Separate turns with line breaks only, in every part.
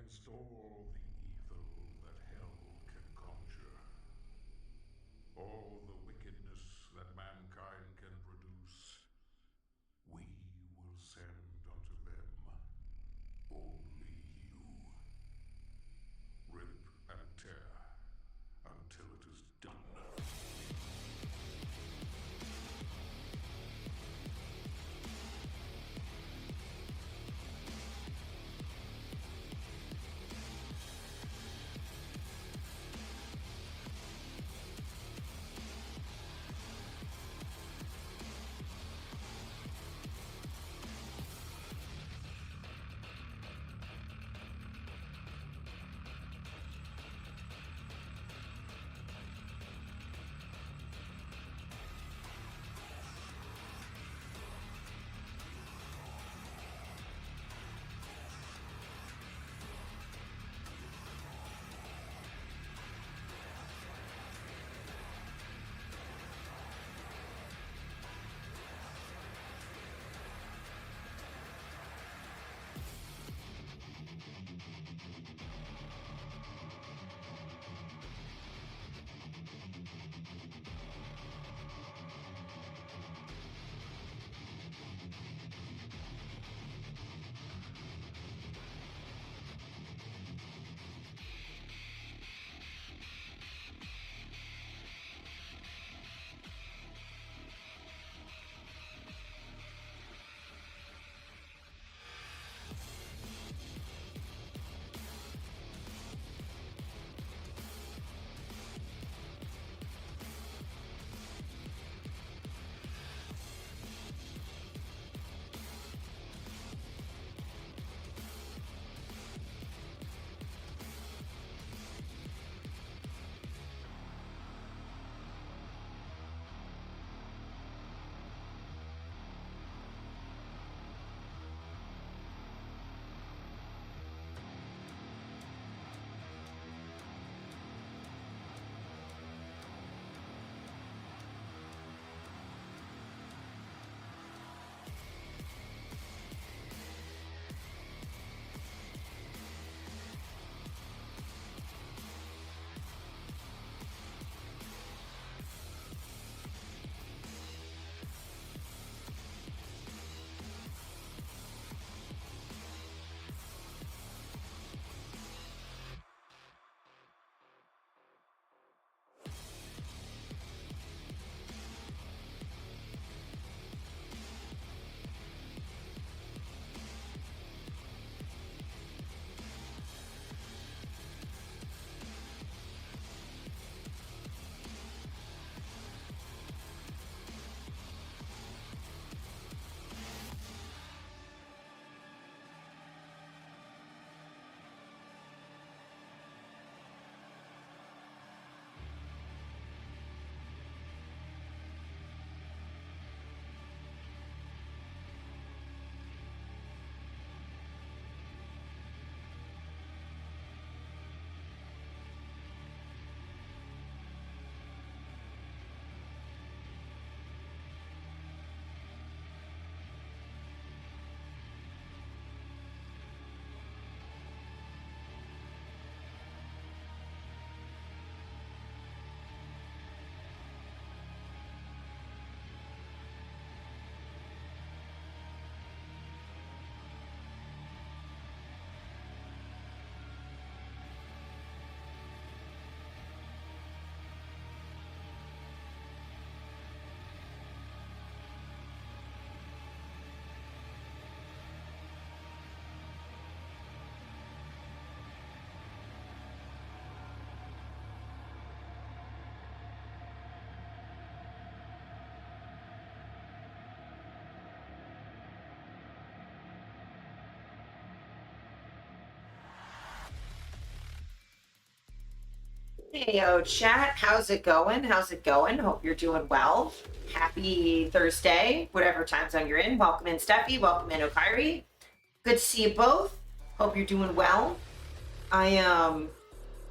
against all the evil that hell can conjure, all the wickedness that mankind can produce, we will send unto them only you. Rip and tear until it is done.
Hey, yo, chat. How's it going? How's it going? Hope you're doing well. Happy Thursday, whatever time zone you're in. Welcome in, Steffi. Welcome in, Okairi. Good to see you both. Hope you're doing well. I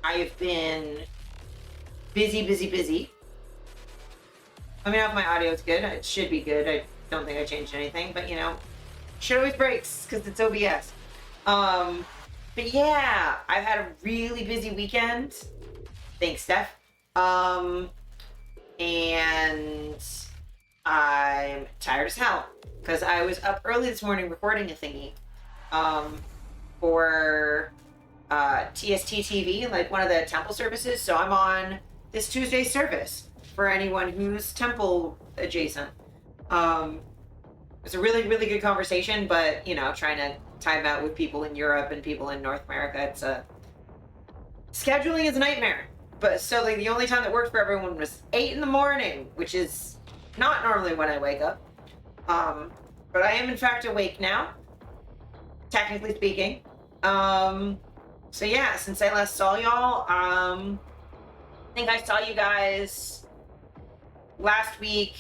have been busy. Let me know if my audio is good. It should be good. I don't think I changed anything, but shit always breaks because it's OBS. But yeah, I've had a really busy weekend. Thanks, Steph. And I'm tired as hell because I was up early this morning recording a thingy for TST TV, like one of the temple services. So I'm on this Tuesday service for anyone who's temple adjacent. It's a really, really good conversation, but trying to time out with people in Europe and people in North America, it's scheduling is a nightmare. But so like the only time that worked for everyone was 8 in the morning, which is not normally when I wake up. But I am in fact awake now, technically speaking. So yeah, since I last saw y'all, I think I saw you guys last week,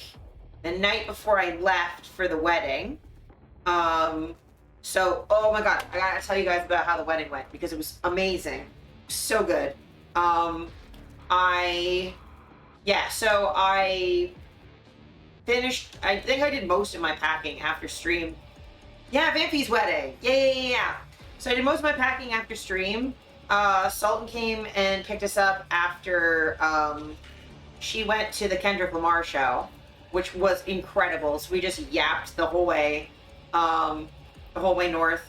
the night before I left for the wedding. So, oh my God, I gotta tell you guys about how the wedding went because it was amazing. So good. So I finished, I think I did most of my packing after stream. Yeah, Vampy's wedding. Yeah. So I did most of my packing after stream. Sultan came and picked us up after she went to the Kendrick Lamar show, which was incredible. So we just yapped the whole way north.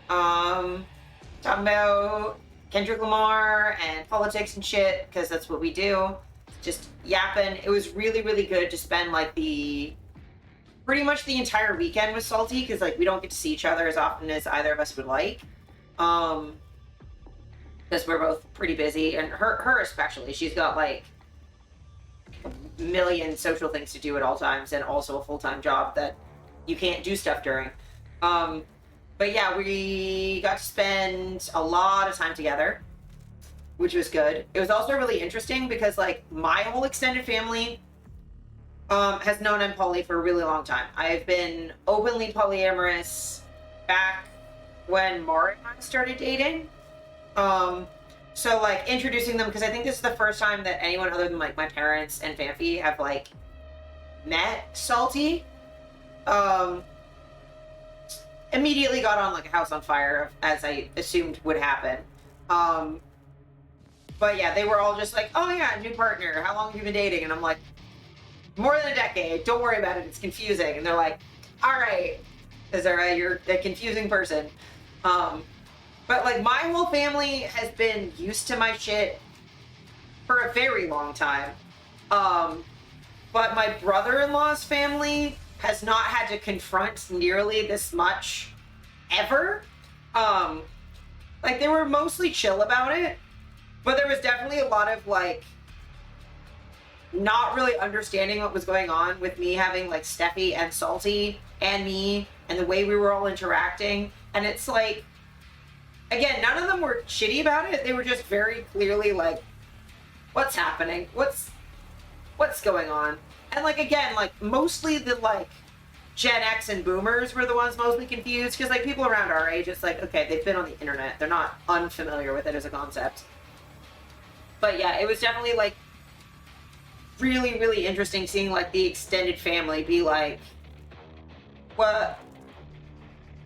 Talking about Kendrick Lamar and politics and shit, because that's what we do. Just yapping. It was really, really good to spend like pretty much the entire weekend with Salty, because like we don't get to see each other as often as either of us would like. Because we're both pretty busy, and her especially. She's got like a million social things to do at all times, and also a full-time job that you can't do stuff during. But yeah, we got to spend a lot of time together, which was good. It was also really interesting because like my whole extended family has known I'm poly for a really long time. I've been openly polyamorous back when Mara and I started dating. So like introducing them, because I think this is the first time that anyone other than like my parents and Vampy have like met Salty. Immediately got on like a house on fire, as I assumed would happen. But yeah, they were all just like, oh yeah, new partner, how long have you been dating? And I'm like, more than a decade, don't worry about it, it's confusing. And they're like, all right, you're a confusing person. But like my whole family has been used to my shit for a very long time. But my brother-in-law's family has not had to confront nearly this much ever. Like they were mostly chill about it, but there was definitely a lot of like not really understanding what was going on with me having like Steffi and Salty and me and the way we were all interacting. And it's like, again, none of them were shitty about it. They were just very clearly like, what's happening? What's going on? And like, again, like mostly the like Gen X and boomers were the ones mostly confused, because like people around our age, it's like, okay, they've been on the internet. They're not unfamiliar with it as a concept. But yeah, it was definitely like really, really interesting seeing like the extended family be like, what?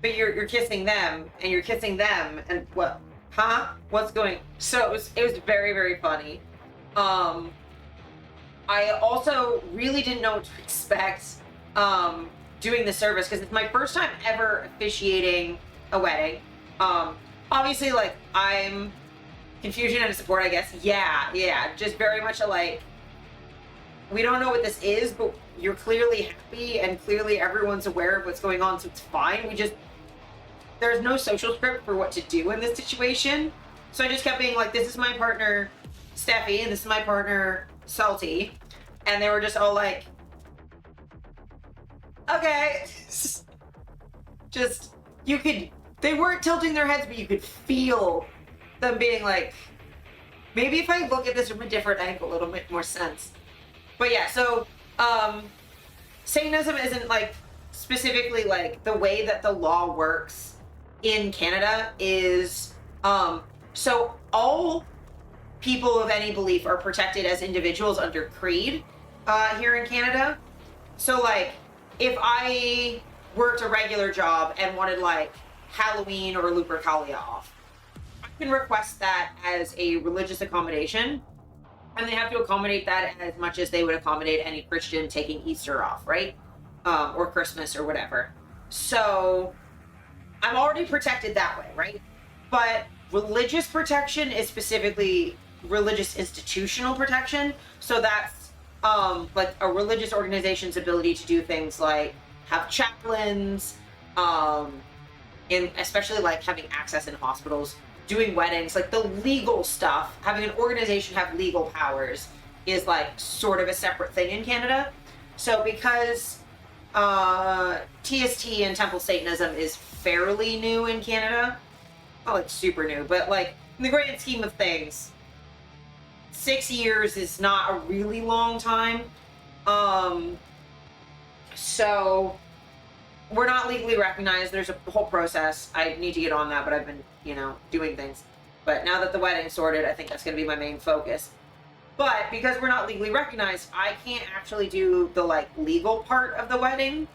But you're kissing them and you're kissing them and what? Huh? What's going? So it was very, very funny. I also really didn't know what to expect doing the service, because it's my first time ever officiating a wedding. Obviously, like, I'm confusion and support, I guess. Yeah. Just very much a like, we don't know what this is, but you're clearly happy and clearly everyone's aware of what's going on, so it's fine. There's no social script for what to do in this situation. So I just kept being like, this is my partner, Steffi, and this is my partner, Salty. And they were just all like, okay. They weren't tilting their heads, but you could feel them being like, maybe if I look at this from a different angle, it'll make more sense. But yeah, so, Satanism isn't like, specifically like, the way that the law works in Canada is, so all people of any belief are protected as individuals under creed, here in Canada. So like, if I worked a regular job and wanted like Halloween or Lupercalia off, can request that as a religious accommodation, and they have to accommodate that as much as they would accommodate any Christian taking Easter off, right? Or Christmas or whatever. So I'm already protected that way, right? But religious protection is specifically religious institutional protection. So that's like a religious organization's ability to do things like have chaplains, and especially like having access in hospitals, doing weddings, like the legal stuff, having an organization have legal powers is like sort of a separate thing in Canada. So because TST and Temple Satanism is fairly new in Canada, not like super new, but like in the grand scheme of things, 6 years is not a really long time. So we're not legally recognized. There's a whole process. I need to get on that, but I've been, doing things. But now that the wedding's sorted, I think that's going to be my main focus. But because we're not legally recognized, I can't actually do the like legal part of the wedding.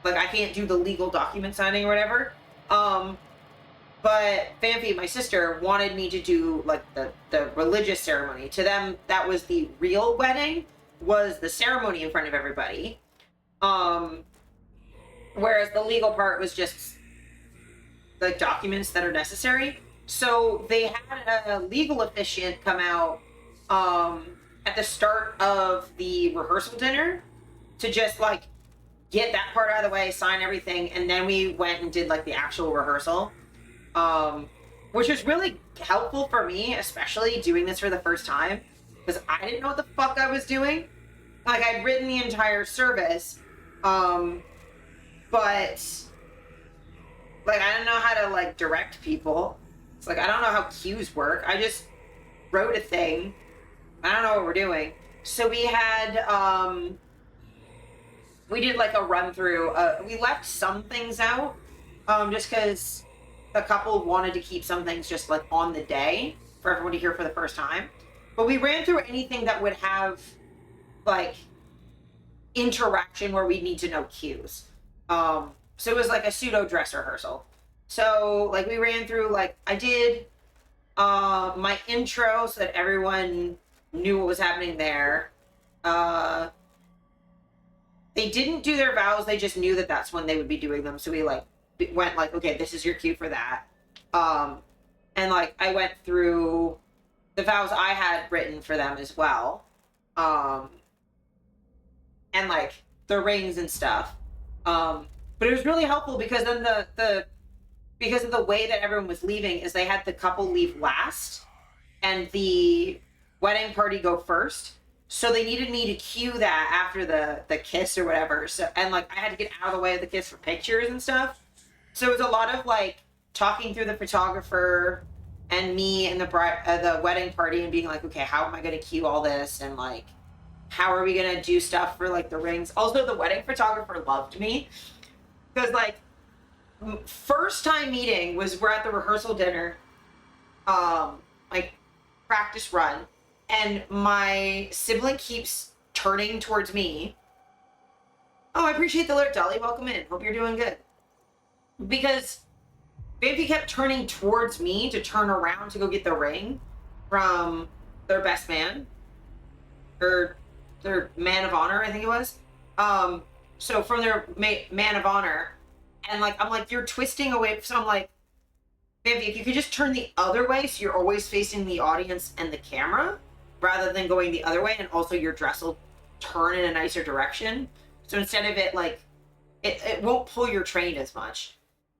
Like I can't do the legal document signing or whatever. But Fanfi, my sister, wanted me to do like the religious ceremony. To them, that was the real wedding, was the ceremony in front of everybody. Whereas the legal part was just like documents that are necessary. So they had a legal officiant come out at the start of the rehearsal dinner to just like get that part out of the way, sign everything, and then we went and did like the actual rehearsal, which was really helpful for me, especially doing this for the first time, because I didn't know what the fuck I was doing. Like I'd written the entire service, but like I don't know how to like direct people. It's like I don't know how cues work. I just wrote a thing. I don't know what we're doing. So we had we did like a run through. We left some things out just because the couple wanted to keep some things just like on the day for everyone to hear for the first time. But we ran through anything that would have like interaction where we need to know cues. So it was like a pseudo dress rehearsal. So like we ran through, like I did my intro so that everyone knew what was happening there. They didn't do their vows, they just knew that that's when they would be doing them. So we like went like, okay, this is your cue for that. And like I went through the vows I had written for them as well. And like the rings and stuff. But it was really helpful because then because of the way that everyone was leaving is they had the couple leave last and the wedding party go first. So they needed me to cue that after the kiss or whatever. So, and like I had to get out of the way of the kiss for pictures and stuff. So it was a lot of like talking through the photographer and me and the wedding party and being like, okay, how am I going to cue all this? And like, how are we going to do stuff for like the rings? Also, the wedding photographer loved me because like first time meeting was we're at the rehearsal dinner, like practice run. And my sibling keeps turning towards me. Oh, I appreciate the alert, Dolly. Welcome in. Hope you're doing good. Because Baby kept turning towards me to turn around to go get the ring from their best man. Or their man of honor, I think it was. So from their man of honor. And like, I'm like, you're twisting away. So I'm like, Baby, if you could just turn the other way so you're always facing the audience and the camera, rather than going the other way, and also your dress will turn in a nicer direction. So instead of it, like, it won't pull your train as much.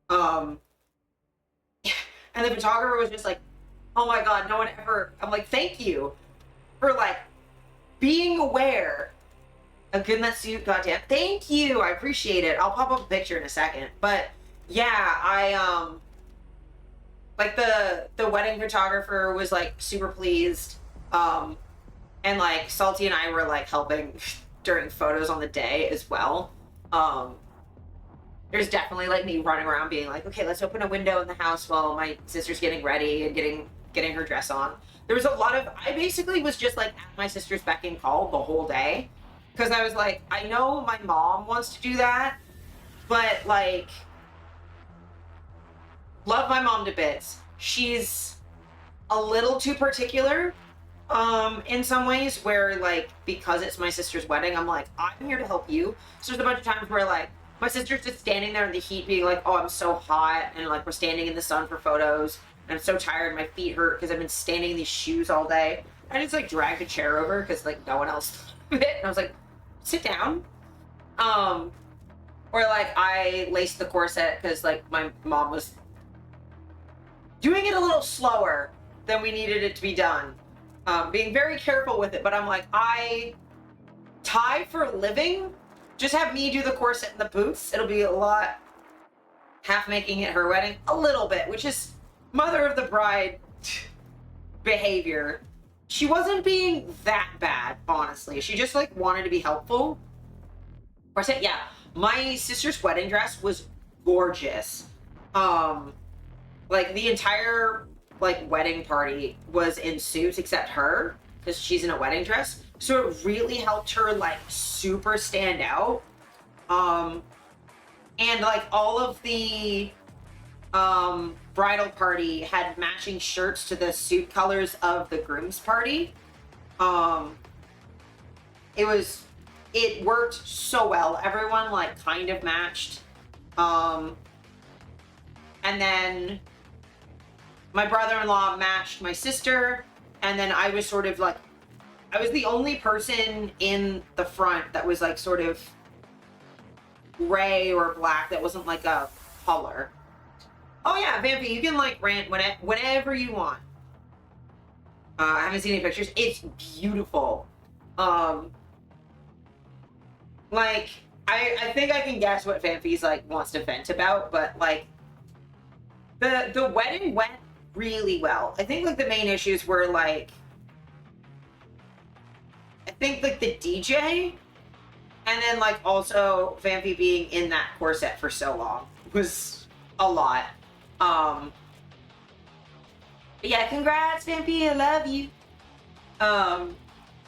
And the photographer was just like, oh my God, no one ever, I'm like, thank you for, like, being aware. A good that suit, goddamn. Thank you, I appreciate it. I'll pop up a picture in a second. But, yeah, I, like, the wedding photographer was, like, super pleased. And like Salty and I were like helping during photos on the day as well. There's definitely like me running around being like, okay, let's open a window in the house while my sister's getting ready and getting her dress on. There was a lot of, I basically was just like at my sister's beck and call the whole day. Cause I was like, I know my mom wants to do that, but like, love my mom to bits. She's a little too particular in some ways, where like, because it's my sister's wedding, I'm like, I'm here to help you. So there's a bunch of times where like my sister's just standing there in the heat being like, oh, I'm so hot, and like we're standing in the sun for photos, and I'm so tired, my feet hurt because I've been standing in these shoes all day. I just like dragged a chair over because like no one else did it, and I was like, sit down. um or like I laced the corset because like my mom was doing it a little slower than we needed it to be done, being very careful with it. But I'm like, I tie for a living. Just have me do the corset and the boots. It'll be a lot. Half making it her wedding, a little bit, which is mother of the bride behavior. She wasn't being that bad, honestly. She just like wanted to be helpful. Or said, yeah, my sister's wedding dress was gorgeous. Like the entire like wedding party was in suits except her, because she's in a wedding dress. So it really helped her like super stand out. And like all of the bridal party had matching shirts to the suit colors of the groom's party. It worked so well. Everyone like kind of matched. And then my brother-in-law matched my sister, and then I was sort of like, I was the only person in the front that was like sort of gray or black, that wasn't like a color. Oh yeah, Vampy, you can like rant whenever you want. I haven't seen any pictures. It's beautiful. Like I think I can guess what Vampy's like wants to vent about, but like the wedding went really well. I think like the main issues were like, I think like the DJ, and then like also Vampy being in that corset for so long was a lot. But yeah, congrats Vampy, I love you.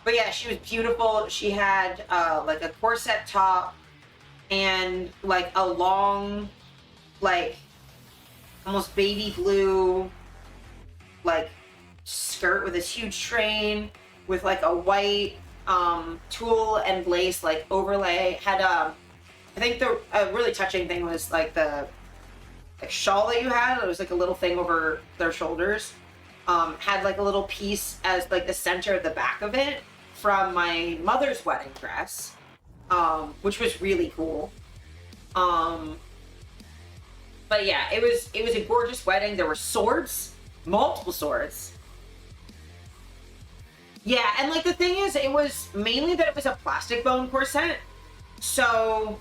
But yeah, she was beautiful. She had like a corset top and like a long, like almost baby blue like skirt with this huge train with like a white tulle and lace like overlay. Had I think the really touching thing was like the like shawl that you had. It was like a little thing over their shoulders. Had like a little piece as like the center of the back of it from my mother's wedding dress, which was really cool. But yeah, it was a gorgeous wedding. There were swords, multiple swords. Yeah, and like the thing is, it was mainly that it was a plastic bone corset, so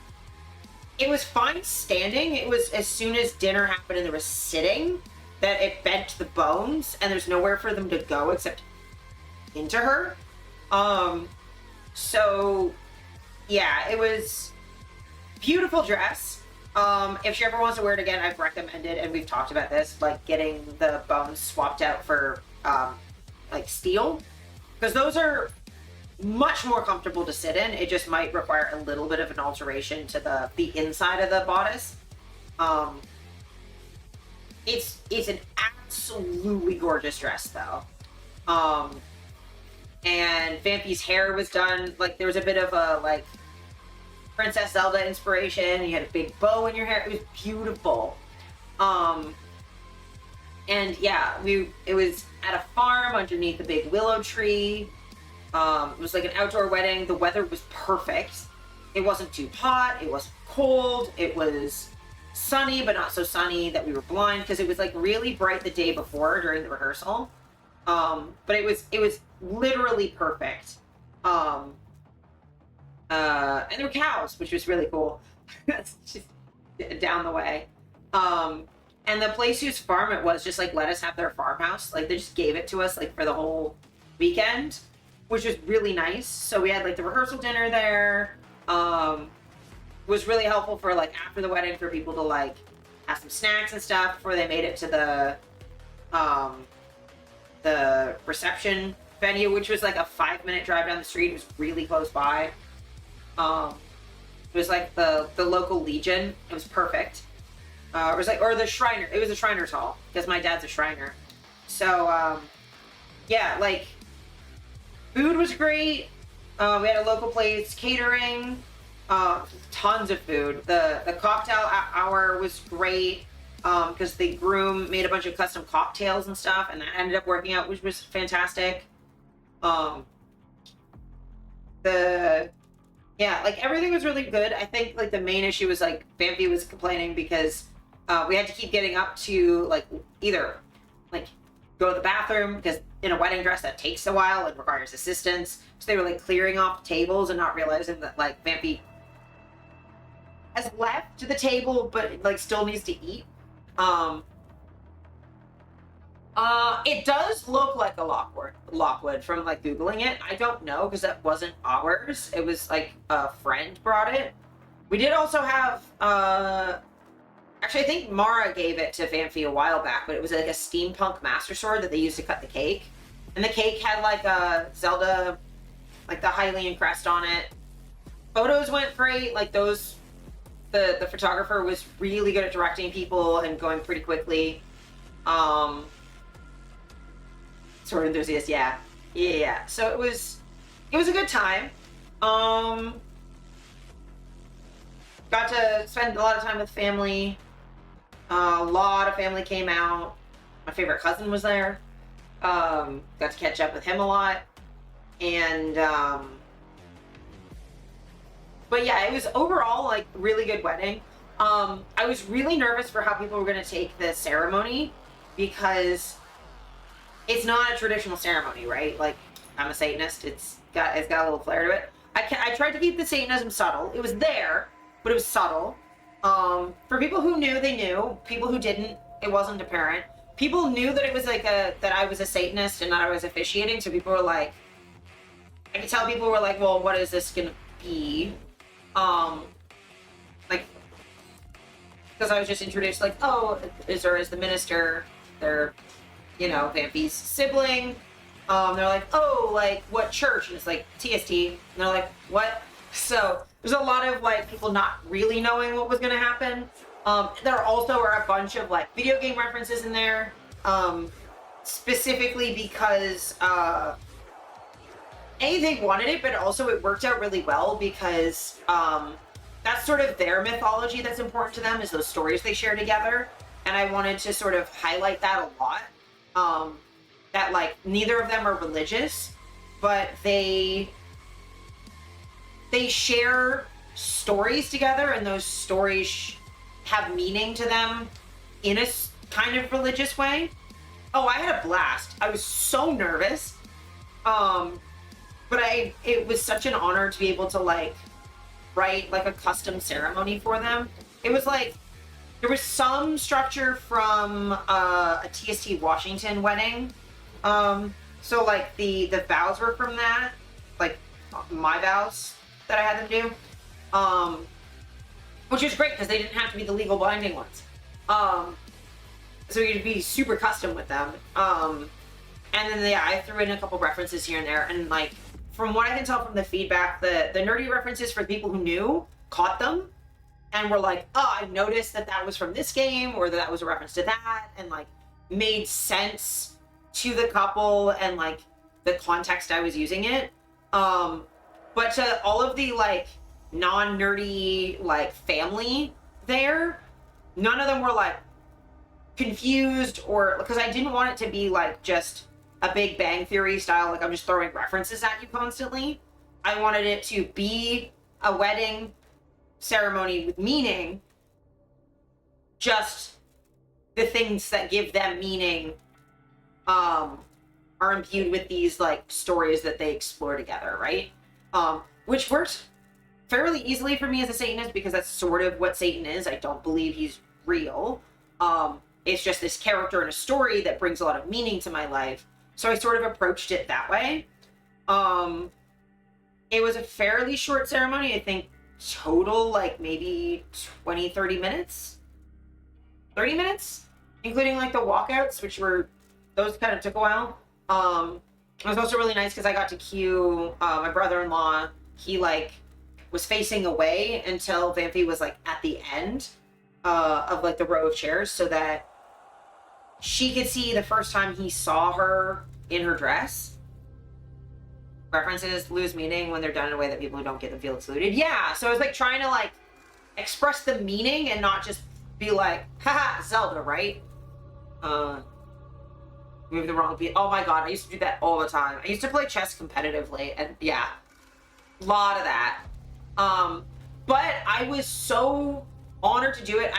it was fine standing. It was as soon as dinner happened and there was sitting that it bent the bones, and there's nowhere for them to go except into her. So yeah, it was beautiful dress. If she ever wants to wear it again, I've recommended, and we've talked about this, like getting the bones swapped out for like steel, because those are much more comfortable to sit in. It just might require a little bit of an alteration to the inside of the bodice. It's an absolutely gorgeous dress though. And Vampy's hair was done, like there was a bit of a like Princess Zelda inspiration. You had a big bow in your hair. It was beautiful. And yeah, it was at a farm underneath a big willow tree. It was like an outdoor wedding. The weather was perfect. It wasn't too hot. It wasn't cold. It was sunny, but not so sunny that we were blind, because it was like really bright the day before during the rehearsal. But it was literally perfect. And there were cows, which was really cool. That's just down the way. And the place whose farm it was just like let us have their farmhouse. Like they just gave it to us like for the whole weekend, which was really nice. So we had like the rehearsal dinner there. Was really helpful for like after the wedding for people to like have some snacks and stuff before they made it to the reception venue, which was like a 5-minute drive down the street. It was really close by. It was like the local Legion. It was perfect. It was like, or the Shriner. It was the Shriner's Hall because my dad's a Shriner. So, yeah, like, food was great. We had a local place, catering, tons of food. The cocktail hour was great because the groom made a bunch of custom cocktails and stuff, and that ended up working out, which was fantastic. Um, the Yeah, like everything was really good. I think like the main issue was like Bambi was complaining because we had to keep getting up to like either like go to the bathroom because in a wedding dress that takes a while and requires assistance. So they were like clearing off tables and not realizing that like Bambi has left the table but like still needs to eat. Um, it does look like a Lockwood from like Googling it. I don't know because that wasn't ours. It was like a friend brought it. We did also have, actually I think Mara gave it to Vanphy a while back, but it was like a steampunk master sword that they used to cut the cake. And the cake had like a Zelda, like the Hylian crest on it. Photos went great. Like those, the photographer was really good at directing people and going pretty quickly. Sword enthusiast, yeah. So it was a good time. Got to spend a lot of time with family. A lot of family came out. My favorite cousin was there. Got to catch up with him a lot, and but yeah, it was overall like really good wedding. I was really nervous for how people were going to take the ceremony because it's not a traditional ceremony, right? Like, I'm a Satanist. It's got a little flair to it. I tried to keep the Satanism subtle. It was there, but it was subtle. For people who knew, they knew. People who didn't, it wasn't apparent. People knew that it was like that I was a Satanist and that I was officiating. So people were like, I could tell people were like, well, what is this gonna be? Like, because I was just introduced, like, oh, Izra is the minister. They're, you know, Vampy's sibling. They're like, oh, like, what church? And it's like, TST. And they're like, what? So there's a lot of, like, people not really knowing what was going to happen. There also are a bunch of, like, video game references in there. Specifically because, A, they wanted it, but also it worked out really well because, that's sort of their mythology that's important to them, is those stories they share together. And I wanted to sort of highlight that a lot. That like neither of them are religious, but they share stories together, and those stories have meaning to them in a kind of religious way. Oh, I had a blast. I was so nervous, but it was such an honor to be able to like write like a custom ceremony for them. It was like there was some structure from a TST Washington wedding. So like the vows were from that, like my vows that I had them do, which was great because they didn't have to be the legal binding ones. So you'd be super custom with them. And then yeah, I threw in a couple references here and there, and like from what I can tell from the feedback, the nerdy references for the people who knew caught them. And we're like, oh, I noticed that was from this game, or that was a reference to that, and like made sense to the couple and like the context I was using it. But to all of the like non-nerdy like family there, none of them were like confused, or because I didn't want it to be like just a Big Bang Theory style, like I'm just throwing references at you constantly. I wanted it to be a wedding ceremony with meaning. Just the things that give them meaning are imbued with these like stories that they explore together, right? Which works fairly easily for me as a Satanist because that's sort of what Satan is. I don't believe he's real. It's just this character in a story that brings a lot of meaning to my life. So I sort of approached it that way. It was a fairly short ceremony. I think total like maybe 20-30 minutes, 30 minutes, including like the walkouts, which were, those kind of took a while. It was also really nice because I got to cue my brother-in-law. He like was facing away until Vampy was like at the end of like the row of chairs, so that she could see the first time he saw her in her dress. References lose meaning when they're done in a way that people who don't get them feel excluded. Yeah, so I was like trying to like express the meaning and not just be like, haha, Zelda, right? Move the wrong beat. Oh my god, I used to do that all the time. I used to play chess competitively, and yeah, a lot of that. But I was so honored to do it.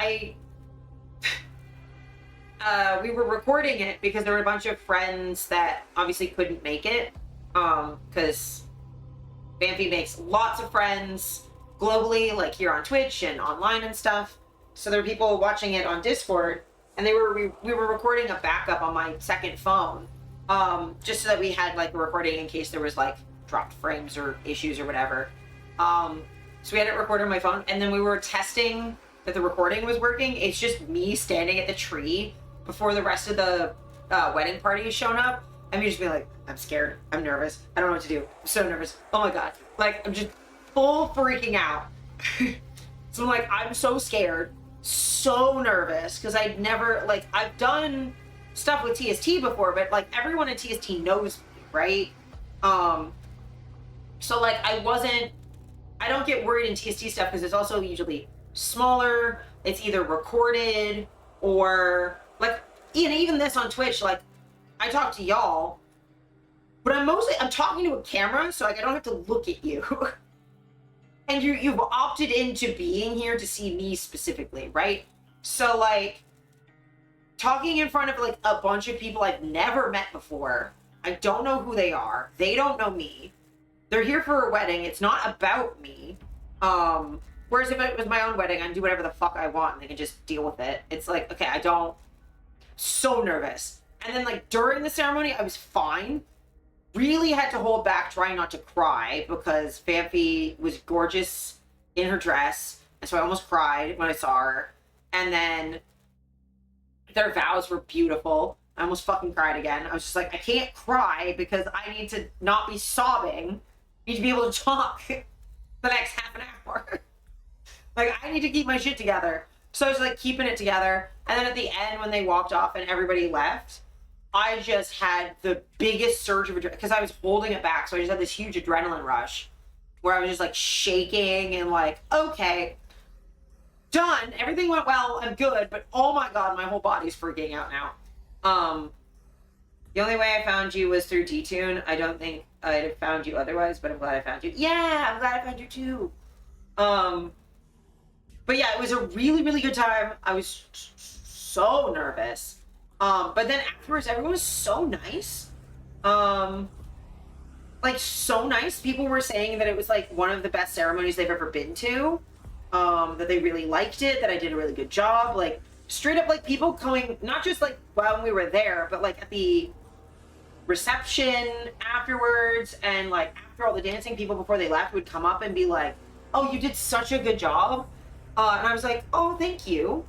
We were recording it because there were a bunch of friends that obviously couldn't make it. Because Bamfi makes lots of friends globally, like here on Twitch and online and stuff. So there were people watching it on Discord, and we were recording a backup on my second phone, just so that we had like a recording in case there was like dropped frames or issues or whatever. So we had it recorded on my phone, and then we were testing that the recording was working. It's just me standing at the tree before the rest of the wedding party has shown up. And me just being like, I'm scared. I'm nervous. I don't know what to do. I'm so nervous. Oh my god. Like, I'm just full freaking out. So I'm like, I'm so scared. So nervous. Because I'd never, like, I've done stuff with TST before, but like everyone in TST knows me, right? So like I don't get worried in TST stuff because it's also usually smaller. It's either recorded or like, even this on Twitch, like, I talk to y'all, but I'm talking to a camera, so like I don't have to look at you. And you've opted into being here to see me specifically, right? So like talking in front of like a bunch of people I've never met before. I don't know who they are. They don't know me. They're here for a wedding. It's not about me. Whereas if it was my own wedding, I'd do whatever the fuck I want and they can just deal with it. It's like, okay, so nervous. And then like during the ceremony, I was fine. Really had to hold back, trying not to cry because Bamfi was gorgeous in her dress. And so I almost cried when I saw her. And then their vows were beautiful. I almost fucking cried again. I was just like, I can't cry because I need to not be sobbing. I need to be able to talk the next half an hour. Like, I need to keep my shit together. So I was like keeping it together. And then at the end, when they walked off and everybody left, I just had the biggest surge of adrenaline because I was holding it back. So I just had this huge adrenaline rush where I was just like shaking and like, okay, done. Everything went well. I'm good. But oh my God, my whole body's freaking out now. The only way I found you was through D-Tune. I don't think I'd have found you otherwise, but I'm glad I found you. Yeah, I'm glad I found you too. But yeah, it was a really, really good time. I was so nervous. But then afterwards, everyone was so nice. Like, so nice. People were saying that it was, like, one of the best ceremonies they've ever been to. That they really liked it, that I did a really good job. Like, straight up, like, people coming, not just, like, while we were there, but, like, at the reception afterwards and, like, after all the dancing, people before they left would come up and be like, oh, you did such a good job. And I was like, oh, thank you.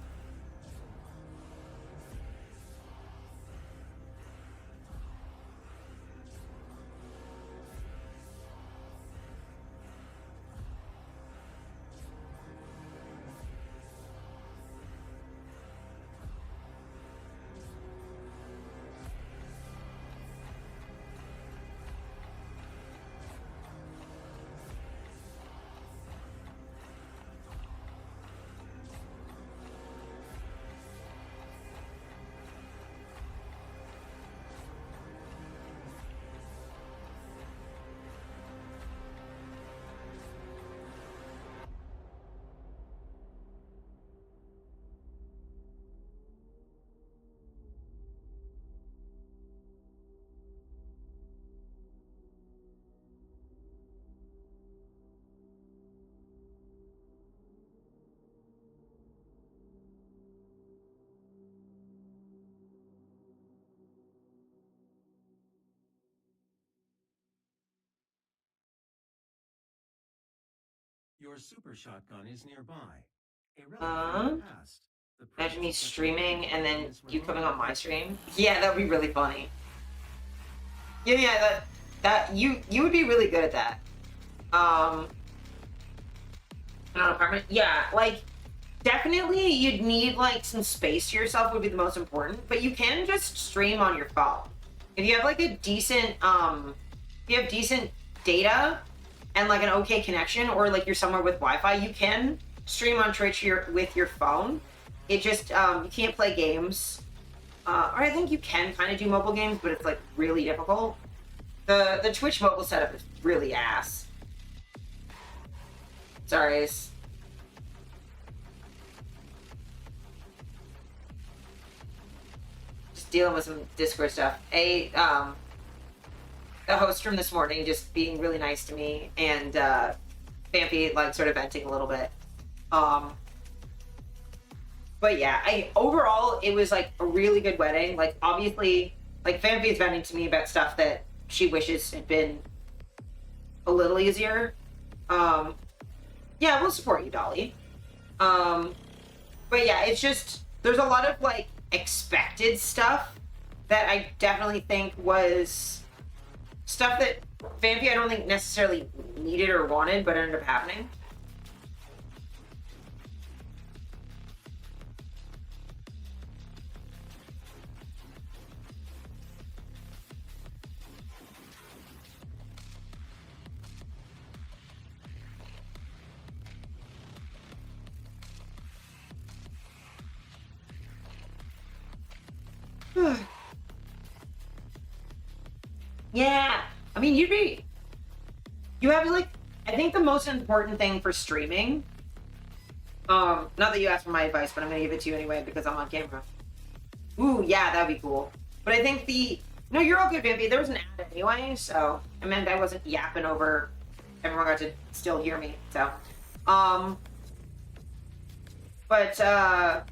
Your super shotgun is nearby. A relic from the past.
Imagine me streaming and then you coming on my stream. Yeah, that would be really funny. Yeah, that you would be really good at that. An apartment. Yeah, like definitely you'd need like some space to yourself would be the most important, but you can just stream on your phone. If you have like a decent if you have decent data and like an okay connection, or like you're somewhere with Wi-Fi, you can stream on Twitch with your phone. It just you can't play games. Or I think you can kind of do mobile games, but it's like really difficult. The Twitch mobile setup is really ass. Sorry, Ace. Just dealing with some Discord stuff. The host from this morning just being really nice to me, and Vampy like sort of venting a little bit. But yeah, overall it was like a really good wedding. Like obviously, like Vampy is venting to me about stuff that she wishes had been a little easier. Yeah, we'll support you, Dolly. But yeah, it's just there's a lot of like expected stuff that I definitely think was stuff that Vampy I don't think necessarily needed or wanted, but ended up happening. Yeah, I mean, you have like, I think the most important thing for streaming, not that you asked for my advice, but I'm gonna give it to you anyway because I'm on camera. Ooh, yeah, that'd be cool. But I think no, you're all good, Vivi. There was an ad anyway, so I meant I wasn't yapping over. Everyone got to still hear me, so. But I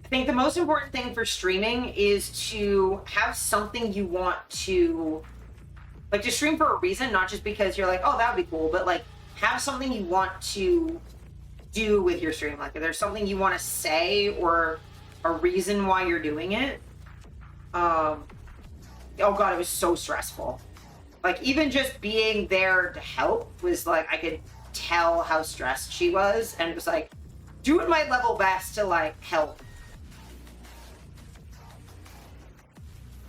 think the most important thing for streaming is to have something you want to, like, to stream for a reason, not just because you're like, oh, that would be cool, but like have something you want to do with your stream. Like if there's something you want to say or a reason why you're doing it. Oh God, it was so stressful. Like even just being there to help was like, I could tell how stressed she was, and it was like doing my level best to like help.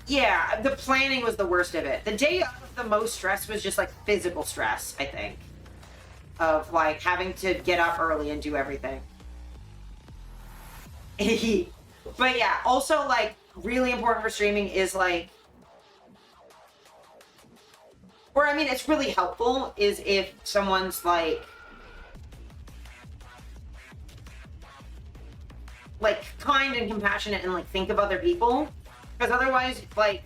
Yeah, the planning was the worst of it. The day of, the most stress was just like physical stress, I think, of like having to get up early and do everything. But yeah, also like really important for streaming is like, or I mean, it's really helpful is if someone's like kind and compassionate and like think of other people, because otherwise like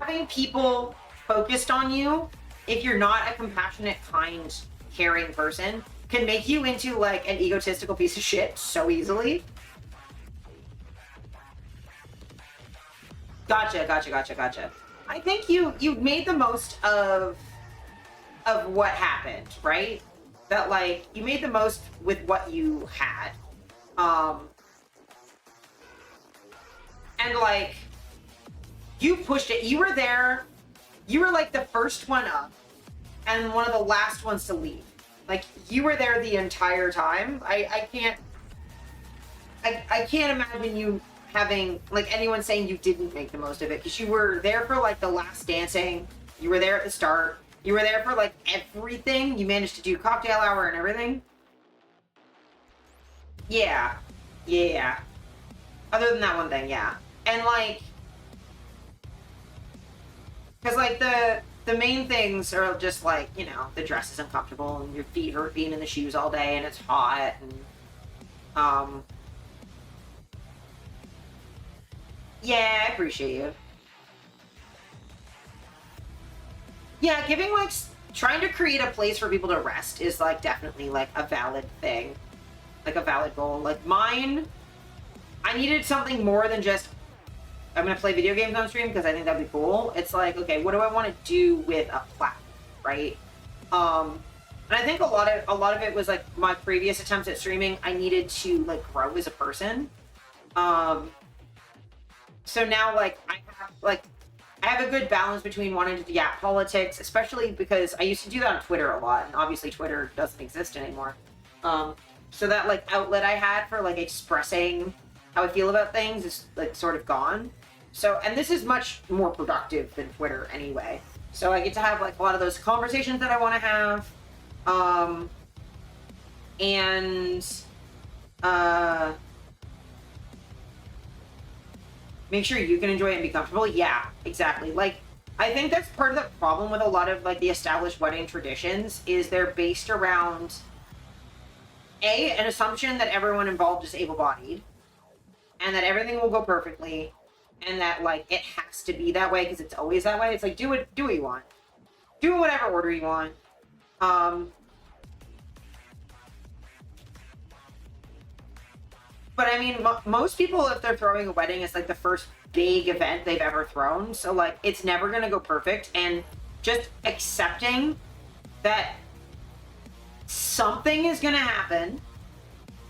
having people focused on you, if you're not a compassionate, kind, caring person, can make you into like an egotistical piece of shit so easily. Gotcha. I think you made the most of what happened, right? That like you made the most with what you had. And like you pushed it. You were there. You were like the first one up and one of the last ones to leave. Like you were there the entire time. I can't imagine you having like anyone saying you didn't make the most of it, because you were there for like the last dancing. You were there at the start. You were there for like everything. You managed to do cocktail hour and everything. Yeah. Other than that one thing, yeah. And like, because like the main things are just like, you know, the dress is uncomfortable and your feet hurt being in the shoes all day and it's hot, and yeah, I appreciate you. Yeah, giving like trying to create a place for people to rest is like definitely like a valid thing, like a valid goal. Like mine, I needed something more than just I'm gonna play video games on stream because I think that'd be cool. It's like, okay, what do I want to do with a platform, right? And I think a lot of it was like my previous attempts at streaming. I needed to like grow as a person. So now like I have a good balance between wanting to do politics, especially because I used to do that on Twitter a lot, and obviously Twitter doesn't exist anymore. So that like outlet I had for like expressing how I feel about things is like sort of gone. So, and this is much more productive than Twitter anyway. So I get to have like a lot of those conversations that I want to have. And make sure you can enjoy it and be comfortable. Yeah, exactly. Like, I think that's part of the problem with a lot of like the established wedding traditions is they're based around an assumption that everyone involved is able-bodied and that everything will go perfectly and that like it has to be that way because it's always that way. It's like do what you want. Do it whatever order you want. But I mean, most people, if they're throwing a wedding, it's like the first big event they've ever thrown. So like, it's never going to go perfect. And just accepting that something is going to happen.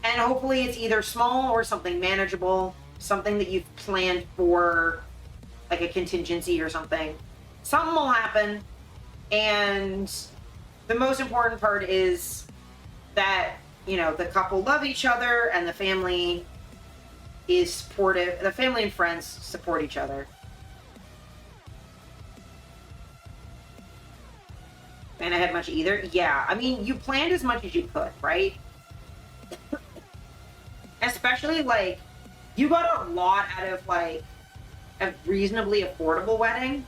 And hopefully it's either small or something manageable, something that you've planned for, like a contingency or something. Something will happen. And the most important part is that, you know, the couple love each other and the family is supportive. The family and friends support each other. And I had much either. Yeah, I mean, you planned as much as you could, right? Especially, like, you got a lot out of, like, a reasonably affordable wedding.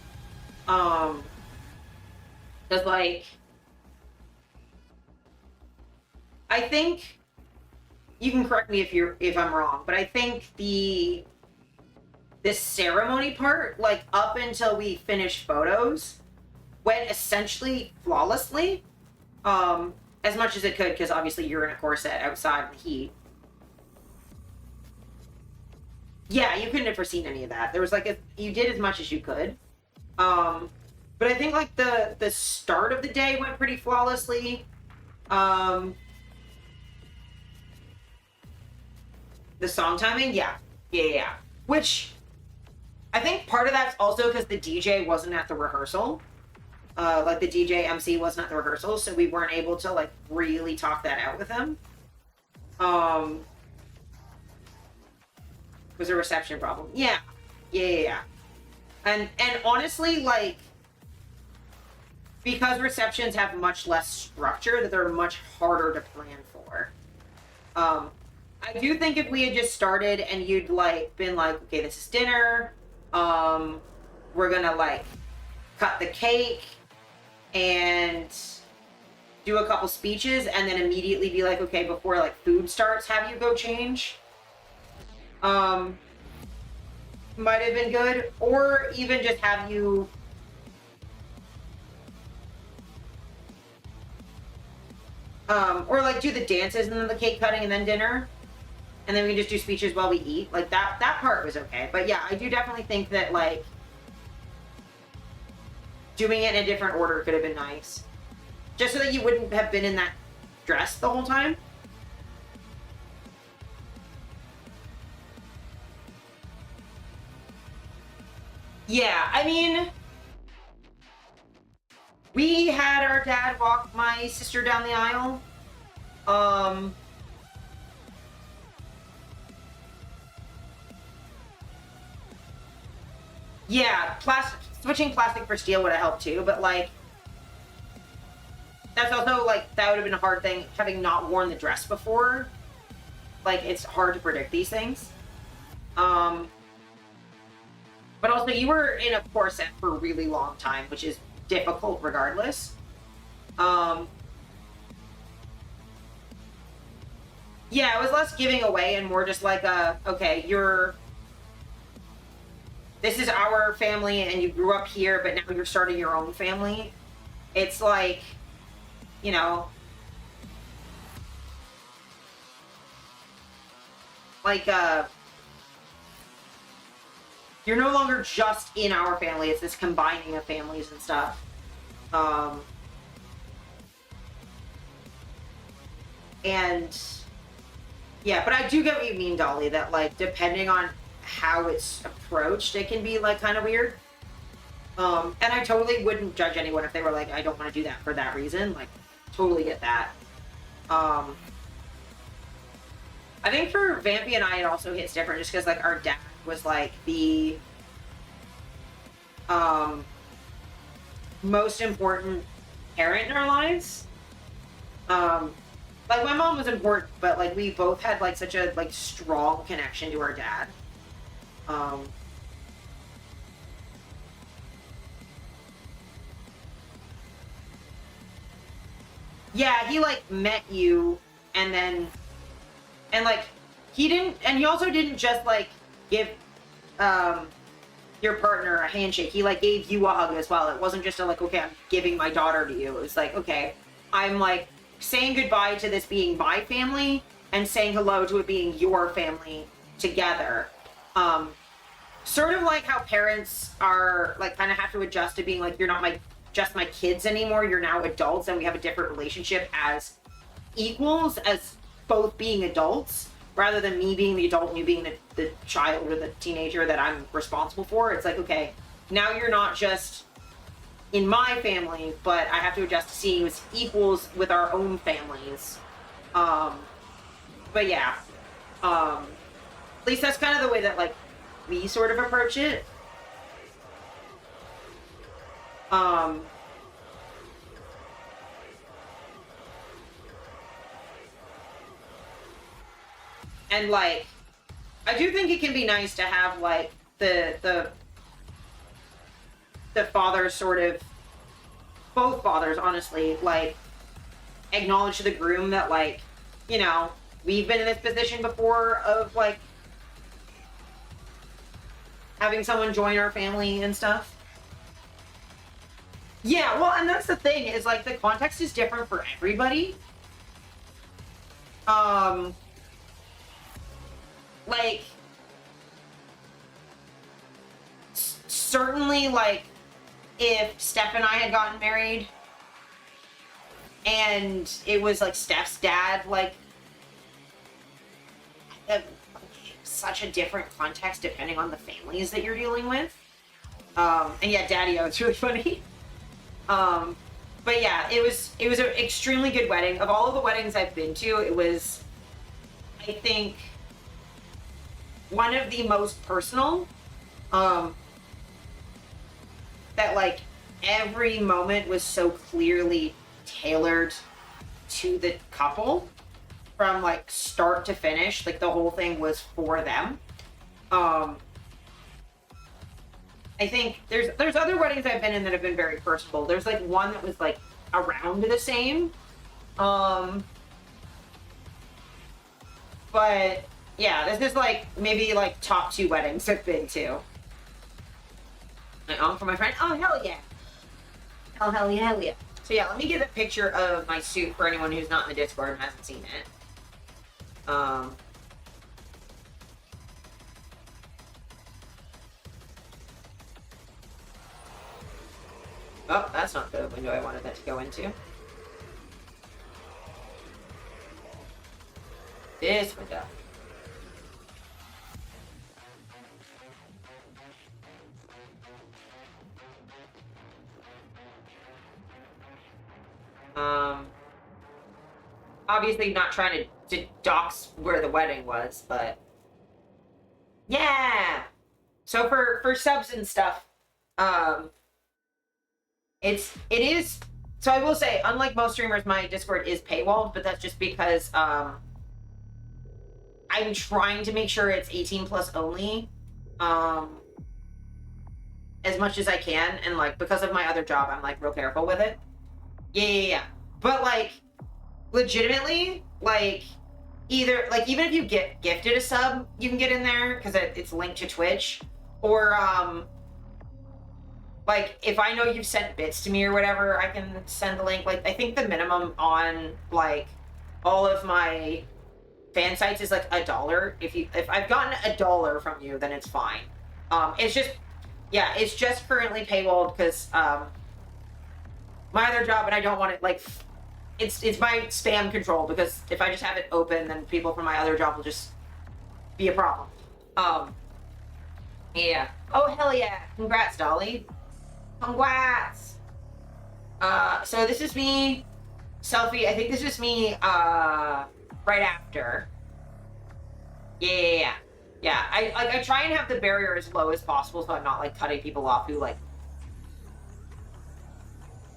Because, like, I think, you can correct me if I'm wrong, but I think this ceremony part, like, up until we finished photos, went essentially flawlessly. As much as it could, because obviously you're in a corset outside in the heat. Yeah, you couldn't have foreseen any of that. There was like you did as much as you could. But I think like the start of the day went pretty flawlessly. The song timing, yeah. Which I think part of that's also because the DJ wasn't at the rehearsal. Like the DJ MC wasn't at the rehearsal, so we weren't able to like really talk that out with him. Was a reception problem. Yeah. And honestly, like, because receptions have much less structure, that they're much harder to plan for. I do think if we had just started and you'd like been like, okay, this is dinner, we're gonna like cut the cake and do a couple speeches and then immediately be like, okay, before like food starts, have you go change. Might have been good, or even just have you or like do the dances and then the cake cutting and then dinner, and then we can just do speeches while we eat. Like that part was okay. But yeah, I do definitely think that like doing it in a different order could have been nice, just so that you wouldn't have been in that dress the whole time. Yeah, I mean, we had our dad walk my sister down the aisle. Yeah, switching plastic for steel would have helped too, but like, that's also like, that would have been a hard thing, having not worn the dress before. Like, it's hard to predict these things. But also, you were in a corset for a really long time, which is difficult regardless. Yeah, it was less giving away and more just like okay, this is our family and you grew up here, but now you're starting your own family. It's like, you know, like, you're no longer just in our family. It's this combining of families and stuff. And yeah, but I do get what you mean, Dolly, that like, depending on how it's approached, it can be like kind of weird. And I totally wouldn't judge anyone if they were like, I don't want to do that for that reason. Like, totally get that. I think for Vampy and I, it also hits different just because, like, our dad was, like, the most important parent in our lives. Like, my mom was important, but, like, we both had, like, such a, like, strong connection to our dad. Yeah, he, like, met you, and then, and, like, he also didn't just, like, give, your partner a handshake. He, like, gave you a hug as well. It wasn't just a, like, okay, I'm giving my daughter to you. It was like, okay, I'm, like, saying goodbye to this being my family and saying hello to it being your family together. Sort of like how parents are, like, kind of have to adjust to being, like, you're not just my kids anymore. You're now adults, and we have a different relationship as equals, as both being adults, rather than me being the adult and you being the child or the teenager that I'm responsible for. It's like, okay, now you're not just in my family, but I have to adjust to seeing you as equals with our own families. But yeah, at least that's kind of the way that, like, we sort of approach it. And, like, I do think it can be nice to have, like, the fathers sort of, both fathers, honestly, like, acknowledge to the groom that, like, you know, we've been in this position before of, like, having someone join our family and stuff. Yeah, well, and that's the thing, is, like, the context is different for everybody. Like, certainly, like, if Steph and I had gotten married and it was, like, Steph's dad, like, such a different context depending on the families that you're dealing with. And yeah, Daddy-O, it's really funny. But yeah, it was an extremely good wedding. Of all of the weddings I've been to, it was, I think, one of the most personal. That, like, every moment was so clearly tailored to the couple from, like, start to finish. Like, the whole thing was for them. I think there's other weddings I've been in that have been very personal. There's, like, one that was, like, around the same. But yeah, this is, like, maybe, like, top 2 weddings I've been to. My aunt for my friend. Oh, hell yeah. Hell yeah. So yeah, let me get a picture of my suit for anyone who's not in the Discord and hasn't seen it. Oh, that's not the window I wanted that to go into. This window. Obviously not trying to dox where the wedding was, but yeah. So for subs and stuff, it is. So I will say, unlike most streamers, my Discord is paywalled, but that's just because I'm trying to make sure it's 18 plus only, as much as I can, and, like, because of my other job, I'm, like, real careful with it. Yeah. But, like, legitimately, like, either, like, even if you get gifted a sub, you can get in there because it's linked to Twitch, or like, if I know you've sent bits to me or whatever, I can send the link. Like, I think the minimum on, like, all of my fan sites is, like, $1. If I've gotten $1 from you, then it's fine. It's just currently paywalled because my other job, and I don't want it, like, it's my spam control, because if I just have it open, then people from my other job will just be a problem. Yeah. Oh, hell yeah. Congrats, Dolly. Congrats. So this is me, selfie. I think this is me, right after. Yeah. I try and have the barrier as low as possible, so I'm not like cutting people off who like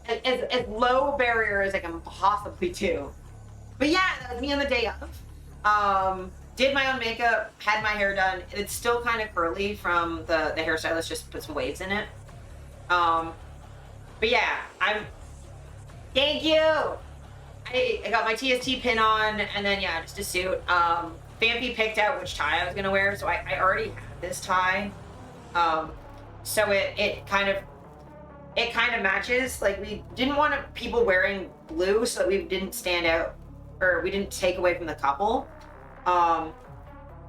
as low barrier as I can possibly do. But yeah, that was me on the day of. Did my own makeup, had my hair done. It's still kind of curly from the hairstylist just put some waves in it. But yeah, thank you. I got my TST pin on, and then yeah, just a suit. Vampy picked out which tie I was gonna wear, so I already had this tie. So it kind of matches. Like, we didn't want people wearing blue so that we didn't stand out, or we didn't take away from the couple.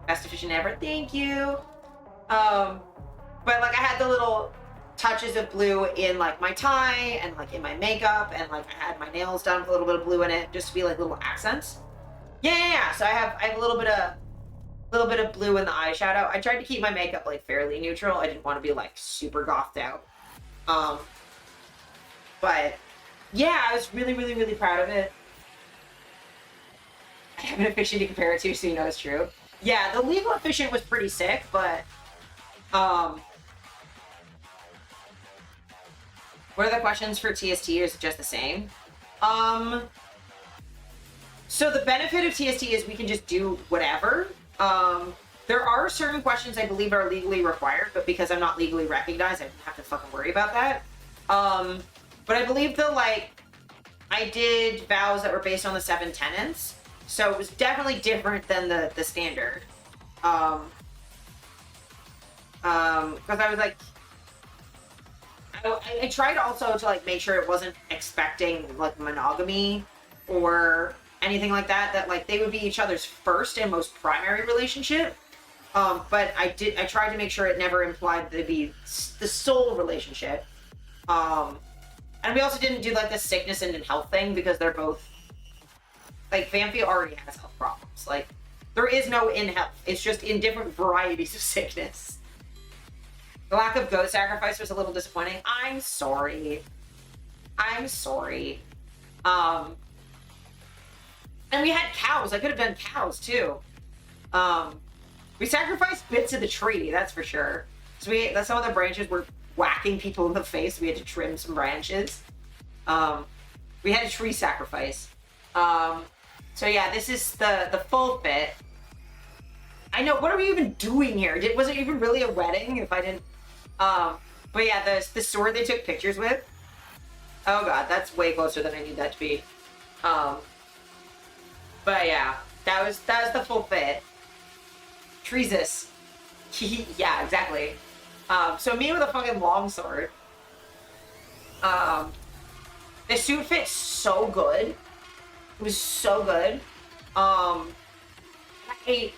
Best efficient ever, thank you. But like I had the little touches of blue in like my tie and like in my makeup, and like I had my nails done with a little bit of blue in it just to be like little accents. Yeah. So I have a little bit of blue in the eyeshadow. I tried to keep my makeup like fairly neutral. I didn't want to be like super gothed out. But yeah, I was really, really, really proud of it. I have an efficient to compare it to, so you know it's true. Yeah, the legal efficient was pretty sick, but what are the questions for TST, or is it just the same? So the benefit of TST is we can just do whatever. There are certain questions I believe are legally required, but because I'm not legally recognized, I don't have to fucking worry about that. But I believe I did vows that were based on the 7 tenets, so it was definitely different than the standard. Because I was like, I tried also to like make sure it wasn't expecting like monogamy or anything like that. That like they would be each other's first and most primary relationship. But I tried to make sure it never implied they'd be the sole relationship. And we also didn't do like the sickness and health thing, because they're both like Vampy already has health problems. Like there is no in health. It's just in different varieties of sickness. The lack of goat sacrifice was a little disappointing. I'm sorry. And we had cows. I could have done cows too. We sacrificed bits of the tree, that's for sure. So some of the branches were whacking people in the face. We had to trim some branches. We had a tree sacrifice. So yeah, this is the full fit. I know, what are we even doing here? Was it even really a wedding if I didn't? But yeah, the sword they took pictures with. Oh god, that's way closer than I need that to be. But yeah, that was the full fit. Treesus. Yeah, exactly. So me with a fucking longsword. The suit fits so good. It was so good. I ate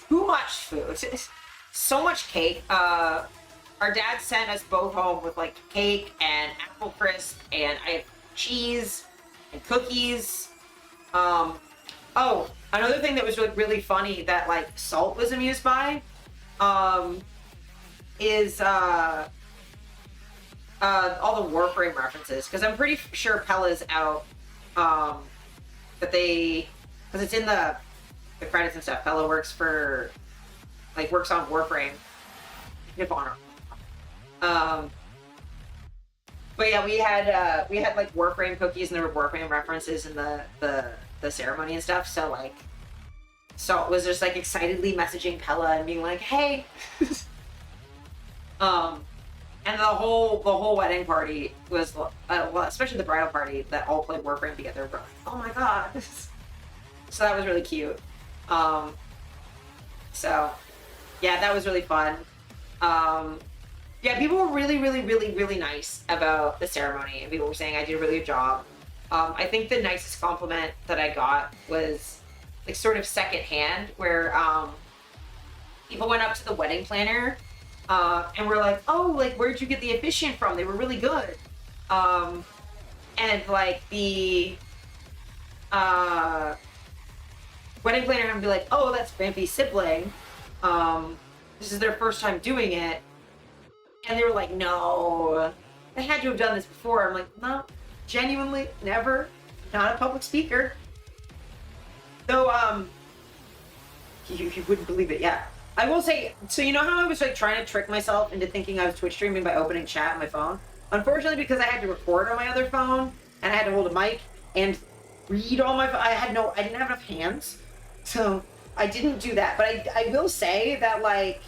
too much food. So much cake. Our dad sent us both home with like cake and apple crisp, and I had cheese and cookies. Oh, another thing that was really funny that like Salt was amused by, is all the Warframe references, because I'm pretty sure Pella's out. Because it's in the credits and stuff. Pella works on Warframe. But yeah, we had like Warframe cookies, and there were Warframe references in the ceremony and stuff. So like, Salt was just like excitedly messaging Pella and being like, "Hey." And the whole wedding party was, well, especially the bridal party that all played Warframe together. We're like, oh my god. So that was really cute. So yeah, that was really fun. Yeah, people were really, really, really, really nice about the ceremony, and people were saying I did a really good job. I think the nicest compliment that I got was like sort of secondhand, where people went up to the wedding planner and we're like, oh, like, where'd you get the efficient from? They were really good. And like the wedding planner would be like, oh, that's Vampy's sibling. This is their first time doing it. And they were like, no, they had to have done this before. I'm like, no, genuinely, never. Not a public speaker. Though, You wouldn't believe it, yeah. I will say, so you know how I was like trying to trick myself into thinking I was Twitch streaming by opening chat on my phone? Unfortunately, because I had to record on my other phone and I had to hold a mic and read all my, I didn't have enough hands, so I didn't do that. But I will say that like,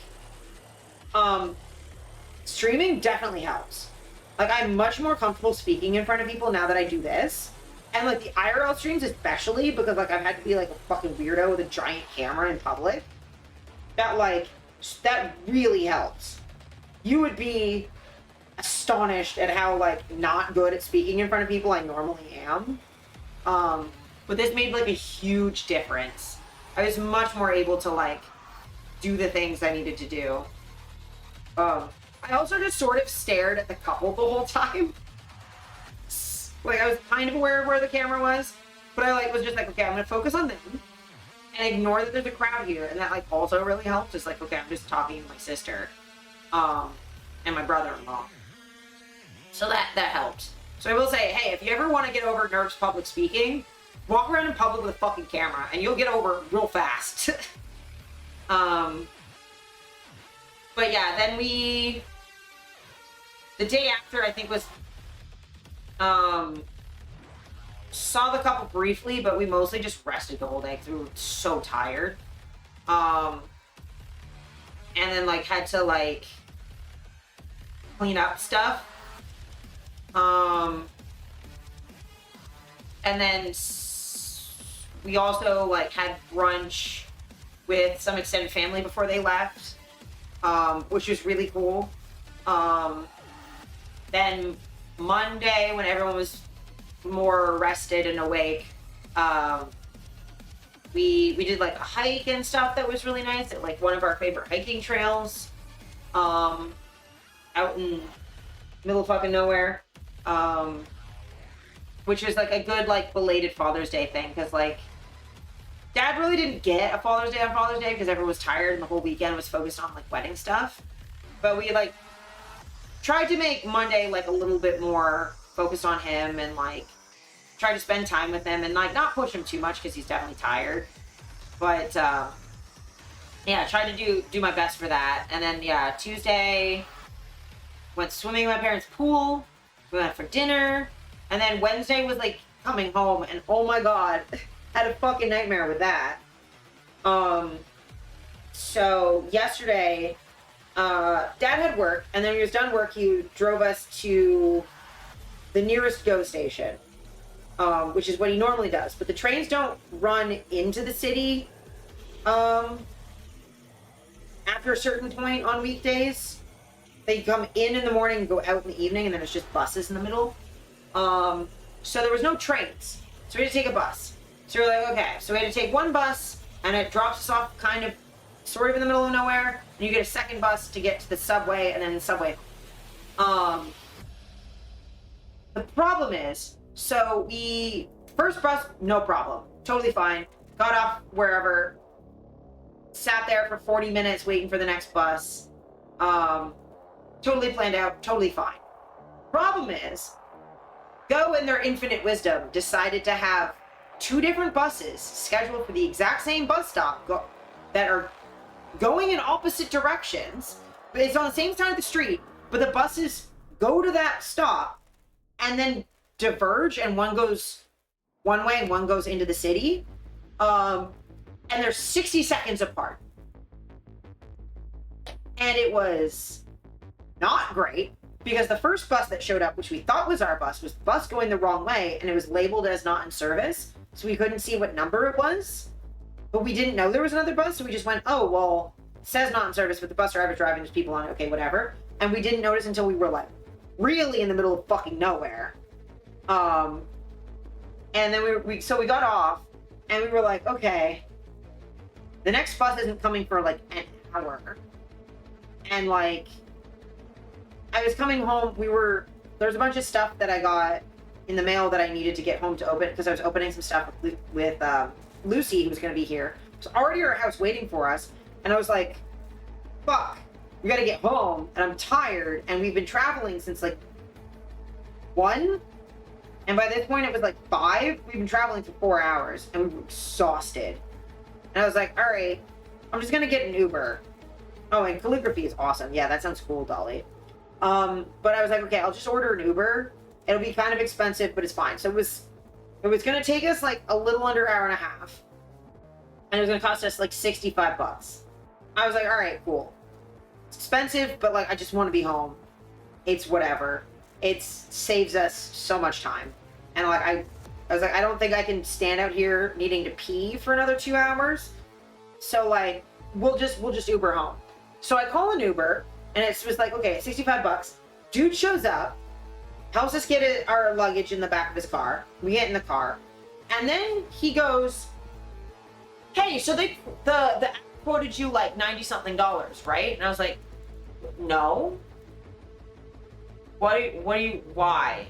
streaming definitely helps. Like I'm much more comfortable speaking in front of people now that I do this. And like the IRL streams especially, because like I've had to be like a fucking weirdo with a giant camera in public. That really helps. You would be astonished at how like not good at speaking in front of people I normally am. But this made like a huge difference. I was much more able to like do the things I needed to do. I also just sort of stared at the couple the whole time. Like I was kind of aware of where the camera was, but I like was just like, okay, I'm gonna focus on them and ignore that there's a crowd here, and that like also really helped. Just like, okay, I'm just talking to my sister, and my brother-in-law. So that helped. So I will say, hey, if you ever want to get over nerves public speaking, walk around in public with a fucking camera, and you'll get over it real fast. But yeah, then the day after I think was, saw the couple briefly, but we mostly just rested the whole day because we were so tired. And then like had to like clean up stuff. And then we also like had brunch with some extended family before they left, which was really cool. Then Monday, when everyone was more rested and awake, we did like a hike and stuff that was really nice at like one of our favorite hiking trails, out in middle of fucking nowhere, which was like a good like belated Father's Day thing, because like Dad really didn't get a Father's Day on Father's Day because everyone was tired and the whole weekend was focused on like wedding stuff, but we like tried to make Monday like a little bit more focused on him and like try to spend time with him and like not push him too much because he's definitely tired, but yeah, tried to do my best for that. And then yeah, Tuesday went swimming in my parents' pool, we went for dinner, and then Wednesday was like coming home, and oh my god, had a fucking nightmare with that. So yesterday Dad had work, and then when he was done work, he drove us to the nearest GO station, which is what he normally does. But the trains don't run into the city after a certain point on weekdays. They come in the morning and go out in the evening, and then it's just buses in the middle. So there was no trains, so we had to take a bus. So we're like, okay, so we had to take one bus, and it drops us off kind of sort of in the middle of nowhere, and you get a second bus to get to the subway, and then the subway. The problem is, so first bus, no problem, totally fine, got off wherever, sat there for 40 minutes waiting for the next bus, totally planned out, totally fine. Problem is, GO in their infinite wisdom decided to have two different buses scheduled for the exact same bus stop that are going in opposite directions, but it's on the same side of the street, but the buses go to that stop and then diverge, and one goes one way and one goes into the city, and they're 60 seconds apart, and it was not great because the first bus that showed up, which we thought was our bus, was the bus going the wrong way, and it was labeled as not in service, so we couldn't see what number it was. But we didn't know there was another bus, so we just went, oh, well, it says not in service, but the bus driver's driving, there's people on it, okay, whatever. And we didn't notice until we were, like, really in the middle of fucking nowhere. And then we got off, and we were like, okay, the next bus isn't coming for, like, an hour. And, like, I was coming home, there's a bunch of stuff that I got in the mail that I needed to get home to open, because I was opening some stuff with Lucy, who was going to be here. It was already at our house waiting for us, and I was like, fuck, we got to get home, and I'm tired, and we've been traveling since like 1, and by this point it was like 5. We've been traveling for 4 hours, and we were exhausted. And I was like, all right, I'm just gonna get an Uber. Oh, and calligraphy is awesome. Yeah, that sounds cool, Dolly. But I was like, okay, I'll just order an Uber. It'll be kind of expensive, but it's fine. So it was gonna take us like a little under an hour and a half, and it was gonna cost us like $65. I was like, all right, cool. It's expensive, but like I just want to be home. It's whatever. It saves us so much time, and like I was like, I don't think I can stand out here needing to pee for another 2 hours. So like, we'll just Uber home. So I call an Uber, and it was like, okay, $65. Dude shows up, helps us get our luggage in the back of his car. We get in the car, and then he goes, "Hey, so the app quoted you like $90-something, right?" And I was like, "No. Why?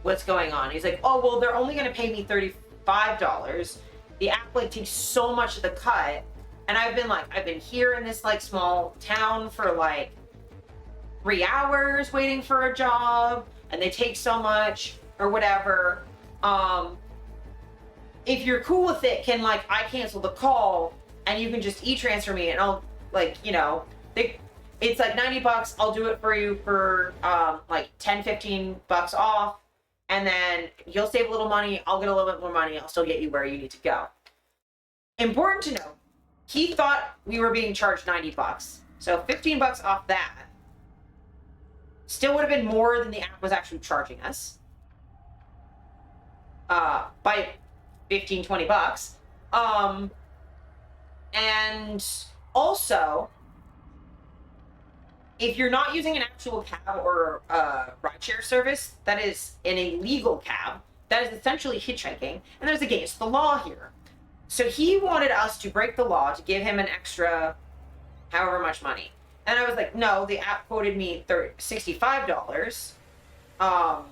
What's going on?" He's like, "Oh, well, they're only going to pay me $35. The app like takes so much of the cut, and I've been here in this like small town for like 3 hours waiting for a job, and they take so much or whatever. If you're cool with it, can like I cancel the call and you can just e-transfer me, and I'll like, you know, it's like $90. I'll do it for you for like $10-15 off, and then you'll save a little money. I'll get a little bit more money. I'll still get you where you need to go." Important to know, he thought we were being charged $90. So $15 off that still would have been more than the app was actually charging us by $15-20. And also, if you're not using an actual cab or rideshare service, that is an illegal cab. That is essentially hitchhiking, and there's against the law here. So he wanted us to break the law to give him an extra however much money. And I was like, no, the app quoted me $65. And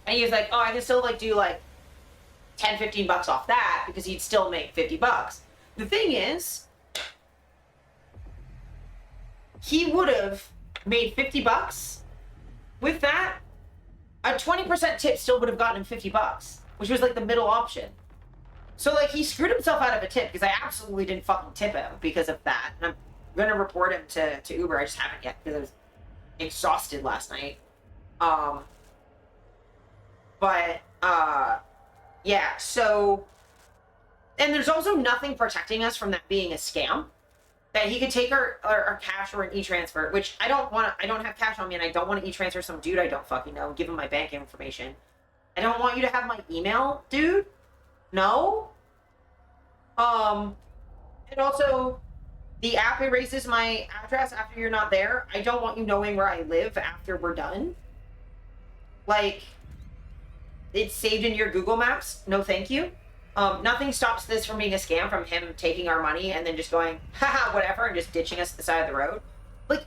he was like, oh, I can still like do like $10-15 off that, because he'd still make $50. The thing is, he would have made $50 with that. A 20% tip still would have gotten him $50, which was like the middle option. So like he screwed himself out of a tip, because I absolutely didn't fucking tip him because of that. And I'm gonna report him to Uber. I just haven't yet because I was exhausted last night. Yeah, so, and there's also nothing protecting us from that being a scam. That he could take our cash or an e-transfer, which I don't have cash on me, and I don't want to e-transfer some dude I don't fucking know, give him my bank information. I don't want you to have my email, dude. No. And also, the app erases my address after you're not there. I don't want you knowing where I live after we're done. Like, it's saved in your Google Maps. No, thank you. Nothing stops this from being a scam, from him taking our money and then just going, haha, whatever, and just ditching us at the side of the road. Like,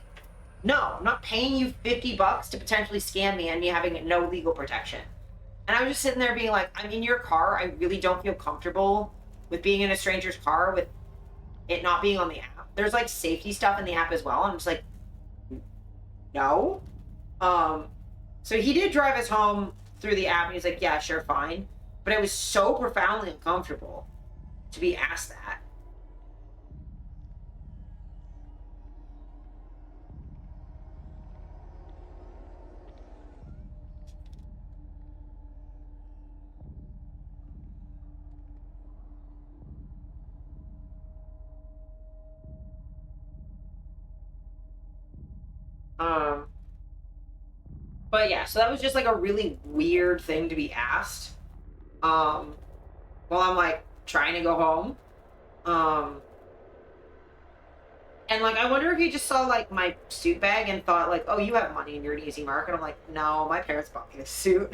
no, I'm not paying you $50 to potentially scam me and me having no legal protection. And I was just sitting there being like, I'm in your car. I really don't feel comfortable with being in a stranger's car with it not being on the app. There's like safety stuff in the app as well. I'm just like, no. So he did drive us home through the app, and he's like, yeah, sure, fine. But it was so profoundly uncomfortable to be asked that. But yeah, so that was just like a really weird thing to be asked. While I'm like trying to go home. And like, I wonder if he just saw like my suit bag and thought like, oh, you have money and you're an easy mark. And I'm like, no, my parents bought me a suit.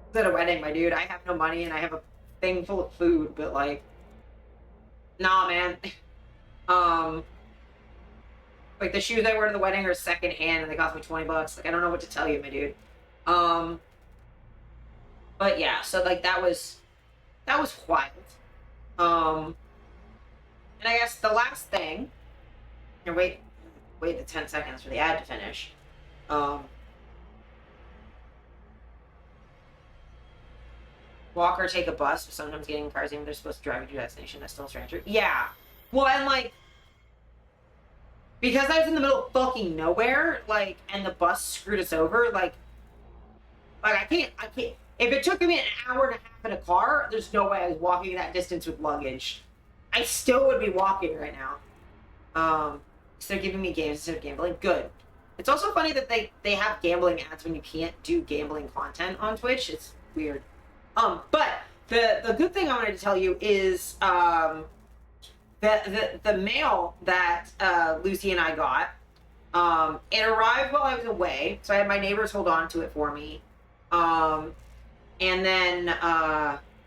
It's at a wedding, my dude. I have no money and I have a thing full of food, but like, nah, man. Like the shoes I wear to the wedding are secondhand and they cost me $20. Like, I don't know what to tell you, my dude. But yeah, so like that was wild. And I guess the last thing, and wait the 10 seconds for the ad to finish. Walk or take a bus, but sometimes getting in cars even if they're supposed to drive you to your destination, that's still a stranger. Yeah. Well, and like, because I was in the middle of fucking nowhere, like, and the bus screwed us over, I can't. If it took me an hour and a half in a car, there's no way I was walking that distance with luggage. I still would be walking right now. So they're giving me games instead of gambling. Good. It's also funny that they have gambling ads when you can't do gambling content on Twitch. It's weird. But the good thing I wanted to tell you is the mail that Lucy and I got. It arrived while I was away, so I had my neighbors hold on to it for me. And then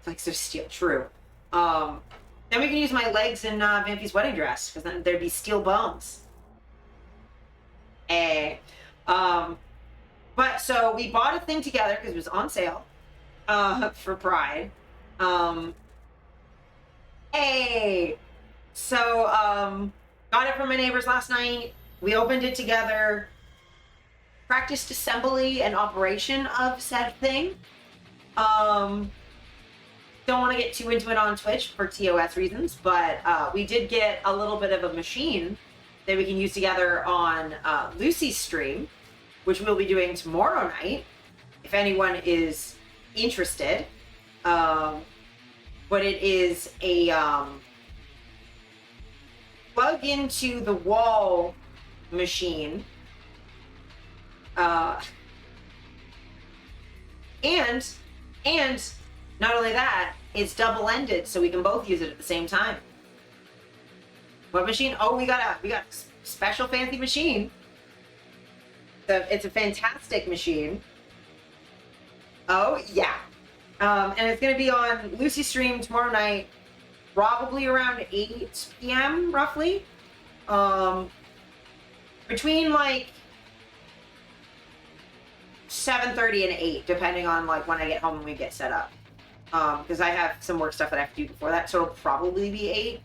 like so steel. True. Then we can use my legs in Vampy's wedding dress, because then there'd be steel bones. But so we bought a thing together because it was on sale for Pride. So got it from my neighbors last night. We opened it together, practiced assembly and operation of said thing. Don't want to get too into it on Twitch for TOS reasons, but we did get a little bit of a machine that we can use together on Lucy's stream, which we'll be doing tomorrow night, if anyone is interested. But it is a plug into the wall machine. And not only that, it's double-ended, so we can both use it at the same time. What machine? Oh, we got a special fancy machine. So it's a fantastic machine. Oh yeah, and it's gonna be on Lucy's stream tomorrow night, probably around 8 p.m. roughly. Between like 7:30 and 8, depending on like when I get home and we get set up. Because I have some work stuff that I have to do before that, so it'll probably be 8.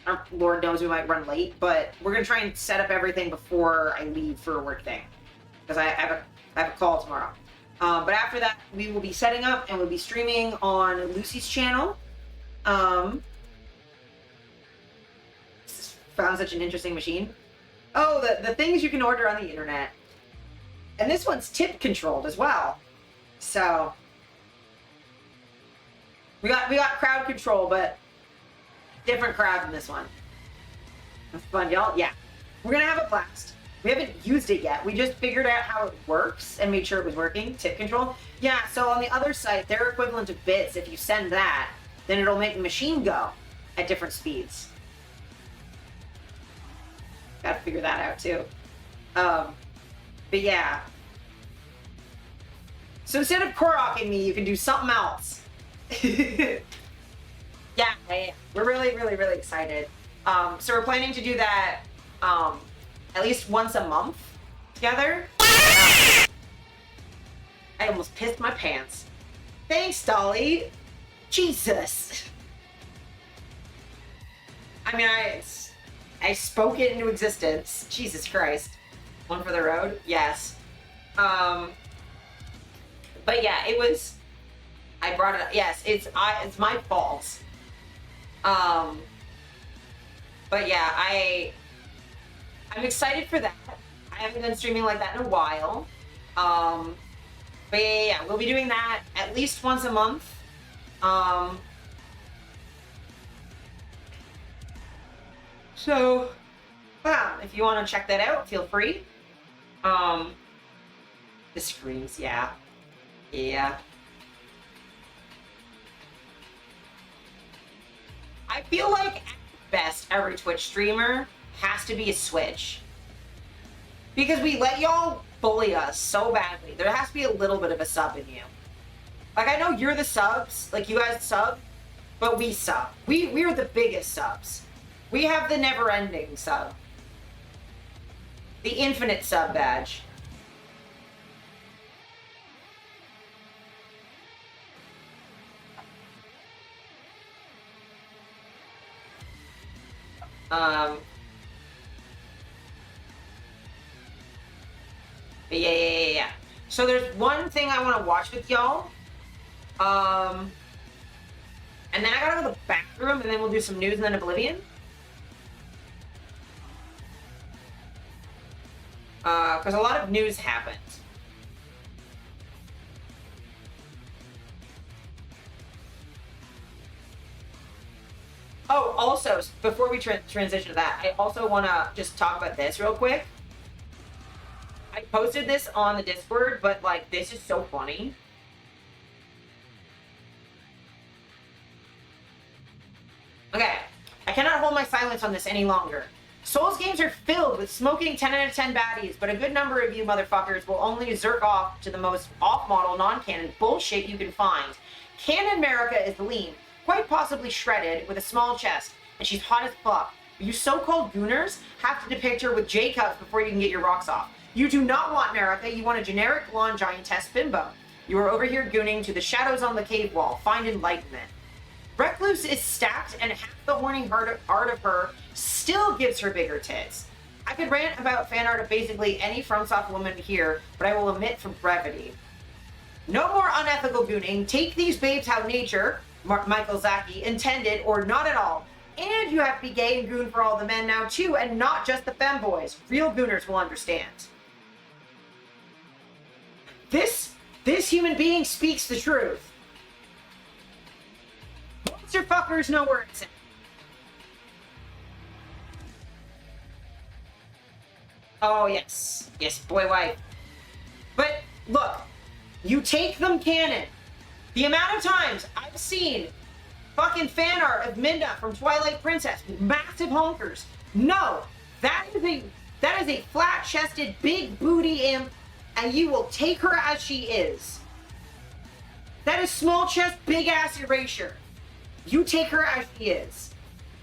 Or Lord knows we might run late, but we're gonna try and set up everything before I leave for a work thing, because I have a call tomorrow. But after that, we will be setting up and we'll be streaming on Lucy's channel. Found such an interesting machine. Oh, the things you can order on the internet. And this one's tip controlled as well. So we got crowd control, but different crowd than this one. That's fun, y'all. Yeah. We're gonna have a blast. We haven't used it yet. We just figured out how it works and made sure it was working. Tip control. Yeah, so on the other site, their equivalent of bits, if you send that, then it'll make the machine go at different speeds. Gotta figure that out too. But yeah. So instead of Korok-ing me, you can do something else. Yeah, we're really, really, really excited. So we're planning to do that at least once a month together. I almost pissed my pants. Thanks, Dolly. Jesus. I mean, I spoke it into existence. Jesus Christ. One for the road? Yes. But yeah, it was. I brought it up. Yes, it's my fault. But yeah, I'm excited for that. I haven't done streaming like that in a while. But yeah, we'll be doing that at least once a month. So, wow, if you want to check that out, feel free. The screams, yeah. Yeah. I feel like at best every Twitch streamer has to be a Switch. Because we let y'all bully us so badly. There has to be a little bit of a sub in you. Like, I know you're the subs, like you guys sub, but we sub. We're the biggest subs. We have the never-ending sub. The infinite sub badge. But yeah. So there's one thing I want to watch with y'all. And then I gotta go to the bathroom, and then we'll do some news and then Oblivion. Because a lot of news happened. Oh, also, before we transition to that, I also want to just talk about this real quick. I posted this on the Discord, but, like, this is so funny. Okay, I cannot hold my silence on this any longer. Souls games are filled with smoking 10 out of 10 baddies, but a good number of you motherfuckers will only zerk off to the most off-model, non-canon bullshit you can find. Canon America is lean, quite possibly shredded, with a small chest, and she's hot as fuck. But you so-called gooners have to depict her with J-cups before you can get your rocks off. You do not want America, you want a generic blonde giantess bimbo. You are over here gooning to the shadows on the cave wall. Find enlightenment. Recluse is stacked, and half the horny heart of her still gives her bigger tits. I could rant about fan art of basically any FromSoft woman here, but I will omit for brevity. No more unethical gooning. Take these babes how nature, Michael Zaki, intended, or not at all. And you have to be gay and goon for all the men now too, and not just the femboys. Real gooners will understand. This human being speaks the truth. Monster fuckers know where it's at. Oh, yes. Yes, boy, wife. But, look. You take them canon. The amount of times I've seen fucking fan art of Minda from Twilight Princess with massive honkers. No. That is a flat-chested, big booty imp, and you will take her as she is. That is small chest, big ass erasure. You take her as she is.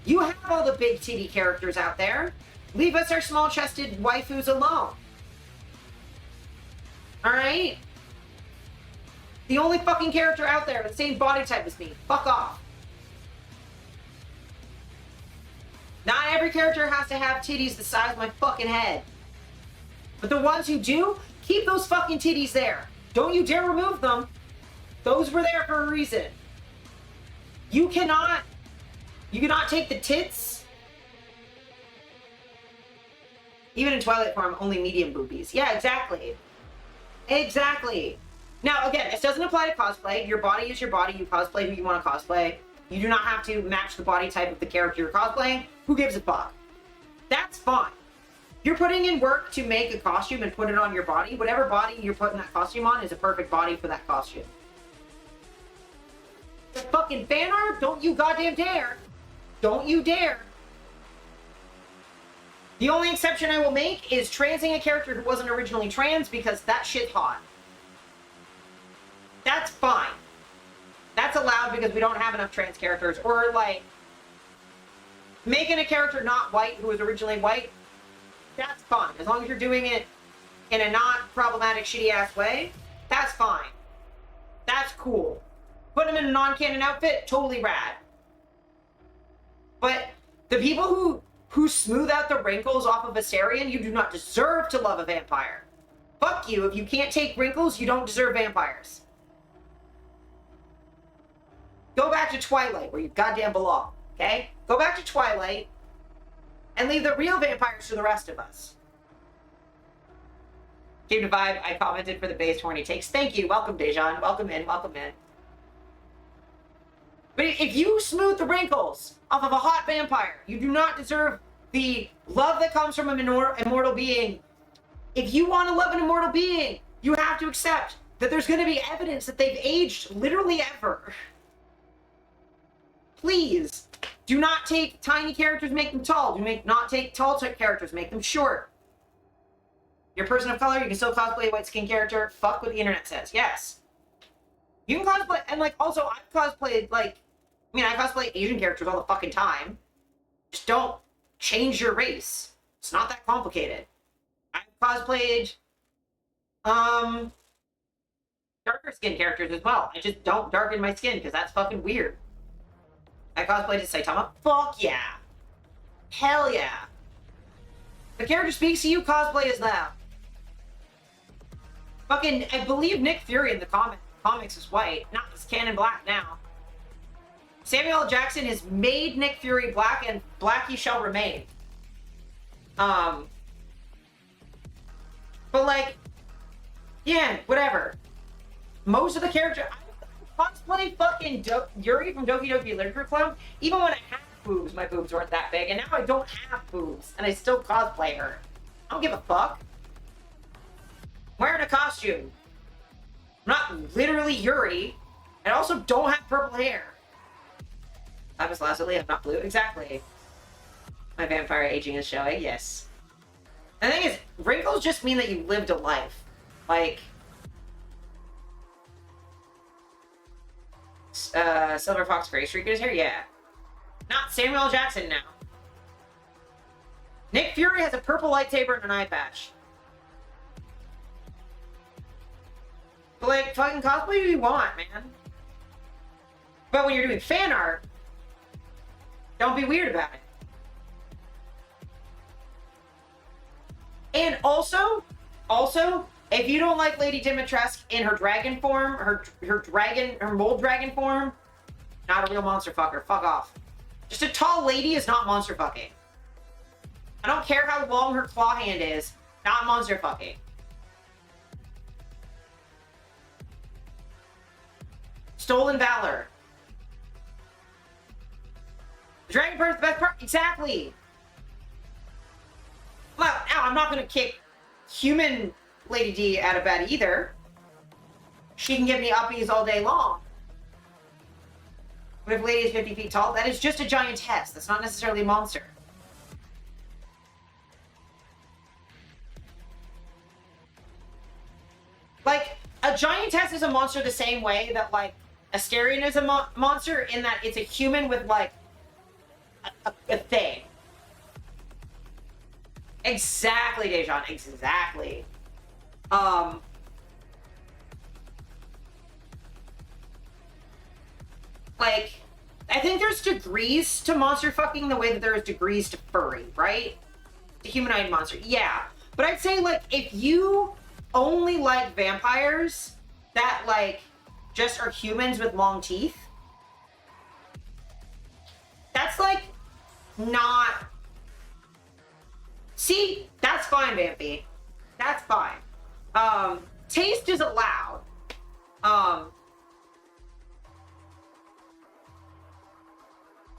You have all the big titty characters out there. Leave us our small-chested waifus alone. Alright? The only fucking character out there with the same body type as me. Fuck off. Not every character has to have titties the size of my fucking head. But the ones who do, keep those fucking titties there. Don't you dare remove them. Those were there for a reason. You cannot take the tits. Even in Twilight form, only medium boobies. Yeah, exactly. Exactly. Now, again, this doesn't apply to cosplay. Your body is your body. You cosplay who you want to cosplay. You do not have to match the body type of the character you're cosplaying. Who gives a fuck? That's fine. You're putting in work to make a costume and put it on your body. Whatever body you're putting that costume on is a perfect body for that costume. The fucking fan art? Don't you goddamn dare. Don't you dare. The only exception I will make is transing a character who wasn't originally trans, because that shit's hot. That's fine. That's allowed because we don't have enough trans characters. Or, like, making a character not white who was originally white, that's fine. As long as you're doing it in a not problematic, shitty-ass way, that's fine. That's cool. Put them in a non-canon outfit, totally rad. But the people who smooth out the wrinkles off of Viserion, you do not deserve to love a vampire. Fuck you. If you can't take wrinkles, you don't deserve vampires. Go back to Twilight, where you goddamn belong, okay? Go back to Twilight, and leave the real vampires to the rest of us. Came to vibe, I commented for the base horny takes. Thank you. Welcome, Dejan. Welcome in, welcome in. But if you smooth the wrinkles off of a hot vampire, you do not deserve the love that comes from an immortal being. If you want to love an immortal being, you have to accept that there's going to be evidence that they've aged literally ever. Please, do not take tiny characters, make them tall. Do not take tall characters, make them short. You're a person of color, you can still cosplay a white skin character. Fuck what the internet says. Yes. You can cosplay, and like, also, I've cosplayed, like, I mean, I cosplay Asian characters all the fucking time. Just don't change your race. It's not that complicated. I've cosplayed, darker skin characters as well. I just don't darken my skin, because that's fucking weird. I cosplayed as Saitama. Fuck yeah. Hell yeah. The character speaks to you, cosplay as them. Fucking, I believe Nick Fury in the comics is white. Not as canon black now. Samuel L. Jackson has made Nick Fury black, and black he shall remain. But like, yeah, whatever. Most of the characters, I cosplay fucking Yuri from Doki Doki Literature Club. Even when I had boobs, my boobs weren't that big, and now I don't have boobs, and I still cosplay her. I don't give a fuck. I'm wearing a costume. I'm not literally Yuri. I also don't have purple hair. Lapis lazuli, I'm not blue. Exactly. My vampire aging is showing, yes. And the thing is, wrinkles just mean that you lived a life. Like, Silver Fox Gray Streak in his hair? Yeah. Not Samuel L. Jackson now. Nick Fury has a purple lightsaber and an eye patch. But like, fucking cosplay who you want, man. But when you're doing fan art, don't be weird about it. And also, if you don't like Lady Dimitrescu in her dragon form, her mold dragon form, not a real monster fucker. Fuck off. Just a tall lady is not monster fucking. I don't care how long her claw hand is, not monster fucking. Stolen Valor. The Dragon Bird's the best part? Exactly. Well, now I'm not gonna kick human Lady D out of bed either. She can give me uppies all day long. But if Lady is 50 feet tall, that is just a giantess. That's not necessarily a monster. Like, a giantess is a monster the same way that, like, Asterion is a monster in that it's a human with, like, a thing. Exactly, Dejan. Exactly. Like, I think there's degrees to monster fucking the way that there's degrees to furry, right? The humanoid monster. Yeah. But I'd say, like, if you only like vampires that, like, just are humans with long teeth, that's, like, not... See, that's fine, Vampy. That's fine. Taste is allowed.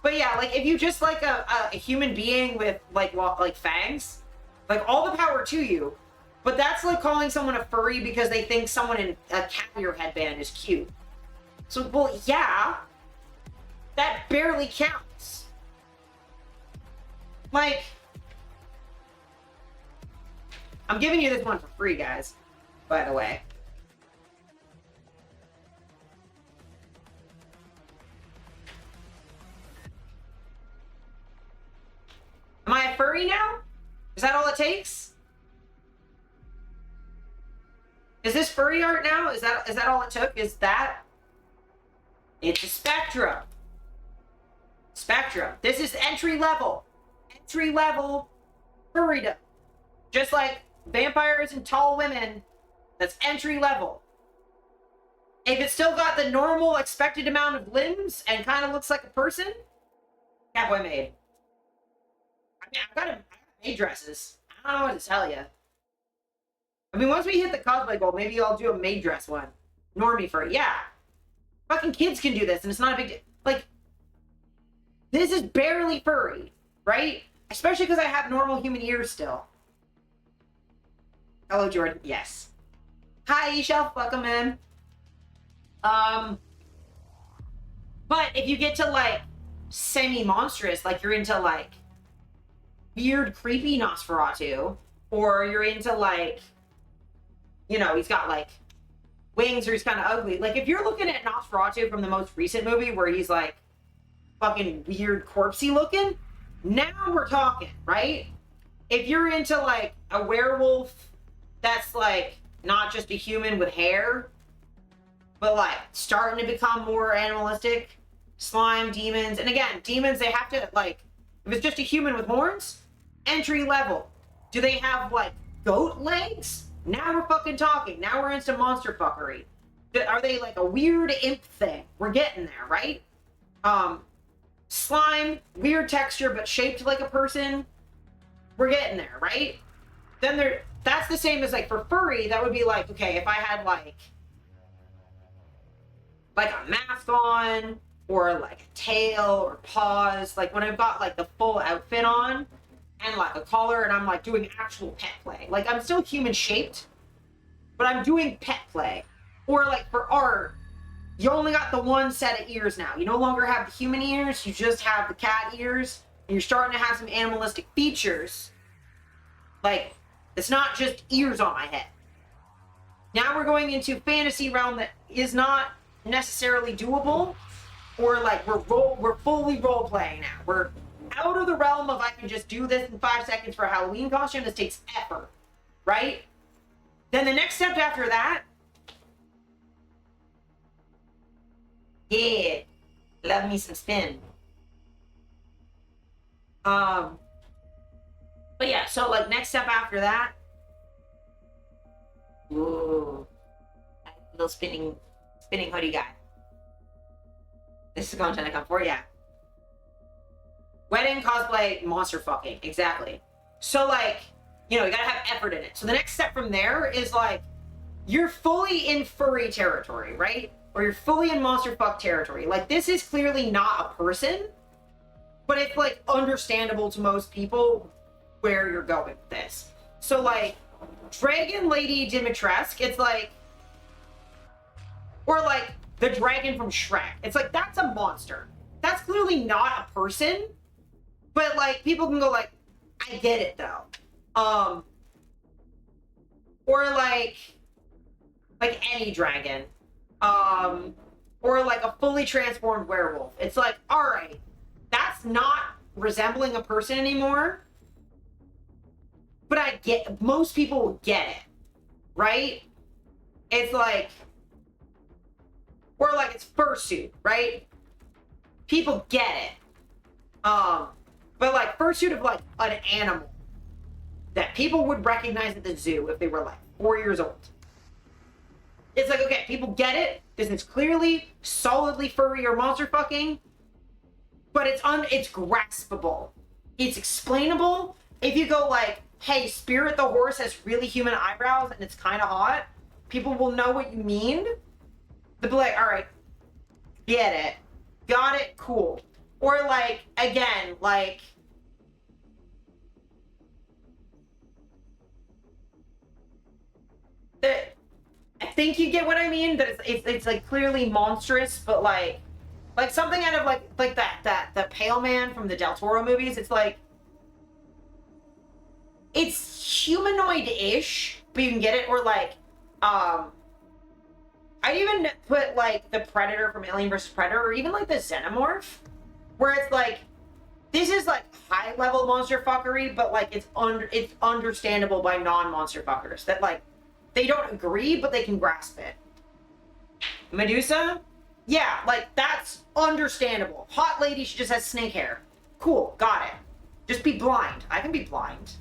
But yeah, like, if you just like a human being with, like fangs, like, all the power to you. But that's like calling someone a furry because they think someone in a cat ear headband is cute. So, well, yeah, that barely counts. Like, I'm giving you this one for free, guys, by the way. Am I a furry now? Is that all it takes? Is this furry art now? Is that all it took? Is that? It's a spectrum. Spectrum. This is entry level. Entry level furrydom. Just like vampires and tall women, that's entry level. If it's still got the normal expected amount of limbs and kind of looks like a person, Catboy made. I mean, I got maid dresses. I don't know what to tell you. I mean, once we hit the cosplay goal, maybe I'll do a maid dress one. Normie furry, yeah. Fucking kids can do this, and it's not a big deal. Like, this is barely furry, right? Especially because I have normal human ears still. Hello, Jordan. Yes. Hi, Shelf. Welcome in. But if you get to, like, semi-monstrous, like, you're into, like, weird, creepy Nosferatu, or you're into, like, you know, he's got, like, wings, or he's kind of ugly. Like, if you're looking at Nosferatu from the most recent movie where he's, like, fucking weird, corpsey looking, now we're talking, right? If you're into, like, a werewolf that's, like, not just a human with hair, but, like, starting to become more animalistic, slime, demons, and again, demons, they have to, like, if it's just a human with horns, entry level. Do they have, like, goat legs? Now we're fucking talking. Now we're into monster fuckery. Are they like a weird imp thing? We're getting there, right? Slime, weird texture, but shaped like a person. We're getting there, right? Then that's the same as like for furry, that would be like, okay, if I had like a mask on, or like a tail or paws, like when I've got like the full outfit on and like a collar and I'm like doing actual pet play. Like I'm still human shaped, but I'm doing pet play. Or like for art, you only got the one set of ears now. You no longer have the human ears, you just have the cat ears, and you're starting to have some animalistic features. Like, it's not just ears on my head. Now we're going into fantasy realm that is not necessarily doable, or like we're fully role playing now. We're out of the realm of I can just do this in 5 seconds for a Halloween costume. This takes effort, right? Then the next step after that, yeah, love me some spin. But yeah, so like next step after that, ooh, little spinning hoodie guy. This is the content I come for, yeah. Wedding, cosplay, monster fucking, exactly. So like, you know, you gotta have effort in it. So the next step from there is like, you're fully in furry territory, right? Or you're fully in monster fuck territory. Like, this is clearly not a person, but it's like understandable to most people where you're going with this. So like, Dragon Lady Dimitrescu, it's like, or like the dragon from Shrek. It's like, that's a monster. That's clearly not a person, but like people can go like, I get it though. Or like any dragon. Or like a fully transformed werewolf. It's like, all right, that's not resembling a person anymore. But I get, most people will get it, right? It's like, or like it's fursuit, right? People get it. But like fursuit of like an animal that people would recognize at the zoo if they were like 4 years old. It's like, okay, people get it. This is clearly solidly furry or monster fucking, but it's graspable. It's explainable. If you go like, hey, Spirit the horse has really human eyebrows and it's kind of hot, people will know what you mean. They'll be like, all right, get it. Got it, cool. Or like, again, like, I think you get what I mean. That it's like clearly monstrous, but like something out of like that the Pale Man from the Del Toro movies. It's like, it's humanoid-ish, but you can get it. Or like, I'd even put like the Predator from Alien vs. Predator, or even like the Xenomorph, where it's like, this is like high-level monster fuckery, but like it's understandable by non-monster fuckers that like, they don't agree, but they can grasp it. Medusa? Yeah, like, that's understandable. Hot lady, she just has snake hair. Cool, got it. Just be blind. I can be blind.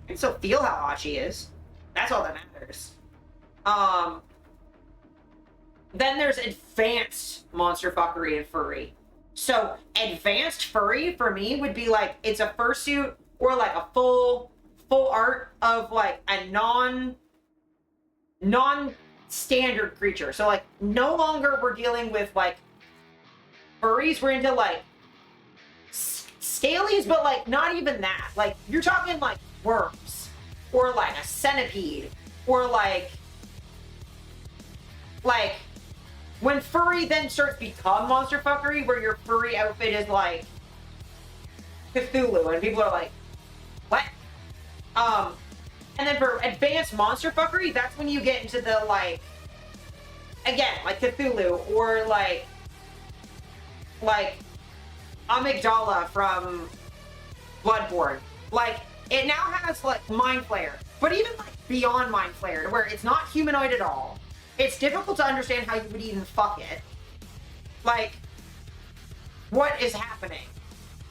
I can still feel how hot she is. That's all that matters. Then there's advanced monster fuckery and furry. So, advanced furry, for me, would be like, it's a fursuit, or like a full art of like a non-standard creature. So like, no longer we're dealing with like furries, we're into like scalies, but like not even that. Like, you're talking like worms, or like a centipede, or like when furry then starts to become monster fuckery, where your furry outfit is like Cthulhu, and people are like, what? And then for advanced monster fuckery, that's when you get into the, like, again, like Cthulhu, or like Amygdala from Bloodborne. Like, it now has, like, Mind Flayer, but even, like, beyond Mind Flayer, where it's not humanoid at all. It's difficult to understand how you would even fuck it. Like, what is happening?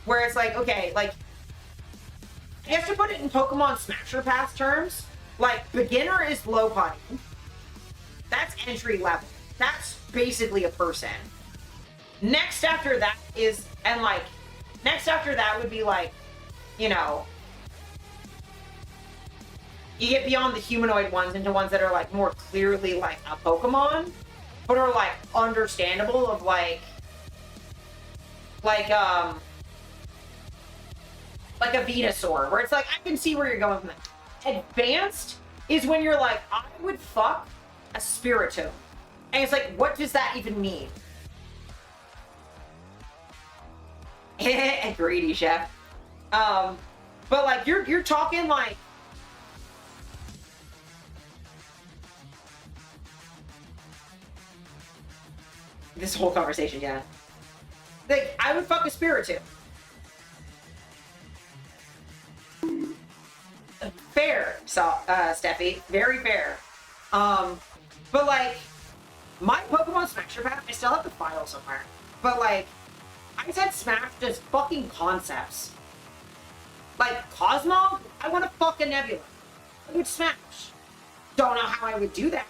Where it's like, okay, like, I guess to put it in Pokemon Smasher Pass terms, like, beginner is low potty. That's entry level. That's basically a person. Next after that is, and like, next after that would be like, you know, You get beyond the humanoid ones into ones that are like more clearly like a Pokemon, but are like understandable of like a Venusaur, where it's like I can see where you're going from that. Advanced is when you're like, I would fuck a Spiritomb. And it's like, what does that even mean? Greedy chef. But like you're talking like this whole conversation, yeah. Like I would fuck a Spiritomb. Fair, so Steffi, very fair. But like my Pokemon Smasher Pack, I still have the file somewhere. But like I said Smash just fucking concepts. Like Cosmo, I want to fuck a Nebula. I would Smash. Don't know how I would do that.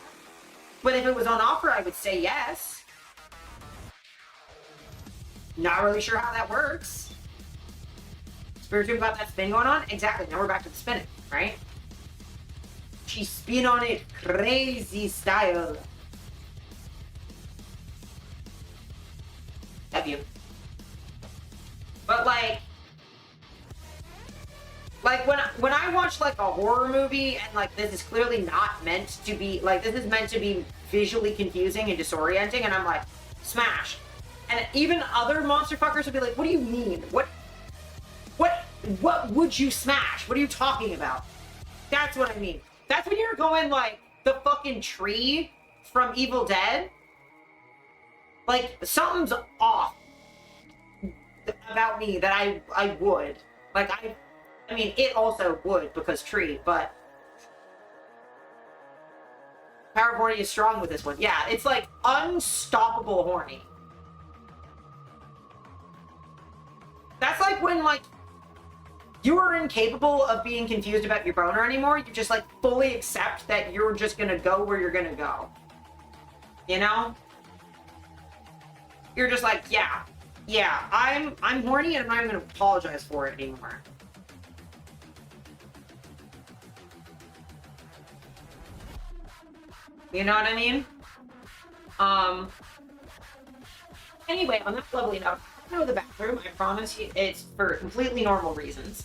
But if it was on offer, I would say yes. Not really sure how that works. Spiritomb got that spin going on? Exactly, now we're back to the spinning, right? She spin on it crazy style. W. But like when I watch like a horror movie and like this is clearly not meant to be like this is meant to be visually confusing and disorienting, and I'm like, Smash. And even other monster fuckers would be like, what do you mean? What would you smash? What are you talking about? That's what I mean. That's when you're going like the fucking tree from Evil Dead. Like something's off about me that I would. Like I mean it also would because tree, but Power of Horny is strong with this one. Yeah, it's like unstoppable horny. That's like when like you are incapable of being confused about your boner anymore. You just like fully accept that you're just gonna go where you're gonna go. You know? You're just like, yeah, I'm horny and I'm not even gonna apologize for it anymore. You know what I mean? Anyway, on that lovely note, I know the bathroom. I promise you, it's for completely normal reasons.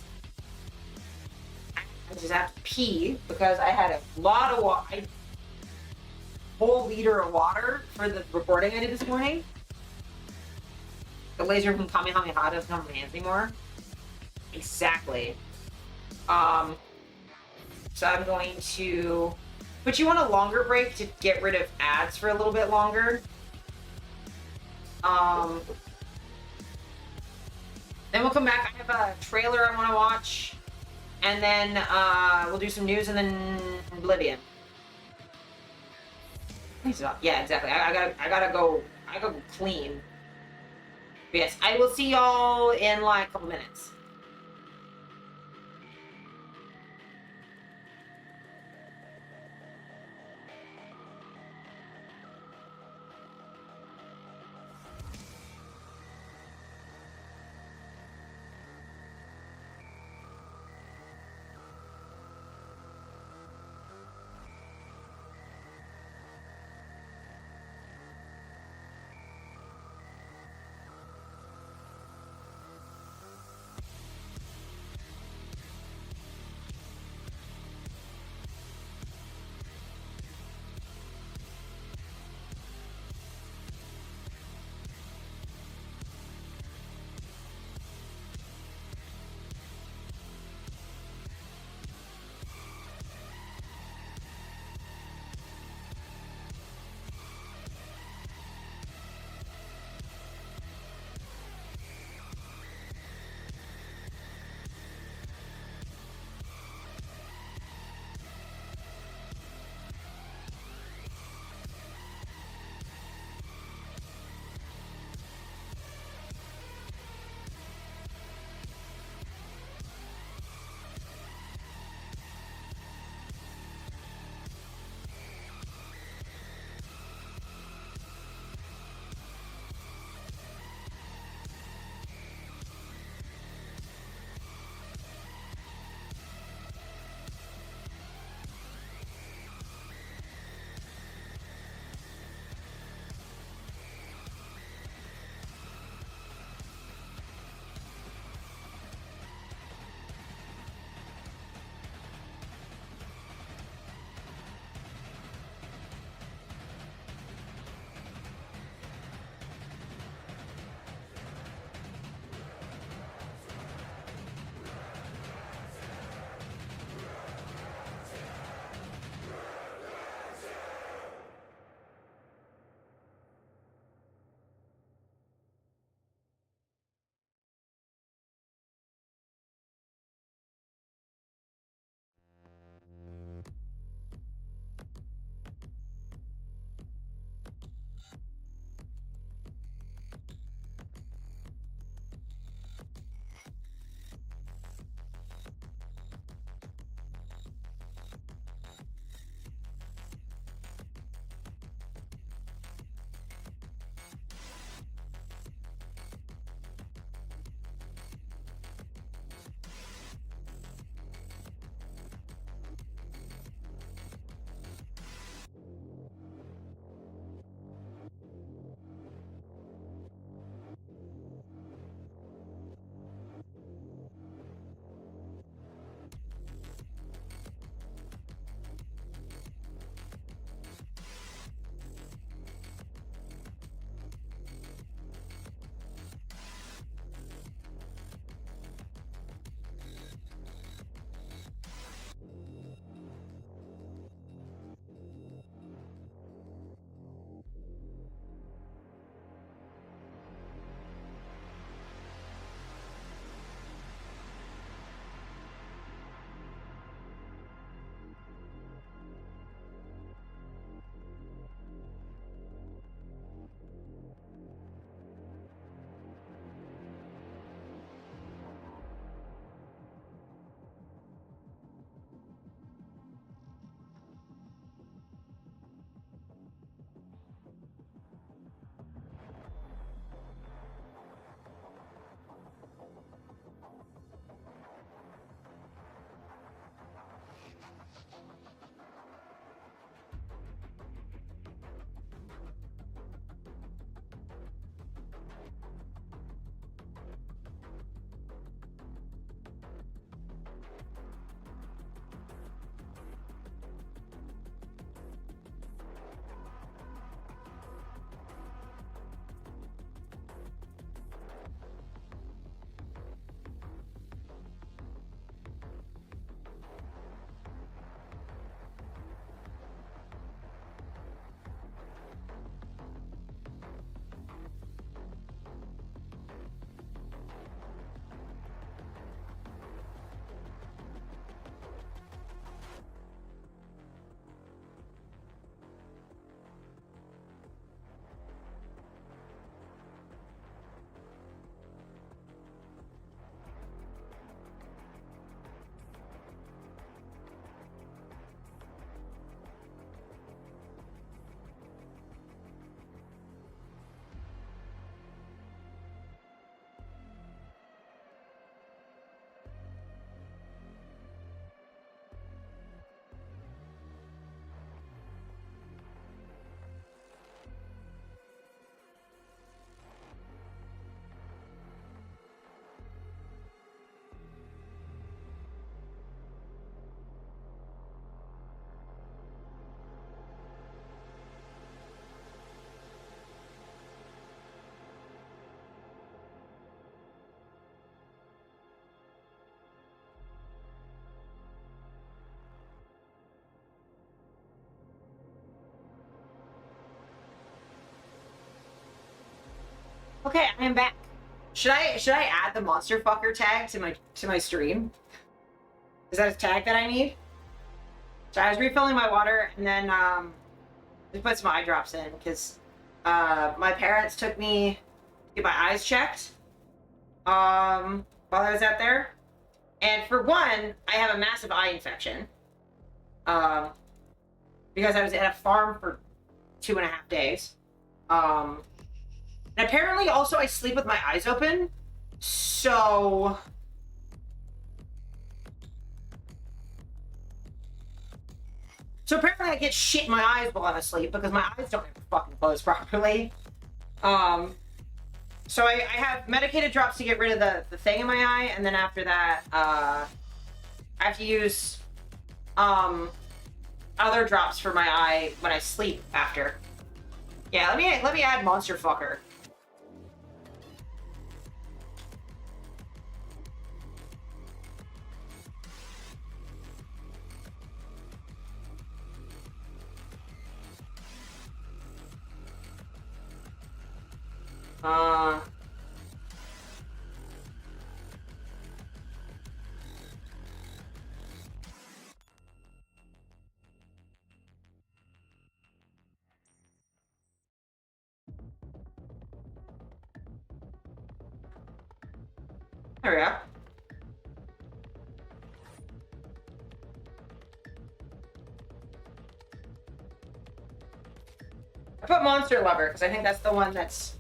I just have to pee because I had a lot of water, whole liter of water for the recording I did this morning. The laser from Kamehameha doesn't come in my hands anymore. Exactly. So I'm going to put you on a longer break to get rid of ads for a little bit longer. Then we'll come back. I have a trailer I want to watch. And then we'll do some news and then Oblivion. Yeah, exactly. I gotta go clean. But yes, I will see y'all in like a couple minutes. Okay, I am back. Should I add the monster fucker tag to my stream? Is that a tag that I need? So I was refilling my water and then we put some eye drops in because my parents took me to get my eyes checked while I was out there. And for one, I have a massive eye infection because I was at a farm for 2.5 days. And apparently also I sleep with my eyes open. So apparently I get shit in my eyes while I'm asleep because my eyes don't ever fucking close properly. So I have medicated drops to get rid of the thing in my eye, and then after that, I have to use other drops for my eye when I sleep after. Yeah, let me add monster fucker. There we go. I put Monster Lover because I think that's the one that's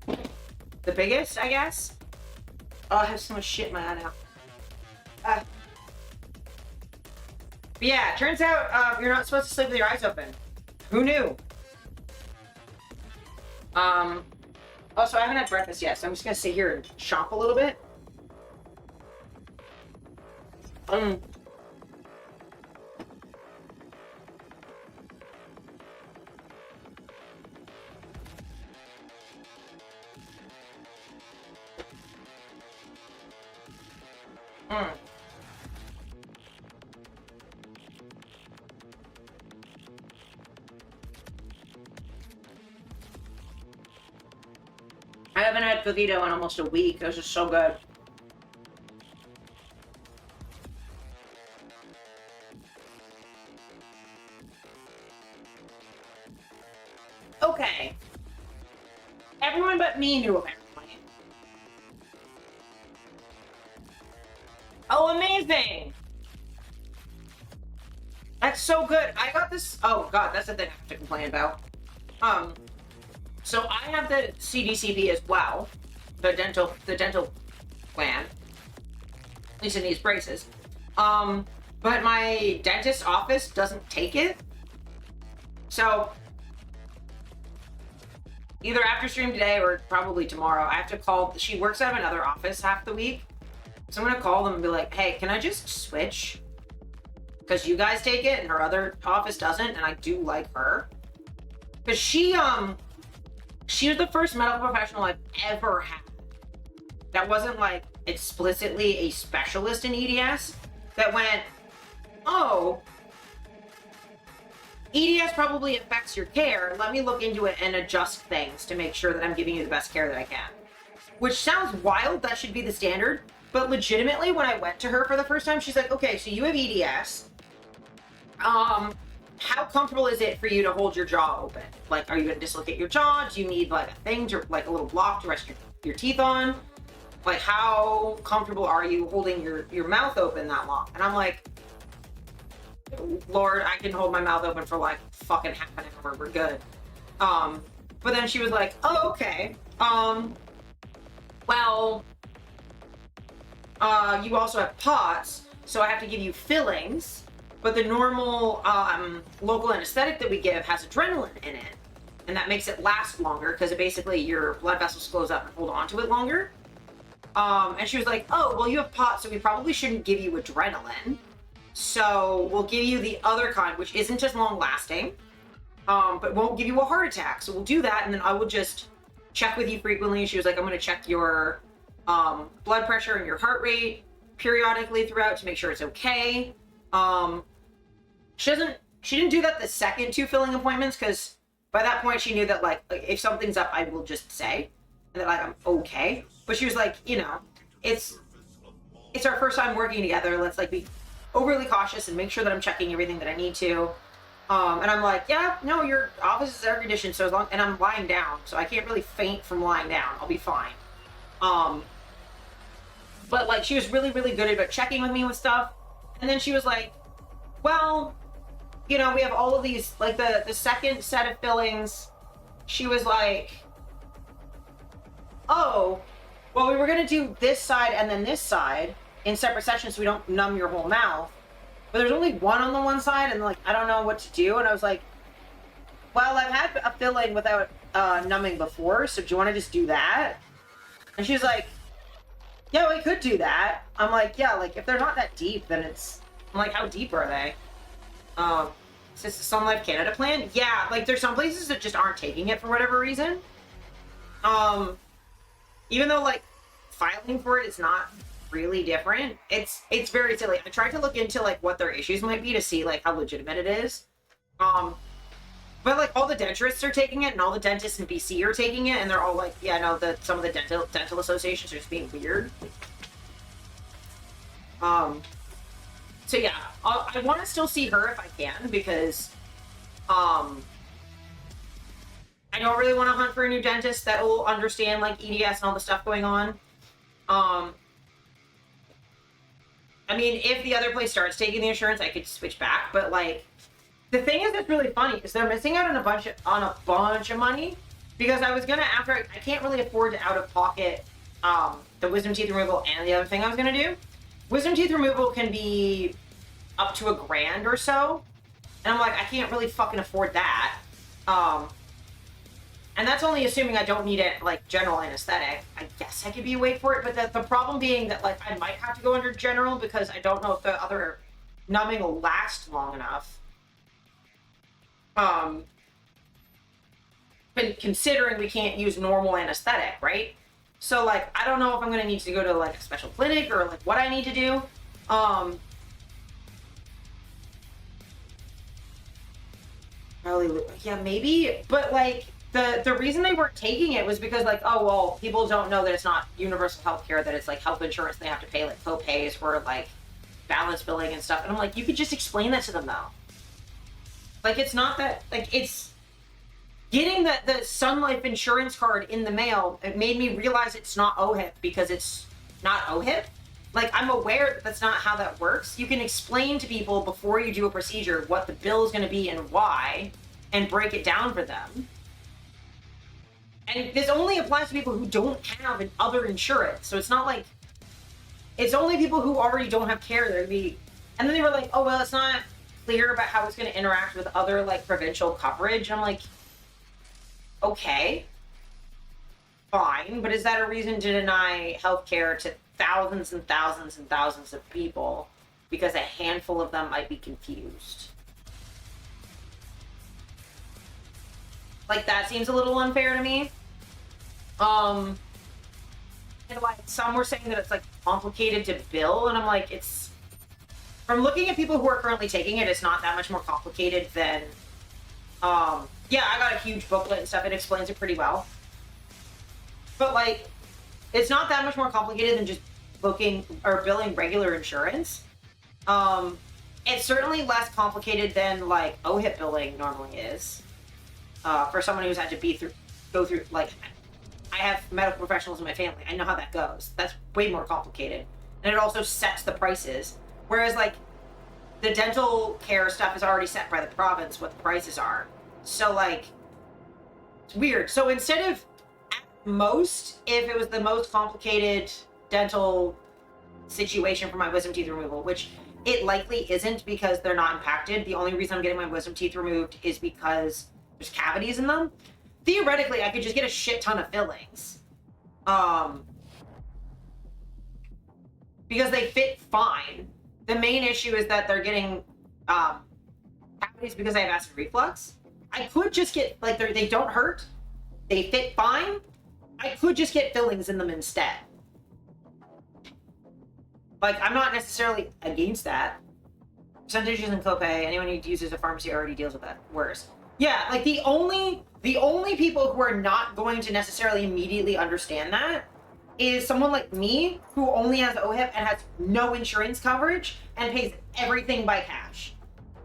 the biggest, I guess. Oh, I have so much shit in my eye now. But yeah, turns out you're not supposed to sleep with your eyes open. Who knew? Also, I haven't had breakfast yet, so I'm just gonna sit here and chomp a little bit. I haven't had cookie dough in almost a week. It was just so good. Okay. Everyone but me knew apparently. Oh, amazing! That's so good. I got this. Oh god, that's the thing I have to complain about. So I have the CDCP as well, the dental plan, at least in these braces. But my dentist's office doesn't take it. So either after stream today or probably tomorrow, I have to call. She works out of another office half the week, so I'm gonna call them and be like, "Hey, can I just switch? Because you guys take it and her other office doesn't, and I do like her." Because she was the first medical professional I've ever had that wasn't like explicitly a specialist in EDS that went, "Oh, EDS probably affects your care. Let me look into it and adjust things to make sure that I'm giving you the best care that I can." Which sounds wild, that should be the standard, but legitimately when I went to her for the first time, she's like, "Okay, so you have EDS. How comfortable is it for you to hold your jaw open? Like, are you gonna dislocate your jaw? Do you need like a thing to, like a little block to rest your teeth on? Like, how comfortable are you holding your mouth open that long?" And I'm like, "Lord, I can hold my mouth open for like fucking half an hour. We're good." But then she was like, "Oh, okay. Well, you also have POTS, so I have to give you fillings. But the normal local anesthetic that we give has adrenaline in it, and that makes it last longer because it basically your blood vessels close up and hold on to it longer." And she was like, "Oh, well, you have POTS, so we probably shouldn't give you adrenaline. So we'll give you the other kind, which isn't as long lasting, but won't give you a heart attack. So we'll do that, and then I will just check with you frequently." She was like, "I'm going to check your blood pressure and your heart rate periodically throughout to make sure it's okay." She didn't do that the second 2 filling appointments because by that point she knew that like if something's up, I will just say. And they're like, I'm okay. But she was like, you know, it's our first time working together. Let's like be overly cautious and make sure that I'm checking everything that I need to. And I'm like, yeah, no, your office is air conditioned, so as long, and I'm lying down, so I can't really faint from lying down. I'll be fine. But like, she was really, really good about checking with me with stuff. And then she was like, well, you know, we have all of these, like the second set of fillings. She was like, oh, well, we were going to do this side and then this side in separate sessions so we don't numb your whole mouth. But there's only one on the one side, and like, I don't know what to do. And I was like, well, I've had a filling without numbing before, so do you want to just do that? And she's like, yeah, we could do that. I'm like, yeah, like, if they're not that deep, then it's... I'm like, how deep are they? Is this the Sun Life Canada plan? Yeah, like, there's some places that just aren't taking it for whatever reason. Even though, like, filing for it is not really different, it's very silly. I tried to look into, like, what their issues might be to see, like, how legitimate it is. But, like, all the denturists are taking it, and all the dentists in BC are taking it, and they're all like, yeah, no, some of the dental associations are just being weird. So, yeah, I want to still see her if I can, because, I don't really want to hunt for a new dentist that will understand, like, EDS and all the stuff going on. I mean, if the other place starts taking the insurance, I could switch back, but, like, the thing is that's really funny is they're missing out on a bunch of money, because I was gonna, after I can't really afford to out of pocket the wisdom teeth removal and the other thing I was gonna do. Wisdom teeth removal can be up to $1,000 or so, and I'm like, I can't really fucking afford that. And that's only assuming I don't need it like general anesthetic. I guess I could be awake for it, but the problem being that like I might have to go under general because I don't know if the other numbing will last long enough. And considering we can't use normal anesthetic, right? So, like, I don't know if I'm going to need to go to, like, a special clinic or, like, what I need to do. Probably, yeah, maybe. But, like, the reason they weren't taking it was because, like, oh, well, people don't know that it's not universal health care, that it's, like, health insurance. They have to pay, like, co-pays for, like, balance billing and stuff. And I'm like, you could just explain that to them, though. Like, it's not that, like, it's getting the Sun Life insurance card in the mail. It made me realize it's not OHIP because it's not OHIP. Like, I'm aware that that's not how that works. You can explain to people before you do a procedure what the bill is going to be and why, and break it down for them. And this only applies to people who don't have other insurance. So it's not like, it's only people who already don't have care that are going to be, and then they were like, oh, well, it's not clear about how it's going to interact with other like provincial coverage. And I'm like, okay, fine, but is that a reason to deny healthcare to thousands and thousands and thousands of people because a handful of them might be confused? Like, that seems a little unfair to me. And like some were saying that it's like complicated to bill, and I'm like, it's, from looking at people who are currently taking it, it's not that much more complicated than, yeah, I got a huge booklet and stuff. It explains it pretty well. But, like, it's not that much more complicated than just booking or billing regular insurance. It's certainly less complicated than, like, OHIP billing normally is. For someone who's had to go through, like, I have medical professionals in my family. I know how that goes. That's way more complicated. And it also sets the prices. Whereas, like, the dental care stuff is already set by the province what the prices are. So, like, it's weird. So instead of, at most, if it was the most complicated dental situation for my wisdom teeth removal, which it likely isn't because they're not impacted. The only reason I'm getting my wisdom teeth removed is because there's cavities in them. Theoretically, I could just get a shit ton of fillings. Because they fit fine. The main issue is that they're getting cavities because I have acid reflux. I could just get, like, they don't hurt. They fit fine. I could just get fillings in them instead. Like, I'm not necessarily against that. Percentages and copay. Anyone who uses a pharmacy already deals with that. Worse. Yeah, like, the only the only people who are not going to necessarily immediately understand that is someone like me who only has OHIP and has no insurance coverage and pays everything by cash.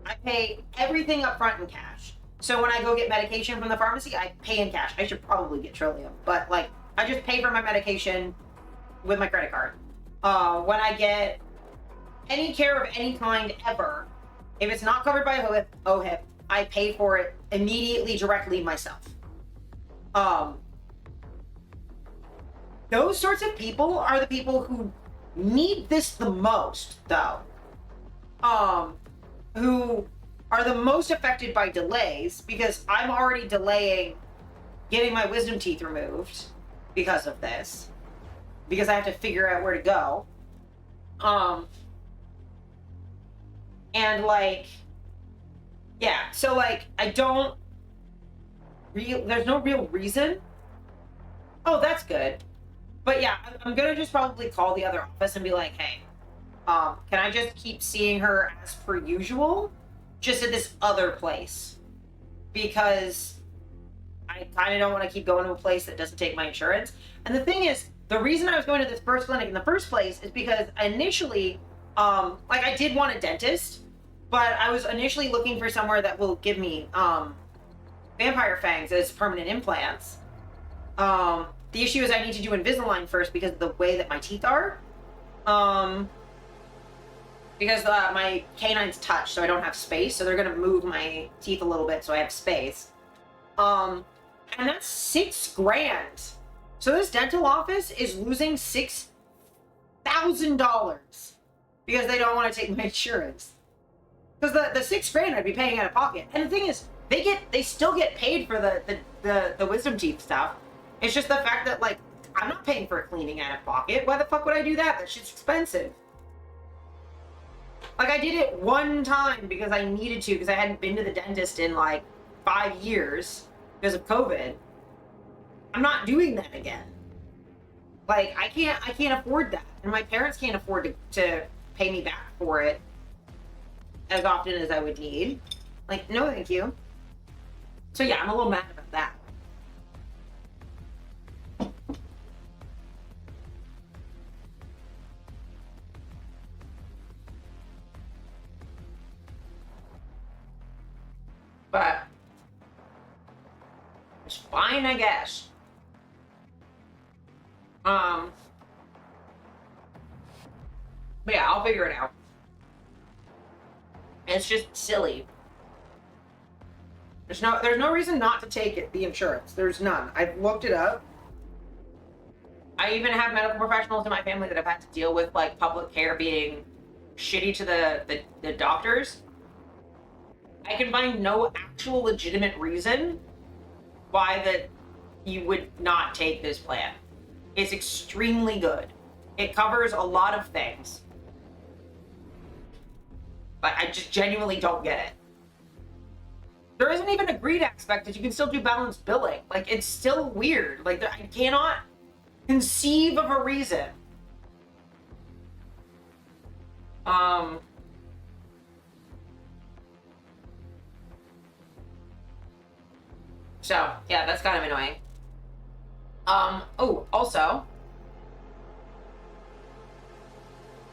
I pay everything up front in cash. So when I go get medication from the pharmacy, I pay in cash. I should probably get Trillium, but like I just pay for my medication with my credit card. When I get any care of any kind ever, if it's not covered by OHIP, I pay for it immediately, directly myself. Those sorts of people are the people who need this the most, though. Who are the most affected by delays, because I'm already delaying getting my wisdom teeth removed because of this. Because I have to figure out where to go. And like, yeah, so like, there's no real reason. Oh, that's good. But yeah, I'm gonna just probably call the other office and be like, hey, can I just keep seeing her as per usual? Just at this other place? Because I kind of don't want to keep going to a place that doesn't take my insurance. And the thing is, the reason I was going to this first clinic in the first place is because initially, like I did want a dentist, but I was initially looking for somewhere that will give me vampire fangs as permanent implants. The issue is I need to do Invisalign first because of the way that my teeth are. Because my canines touch, so I don't have space, so they're gonna move my teeth a little bit so I have space. And that's $6,000. So this dental office is losing $6,000 because they don't want to take my insurance. Because the $6,000 I'd be paying out of pocket. And the thing is, they still get paid for the wisdom teeth stuff. It's just the fact that like I'm not paying for a cleaning out of pocket. Why the fuck would I do that? That shit's expensive. Like I did it one time because I needed to, because I hadn't been to the dentist in like 5 years because of COVID. I'm not doing that again. Like I can't afford that, and my parents can't afford to pay me back for it as often as I would need. Like, no thank you. So yeah, I'm a little mad about that. But it's fine, I guess. But yeah, I'll figure it out. It's just silly. There's no reason not to take it, the insurance. There's none. I've looked it up. I even have medical professionals in my family that have had to deal with like public care being shitty to the doctors. I can find no actual legitimate reason why that you would not take this plan. It's extremely good. It covers a lot of things. But I just genuinely don't get it. There isn't even a greed aspect that you can still do balanced billing. Like, it's still weird. Like, I cannot conceive of a reason. So, yeah, that's kind of annoying. Oh, also,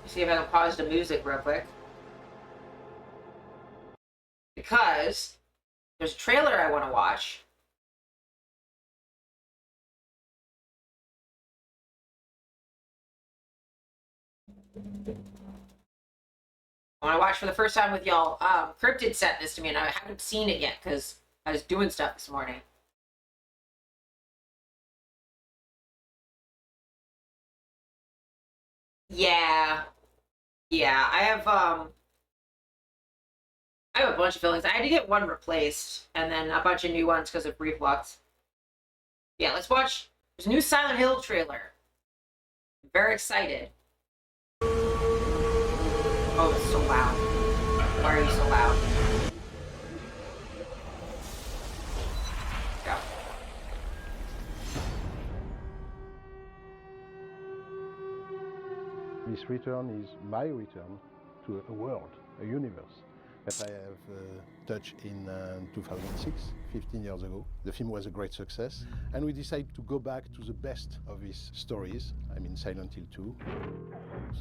let's see if I can pause the music real quick. Because there's a trailer I want to watch. I want to watch for the first time with y'all. Cryptid sent this to me, and I haven't seen it yet because I was doing stuff this morning. Yeah. Yeah, I have a bunch of fillings. I had to get one replaced, and then a bunch of new ones because of reflux. Yeah, let's watch. There's a new Silent Hill trailer. I'm very excited. Oh, it's so loud. Why are you so loud? Go.
This return is my return to a world, a universe, that I have touched in 2006, 15 years ago. The film was a great success, and we decided to go back to the best of his stories, I mean Silent Hill 2.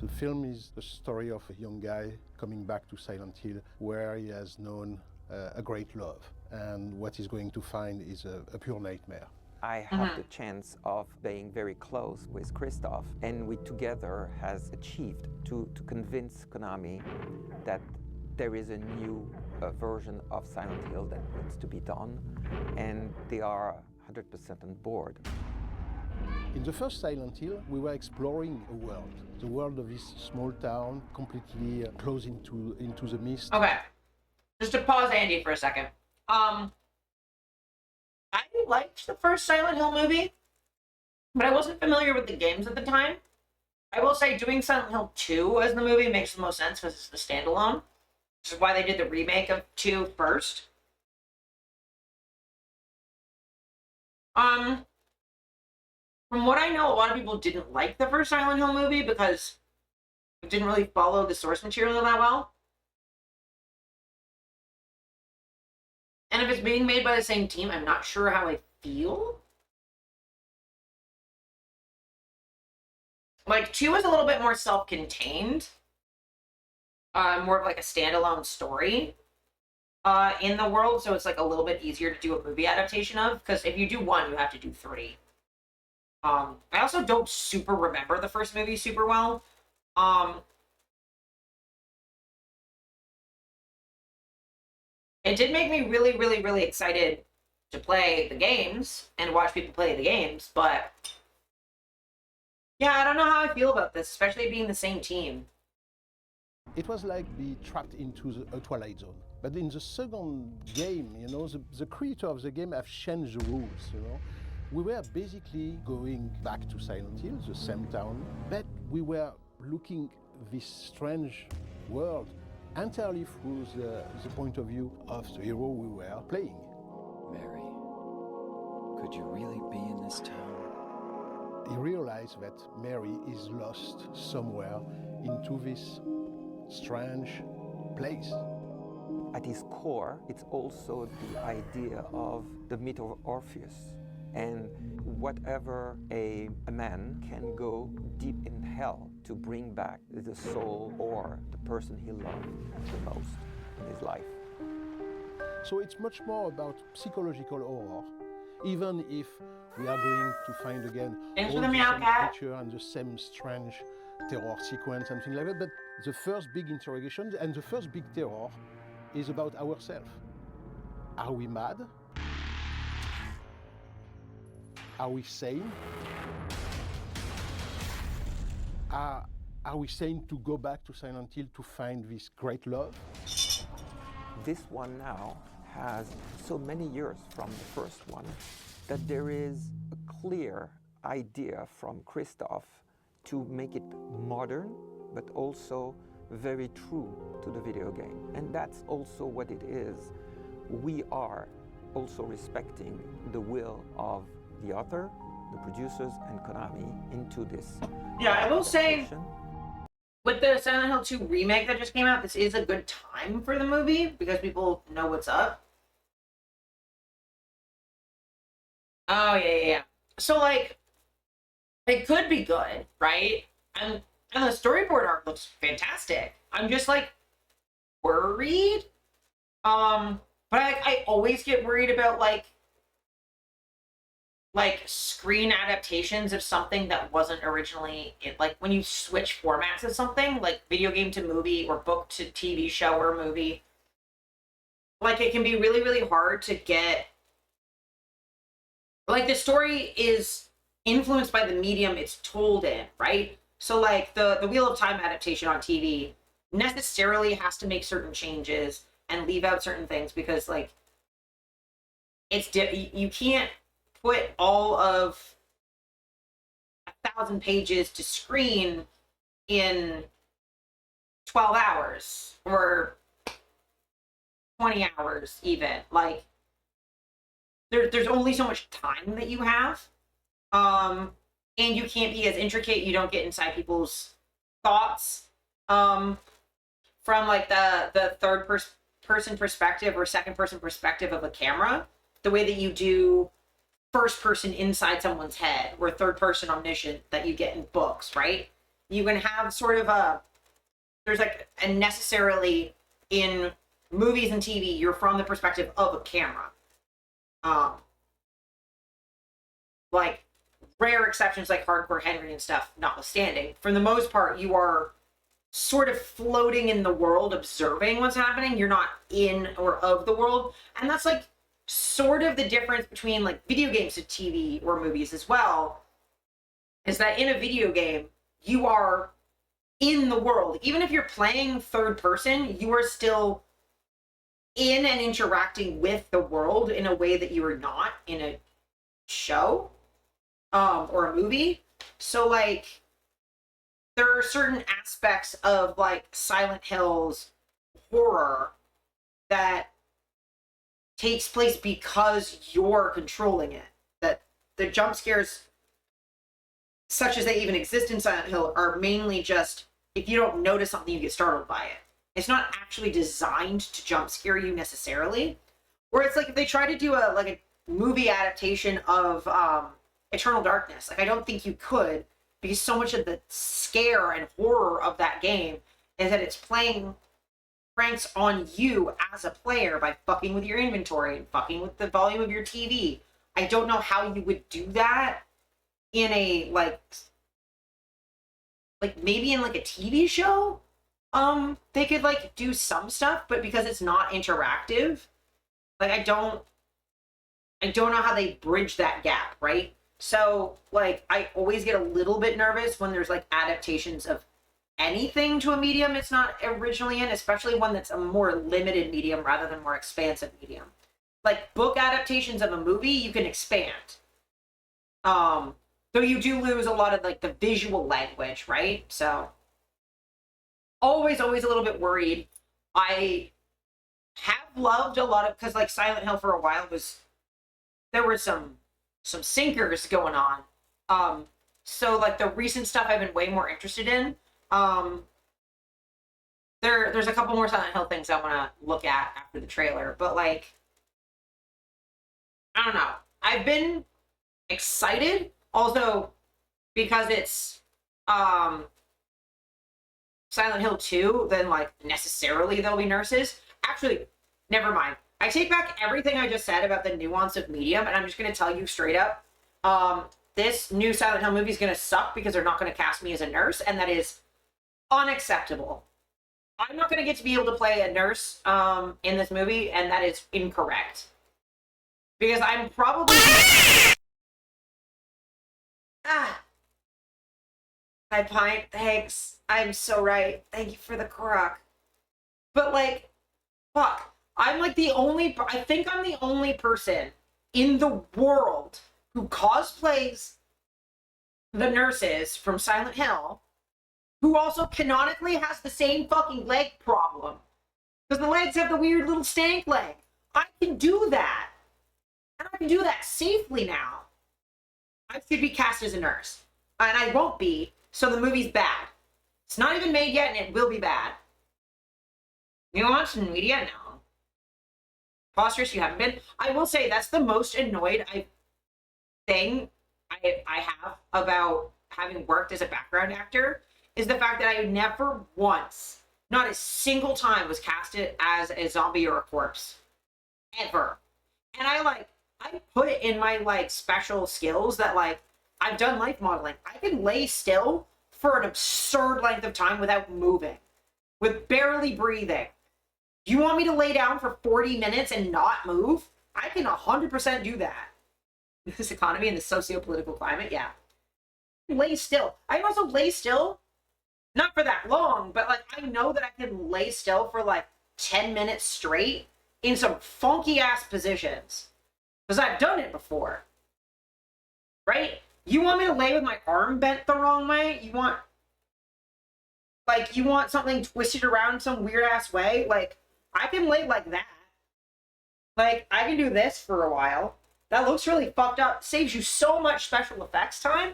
The film is the story of a young guy coming back to Silent Hill where he has known a great love, and what he's going to find is a pure nightmare.
I have the chance of being very close with Christoph, and we together has achieved to convince Konami that there is a new version of Silent Hill that needs to be done, and they are 100% on board.
In the first Silent Hill, we were exploring a world, the world of this small town, completely closed into the mist.
Okay, just to pause Andy for a second. I liked the first Silent Hill movie, but I wasn't familiar with the games at the time. I will say doing Silent Hill 2 as the movie makes the most sense because it's the standalone, which is why they did the remake of 2 first. From what I know, a lot of people didn't like the first Silent Hill movie because it didn't really follow the source material that well. And if it's being made by the same team, I'm not sure how I feel. Like, 2 is a little bit more self-contained. More of like a standalone story in the world, so it's like a little bit easier to do a movie adaptation of, because if you do 1, you have to do 3. I also don't super remember the first movie super well. It did make me really, really, really excited to play the games and watch people play the games, but yeah, I don't know how I feel about this, especially being the same team.
It was like being trapped into a Twilight Zone. But in the second game, you know, the creator of the game have changed the rules, you know. We were basically going back to Silent Hill, the same town, but we were looking this strange world entirely through the point of view of the hero we were playing.
Mary, could you really be in this town?
He realized that Mary is lost somewhere into this strange place.
At its core, it's also the idea of the myth of Orpheus. And whatever a man can go deep in hell to bring back the soul or the person he loved the most in his life.
So it's much more about psychological horror, even if we are going to find again
Thanks
all
for the
the
meow
same
cat.
creature and the same strange terror sequence, something like that. But the first big interrogation and the first big terror is about ourselves. Are we mad? Are we sane? Are we sane to go back to Silent Hill to find this great love?
This one now has so many years from the first one that there is a clear idea from Christoph to make it modern, but also very true to the video game. And that's also what it is. We are also respecting the will of the author, the producers, and Konami into this.
Yeah, I will say,
adaptation.
with the Silent Hill 2 remake that just came out, this is a good time for the movie because people know what's up. Oh, yeah. So, like, it could be good, right? And the storyboard art looks fantastic. I'm just, like, worried. But I always get worried about, like screen adaptations of something that wasn't originally like when you switch formats of something like video game to movie or book to TV show or movie, like it can be really, really hard to get, like the story is influenced by the medium it's told in, right? So like the Wheel of Time adaptation on TV necessarily has to make certain changes and leave out certain things because like you can't put all of 1,000 pages to screen in 12 hours or 20 hours even. Like there's only so much time that you have, and you can't be as intricate. You don't get inside people's thoughts from like the third person perspective or second person perspective of a camera, the way that you do first person inside someone's head or third person omniscient that you get in books, right? You can have sort of there's like a necessarily in movies and TV, you're from the perspective of a camera. Like rare exceptions like Hardcore Henry and stuff notwithstanding, for the most part, you are sort of floating in the world, observing what's happening. You're not in or of the world. And that's like sort of the difference between like video games to TV or movies as well, is that in a video game, you are in the world. Even if you're playing third person, you are still in and interacting with the world in a way that you are not in a show or a movie. So like there are certain aspects of like Silent Hill's horror that takes place because you're controlling it. That the jump scares, such as they even exist in Silent Hill, are mainly just if you don't notice something, you get startled by it. It's not actually designed to jump scare you necessarily. Or it's like if they try to do a movie adaptation of Eternal Darkness. Like I don't think you could, because so much of the scare and horror of that game is that it's playing pranks on you as a player by fucking with your inventory and fucking with the volume of your TV. I don't know how you would do that in a like maybe in like a TV show. They could like do some stuff, but because it's not interactive, like I don't know how they bridge that gap, right? So like I always get a little bit nervous when there's like adaptations of anything to a medium it's not originally in, especially one that's a more limited medium rather than more expansive medium. Like book adaptations of a movie, you can expand. Though you do lose a lot of like the visual language, right? So always a little bit worried. I have loved a lot of, because like Silent Hill for a while there were some sinkers going on. So like the recent stuff I've been way more interested in. There's a couple more Silent Hill things I want to look at after the trailer, but like I don't know. I've been excited also because it's Silent Hill 2, then like necessarily there'll be nurses. Actually, never mind. I take back everything I just said about the nuance of medium, and I'm just going to tell you straight up, this new Silent Hill movie is going to suck because they're not going to cast me as a nurse, and that is unacceptable. I'm not going to get to be able to play a nurse in this movie, and that is incorrect. Because I'm probably... Hi, Pint. Thanks. I'm so right. Thank you for the Korok. But, like, fuck. I'm, like, I think I'm the only person in the world who cosplays the nurses from Silent Hill who also canonically has the same fucking leg problem. Because the legs have the weird little stank leg. I can do that. And I can do that safely now. I should be cast as a nurse. And I won't be, so the movie's bad. It's not even made yet, and it will be bad. You watch the media now. Preposterous, you haven't been. I will say that's the most annoyed thing I have about having worked as a background actor, is the fact that I never once, not a single time, was casted as a zombie or a corpse. Ever. And I put it in my, like, special skills that, like, I've done life modeling. I can lay still for an absurd length of time without moving. With barely breathing. You want me to lay down for 40 minutes and not move? I can 100% do that. In this economy and the socio-political climate, yeah. Lay still. I can also lay still, not for that long, but, like, I know that I can lay still for, like, 10 minutes straight in some funky-ass positions. Because I've done it before. Right? You want me to lay with my arm bent the wrong way? You want something twisted around some weird-ass way? Like, I can lay like that. Like, I can do this for a while. That looks really fucked up. Saves you so much special effects time.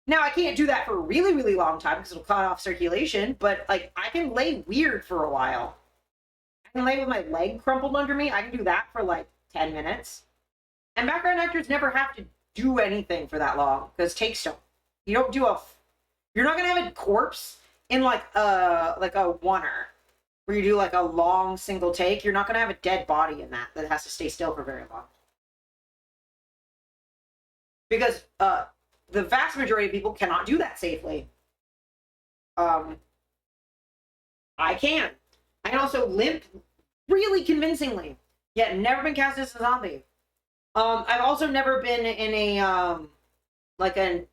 Now, I can't do that for a really, really long time because it'll cut off circulation, but, like, I can lay weird for a while. I can lay with my leg crumpled under me. I can do that for like 10 minutes. And background actors never have to do anything for that long because takes don't. You don't do a. You're not gonna have a corpse in like a oneer where you do like a long single take. You're not gonna have a dead body in that has to stay still for very long. Because the vast majority of people cannot do that safely. I can. I can also limp really convincingly, yet never been cast as a zombie. I've also never been in a like a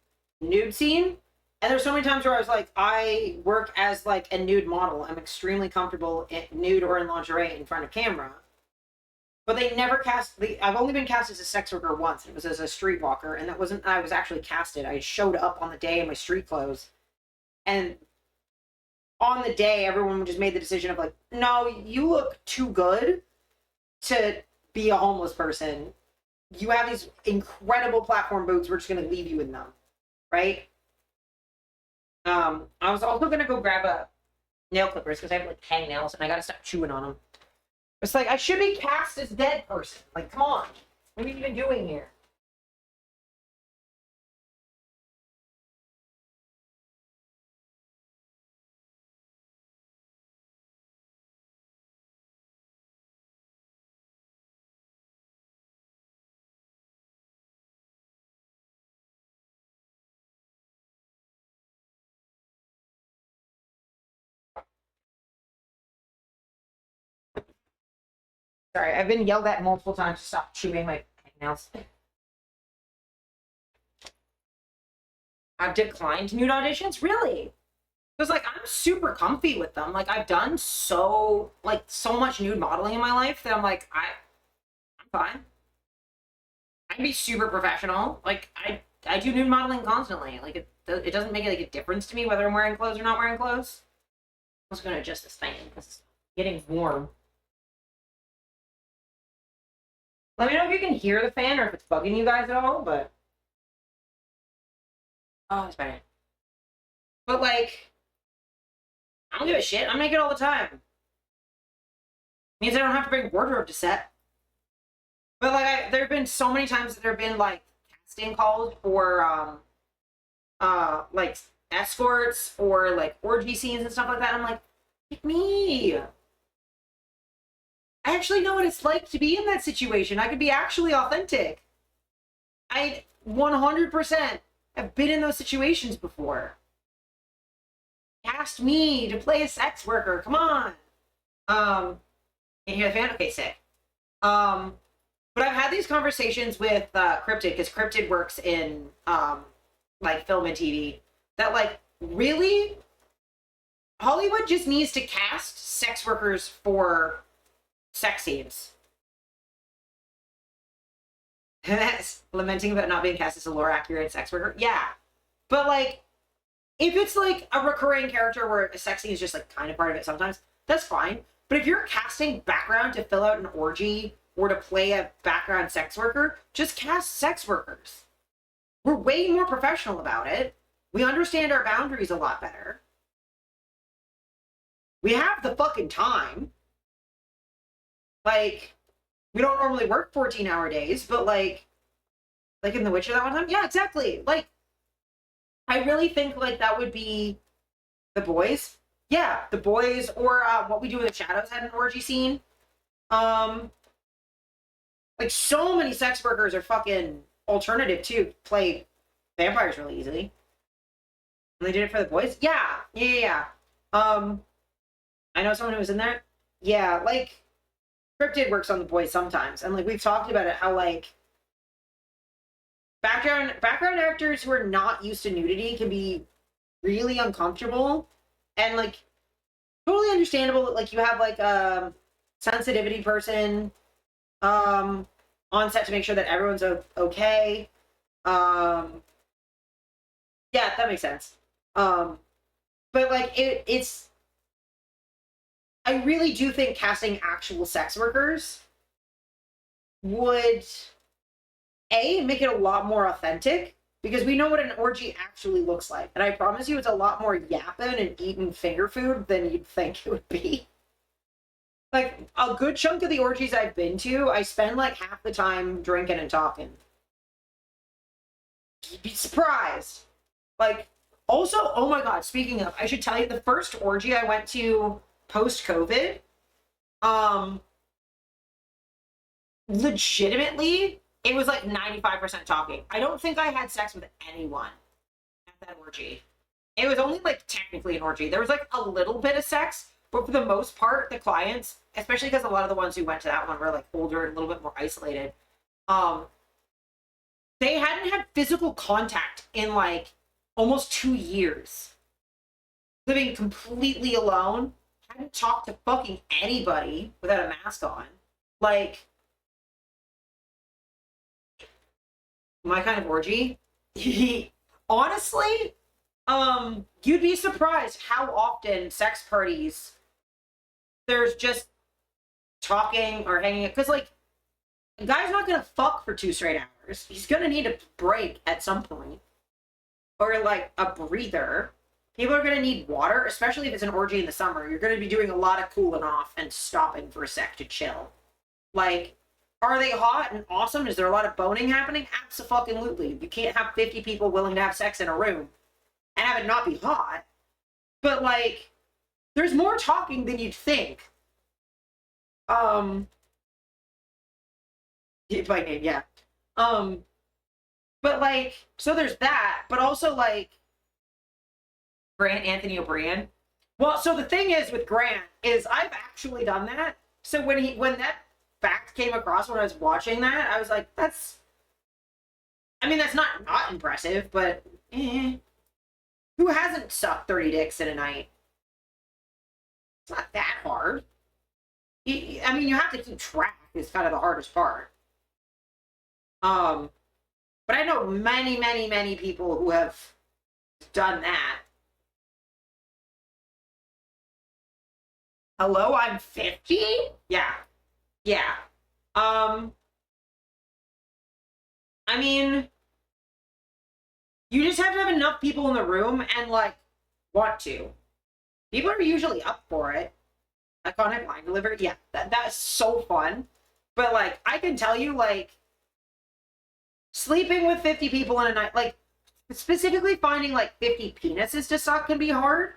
nude scene, and there's so many times where I was like, I work as like a nude model. I'm extremely comfortable in nude or in lingerie in front of camera. But they never cast the. I've only been cast as a sex worker once. And it was as a streetwalker, and that wasn't. I was actually casted. I showed up on the day in my street clothes, and on the day, everyone just made the decision of like, no, you look too good to be a homeless person. You have these incredible platform boots. We're just gonna leave you in them, right? I was also gonna go grab a nail clippers because I have like hangnails and I gotta stop chewing on them. It's like I should be cast as dead person. Like, come on, what are you even doing here? Sorry, I've been yelled at multiple times to stop chewing my nails. I've declined nude auditions? Really? Because, like, I'm super comfy with them. Like, I've done so much nude modeling in my life that I'm like, I'm fine. I can be super professional. Like, I do nude modeling constantly. Like, it doesn't make like a difference to me whether I'm wearing clothes or not wearing clothes. I'm just going to adjust this fan because it's getting warm. Let me know if you can hear the fan or if it's bugging you guys at all, but... Oh, it's better. But, like, I don't give a shit. I'm naked all the time. Means I don't have to bring wardrobe to set. But, like, there have been so many times that there have been, like, casting calls for, like, escorts or, like, orgy scenes and stuff like that. I'm like, pick me. I actually know what it's like to be in that situation. I could be actually authentic. I 100% have been in those situations before. Cast me to play a sex worker. Come on. Can you hear the fan? Okay, sick. But I've had these conversations with Cryptid, because Cryptid works in like film and TV. That like really, Hollywood just needs to cast sex workers for sex scenes. And that's lamenting about not being cast as a lore accurate sex worker. Yeah. But like, if it's like a recurring character where a sex scene is just like kind of part of it sometimes, that's fine. But if you're casting background to fill out an orgy or to play a background sex worker, just cast sex workers. We're way more professional about it. We understand our boundaries a lot better. We have the fucking time. Like, we don't normally work 14-hour days, but like in The Witcher that one time, yeah, exactly. Like, I really think like that would be The Boys. Yeah, The Boys, or What We Do in the Shadows had an orgy scene. Like, so many sex workers are fucking alternative too. Play vampires really easily. And they did it for The Boys. Yeah. I know someone who was in there. Yeah, like Cryptid works on The Boys sometimes, and like we've talked about it, how like background actors who are not used to nudity can be really uncomfortable, and like totally understandable. Like you have like a sensitivity person on set to make sure that everyone's okay. Yeah, that makes sense. But like it's I really do think casting actual sex workers would make it a lot more authentic, because we know what an orgy actually looks like, and I promise you it's a lot more yapping and eating finger food than you'd think it would be. Like, a good chunk of the orgies I've been to, I spend like half the time drinking and talking. You'd be surprised. Like, also, oh my god, speaking of, I should tell you, the first orgy I went to post-COVID, legitimately, it was like 95% talking. I don't think I had sex with anyone at that orgy. It was only like technically an orgy. There was like a little bit of sex, but for the most part, the clients, especially because a lot of the ones who went to that one were like older and a little bit more isolated, they hadn't had physical contact in like almost 2 years. Living completely alone, hadn't talked to fucking anybody without a mask on. Like, my kind of orgy. Honestly, you'd be surprised how often sex parties there's just talking or hanging, because like a guy's not gonna fuck for 2 straight hours. He's gonna need a break at some point, or like a breather. People are gonna need water, especially if it's an orgy in the summer. You're gonna be doing a lot of cooling off and stopping for a sec to chill. Like, are they hot and awesome? Is there a lot of boning happening? Abso-fucking-lutely. You can't have 50 people willing to have sex in a room and have it not be hot. But like, there's more talking than you'd think. By name, yeah. But like, so there's that, but also like Grant Anthony O'Brien. Well, so the thing is with Grant is I've actually done that. So when that fact came across when I was watching that, I was like, that's not impressive, but who hasn't sucked 30 dicks in a night? It's not that hard. I mean, you have to keep track is kind of the hardest part. But I know many, many, many people who have done that. Hello, I'm 50? Yeah. Yeah. I mean, you just have to have enough people in the room and, like, want to. People are usually up for it. Iconic line delivery. Yeah, that's so fun. But, like, I can tell you, like, sleeping with 50 people in a night, like, specifically finding, like, 50 penises to suck can be hard.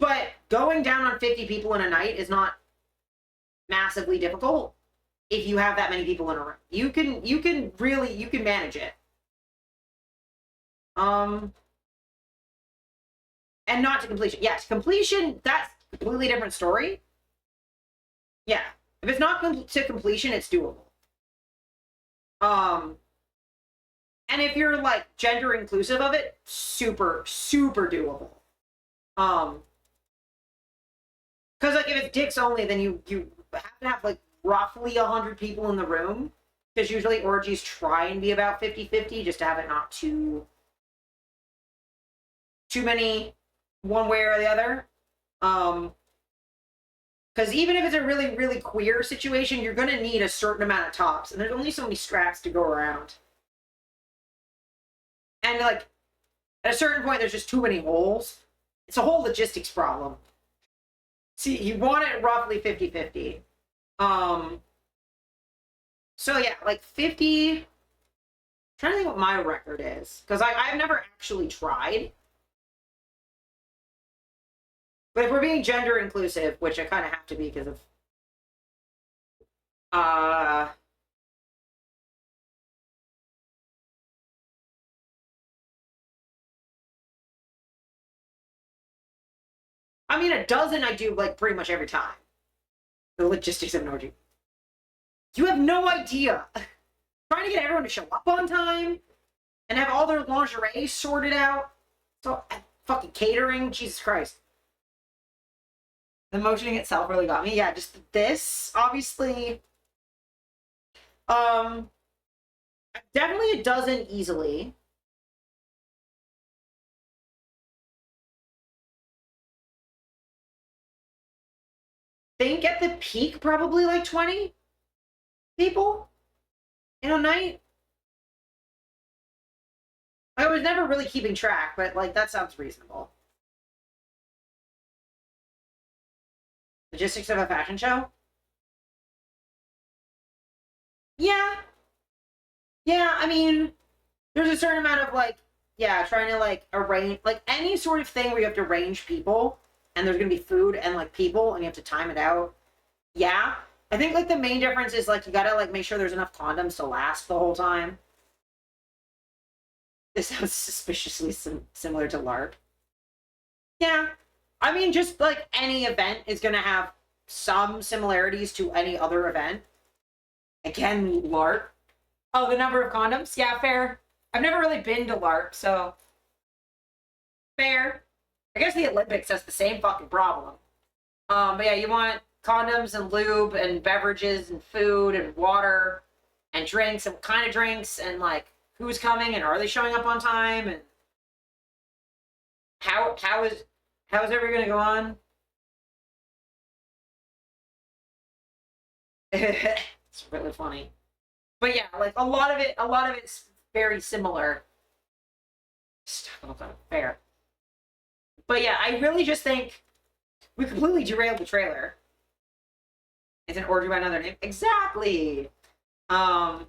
But going down on 50 people in a night is not massively difficult if you have that many people in a room. You can manage it. And not to completion. Yeah, to completion, that's a completely different story. Yeah. If it's not to completion, it's doable. And if you're, like, gender inclusive of it, super, super doable. Because, like, if it's dicks only, then you have to have, like, roughly 100 people in the room. Because usually orgies try and be about 50-50, just to have it not too many one way or the other. Because even if it's a really, really queer situation, you're going to need a certain amount of tops. And there's only so many straps to go around. And, like, at a certain point, there's just too many holes. It's a whole logistics problem. See, you want it roughly 50-50. So, yeah, like 50... I'm trying to think what my record is. Because I've never actually tried. But if we're being gender inclusive, which I kind of have to be because of... I mean, a dozen I do, like, pretty much every time. The logistics of an orgy. You have no idea. Trying to get everyone to show up on time and have all their lingerie sorted out. So, fucking catering, Jesus Christ. The motioning itself really got me. Yeah, just this, obviously. Definitely a dozen easily. Think at the peak, probably like 20 people in a night. I was never really keeping track, but like that sounds reasonable. Logistics of a fashion show? Yeah. Yeah, I mean, there's a certain amount of like, yeah, trying to like arrange, like any sort of thing where you have to arrange people and there's gonna be food and like people and you have to time it out. Yeah. I think like the main difference is like you gotta like make sure there's enough condoms to last the whole time. This sounds suspiciously similar to LARP. Yeah. I mean, just like any event is gonna have some similarities to any other event. Again, LARP. Oh, the number of condoms? Yeah, fair. I've never really been to LARP, so fair. I guess the Olympics has the same fucking problem. But yeah, you want condoms and lube and beverages and food and water and drinks and what kind of drinks and like who's coming and are they showing up on time and how is everyone gonna go on? It's really funny. But yeah, like a lot of it's very similar. Stuff fair. But yeah, I really just think we completely derailed the trailer. Is an orgy by another name? Exactly. But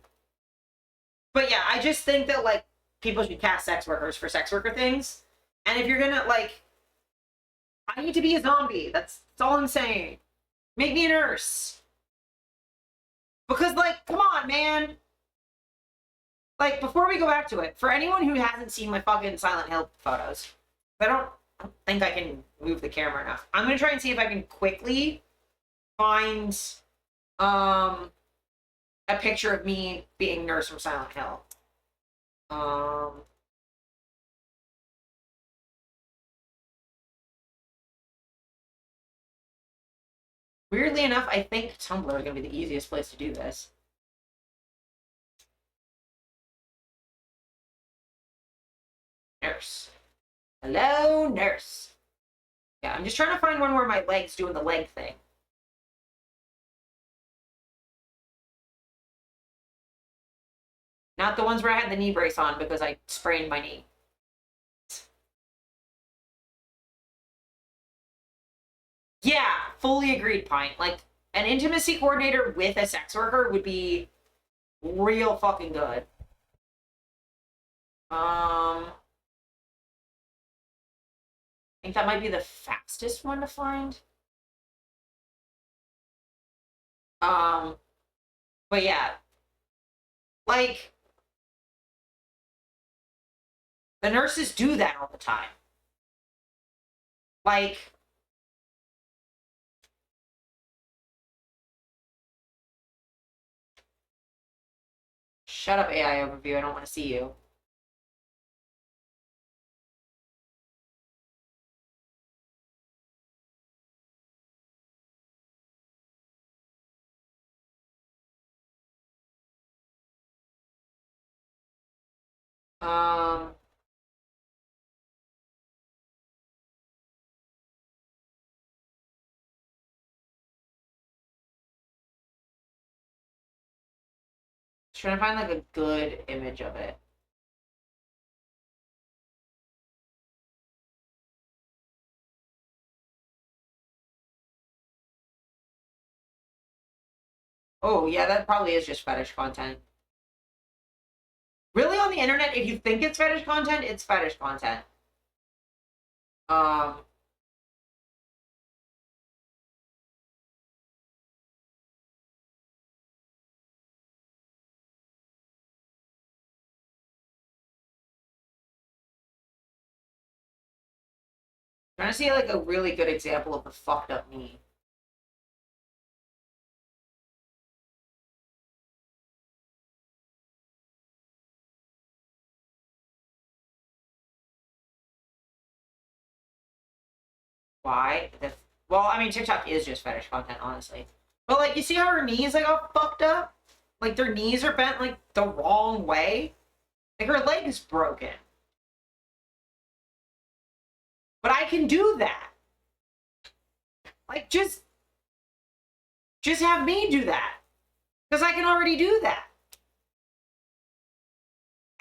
yeah, I just think that like people should cast sex workers for sex worker things. And if you're gonna like, I need to be a zombie. That's all I'm saying. Make me a nurse. Because, like, come on, man. Like, before we go back to it, for anyone who hasn't seen my fucking Silent Hill photos, I don't think I can move the camera enough. I'm going to try and see if I can quickly find a picture of me being Nurse from Silent Hill. Weirdly enough, I think Tumblr is going to be the easiest place to do this. Nurse. Hello, nurse. Yeah, I'm just trying to find one where my leg's doing the leg thing. Not the ones where I had the knee brace on because I sprained my knee. Yeah, fully agreed, Pint. Like, an intimacy coordinator with a sex worker would be real fucking good. I think that might be the fastest one to find. But yeah. Like, the nurses do that all the time. Like, shut up, AI overview. I don't want to see you. Um, Trying to find like a good image of it. Oh, yeah, that probably is just fetish content. Really, on the internet, if you think it's fetish content, it's fetish content. Trying to see like a really good example of the fucked up knee. Why? Well, I mean, TikTok is just fetish content, honestly. But like, you see how her knees like all fucked up? Like their knees are bent like the wrong way. Like her leg is broken. But I can do that. Like just have me do that. Because I can already do that.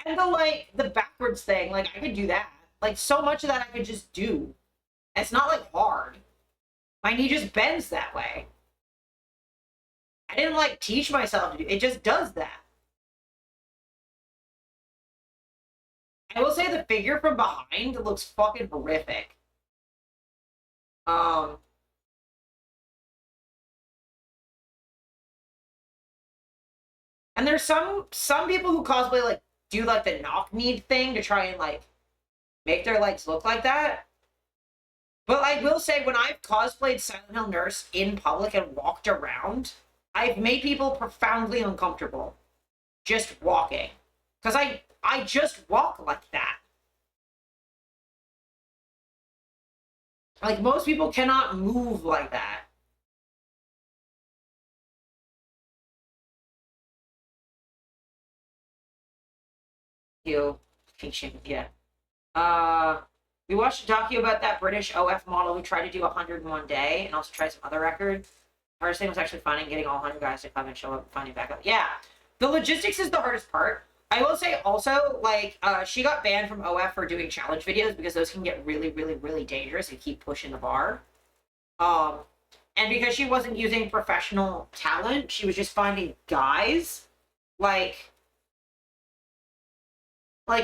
And the backwards thing, like I could do that. Like so much of that I could just do. It's not like hard. My knee just bends that way. I didn't like teach myself to do it. Just does that. I will say the figure from behind looks fucking horrific. And there's some people who cosplay like do like the knock-kneed thing to try and like make their legs look like that. But I will say, when I've cosplayed Silent Hill Nurse in public and walked around, I've made people profoundly uncomfortable just walking. Because I just walk like that. Like, most people cannot move like that. You, yeah. We watched a docu about that British OF model who tried to do 101 day and also tried some other records. Hardest thing was actually finding getting all 100 guys to come and show up and finding back up. Yeah, the logistics is the hardest part. I will say also, like, she got banned from OF for doing challenge videos because those can get really, really, really dangerous if you keep pushing the bar. And because she wasn't using professional talent, she was just finding guys, like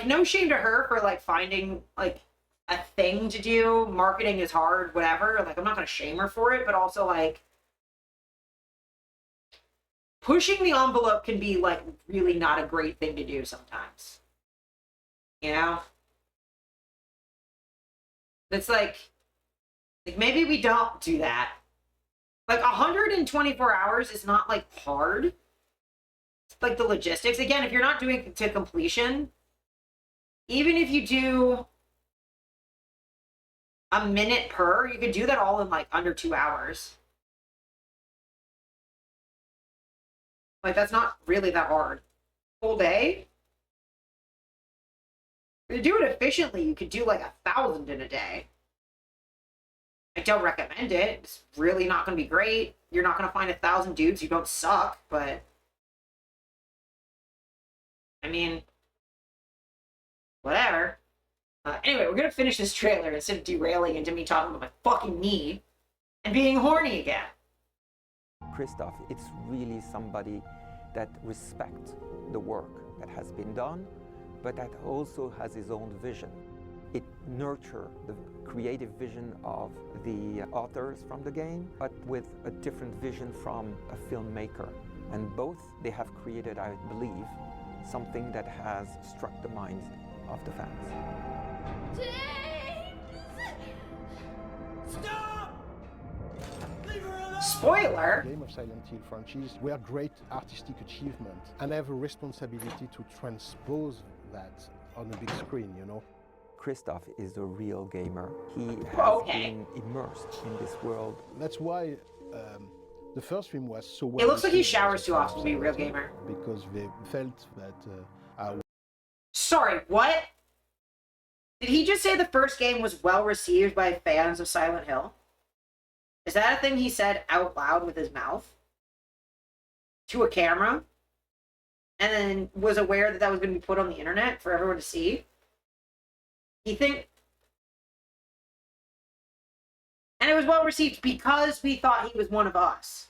no shame to her for, like, finding, like, a thing to do. Marketing is hard, whatever. Like, I'm not going to shame her for it, but also, like, pushing the envelope can be, like, really not a great thing to do sometimes. You know? It's like maybe we don't do that. Like, 124 hours is not, like, hard. It's like the logistics. Again, if you're not doing it to completion, even if you do a minute per, you could do that all in, like, under 2 hours. Like, that's not really that hard. Full day? If you do it efficiently, you could do, like, 1,000 in a day. I don't recommend it. It's really not going to be great. You're not going to find 1,000 dudes who don't suck, but I mean, whatever. Anyway, we're going to finish this trailer instead of derailing into me talking about my fucking knee and being horny again.
Christoph, it's really somebody that respects the work that has been done, but that also has his own vision. It nurtures the creative vision of the authors from the game, but with a different vision from a filmmaker. And both, they have created, I believe, something that has struck the minds of the fans.
Stop! Leave her alone!
Spoiler!
The game of Silent Hill franchise were great artistic achievement, and I have a responsibility to transpose that on a big screen, you know.
Christoph is a real gamer. He has
Okay.
been immersed in this world.
That's why the first film was so well.
It looks like he
received as
showers
a
too
fan
often
of
to be a real
Silent Hill,
gamer.
because they felt that
Sorry, what? Did he just say the first game was well received by fans of Silent Hill? Is that a thing he said out loud with his mouth? To a camera? And then was aware that that was going to be put on the internet for everyone to see? You think? And it was well received because we thought he was one of us.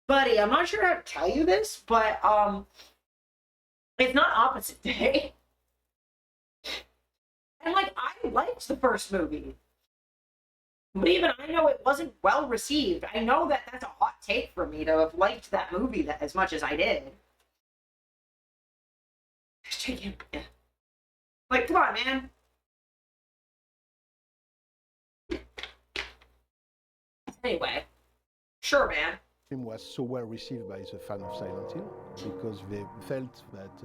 Buddy, I'm not sure how to tell you this, but it's not opposite day. And like, I liked the first movie. But even I know it wasn't well received. I know that that's a hot take for me to have liked that movie that as much as I did. Like, come on, man. Anyway, sure, man.
film was so well received by the fan of Silent Hill, because they felt that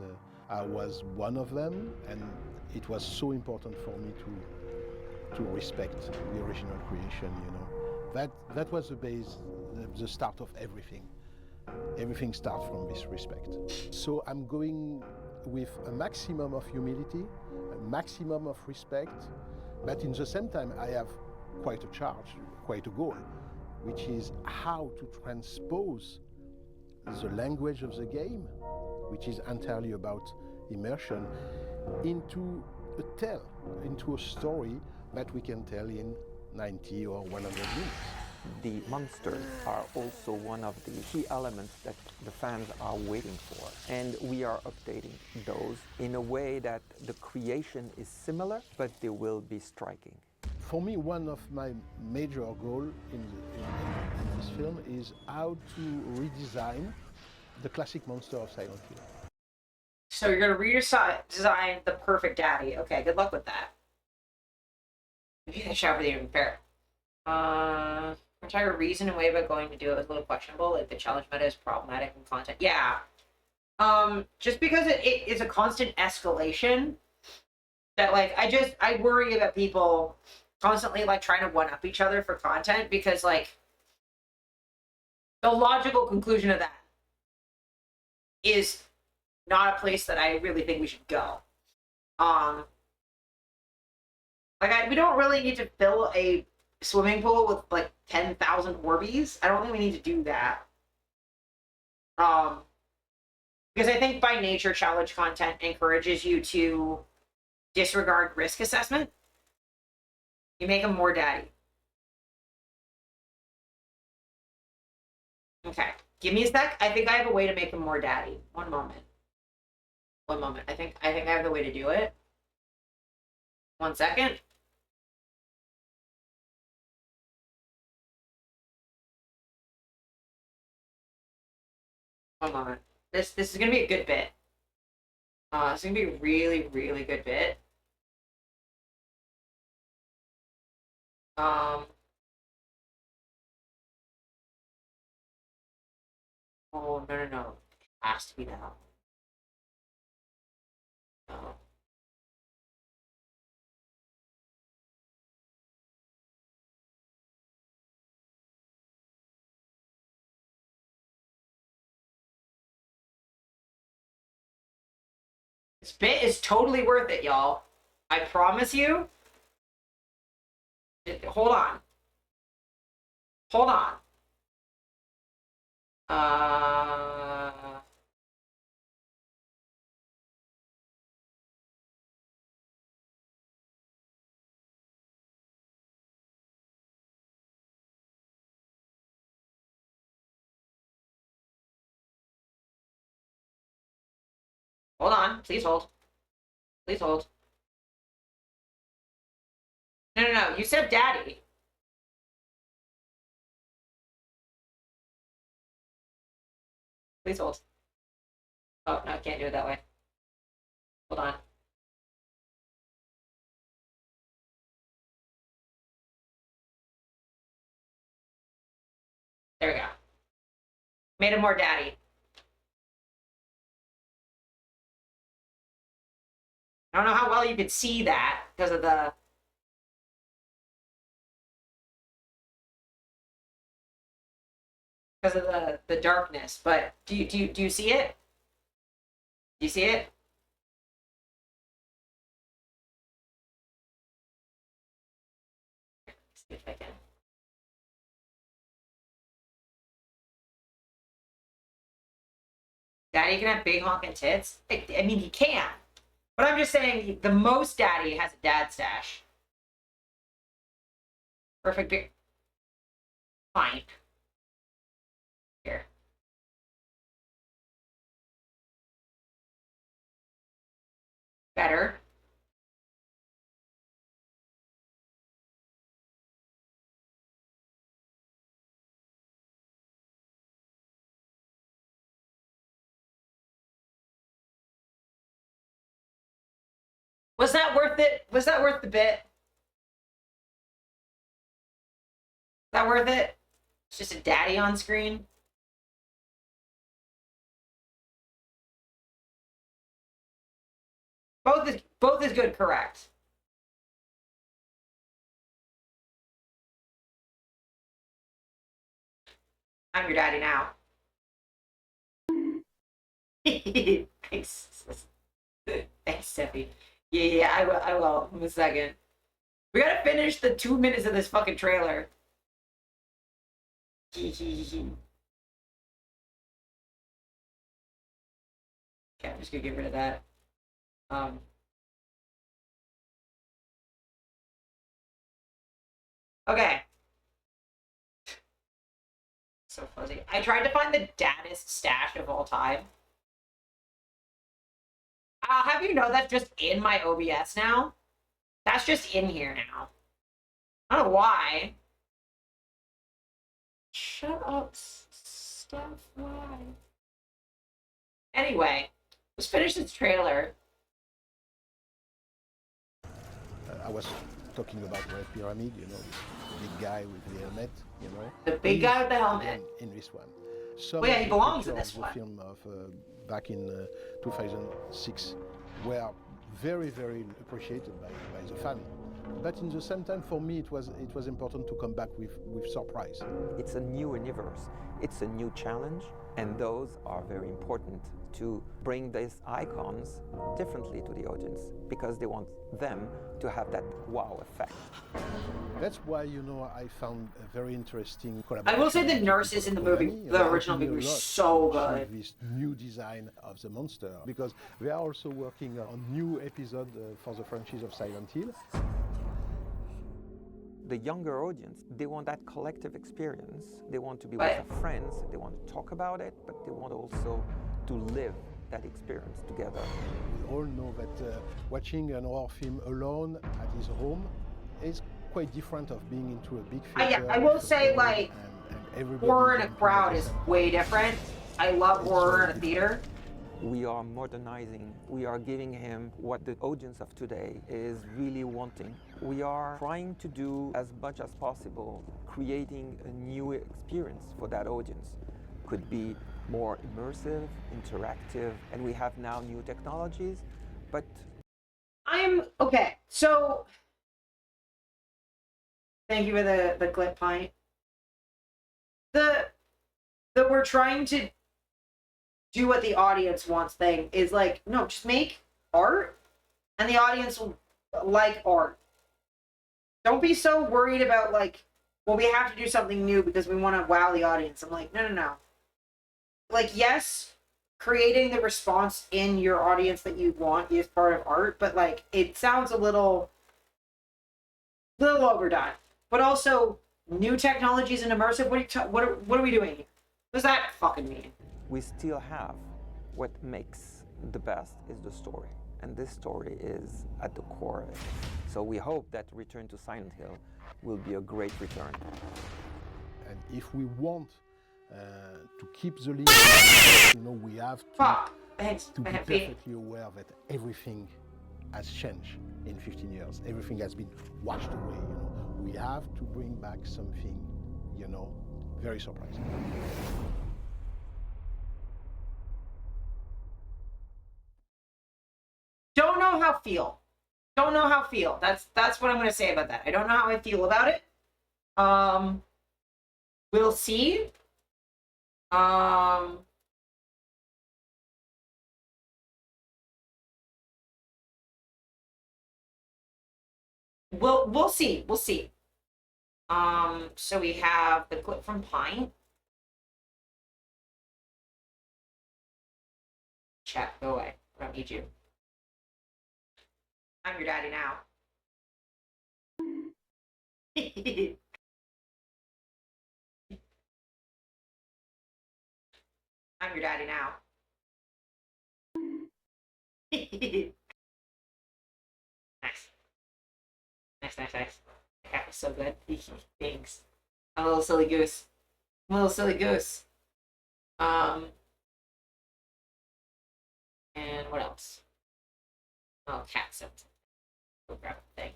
I was one of them, and it was so important for me to respect the original creation, you know. That was the base, the start of everything. Everything starts from this respect. So I'm going with a maximum of humility, a maximum of respect, but in the same time I have quite a charge, quite a goal, which is how to transpose the language of the game, which is entirely about immersion, into a tale, into a story that we can tell in 90 or 100 minutes.
The monsters are also one of the key elements that the fans are waiting for. And we are updating those in a way that the creation is similar, but they will be striking.
For me, one of my major goals in this film is how to redesign the classic monster of Silent Hill.
So you're gonna redesign the perfect daddy. Okay, good luck with that. Maybe that shot with even fair. Entire reason and way about going to do it was a little questionable. Like the challenge meta is problematic in content. Yeah. Just because it is a constant escalation that like I worry about people constantly like trying to one up each other for content, because like the logical conclusion of that is not a place that I really think we should go. We don't really need to fill a swimming pool with like 10,000 Orbeez. I don't think we need to do that. Because I think by nature, challenge content encourages you to disregard risk assessment. You make them more daddy. Okay, give me a sec. I think I have a way to make them more daddy. One moment. One moment. I think I have the way to do it. 1 second. One moment. This is gonna be a good bit. It's gonna be a really, really good bit. Oh no. It has to be now. No. This bit is totally worth it, y'all. I promise you. Hold on. Hold on. Hold on. Please hold. Please hold. No. You said daddy. Please hold. Oh, no, I can't do it that way. Hold on. There we go. Made him more daddy. I don't know how well you could see that because of the darkness, but do you see it? Do you see it? Let's see if I can. Daddy can have big honking tits. I mean, he can, but I'm just saying the most daddy has a dad stash. Perfect beard. Fine. Here. Better. Was that worth it? Was that worth the bit? Is that worth it? It's just a daddy on screen. Both is good, correct. I'm your daddy now. Thanks. Thanks, Steffi. Yeah, I will. In a second. We gotta finish the 2 minutes of this fucking trailer. Okay, I'm just gonna get rid of that. Okay. So fuzzy. I tried to find the daddest stash of all time. I'll have you know that's just in my OBS now. That's just in here now. I don't know why. Shut up, Steph. Why? Anyway, let's finish this trailer.
I was talking about Red Pyramid, you know, this big guy with the helmet, you know.
The big guy with the helmet.
Again, in this one. Some
Oh yeah,
of
he
the
belongs in
pictures
this
of
one.
the film of back in 2006 were very, very appreciated by the fan. But in the same time, for me, it was important to come back with surprise.
It's a new universe, it's a new challenge, and those are very important to bring these icons differently to the audience because they want them to have that wow effect.
That's why, you know, I found a very interesting
I
collaboration.
will say the
with
nurses
people
in the
of
movie,
Konami.
the
They
original
helped me
movie,
a
were
lot
so
to achieve
good.
this new design of the monster, because they are also working on new episode for the franchise of Silent Hill.
The younger audience, they want that collective experience. They want to be
Right.
with their friends, they want to talk about it, but they want also to live that experience together.
We all know that watching an horror film alone at his home is quite different of being into a big theater.
Yeah, I will
with a
say,
crowd
like,
and everybody
horror in a
jumping at
crowd
the
is
same time.
way different. I love
It's
horror
very
in a theater.
We are modernizing, we are giving him what the audience of today is really wanting. We are trying to do as much as possible, creating a new experience for that audience. Could be more immersive, interactive, and we have now new technologies, but
Okay, so thank you for the clip pint. The we're trying to do what the audience wants thing is like, no, just make art and the audience will like art. Don't be so worried about like, well, we have to do something new because we want to wow the audience. I'm like, no. Like, yes, creating the response in your audience that you want is part of art, but like it sounds a little overdone. But also new technologies and immersive. What are we doing here? What does that fucking mean?
we still have what makes the best is the story. And this story is at the core of it. So we hope that Return to Silent Hill will be a great return.
And if we want to keep the lead, you know, we have to be perfectly aware that everything has changed in 15 years. Everything has been washed away, you know. We have to bring back something, you know, very surprising.
Don't know how feel. Don't know how feel. That's what I'm gonna say about that. I don't know how I feel about it. We'll see. We'll see. We'll see. So we have the clip from Pine. Chat, go away. I don't need you. I'm your daddy now. I'm your daddy now. Nice. Nice. That cat was so good. Thanks. I'm a little silly goose. And what else? Oh, cat sounds. Go grab the thing.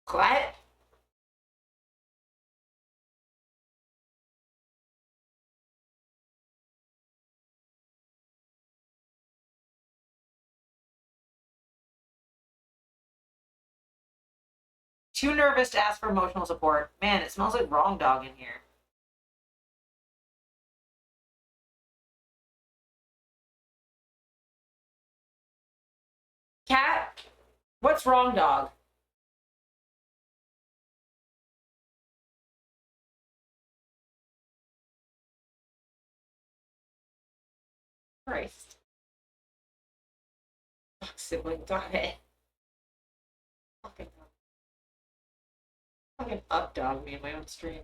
What? Too nervous to ask for emotional support. Man, it smells like wrong dog in here. Cat? What's wrong, dog? Christ. Sibling, darn it. Fucking updog me in my own stream.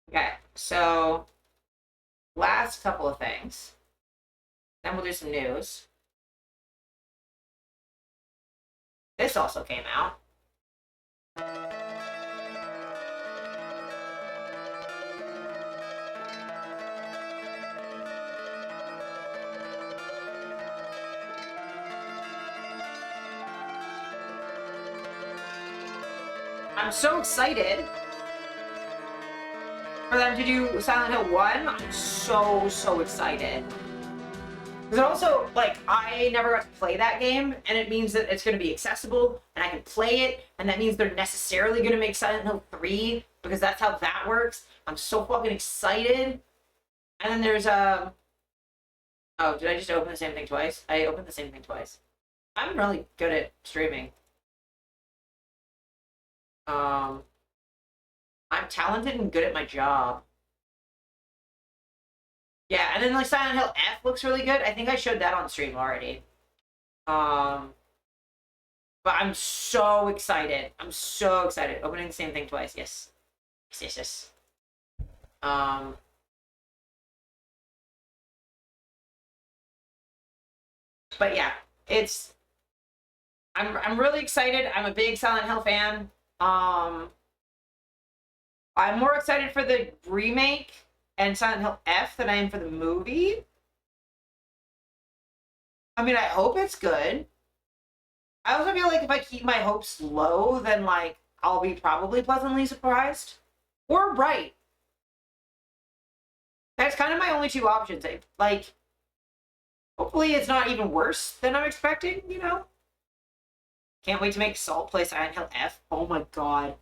Okay, so last couple of things. Then we'll do some news. This also came out. I'm so excited for them to do Silent Hill 1. I'm so excited. Because also, like, I never got to play that game, and it means that it's going to be accessible, and I can play it, and that means they're necessarily going to make Silent Hill 3, because that's how that works. I'm so fucking excited. And then there's, oh, did I just open the same thing twice? I opened the same thing twice. I'm really good at streaming. I'm talented and good at my job. Yeah, and then like Silent Hill F looks really good. I think I showed that on stream already. But I'm so excited. I'm so excited. Opening the same thing twice. Yes. Yes. But yeah, it's I'm really excited. I'm a big Silent Hill fan. I'm more excited for the remake and Silent Hill F than I am for the movie. I mean, I hope it's good. I also feel like if I keep my hopes low, then, like, I'll be probably pleasantly surprised. Or right. That's kind of my only two options. Like, hopefully it's not even worse than I'm expecting, you know? Can't wait to make Salt play Silent Hill F. Oh my god.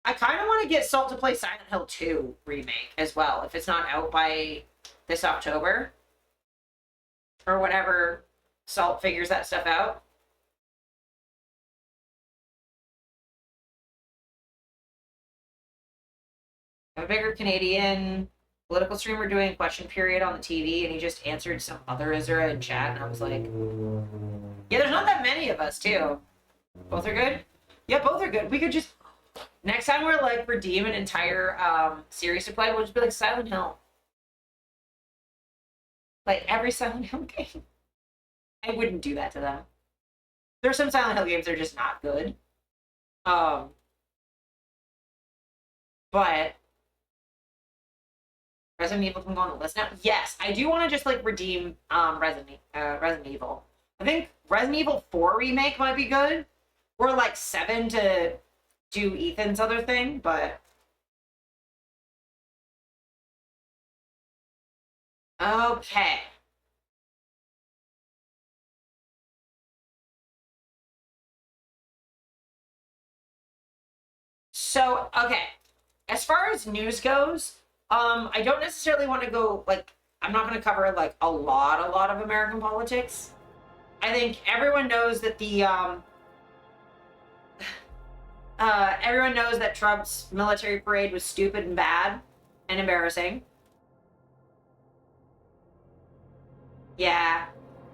I kind of want to get Salt to play Silent Hill 2 remake as well, if it's not out by this October. Or whenever Salt figures that stuff out. I'm a bigger Canadian political streamer doing question period on the TV, and he just answered some other Azura in chat, and I was like, yeah, there's not that many of us, too. Both are good? Yeah, both are good. We could just... Next time we're, like, redeem an entire series to play, we'll just be like Silent Hill. Like, every Silent Hill game. I wouldn't do that to them. There's some Silent Hill games that are just not good. But... Resident Evil can go on the list now? Yes, I do want to just, like, redeem Resident Evil. I think Resident Evil 4 remake might be good. Or, like, 7 to do Ethan's other thing, but... Okay. So, okay. As far as news goes, I don't necessarily want to go, like, I'm not going to cover, like, a lot of American politics. I think everyone knows that the, everyone knows that Trump's military parade was stupid and bad and embarrassing. Yeah.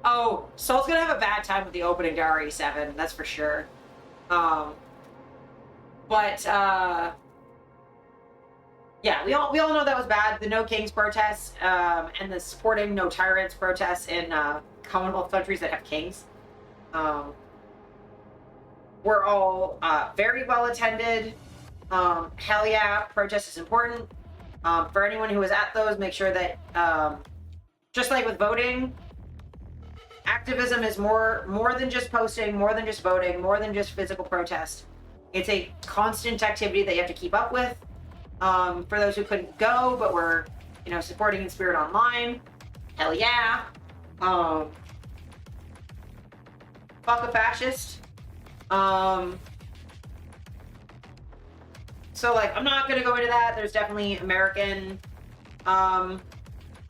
Oh, Soul's gonna have a bad time with the opening to RE7, that's for sure. Yeah, we all know that was bad. The No Kings protests, and the supporting No Tyrants protests in Commonwealth countries that have kings. We're all very well attended. Hell yeah, protest is important. For anyone who was at those, make sure that, just like with voting, activism is more than just posting, more than just voting, more than just physical protest. It's a constant activity that you have to keep up with. For those who couldn't go, but were, you know, supporting in spirit online, hell yeah. fuck a fascist. So, like, I'm not going to go into that. There's definitely American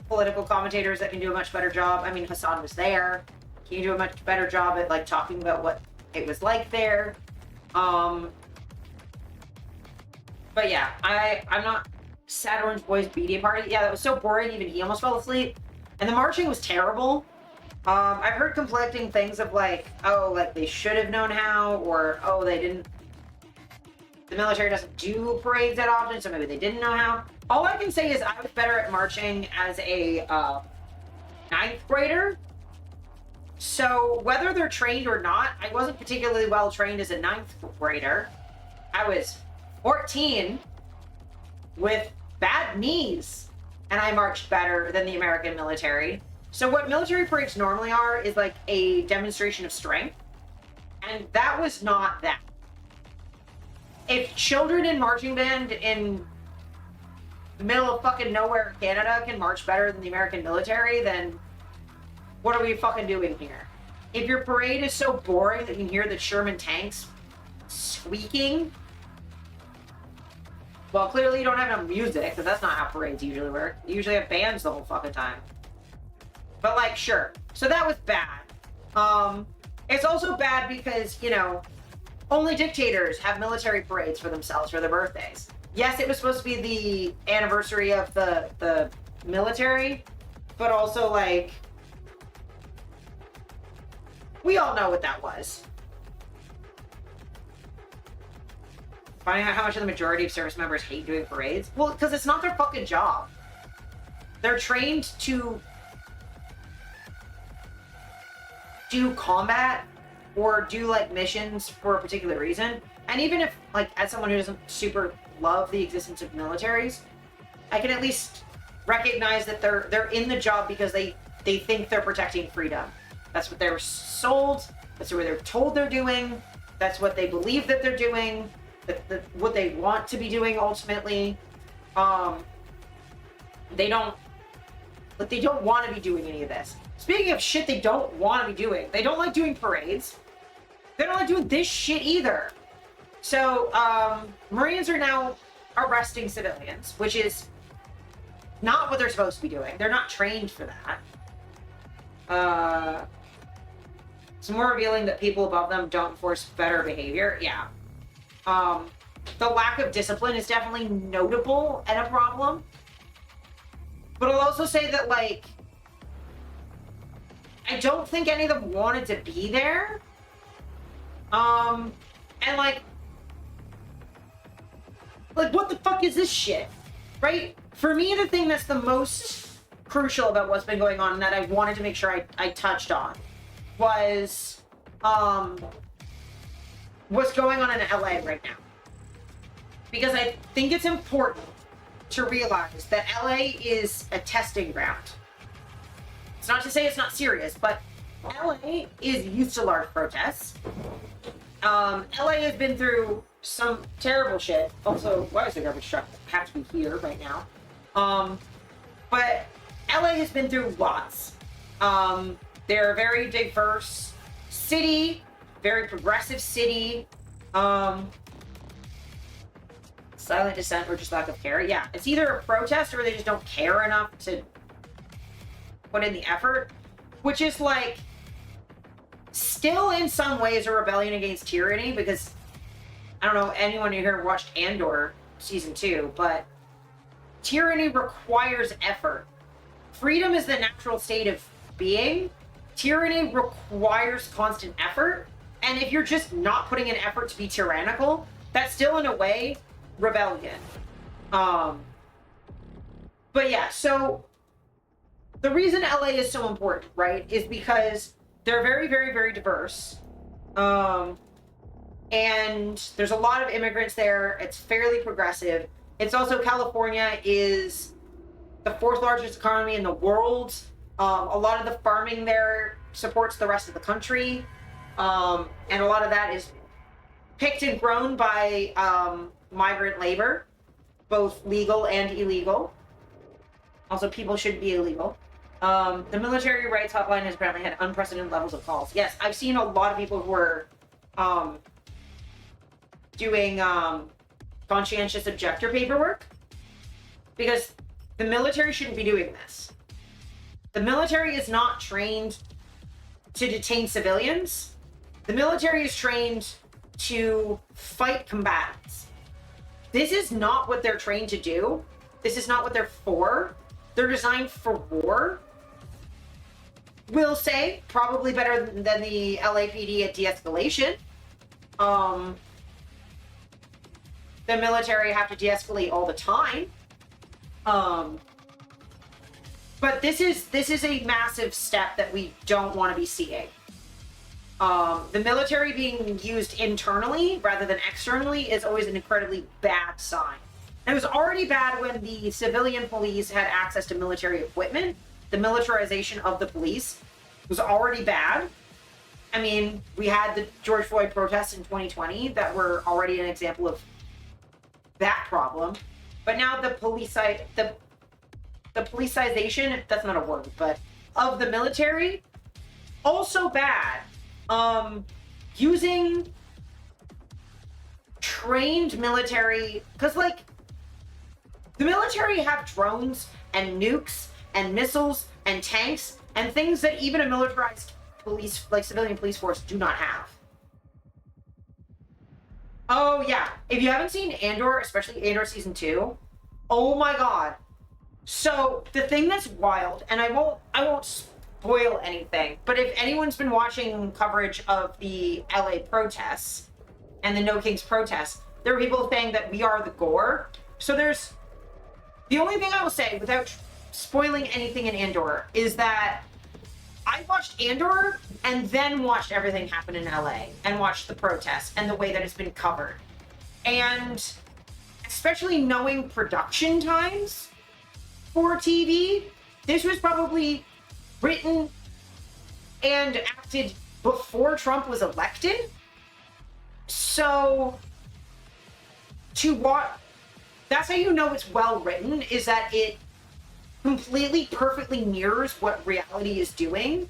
political commentators that can do a much better job. I mean, Hassan was there. Can you do a much better job at, like, talking about what it was like there? But yeah, I'm not... Sad Orange Boys media party. Yeah, that was so boring. Even he almost fell asleep. And the marching was terrible. I've heard conflicting things of, like, oh, like, they should have known how, or, oh, they didn't... The military doesn't do parades that often, so maybe they didn't know how. All I can say is I was better at marching as a 9th grader. So whether they're trained or not, I wasn't particularly well trained as a 9th grader. I was 14 with bad knees, and I marched better than the American military. So what military parades normally are is like a demonstration of strength, and that was not that. If children in marching band in the middle of fucking nowhere, Canada, can march better than the American military, then what are we fucking doing here? If your parade is so boring that you can hear the Sherman tanks squeaking, well, clearly you don't have enough music, because that's not how parades usually work. You usually have bands the whole fucking time. But, like, sure. So that was bad. It's also bad because, you know, only dictators have military parades for themselves for their birthdays. Yes, it was supposed to be the anniversary of the military, but also, like, we all know what that was. Finding out how much of the majority of service members hate doing parades? Well, because it's not their fucking job. They're trained to do combat or do, like, missions for a particular reason. And even if, like, as someone who doesn't super love the existence of militaries, I can at least recognize that they're in the job because they think they're protecting freedom. That's what they were sold. That's what they're told they're doing. That's what they believe that they're doing. What they want to be doing ultimately. They don't want to be doing any of this. Speaking of shit they don't want to be doing, they don't like doing parades. They don't like doing this shit either. So, Marines are now arresting civilians, which is not what they're supposed to be doing. They're not trained for that. It's more revealing that people above them don't enforce better behavior. Yeah. The lack of discipline is definitely notable and a problem. But I'll also say that, like, I don't think any of them wanted to be there. And like, what the fuck is this shit? Right? For me, the thing that's the most crucial about what's been going on and that I wanted to make sure I touched on was, what's going on in LA right now. Because I think it's important to realize that LA is a testing ground. It's not to say it's not serious, but LA is used to large protests. LA has been through some terrible shit. Also, why does the garbage truck have to be here right now? But LA has been through lots. They're a very diverse city, very progressive city. Silent dissent or just lack of care. Yeah, it's either a protest or they just don't care enough to put in the effort, which is like still in some ways a rebellion against tyranny, because I don't know anyone here watched Andor season 2, but tyranny requires effort. Freedom is the natural state of being. Tyranny requires constant effort, and if you're just not putting in effort to be tyrannical, that's still in a way rebellion. But yeah, so the reason LA is so important, right, is because they're very, very, very diverse. And there's a lot of immigrants there. It's fairly progressive. It's also, California is the 4th largest economy in the world. A lot of the farming there supports the rest of the country. And a lot of that is picked and grown by migrant labor, both legal and illegal. Also, people shouldn't be illegal. The military rights hotline has apparently had unprecedented levels of calls. Yes, I've seen a lot of people who are doing conscientious objector paperwork because the military shouldn't be doing this. The military is not trained to detain civilians. The military is trained to fight combatants. This is not what they're trained to do. This is not what they're for. They're designed for war. We'll say probably better than the LAPD at de-escalation. The military have to de-escalate all the time. But this is a massive step that we don't want to be seeing. The military being used internally rather than externally is always an incredibly bad sign. And it was already bad when the civilian police had access to military equipment. The militarization of the police was already bad. I mean, we had the George Floyd protests in 2020 that were already an example of that problem. But now the politicization, that's not a word, but of the military, also bad. Using trained military, because like the military have drones and nukes and missiles and tanks and things that even a militarized police, like civilian police force, do not have. Oh yeah, if you haven't seen Andor, especially Andor season 2, oh my god. So the thing that's wild, and I won't spoil anything, but if anyone's been watching coverage of the LA protests and the No Kings protests, there are people saying that we are the gore. So there's the only thing I will say without spoiling anything in Andor is that I watched Andor and then watched everything happen in LA and watched the protests and the way that it's been covered. And especially knowing production times for TV, this was probably written and acted before Trump was elected. So to what, that's how you know it's well written, is that it completely perfectly mirrors what reality is doing,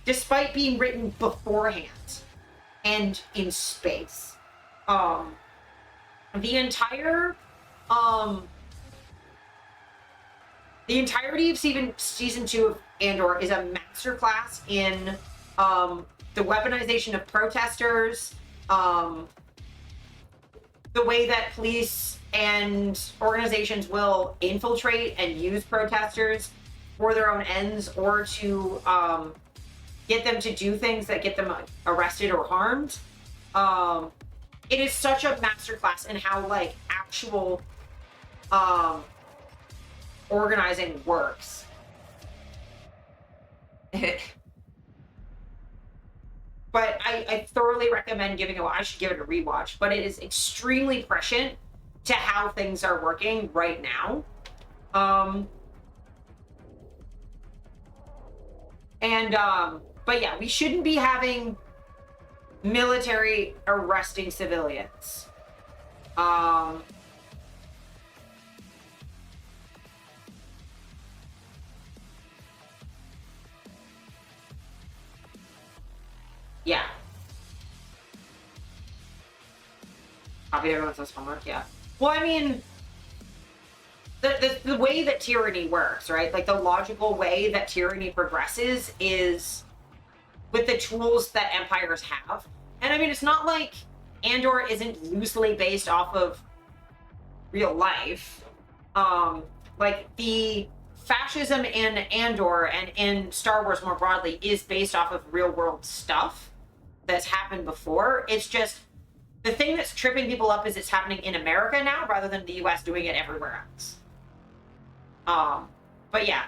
despite being written beforehand and in space. The entirety of season 2 of Andor is a masterclass in the weaponization of protesters, the way that police and organizations will infiltrate and use protesters for their own ends or to get them to do things that get them arrested or harmed. It is such a masterclass in how like actual organizing works. But I thoroughly recommend giving it. I should give it a rewatch. But it is extremely prescient to how things are working right now. But yeah, we shouldn't be having military arresting civilians. Yeah. Copy everyone says homework, yeah. Well, I mean, the way that tyranny works, right? Like the logical way that tyranny progresses is with the tools that empires have. And I mean, it's not like Andor isn't loosely based off of real life. Like the fascism in Andor and in Star Wars more broadly is based off of real world stuff that's happened before. It's just the thing that's tripping people up is it's happening in America now rather than the US doing it everywhere else. But yeah,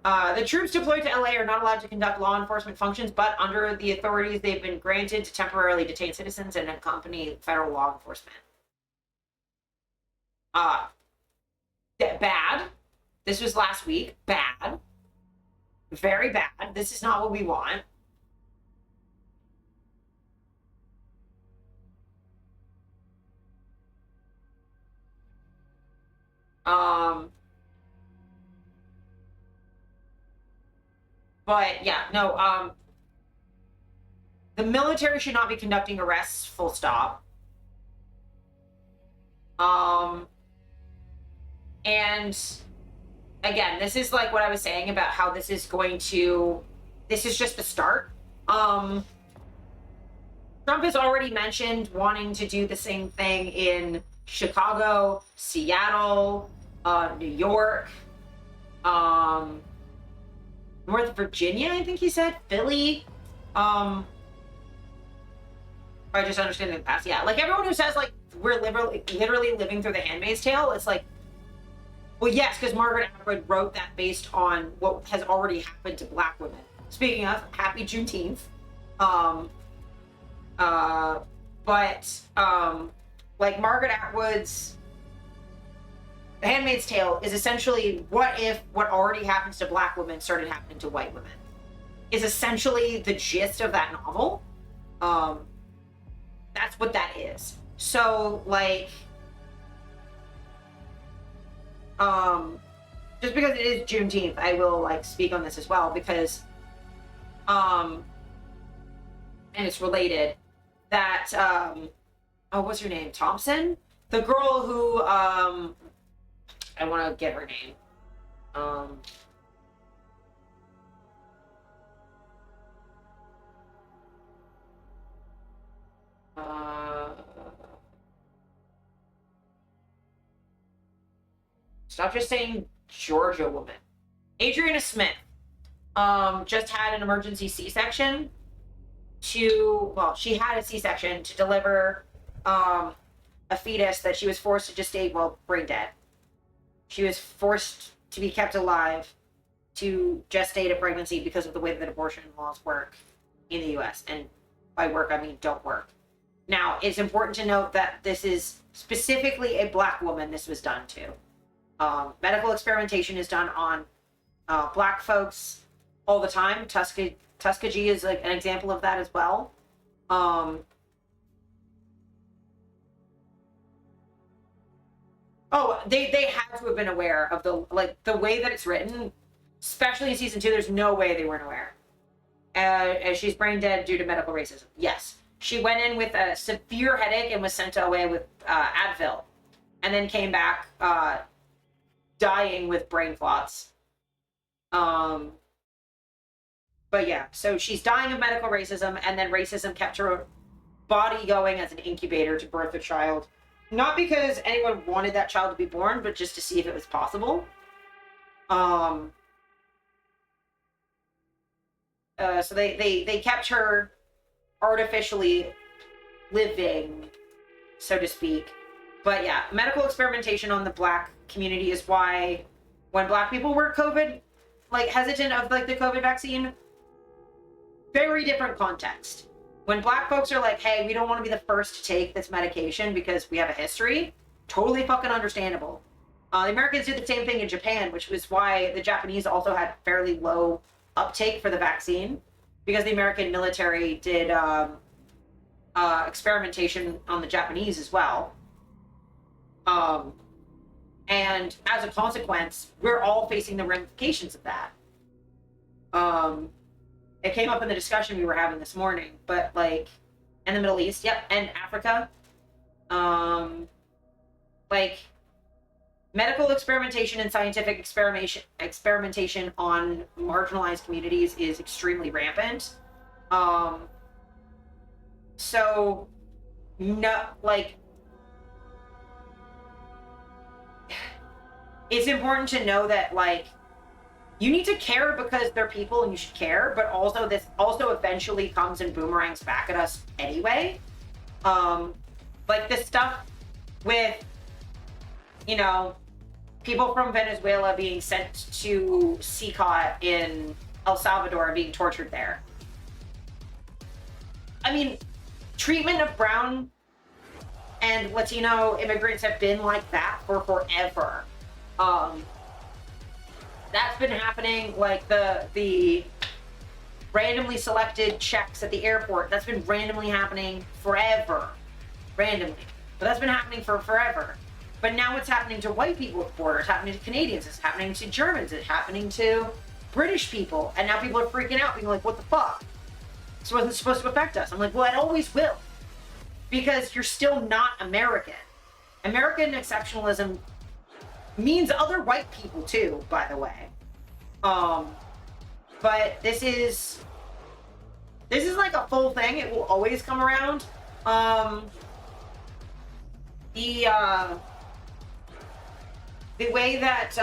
the troops deployed to LA are not allowed to conduct law enforcement functions, but under the authorities they've been granted to temporarily detain citizens and accompany federal law enforcement. Bad. This was last week. Bad. Very bad. This is not what we want. But yeah, no, the military should not be conducting arrests, full stop. And again, this is like what I was saying about how this is just the start. Trump has already mentioned wanting to do the same thing in Chicago, Seattle, New York, North Virginia, I think he said, Philly. I just understand the past. Yeah, like everyone who says like we're literally living through The Handmaid's Tale, it's like, well, yes, because Margaret Atwood wrote that based on what has already happened to Black women. Speaking of, happy Juneteenth. Like Margaret Atwood's The Handmaid's Tale is essentially what if what already happens to Black women started happening to white women. Is essentially the gist of that novel. That's what that is. So, like, just because it is Juneteenth, I will, like, speak on this as well, because, and it's related, that, oh, what's her name? Thompson? The girl who, I want to get her name. Stop just saying Georgia woman. Adriana Smith just had an emergency C-section she had a C-section to deliver a fetus that she was forced to gestate while brain dead. She was forced to be kept alive to gestate a pregnancy because of the way that abortion laws work in the US. And by work, I mean don't work. Now, it's important to note that this is specifically a Black woman this was done to. Medical experimentation is done on Black folks all the time. Tuskegee is like an example of that as well. They have to have been aware of the way that it's written, especially in season 2. There's no way they weren't aware. As she's brain dead due to medical racism. Yes. She went in with a severe headache and was sent away with Advil, and then came back dying with brain clots. But yeah, so she's dying of medical racism, and then racism kept her body going as an incubator to birth a child. Not because anyone wanted that child to be born, but just to see if it was possible. So they kept her artificially living, so to speak. But yeah, medical experimentation on the Black community is why when Black people were COVID, like hesitant of like the COVID vaccine, very different context. When Black folks are like, hey, we don't want to be the first to take this medication because we have a history, totally fucking understandable. The Americans did the same thing in Japan, which was why the Japanese also had fairly low uptake for the vaccine, because the American military did experimentation on the Japanese as well. And as a consequence, we're all facing the ramifications of that. It came up in the discussion we were having this morning, but like in the Middle East, yep, and Africa, like medical experimentation and scientific experimentation on marginalized communities is extremely rampant. So no, like, it's important to know that like you need to care because they're people and you should care, but also this also eventually comes and boomerangs back at us anyway. Like this stuff with, you know, people from Venezuela being sent to CCOT in El Salvador and being tortured there. I mean, treatment of brown and Latino immigrants have been like that for forever. That's been happening, like the randomly selected checks at the airport. That's been randomly happening forever. Randomly. But that's been happening for forever. But now it's happening to white people at the border. It's happening to Canadians. It's happening to Germans. It's happening to British people, and now people are freaking out, being like, what the fuck? This wasn't supposed to affect us. I'm like, well, it always will. Because you're still not American. American exceptionalism means other white people too, by the way. But this is like a full thing. It will always come around. The way that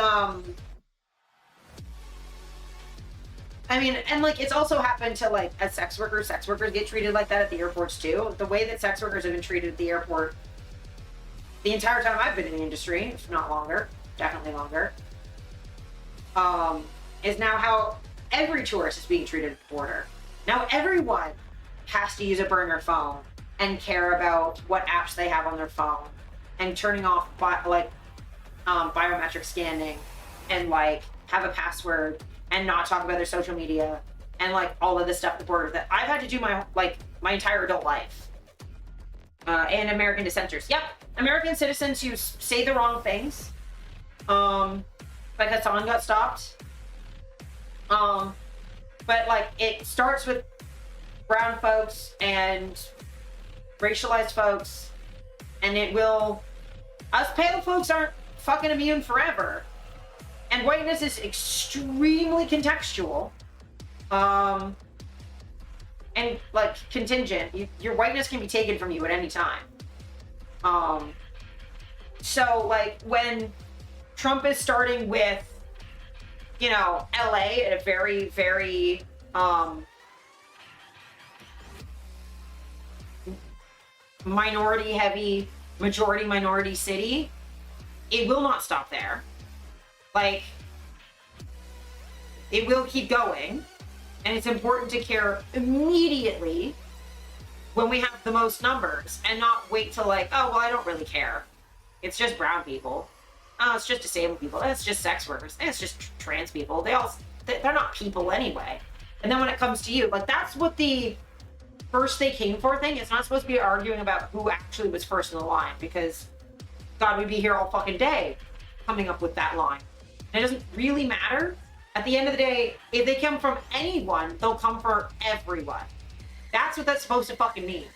I mean, and like it's also happened to like as sex workers get treated like that at the airports too. The way that sex workers have been treated at the airport the entire time I've been in the industry, if not longer, definitely longer, is now how every tourist is being treated at the border. Now everyone has to use a burner phone and care about what apps they have on their phone and turning off biometric scanning and like have a password and not talk about their social media and like all of this stuff at the border that I've had to do my entire adult life. And American dissenters. Yep, American citizens who say the wrong things. Like Hassan got stopped. But like it starts with brown folks and racialized folks, and it will. Us pale folks aren't fucking immune forever, and whiteness is extremely contextual, and like contingent. Your whiteness can be taken from you at any time. So like when Trump is starting with, you know, LA at a very, very minority heavy, majority minority city, it will not stop there. Like, it will keep going, and it's important to care immediately when we have the most numbers and not wait till like, oh, well, I don't really care. It's just brown people. Oh, it's just disabled people. It's just sex workers. It's just trans people. They're not people anyway. And then when it comes to you, like that's what the first they came for thing. It's not supposed to be arguing about who actually was first in the line, because God, we'd be here all fucking day coming up with that line. And it doesn't really matter. At the end of the day, if they come from anyone, they'll come for everyone. That's what that's supposed to fucking mean.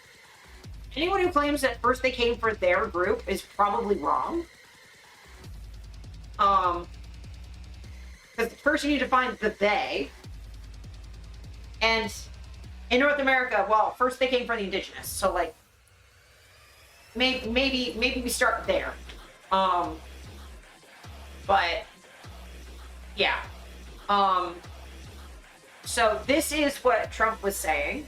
Anyone who claims that first they came for their group is probably wrong. Because first you need to find the they. And in North America, well, first they came for the indigenous. So like, maybe we start there. But yeah. So this is what Trump was saying.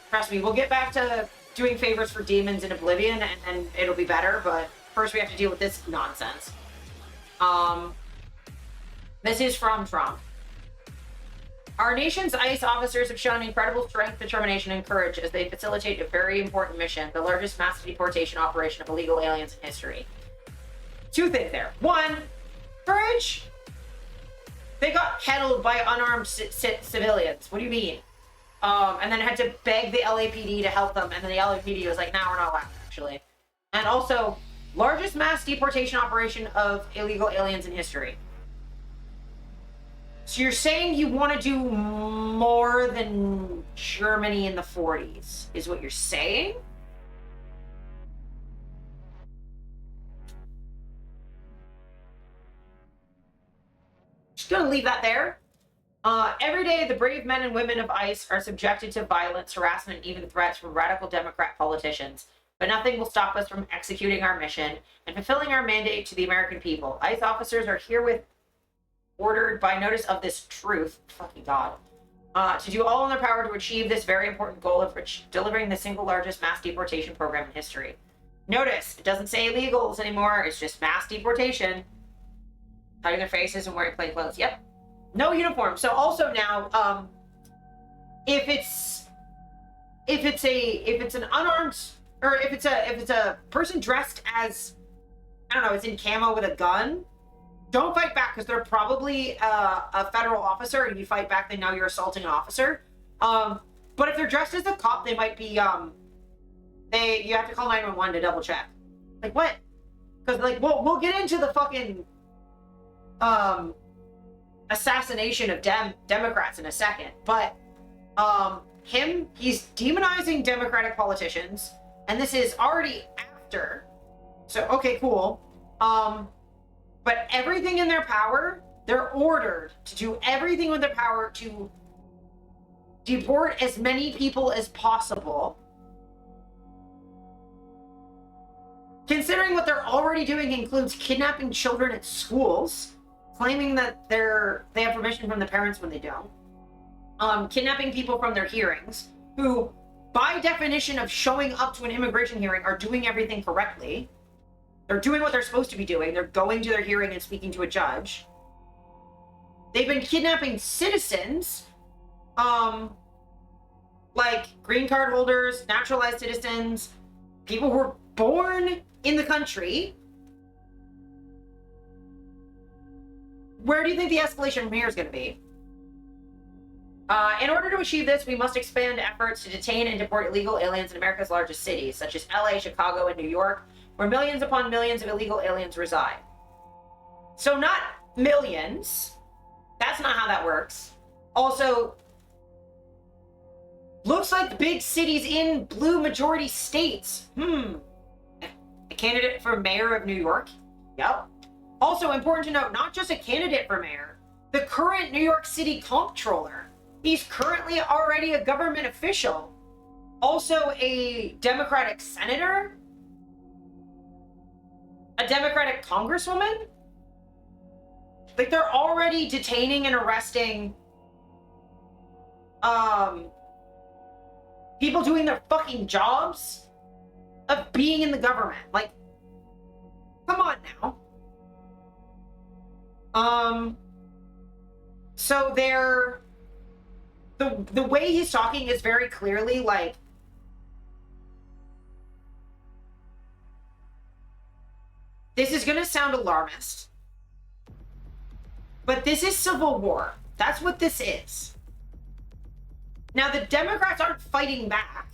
Trust me, we'll get back to doing favors for demons in Oblivion and it'll be better, but first we have to deal with this nonsense. This is from Trump. Our nation's ICE officers have shown incredible strength, determination, and courage as they facilitate a very important mission, the largest mass deportation operation of illegal aliens in history. Two things there. One, courage. They got kettled by unarmed civilians. What do you mean? And then had to beg the LAPD to help them, and then the LAPD was like, "Nah, we're not allowed, actually." And also, largest mass deportation operation of illegal aliens in history. So you're saying you want to do more than Germany in the 40s, is what you're saying? Just gonna leave that there. Every day, the brave men and women of ICE are subjected to violence, harassment, and even threats from radical Democrat politicians. But nothing will stop us from executing our mission and fulfilling our mandate to the American people. ICE officers are herewith ordered by notice of this truth, fucking God, to do all in their power to achieve this very important goal of delivering the single largest mass deportation program in history. Notice, it doesn't say illegals anymore, it's just mass deportation. Hiding their faces and wearing plain clothes. Yep. No uniform. So also now, if it's an unarmed, or if it's a person dressed as, I don't know, it's in camo with a gun, don't fight back, because they're probably a federal officer, and you fight back, then now you're assaulting an officer. But if they're dressed as a cop, they might be you have to call 911 to double check. Like what? Because like we'll get into the fucking assassination of Democrats in a second, but he's demonizing Democratic politicians, and this is already after. So okay, cool. But everything in their power, they're ordered to do everything with their power to deport as many people as possible. Considering what they're already doing includes kidnapping children at schools, claiming that they have permission from the parents when they don't. Kidnapping people from their hearings, who, by definition of showing up to an immigration hearing, are doing everything correctly. They're doing what they're supposed to be doing. They're going to their hearing and speaking to a judge. They've been kidnapping citizens, like green card holders, naturalized citizens, people who were born in the country. Where do you think the escalation from here is going to be? In order to achieve this, we must expand efforts to detain and deport illegal aliens in America's largest cities, such as LA, Chicago, and New York, where millions upon millions of illegal aliens reside. So not millions. That's not how that works. Also, looks like big cities in blue majority states. A candidate for mayor of New York? Yep. Also important to note, not just a candidate for mayor, the current New York City comptroller. He's currently already a government official. Also a Democratic senator. A Democratic congresswoman. Like, they're already detaining and arresting people doing their fucking jobs of being in the government. Like, come on now. So they're the way he's talking is very clearly like this is gonna sound alarmist, but this is civil war. That's what this is. Now the Democrats aren't fighting back.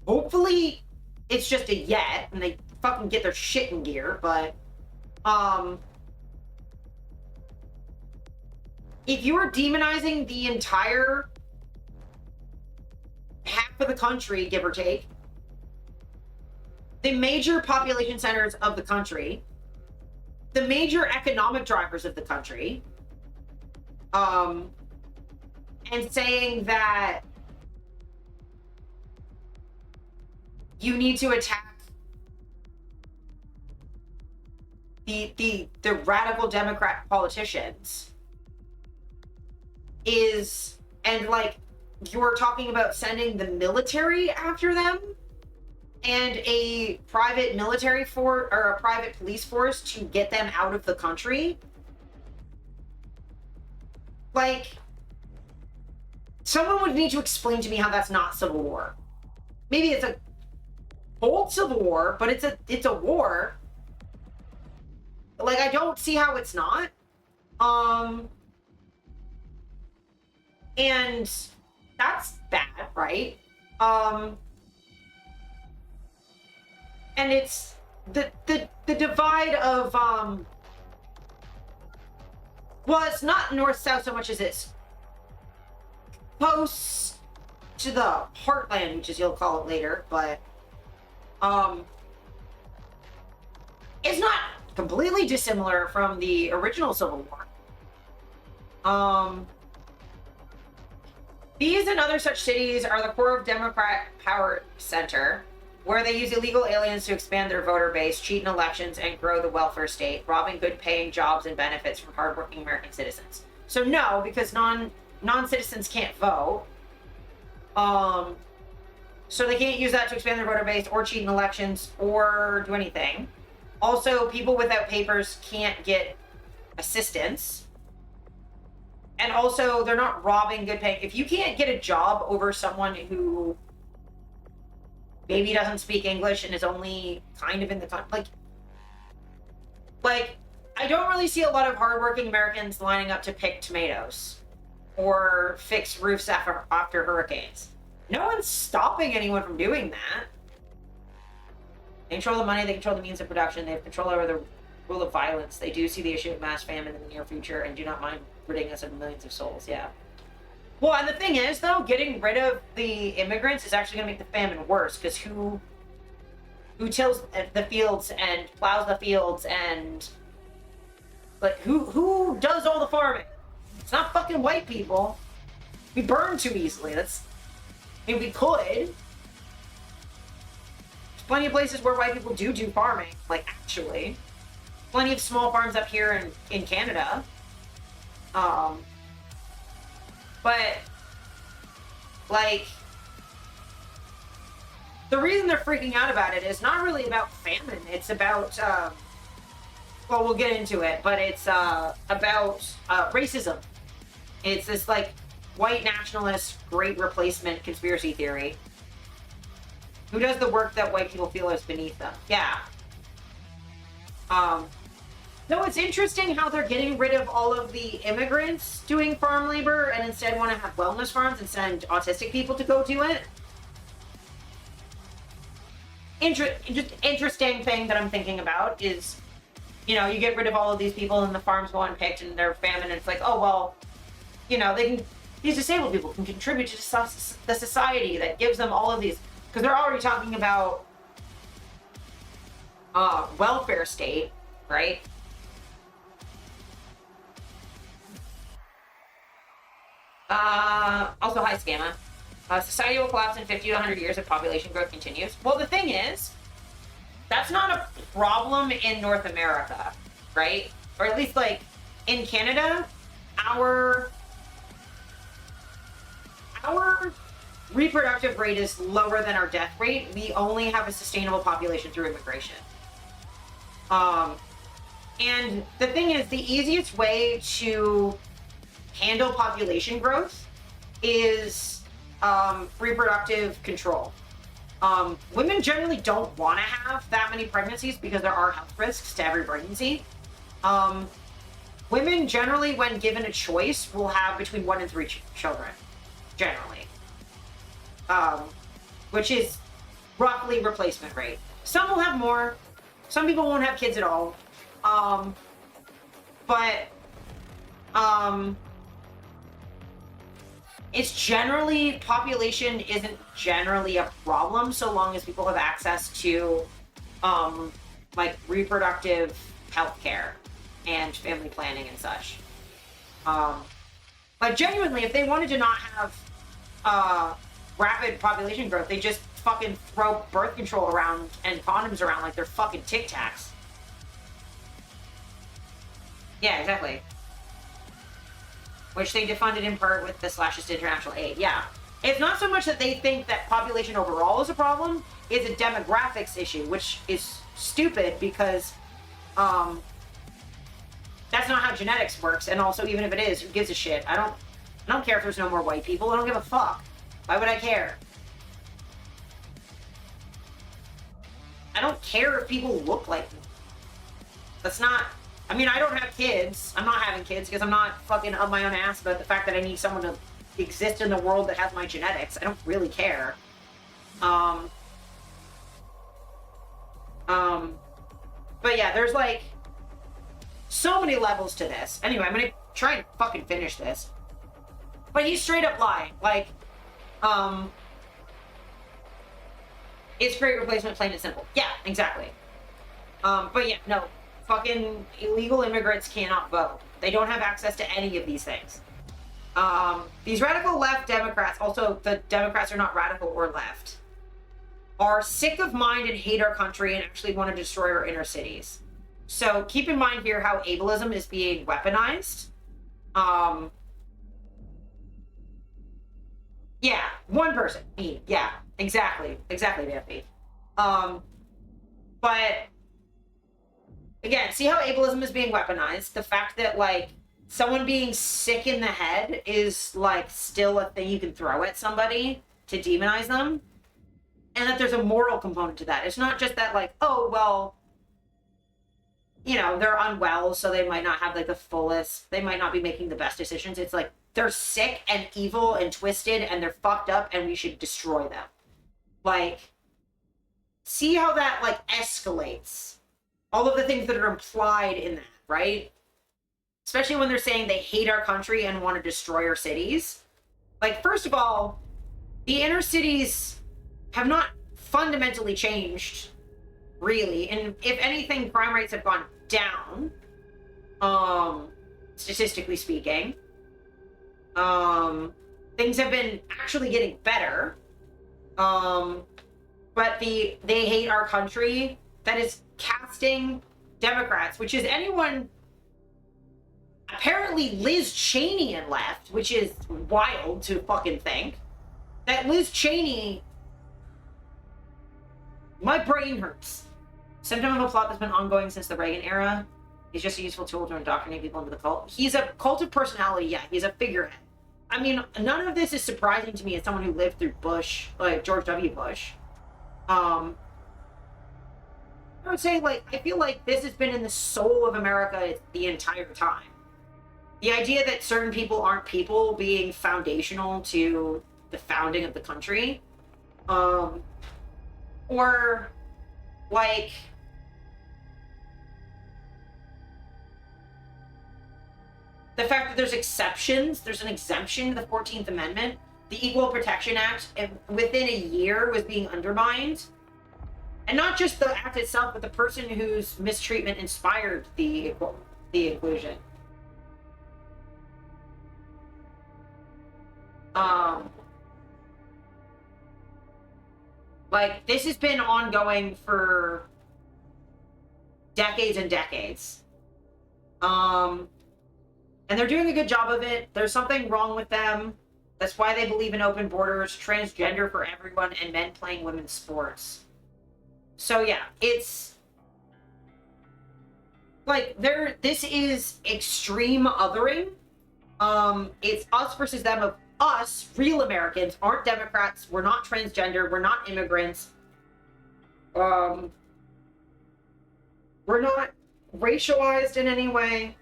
Hopefully it's just a yet and they fucking get their shit in gear, but if you are demonizing the entire half of the country, give or take, the major population centers of the country, the major economic drivers of the country, and saying that you need to attack the radical Democrat politicians is, and like you're talking about sending the military after them and a private military force or a private police force to get them out of the country. Like, someone would need to explain to me how that's not civil war. Maybe it's a old civil war, but it's a war. Like, I don't see how it's not. And that's bad, right? And it's the divide of well, it's not north-south so much as it's close to the heartland, which is you'll call it later, but it's not completely dissimilar from the original Civil War. These and other such cities are the core of Democrat power center, where they use illegal aliens to expand their voter base, cheat in elections, and grow the welfare state, robbing good-paying jobs and benefits from hardworking American citizens. So no, because non-citizens can't vote. So they can't use that to expand their voter base or cheat in elections or do anything. Also, people without papers can't get assistance. And also, they're not robbing good paying. If you can't get a job over someone who maybe doesn't speak English and is only kind of in the country, like, I don't really see a lot of hardworking Americans lining up to pick tomatoes or fix roofs after hurricanes. No one's stopping anyone from doing that. They control the money, they control the means of production, they have control over the rule of violence. They do see the issue of mass famine in the near future and do not mind ridding us of millions of souls. Yeah. Well, and the thing is, though, getting rid of the immigrants is actually going to make the famine worse, because who tills the fields and plows the fields and, like, who does all the farming? It's not fucking white people. We burn too easily. I mean, we could. There's plenty of places where white people do farming, like, actually. Plenty of small farms up here in Canada. But, like, the reason they're freaking out about it is not really about famine. It's about, well, we'll get into it, but it's about racism. It's this, like, white nationalist great replacement conspiracy theory. Who does the work that white people feel is beneath them? Yeah. Though it's interesting how they're getting rid of all of the immigrants doing farm labor and instead want to have wellness farms and send autistic people to go do it. Just interesting thing that I'm thinking about is, you know, you get rid of all of these people and the farms go unpicked and they're famine, and it's like, oh, well, you know, these disabled people can contribute to the society that gives them all of these, because they're already talking about welfare state, right? Also, hi, Scamma. Society will collapse in 50 to 100 years if population growth continues. Well, the thing is, that's not a problem in North America, right? Or at least, like, in Canada, our reproductive rate is lower than our death rate. We only have a sustainable population through immigration. And the thing is, the easiest way to handle population growth is reproductive control. Women generally don't want to have that many pregnancies because there are health risks to every pregnancy. Women generally, when given a choice, will have between 1 and 3 children, generally. Which is roughly replacement rate. Some will have more. Some people won't have kids at all. It's generally, population isn't generally a problem so long as people have access to, like, reproductive health care and family planning and such. Like, genuinely, if they wanted to not have, rapid population growth, they just fucking throw birth control around and condoms around like they're fucking Tic Tacs. Yeah, exactly. Which they defunded in part with the slashes to international aid. Yeah. It's not so much that they think that population overall is a problem, it's a demographics issue, which is stupid because that's not how genetics works, and also, even if it is, who gives a shit? I don't care if there's no more white people. I don't give a fuck. Why would I care? I don't care if people look like me. That's not... I mean, I don't have kids. I'm not having kids because I'm not fucking up my own ass about the fact that I need someone to exist in the world that has my genetics. I don't really care. But yeah, there's like so many levels to this. Anyway, I'm gonna try and fucking finish this. But he's straight up lying. Like, it's great replacement, plain and simple. Yeah, exactly. But yeah, no. Fucking illegal immigrants cannot vote. They don't have access to any of these things. These radical left Democrats, also the Democrats are not radical or left, are sick of mind and hate our country and actually want to destroy our inner cities. So keep in mind here how ableism is being weaponized. Yeah, one person. Me. Yeah, exactly. Exactly, Vampy. But again, see how ableism is being weaponized? The fact that, like, someone being sick in the head is, like, still a thing you can throw at somebody to demonize them. And that there's a moral component to that. It's not just that, like, oh, well, you know, they're unwell, so they might not have, like, the fullest, they might not be making the best decisions. It's like, they're sick and evil and twisted and they're fucked up and we should destroy them. Like, see how that, like, escalates. all of the things that are implied in that, right? Especially when they're saying they hate our country and want to destroy our cities. Like, first of all, the inner cities have not fundamentally changed, really. And if anything, crime rates have gone down, statistically speaking. Things have been actually getting better. But they hate our country. That is casting Democrats, which is anyone. Apparently Liz Cheney had left, which is wild to fucking think. That Liz Cheney. My brain hurts. Symptom of a plot that's been ongoing since the Reagan era. He's just a useful tool to indoctrinate people into the cult. He's a cult of personality, yeah. He's a figurehead. I mean, none of this is surprising to me as someone who lived through Bush, like George W. Bush. I would say, like, I feel like this has been in the soul of America the entire time. The idea that certain people aren't people being foundational to the founding of the country. Or, like, the fact that there's exceptions, there's an exemption to the 14th Amendment. The Equal Protection Act, within a year, was being undermined. And not just the act itself, but the person whose mistreatment inspired the inclusion. Like, this has been ongoing for decades and decades. And they're doing a good job of it. There's something wrong with them. That's why they believe in open borders, transgender for everyone, and men playing women's sports. So yeah, it's like this is extreme othering. It's us versus them. Of us, real Americans, aren't Democrats. We're not transgender. We're not immigrants. We're not racialized in any way.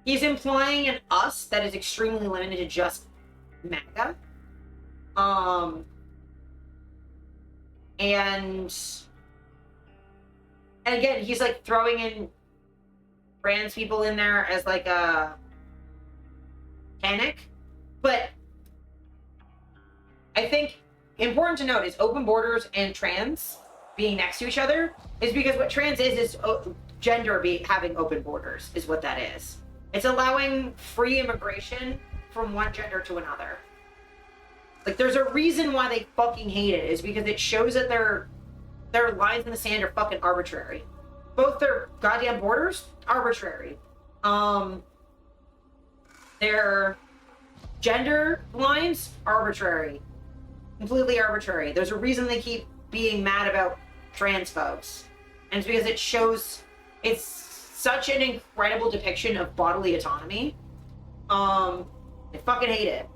He's implying an us that is extremely limited to just MAGA. And again, he's like throwing in trans people in there as like a panic. But I think important to note is open borders and trans being next to each other is because what trans is gender having open borders is what that is. It's allowing free immigration from one gender to another. Like, there's a reason why they fucking hate it, is because it shows that their lines in the sand are fucking arbitrary. Both their goddamn borders, arbitrary. Their gender lines, arbitrary. Completely arbitrary. There's a reason they keep being mad about trans folks. And it's because it shows, it's such an incredible depiction of bodily autonomy. I fucking hate it.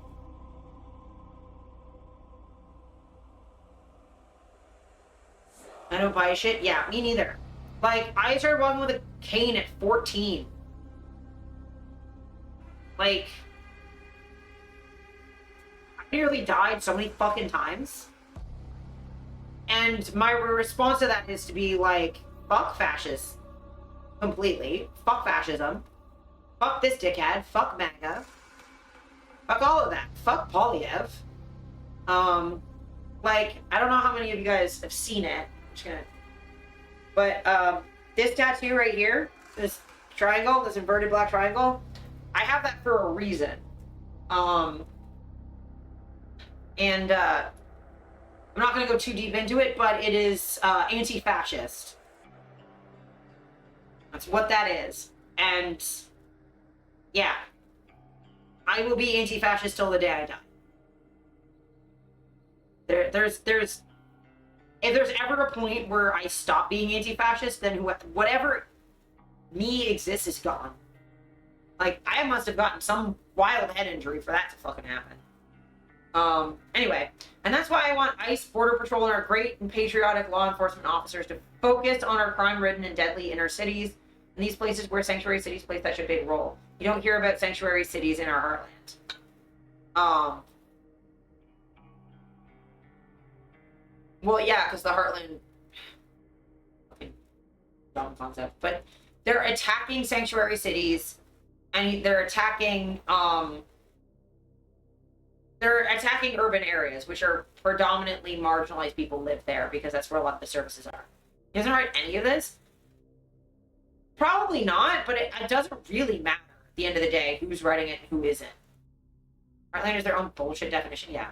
I don't buy shit. Yeah, me neither. Like, I started walking with a cane at 14. Like, I nearly died so many fucking times. And my response to that is to be like, fuck fascists. Completely. Fuck fascism. Fuck this dickhead. Fuck MAGA. Fuck all of that. Fuck Polyev. Like, I don't know how many of you guys have seen it. But this tattoo right here, this triangle, this inverted black triangle, I have that for a reason. And I'm not going to go too deep into it, but it is anti-fascist. That's what that is. And yeah, I will be anti-fascist till the day I die. There's if there's ever a point where I stop being anti-fascist, then whatever me exists is gone. Like, I must have gotten some wild head injury for that to fucking happen. Anyway, and that's why I want ICE, Border Patrol, and our great and patriotic law enforcement officers to focus on our crime-ridden and deadly inner cities and these places where sanctuary cities play such a big role. You don't hear about sanctuary cities in our heartland. Well, yeah, because the heartland dumb concept, but they're attacking sanctuary cities, and they're attacking urban areas, which are predominantly marginalized people live there because that's where a lot of the services are. He doesn't write any of this. Probably not, but it doesn't really matter at the end of the day who's writing it and who isn't. Heartland is their own bullshit definition, yeah.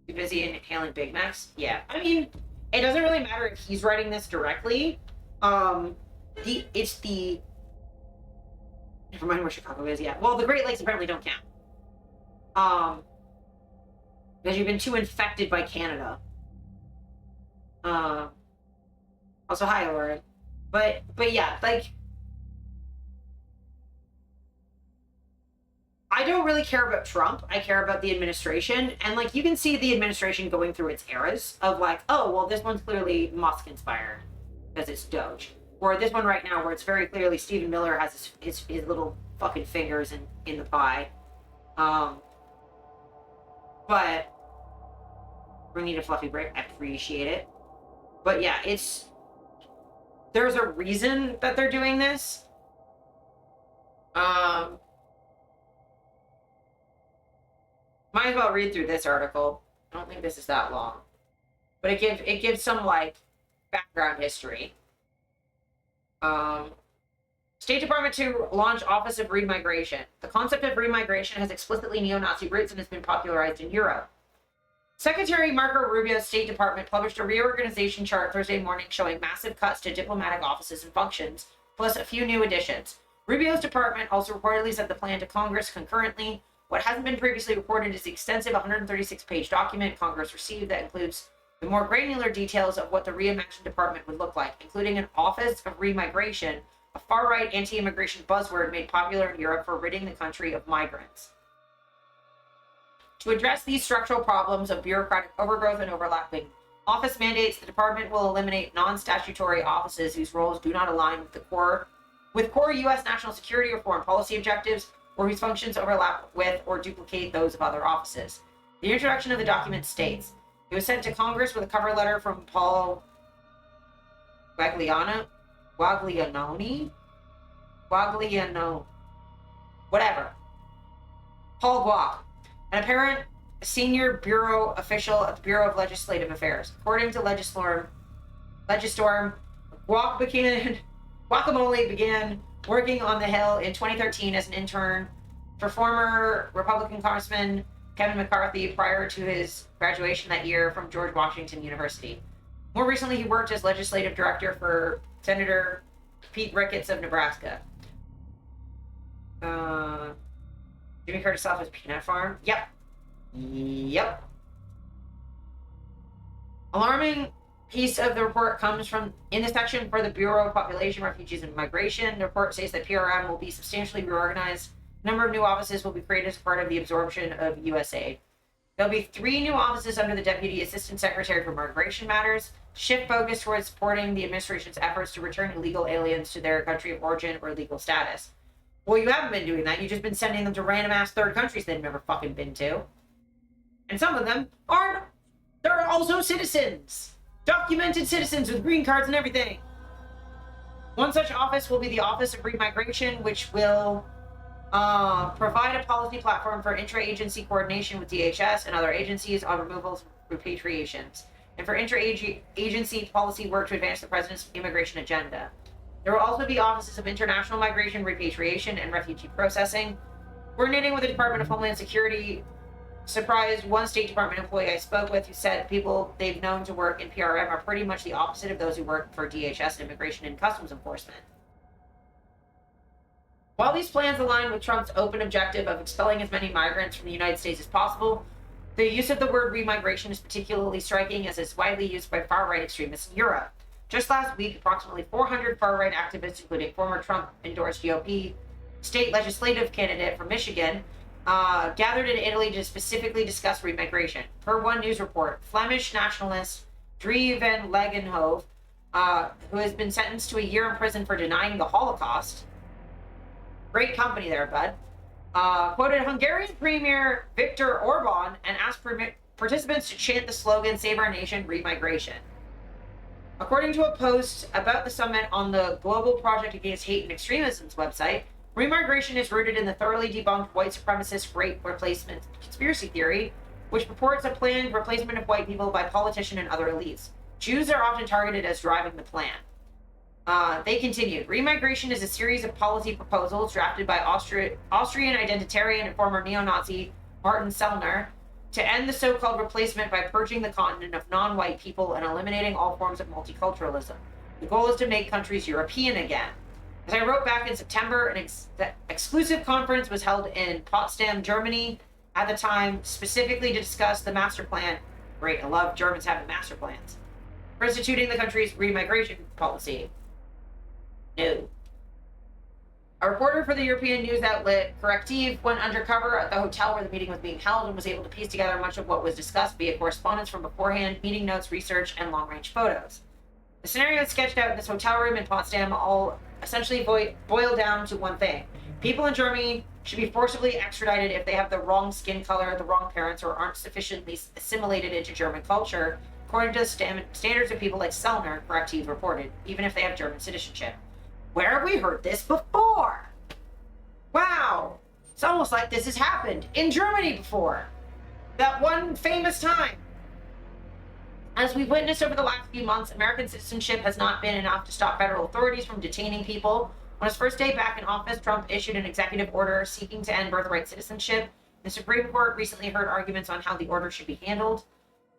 Too busy inhaling Big Macs? Yeah. I mean, it doesn't really matter if he's writing this directly. It's the... Never mind where Chicago is, yeah. Well, the Great Lakes apparently don't count. Because you've been too infected by Canada. Also, hi, Lauren. But yeah, like... I don't really care about Trump. I care about the administration. And, like, you can see the administration going through its eras of, like, oh, well, this one's clearly Musk-inspired because it's Doge. Or this one right now where it's very clearly Stephen Miller has his little fucking fingers in the pie. But we need a fluffy break. I appreciate it. But, yeah, there's a reason that they're doing this. Might as well read through this article. I don't think this is that long. But it gives some, like, background history. State Department to launch Office of Remigration. The concept of remigration has explicitly neo-Nazi roots and has been popularized in Europe. Secretary Marco Rubio's State Department published a reorganization chart Thursday morning showing massive cuts to diplomatic offices and functions, plus a few new additions. Rubio's department also reportedly sent the plan to Congress concurrently. What hasn't been previously reported is the extensive 136-page document Congress received that includes the more granular details of what the reimagined department would look like, including an Office of Remigration, a far-right anti-immigration buzzword made popular in Europe for ridding the country of migrants. To address these structural problems of bureaucratic overgrowth and overlapping office mandates, the department will eliminate non-statutory offices whose roles do not align with core U.S. national security or foreign policy objectives, or whose functions overlap with or duplicate those of other offices. The introduction of the document states, it was sent to Congress with a cover letter from Paul Guagliano, whatever. Paul Guac, an apparent senior bureau official at the Bureau of Legislative Affairs. According to Legistorm, Guacamole began working on the Hill in 2013 as an intern for former Republican Congressman Kevin McCarthy prior to his graduation that year from George Washington University. More recently, he worked as legislative director for Senator Pete Ricketts of Nebraska. Jimmy Curtis Office Peanut Farm? Yep. Alarming piece of the report comes from in the section for the Bureau of Population, Refugees, and Migration. The report states that PRM will be substantially reorganized. A number of new offices will be created as part of the absorption of USAID. There'll be 3 new offices under the Deputy Assistant Secretary for Migration Matters, shift focus towards supporting the administration's efforts to return illegal aliens to their country of origin or legal status. Well, you haven't been doing that. You've just been sending them to random-ass third countries they've never fucking been to. And some of them aren't. They're also citizens. Documented citizens with green cards and everything. One such office will be the Office of Remigration, which will provide a policy platform for intra-agency coordination with DHS and other agencies on removals and repatriations, and for intra-agency policy work to advance the President's immigration agenda. There will also be offices of international migration, repatriation, and refugee processing. Coordinating with the Department of Homeland Security surprised one State Department employee I spoke with who said people they've known to work in PRM are pretty much the opposite of those who work for DHS and Immigration and Customs Enforcement. While these plans align with Trump's open objective of expelling as many migrants from the United States as possible, the use of the word remigration is particularly striking as it's widely used by far-right extremists in Europe. Just last week, approximately 400 far-right activists, including former Trump-endorsed GOP state legislative candidate from Michigan, gathered in Italy to specifically discuss remigration. Per one news report, Flemish nationalist Drie van Legenhove, who has been sentenced to a year in prison for denying the Holocaust, great company there, bud, quoted Hungarian Premier Viktor Orban and asked participants to chant the slogan, "Save Our Nation, Remigration." According to a post about the summit on the Global Project Against Hate and Extremism's website, remigration is rooted in the thoroughly debunked white supremacist rape replacement conspiracy theory, which purports a planned replacement of white people by politicians and other elites. Jews are often targeted as driving the plan. They continued, remigration is a series of policy proposals drafted by Austrian identitarian and former neo-Nazi Martin Sellner to end the so-called replacement by purging the continent of non-white people and eliminating all forms of multiculturalism. The goal is to make countries European again. As I wrote back in September, an exclusive conference was held in Potsdam, Germany, at the time, specifically to discuss the master plan. Great, I love Germans having master plans. For instituting the country's remigration policy. No. A reporter for the European news outlet Corrective went undercover at the hotel where the meeting was being held and was able to piece together much of what was discussed via correspondence from beforehand, meeting notes, research, and long-range photos. The scenarios sketched out in this hotel room in Potsdam all essentially boil down to one thing. People in Germany should be forcibly extradited if they have the wrong skin color, the wrong parents, or aren't sufficiently assimilated into German culture, according to the standards of people like Sellner, Corrective reported, even if they have German citizenship. Where have we heard this before? Wow. It's almost like this has happened in Germany before. That one famous time. As we've witnessed over the last few months, American citizenship has not been enough to stop federal authorities from detaining people. On his first day back in office, Trump issued an executive order seeking to end birthright citizenship. The Supreme Court recently heard arguments on how the order should be handled.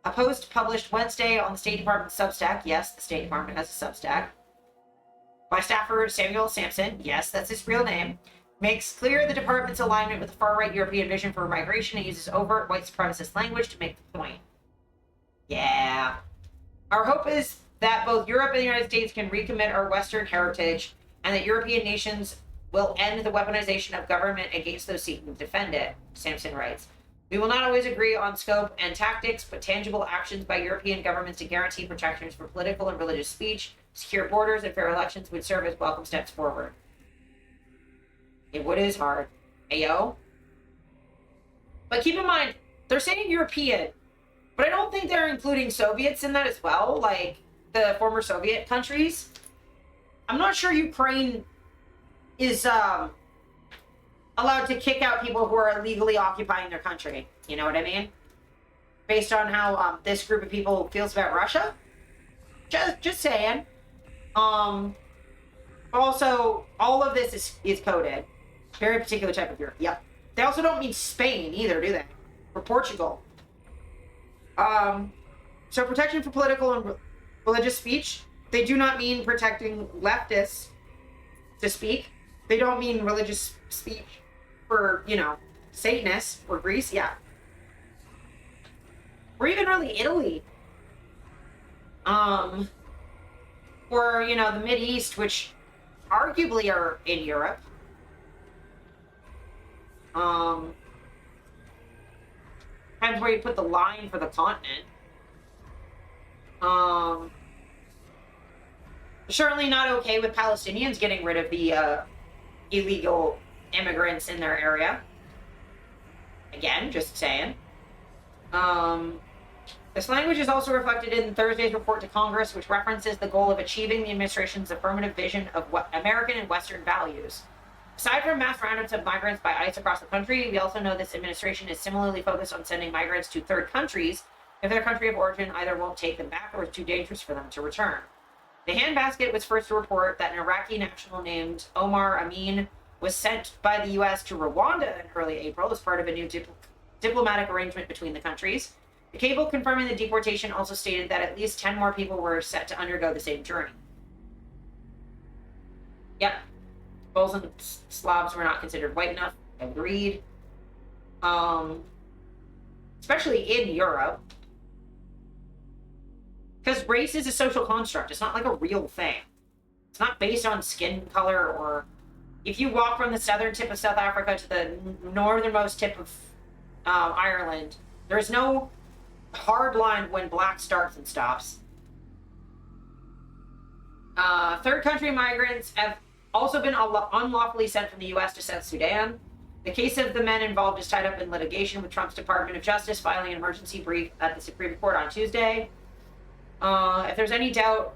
A post published Wednesday on the State Department's Substack, yes, the State Department has a Substack, by staffer Samuel Sampson, yes, that's his real name, makes clear the department's alignment with the far-right European vision for migration and uses overt white supremacist language to make the point. Yeah. Our hope is that both Europe and the United States can recommit our Western heritage and that European nations will end the weaponization of government against those seeking to defend it, Sampson writes. We will not always agree on scope and tactics, but tangible actions by European governments to guarantee protections for political and religious speech, secure borders, and fair elections would serve as welcome steps forward. What is hard? Ayo? But keep in mind, they're saying European, but I don't think they're including Soviets in that as well, like the former Soviet countries. I'm not sure Ukraine is allowed to kick out people who are illegally occupying their country. You know what I mean? Based on how this group of people feels about Russia. Just saying. Also, all of this is coded. Very particular type of Europe. Yep. They also don't mean Spain either, do they? Or Portugal. So protection for political and religious speech. They do not mean protecting leftists to speak. They don't mean religious speech for, Satanists or Greece. Yeah. Or even really Italy. Or, the Mideast, which arguably are in Europe. Depends where you put the line for the continent. Certainly not okay with Palestinians getting rid of the illegal immigrants in their area. Again, just saying. This language is also reflected in Thursday's report to Congress, which references the goal of achieving the administration's affirmative vision of American and Western values. Aside from mass roundups of migrants by ICE across the country, we also know this administration is similarly focused on sending migrants to third countries if their country of origin either won't take them back or is too dangerous for them to return. The Handbasket was first to report that an Iraqi national named Omar Amin was sent by the U.S. to Rwanda in early April as part of a new diplomatic arrangement between the countries. The cable confirming the deportation also stated that at least 10 more people were set to undergo the same journey. Yep. Poles and Slavs were not considered white enough. Agreed. Especially in Europe. Because race is a social construct. It's not like a real thing. It's not based on skin color or... If you walk from the southern tip of South Africa to the northernmost tip of Ireland, there's no hard line when black starts and stops. Third country migrants have also been unlawfully sent from the U.S. to South Sudan. The case of the men involved is tied up in litigation with Trump's Department of Justice filing an emergency brief at the Supreme Court on Tuesday. If there's any doubt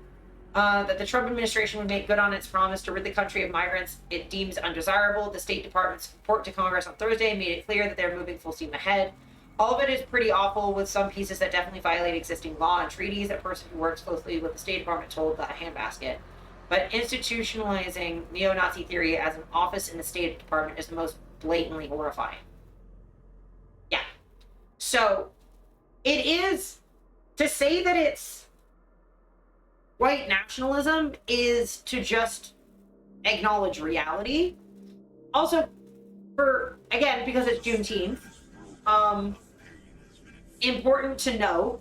that the Trump administration would make good on its promise to rid the country of migrants it deems undesirable. The State Department's report to Congress on Thursday made it clear that they're moving full steam ahead. All of it is pretty awful, with some pieces that definitely violate existing law and treaties. A person who works closely with the State Department told the Handbasket. But institutionalizing neo-Nazi theory as an office in the State Department is the most blatantly horrifying. Yeah. So, it is, to say that it's white nationalism is to just acknowledge reality. Also, again, because it's Juneteenth, important to note,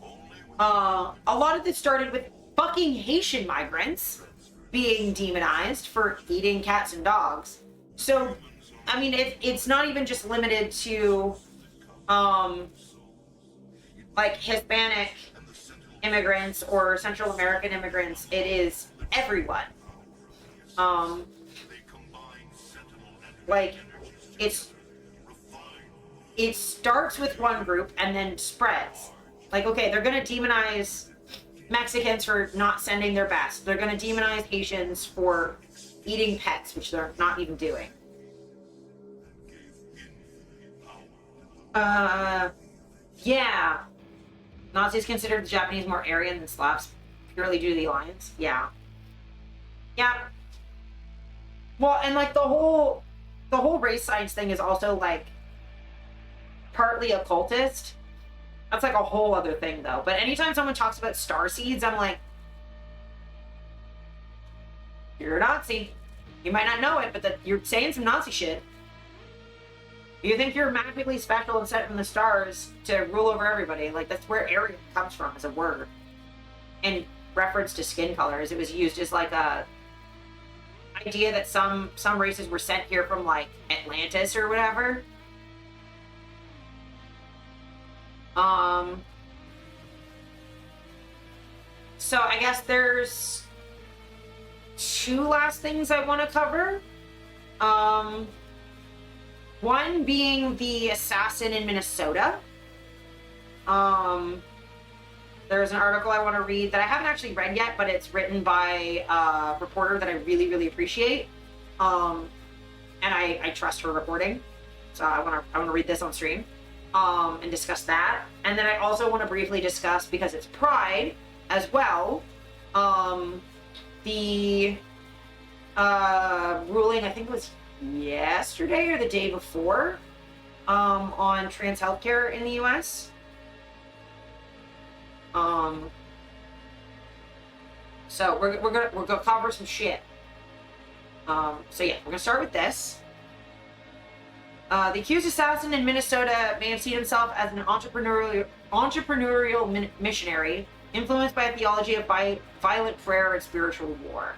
a lot of this started with fucking Haitian migrants being demonized for eating cats and dogs. So, I mean, it's not even just limited to, like, Hispanic immigrants or Central American immigrants. It is everyone. Like, it starts with one group and then spreads. Like, okay, they're gonna demonize Mexicans for not sending their best. They're gonna demonize Haitians for eating pets, which they're not even doing. Yeah. Nazis considered the Japanese more Aryan than Slavs, purely due to the alliance. Yeah. Yeah. Well, and like the whole race science thing is also like partly occultist. That's like a whole other thing, though. But anytime someone talks about star seeds, I'm like, you're a Nazi. You might not know it, but you're saying some Nazi shit. You think you're magically special and sent from the stars to rule over everybody. Like, that's where Aryan comes from as a word. In reference to skin colors, it was used as like a idea that some races were sent here from like Atlantis or whatever. So I guess there's two last things I want to cover. One being the assassin in Minnesota. There's an article I want to read that I haven't actually read yet, but it's written by a reporter that I really, really appreciate. And I trust her reporting. So I want to read this on stream. And discuss that. And then I also want to briefly discuss, because it's Pride as well, the ruling, I think it was yesterday or the day before, on trans healthcare in the US. So we're gonna cover some shit. So yeah, we're gonna start with this. The accused assassin in Minnesota may have seen himself as an entrepreneurial missionary, influenced by a theology of violent prayer and spiritual war.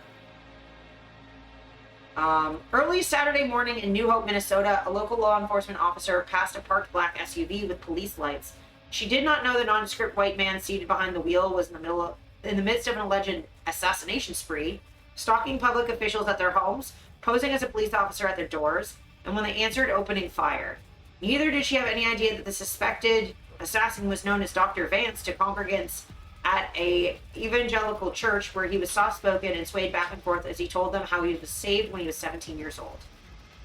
Early Saturday morning in New Hope, Minnesota, a local law enforcement officer passed a parked black SUV with police lights. She did not know the nondescript white man seated behind the wheel was in the midst of an alleged assassination spree, stalking public officials at their homes, posing as a police officer at their doors, and when they answered, opening fire. Neither did she have any idea that the suspected assassin was known as Dr. Vance to congregants at a evangelical church, where he was soft-spoken and swayed back and forth as he told them how he was saved when he was 17 years old.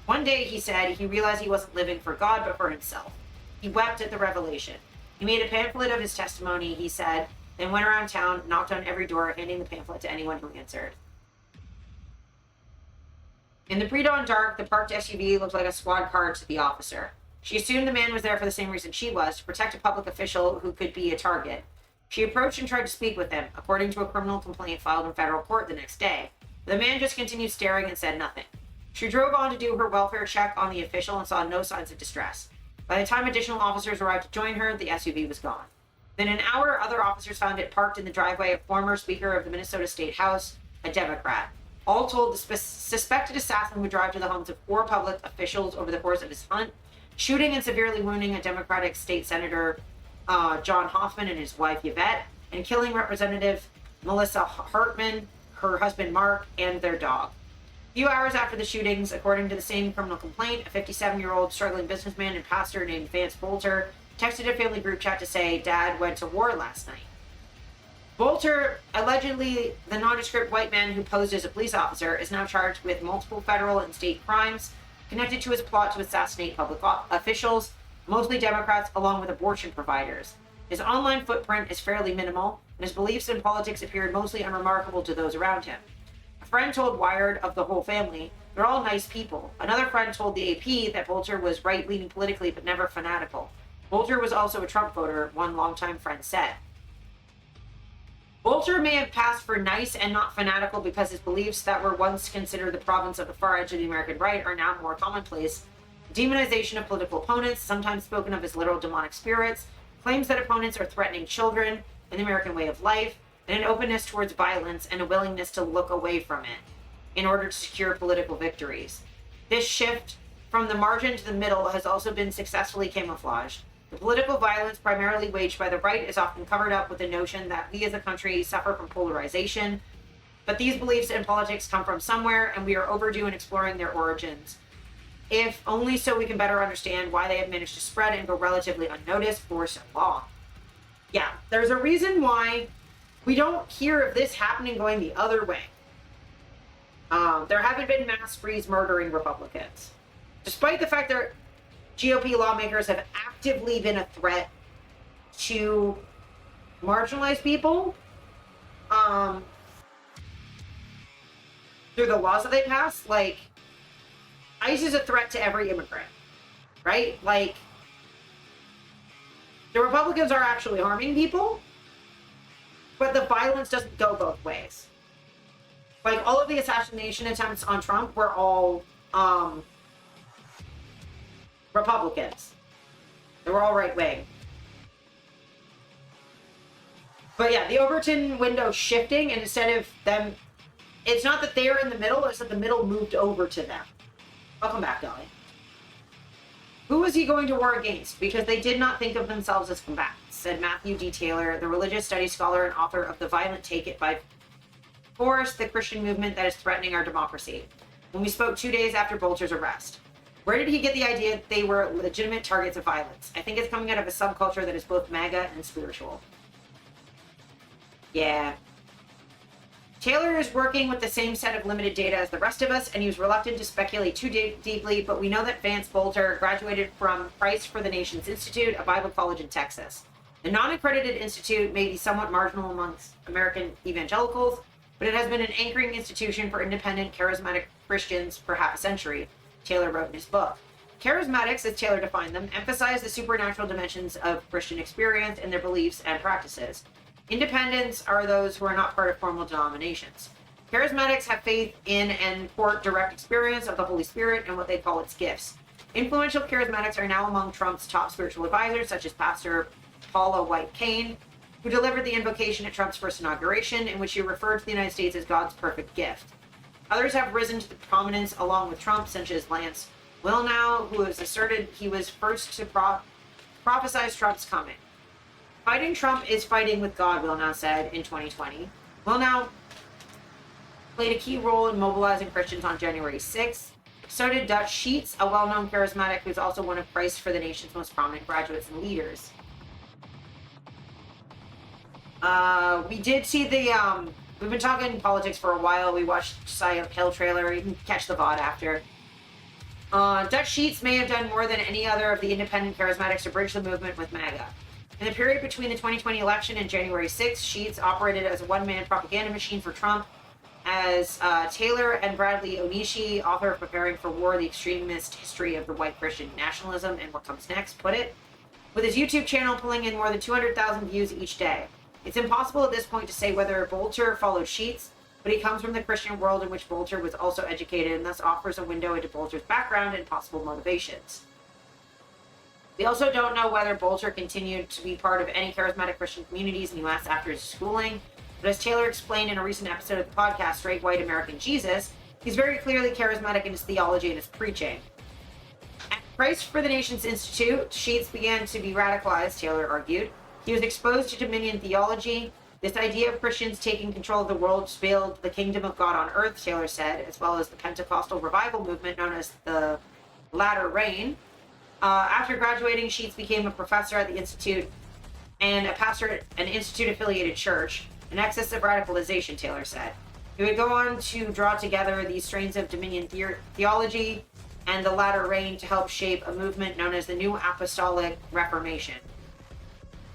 One day, he said, he realized he wasn't living for God, but for himself. He wept at the revelation. He made a pamphlet of his testimony, he said, then went around town, knocked on every door, handing the pamphlet to anyone who answered. In the pre-dawn dark, the parked SUV looked like a squad car to the officer. She assumed the man was there for the same reason she was, to protect a public official who could be a target. She approached and tried to speak with him, according to a criminal complaint filed in federal court the next day. The man just continued staring and said nothing. She drove on to do her welfare check on the official and saw no signs of distress. By the time additional officers arrived to join her, the SUV was gone. Within an hour, other officers found it parked in the driveway of former Speaker of the Minnesota State House, a Democrat. All told, the suspected assassin would drive to the homes of 4 public officials over the course of his hunt, shooting and severely wounding a Democratic state senator, John Hoffman, and his wife Yvette, and killing Representative Melissa Hartman, her husband Mark, and their dog. A few hours after the shootings, according to the same criminal complaint, a 57-year-old struggling businessman and pastor named Vance Bolter texted a family group chat to say Dad went to war last night. Bolter, allegedly the nondescript white man who posed as a police officer, is now charged with multiple federal and state crimes connected to his plot to assassinate public officials, mostly Democrats, along with abortion providers. His online footprint is fairly minimal, and his beliefs in politics appeared mostly unremarkable to those around him. A friend told Wired of the whole family, "They're all nice people." Another friend told the AP that Bolter was right-leaning politically but never fanatical. Bolter was also a Trump voter, one longtime friend said. Bolter may have passed for nice and not fanatical because his beliefs that were once considered the province of the far edge of the American right are now more commonplace. Demonization of political opponents, sometimes spoken of as literal demonic spirits, claims that opponents are threatening children and the American way of life, and an openness towards violence and a willingness to look away from it in order to secure political victories. This shift from the margin to the middle has also been successfully camouflaged. The political violence primarily waged by the right is often covered up with the notion that we as a country suffer from polarization, but these beliefs in politics come from somewhere, and we are overdue in exploring their origins, if only so we can better understand why they have managed to spread and go relatively unnoticed for so long. Yeah, there's a reason why we don't hear of this happening going the other way. There haven't been mass freeze murdering Republicans, despite the fact that GOP lawmakers have actively been a threat to marginalized people through the laws that they pass. Like, ICE is a threat to every immigrant, right? Like, the Republicans are actually harming people, but the violence doesn't go both ways. Like, all of the assassination attempts on Trump were all Republicans. They were all right-wing. But yeah, the Overton window shifting, and instead of them, it's not that they're in the middle, it's that the middle moved over to them. Welcome back, Dolly. Who was he going to war against? Because they did not think of themselves as combatants, said Matthew D. Taylor, the religious studies scholar and author of The Violent Take It by Force, the Christian movement that is threatening our democracy, when we spoke 2 days after Bolter's arrest. Where did he get the idea that they were legitimate targets of violence? I think it's coming out of a subculture that is both MAGA and spiritual. Yeah. Taylor is working with the same set of limited data as the rest of us, and he was reluctant to speculate too deeply, but we know that Vance Bolter graduated from Christ for the Nations Institute, a Bible college in Texas. The non-accredited institute may be somewhat marginal amongst American evangelicals, but it has been an anchoring institution for independent, charismatic Christians for half a century, Taylor wrote in his book. Charismatics, as Taylor defined them, emphasize the supernatural dimensions of Christian experience in their beliefs and practices. Independents are those who are not part of formal denominations. Charismatics have faith in and court direct experience of the Holy Spirit and what they call its gifts. Influential charismatics are now among Trump's top spiritual advisors, such as Pastor Paula White Cain, who delivered the invocation at Trump's first inauguration, in which he referred to the United States as God's perfect gift. Others have risen to prominence along with Trump, such as Lance Wilnow, who has asserted he was first to prophesize Trump's coming. Fighting Trump is fighting with God, Wilnow said in 2020. Wilnow played a key role in mobilizing Christians on January 6th. So did Dutch Sheets, a well-known charismatic who's also one of Christ for the Nation's most prominent graduates and leaders. We did see the, we've been talking politics for a while. We watched Silent Hill trailer. You can catch the VOD after. Dutch Sheets may have done more than any other of the independent charismatics to bridge the movement with MAGA. In the period between the 2020 election and January 6th, Sheets operated as a one-man propaganda machine for Trump. As Taylor and Bradley Onishi, author of Preparing for War, the Extremist History of the White Christian Nationalism and What Comes Next, put it, with his YouTube channel pulling in more than 200,000 views each day. It's impossible at this point to say whether Bolter followed Sheets, but he comes from the Christian world in which Bolter was also educated and thus offers a window into Bolter's background and possible motivations. We also don't know whether Bolter continued to be part of any charismatic Christian communities in the U.S. after his schooling, but as Taylor explained in a recent episode of the podcast, Straight White American Jesus, he's very clearly charismatic in his theology and his preaching. At Christ for the Nations Institute, Sheets began to be radicalized, Taylor argued. He was exposed to dominion theology. This idea of Christians taking control of the world to build the kingdom of God on earth, Taylor said, as well as the Pentecostal revival movement known as the Latter Rain. After graduating, Sheets became a professor at the Institute and a pastor at an Institute-affiliated church. an excess of radicalization, Taylor said. He would go on to draw together these strains of Dominion theology and the latter reign to help shape a movement known as the New Apostolic Reformation.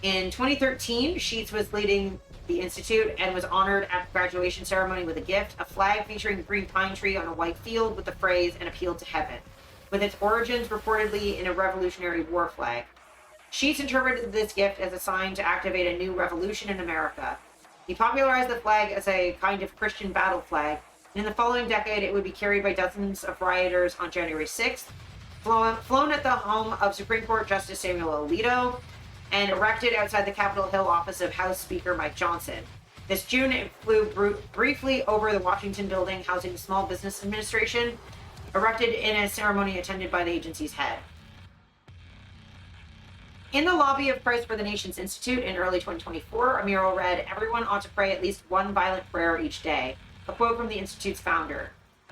In 2013, Sheets was leading the Institute and was honored at the graduation ceremony with a gift, a flag featuring a green pine tree on a white field with the phrase, "An Appeal to Heaven," with its origins reportedly in a Revolutionary War flag. Sheets interpreted this gift as a sign to activate a new revolution in America. He popularized the flag as a kind of Christian battle flag, and in the following decade it would be carried by dozens of rioters on January 6th, flown at the home of Supreme Court Justice Samuel Alito, and erected outside the Capitol Hill office of House Speaker Mike Johnson. This June, it flew briefly over the Washington building housing the Small Business Administration, erected in a ceremony attended by the agency's head. In the lobby of Christ for the Nations Institute in early 2024, a mural read, "Everyone ought to pray at least one violent prayer each day," a quote from the Institute's founder.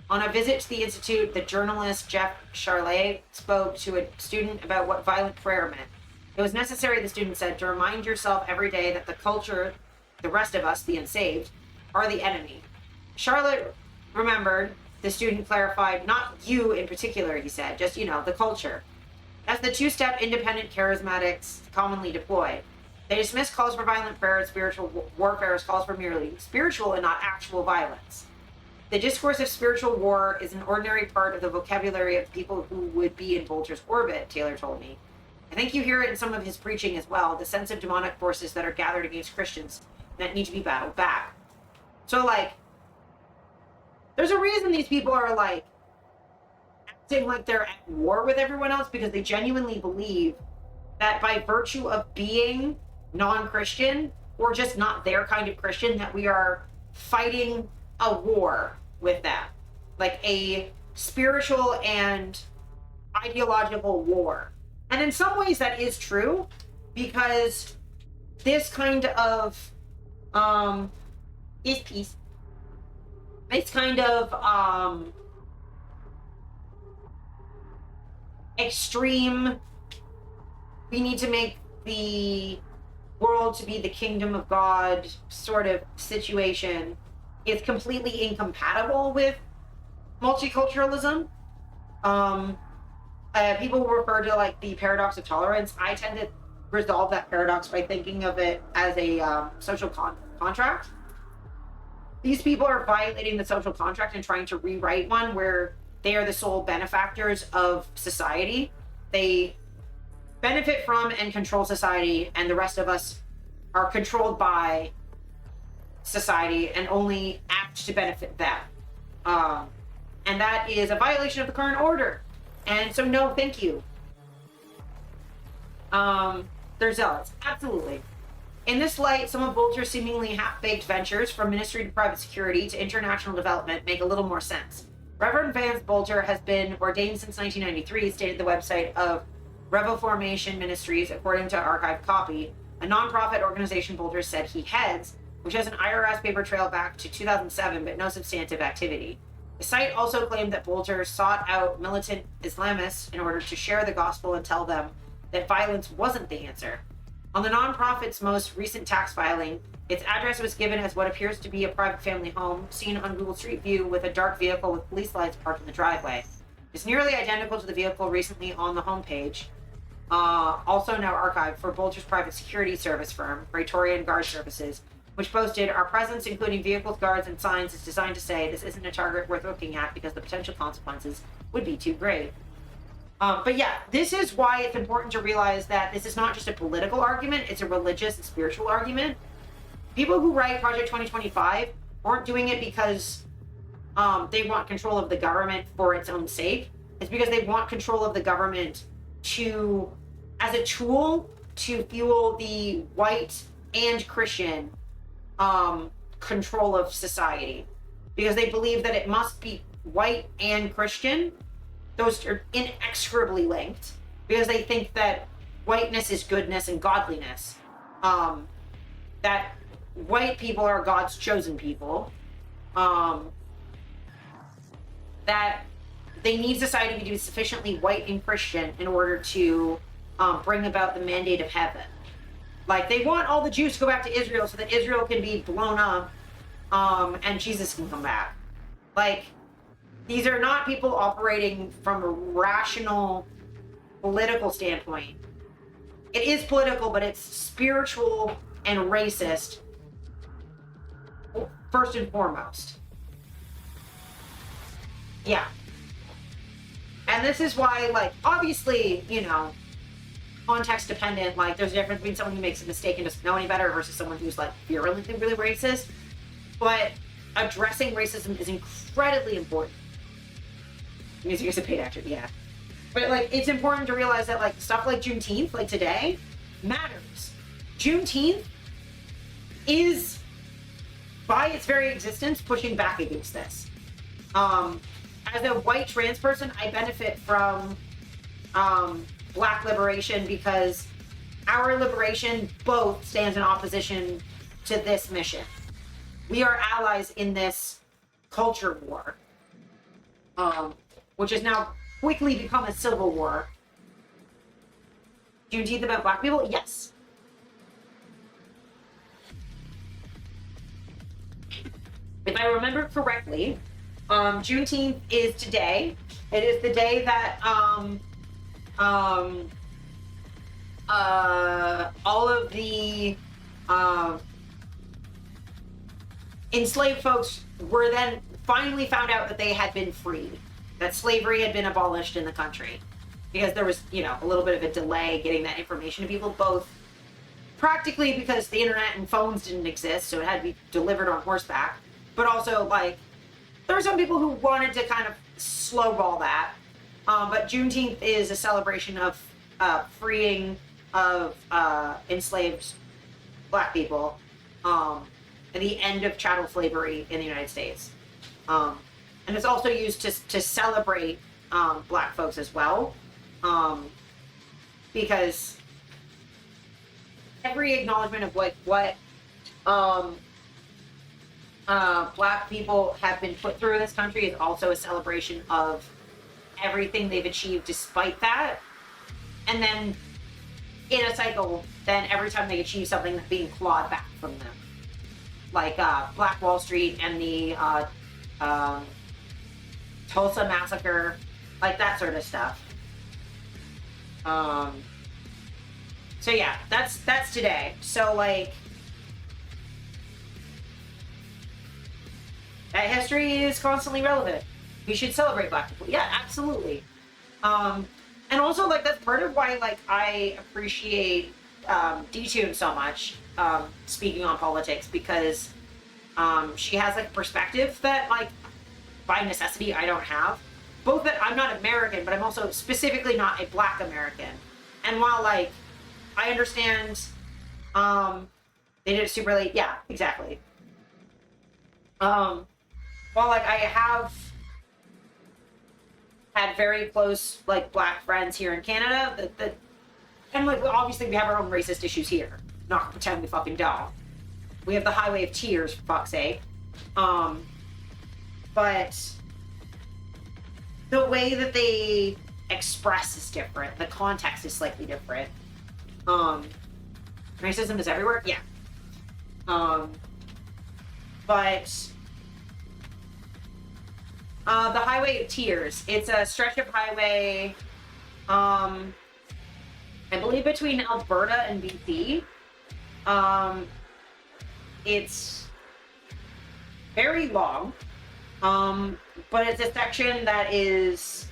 On a visit to the Institute, the journalist Jeff Charlet spoke to a student about what violent prayer meant. It was necessary, the student said, to remind yourself every day that the culture, the rest of us, the unsaved, are the enemy. Charlotte remembered, the student clarified, not you in particular, he said, just, the culture. As the two-step independent charismatics commonly deploy, they dismiss calls for violent prayer and spiritual warfare as calls for merely spiritual and not actual violence. The discourse of spiritual war is an ordinary part of the vocabulary of people who would be in Bolter's orbit, Taylor told me. I think you hear it in some of his preaching as well, the sense of demonic forces that are gathered against Christians that need to be battled back. So, there's a reason these people are, acting like they're at war with everyone else, because they genuinely believe that by virtue of being non-Christian, or just not their kind of Christian, that we are fighting a war with them. Like a spiritual and ideological war. And in some ways that is true, because this kind of is peace. This kind of extreme, we need to make the world to be the kingdom of God sort of situation is completely incompatible with multiculturalism. People refer to the paradox of tolerance. I tend to resolve that paradox by thinking of it as a social contract. These people are violating the social contract and trying to rewrite one where they are the sole benefactors of society. They benefit from and control society, and the rest of us are controlled by society and only act to benefit them. And that is a violation of the current order. And so, no, thank you. They're zealots. Absolutely. In this light, some of Bolter's seemingly half-baked ventures, from ministry to private security to international development, make a little more sense. Reverend Vance Bolter has been ordained since 1993, stated the website of Revoformation Ministries, according to archived copy, a non-profit organization Bolter said he heads, which has an IRS paper trail back to 2007, but no substantive activity. The site also claimed that Bolter sought out militant Islamists in order to share the gospel and tell them that violence wasn't the answer. On the nonprofit's most recent tax filing, its address was given as what appears to be a private family home, seen on Google Street View with a dark vehicle with police lights parked in the driveway. It's nearly identical to the vehicle recently on the homepage, also now archived, for Bolter's private security service firm, Praetorian Guard Services, which posted, "Our presence, including vehicles, guards, and signs, is designed to say this isn't a target worth looking at because the potential consequences would be too great." But yeah, this is why it's important to realize that this is not just a political argument, it's a religious and spiritual argument. People who write Project 2025 aren't doing it because they want control of the government for its own sake. It's because they want control of the government as a tool to fuel the white and Christian control of society. Because they believe that it must be white and Christian. Those are inexorably linked, because they think that whiteness is goodness and godliness. That white people are God's chosen people. That they need society to be sufficiently white and Christian in order to bring about the mandate of heaven. Like, they want all the Jews to go back to Israel so that Israel can be blown up, and Jesus can come back. Like, these are not people operating from a rational political standpoint. It is political, but it's spiritual and racist, first and foremost. Yeah. And this is why, like, obviously, you know, context dependent, like, there's a difference between someone who makes a mistake and doesn't know any better versus someone who's, like, virulently really racist. But addressing racism is incredibly important. Music is a paid actor, yeah. But, like, it's important to realize that, like, stuff like Juneteenth, like today, matters. Juneteenth is, by its very existence, pushing back against this. As a white trans person, I benefit from Black liberation because our liberation both stands in opposition to this mission. We are allies in this culture war, which has now quickly become a civil war. Juneteenth about Black people? Yes. If I remember correctly, Juneteenth is today. It is the day that all of the enslaved folks were then finally found out that they had been freed, that slavery had been abolished in the country, because there was, you know, a little bit of a delay getting that information to people, both practically because the internet and phones didn't exist, so it had to be delivered on horseback, but also, like, there were some people who wanted to kind of slowball that. But Juneteenth is a celebration of freeing of enslaved Black people, and the end of chattel slavery in the United States. And it's also used to celebrate Black folks as well, because every acknowledgement of what Black people have been put through in this country is also a celebration of everything they've achieved despite that. And then in a cycle, then every time they achieve something, that's being clawed back from them. Like Black Wall Street and the Tulsa Massacre, like that sort of stuff. So yeah, that's today. So, like, that history is constantly relevant. We should celebrate Black people. Yeah, absolutely. And also, like, that's part of why, like, I appreciate D-Tune so much, speaking on politics, because she has, like, a perspective that, like, by necessity I don't have. Both that I'm not American, but I'm also specifically not a Black American. And while, like, I understand they did it super late. Yeah, exactly. While, like, I have had very close, like, Black friends here in Canada, and, like, obviously we have our own racist issues here. Not gonna pretend we fucking don't. We have the Highway of Tears, for fuck's sake. But the way that they express is different. The context is slightly different. Racism is everywhere? Yeah. But the Highway of Tears, it's a stretch of highway, I believe between Alberta and BC. It's very long, but it's a section that is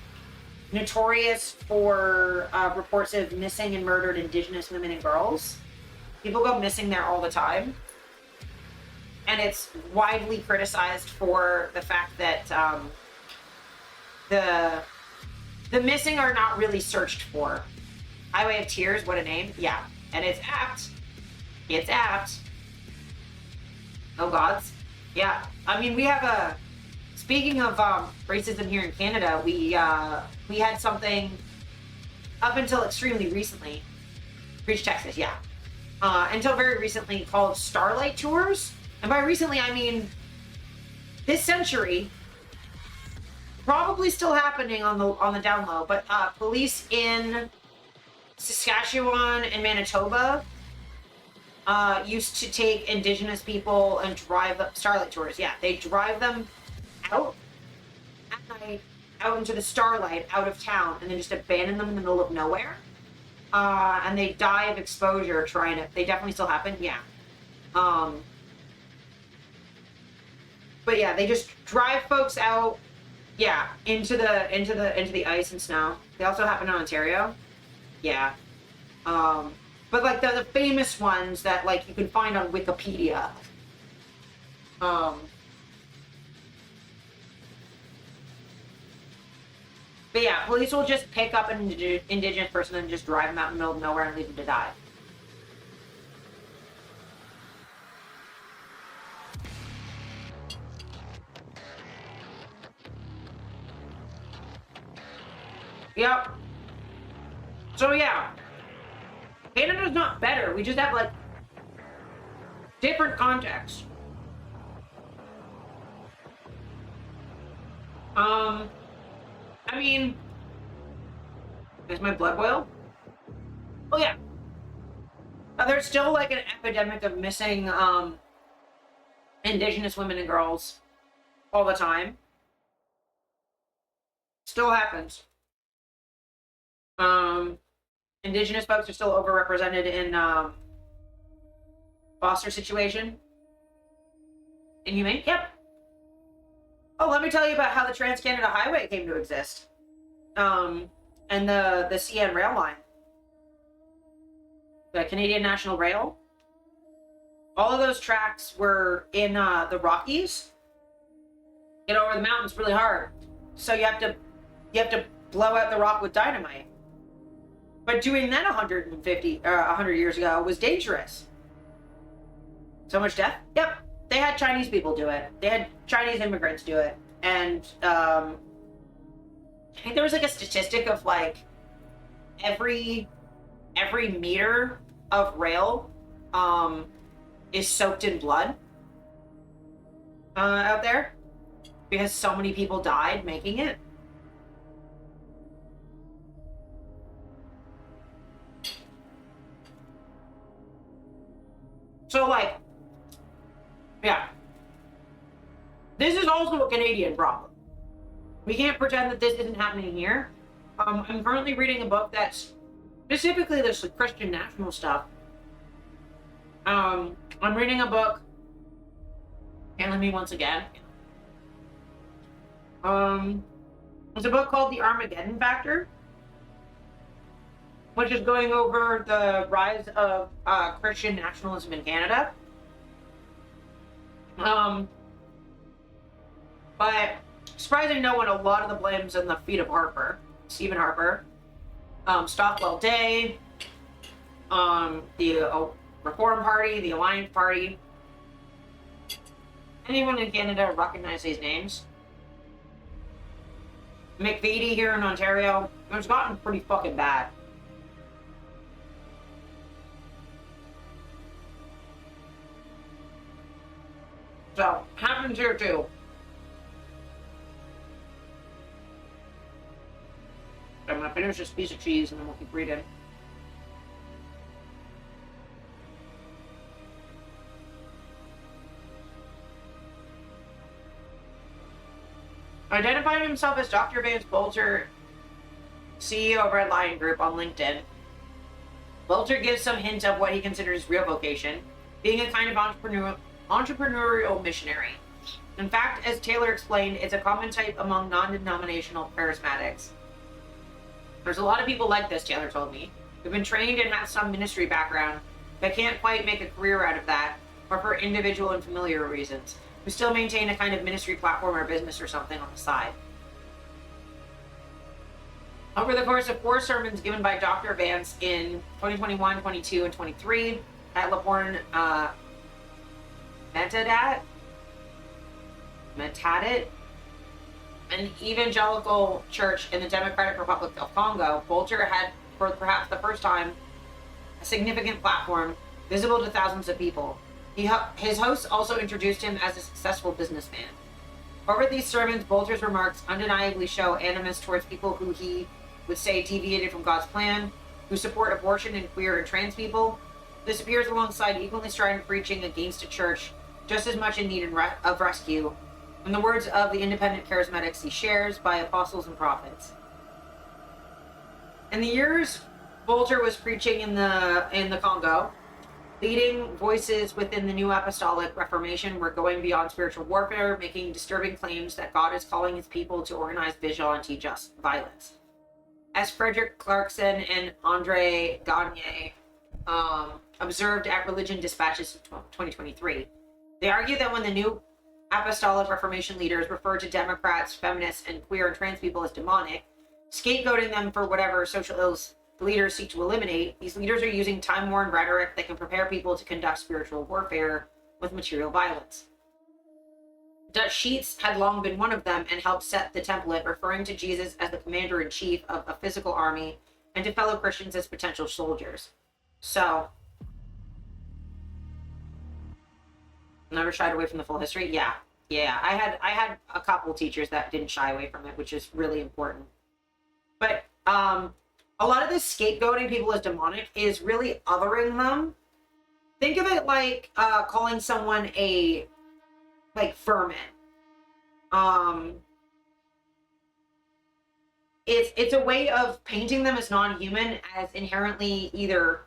notorious for reports of missing and murdered Indigenous women and girls. People go missing there all the time. And it's widely criticized for the fact that the missing are not really searched for. Highway of Tears, what a name. Yeah. And it's apt. It's apt. Oh gods. Yeah. I mean, we have speaking of racism here in Canada, we had something up until extremely recently. Reach Texas, yeah. Until very recently called Starlight Tours. And by recently, I mean this century. Probably still happening on the down low, but police in Saskatchewan and Manitoba used to take indigenous people and drive them, starlight tours, yeah, they drive them out at night, out into the starlight, out of town, and then just abandon them in the middle of nowhere. And they die of exposure trying to, they definitely still happen, yeah. But yeah, they just drive folks out, yeah, into the ice and snow. They also happen in Ontario. Yeah. But like the famous ones that like you can find on Wikipedia. But yeah, police will just pick up an indigenous person and just drive them out in the middle of nowhere and leave them to die. Yep. So yeah, Canada's not better. We just have like different contexts. I mean, is my blood boil? Oh yeah. There's still like an epidemic of missing indigenous women and girls all the time. Still happens. Indigenous folks are still overrepresented in foster situation. Inhumane? Yep. Oh, let me tell you about how the Trans-Canada Highway came to exist. And the CN rail line. The Canadian National Rail. All of those tracks were in the Rockies. Get over the mountains really hard. So you have to blow out the rock with dynamite. But doing that 100 years ago was dangerous. So much death? Yep. They had Chinese people do it. They had Chinese immigrants do it. And I think there was like a statistic of like every meter of rail is soaked in blood out there because so many people died making it. So, like, yeah. This is also a Canadian problem. We can't pretend that this isn't happening here. I'm currently reading a book that's specifically this Christian national stuff. I'm reading a book. Can't let me once again. It's a book called The Armageddon Factor, which is going over the rise of Christian nationalism in Canada. But surprising no one, a lot of the blame's in the feet of Stephen Harper, Stockwell Day, the Reform Party, the Alliance Party. Anyone in Canada recognize these names? McVitie here in Ontario. It's gotten pretty fucking bad. So, happens here too. I'm gonna finish this piece of cheese and then we'll keep reading. Identifying himself as Dr. Vance Bolter, CEO of Red Lion Group on LinkedIn, Bolter gives some hint of what he considers real vocation, being a kind of entrepreneurial missionary. In fact, as Taylor explained, it's a common type among non-denominational charismatics. There's a lot of people like this, Taylor told me, who've been trained and have some ministry background, but can't quite make a career out of that, or for individual and familiar reasons, who still maintain a kind of ministry platform or business or something on the side. Over the course of 4 sermons given by Dr. Vance in 2021, 22, and 23 at LaPorn Metadet, an evangelical church in the Democratic Republic of Congo, Bolter had, for perhaps the first time, a significant platform visible to thousands of people. His hosts also introduced him as a successful businessman. Over these sermons, Bolter's remarks undeniably show animus towards people who he would say deviated from God's plan, who support abortion and queer and trans people, This appears alongside equally strident preaching against a church just as much in need of rescue. In the words of the independent charismatics he shares by apostles and prophets. In the years Bolter was preaching in the Congo, leading voices within the New Apostolic Reformation were going beyond spiritual warfare, making disturbing claims that God is calling his people to organize vigilante just violence. As Frederick Clarkson and Andre Gagne observed at Religion Dispatches in 2023, they argue that when the New Apostolic Reformation leaders refer to Democrats, feminists, and queer and trans people as demonic, scapegoating them for whatever social ills the leaders seek to eliminate, these leaders are using time-worn rhetoric that can prepare people to conduct spiritual warfare with material violence. Dutch Sheets had long been one of them and helped set the template, referring to Jesus as the commander-in-chief of a physical army and to fellow Christians as potential soldiers. So, never shied away from the full history? Yeah. I had a couple teachers that didn't shy away from it, which is really important. But, a lot of this scapegoating people as demonic is really othering them. Think of it like calling someone vermin. It's a way of painting them as non-human, as inherently either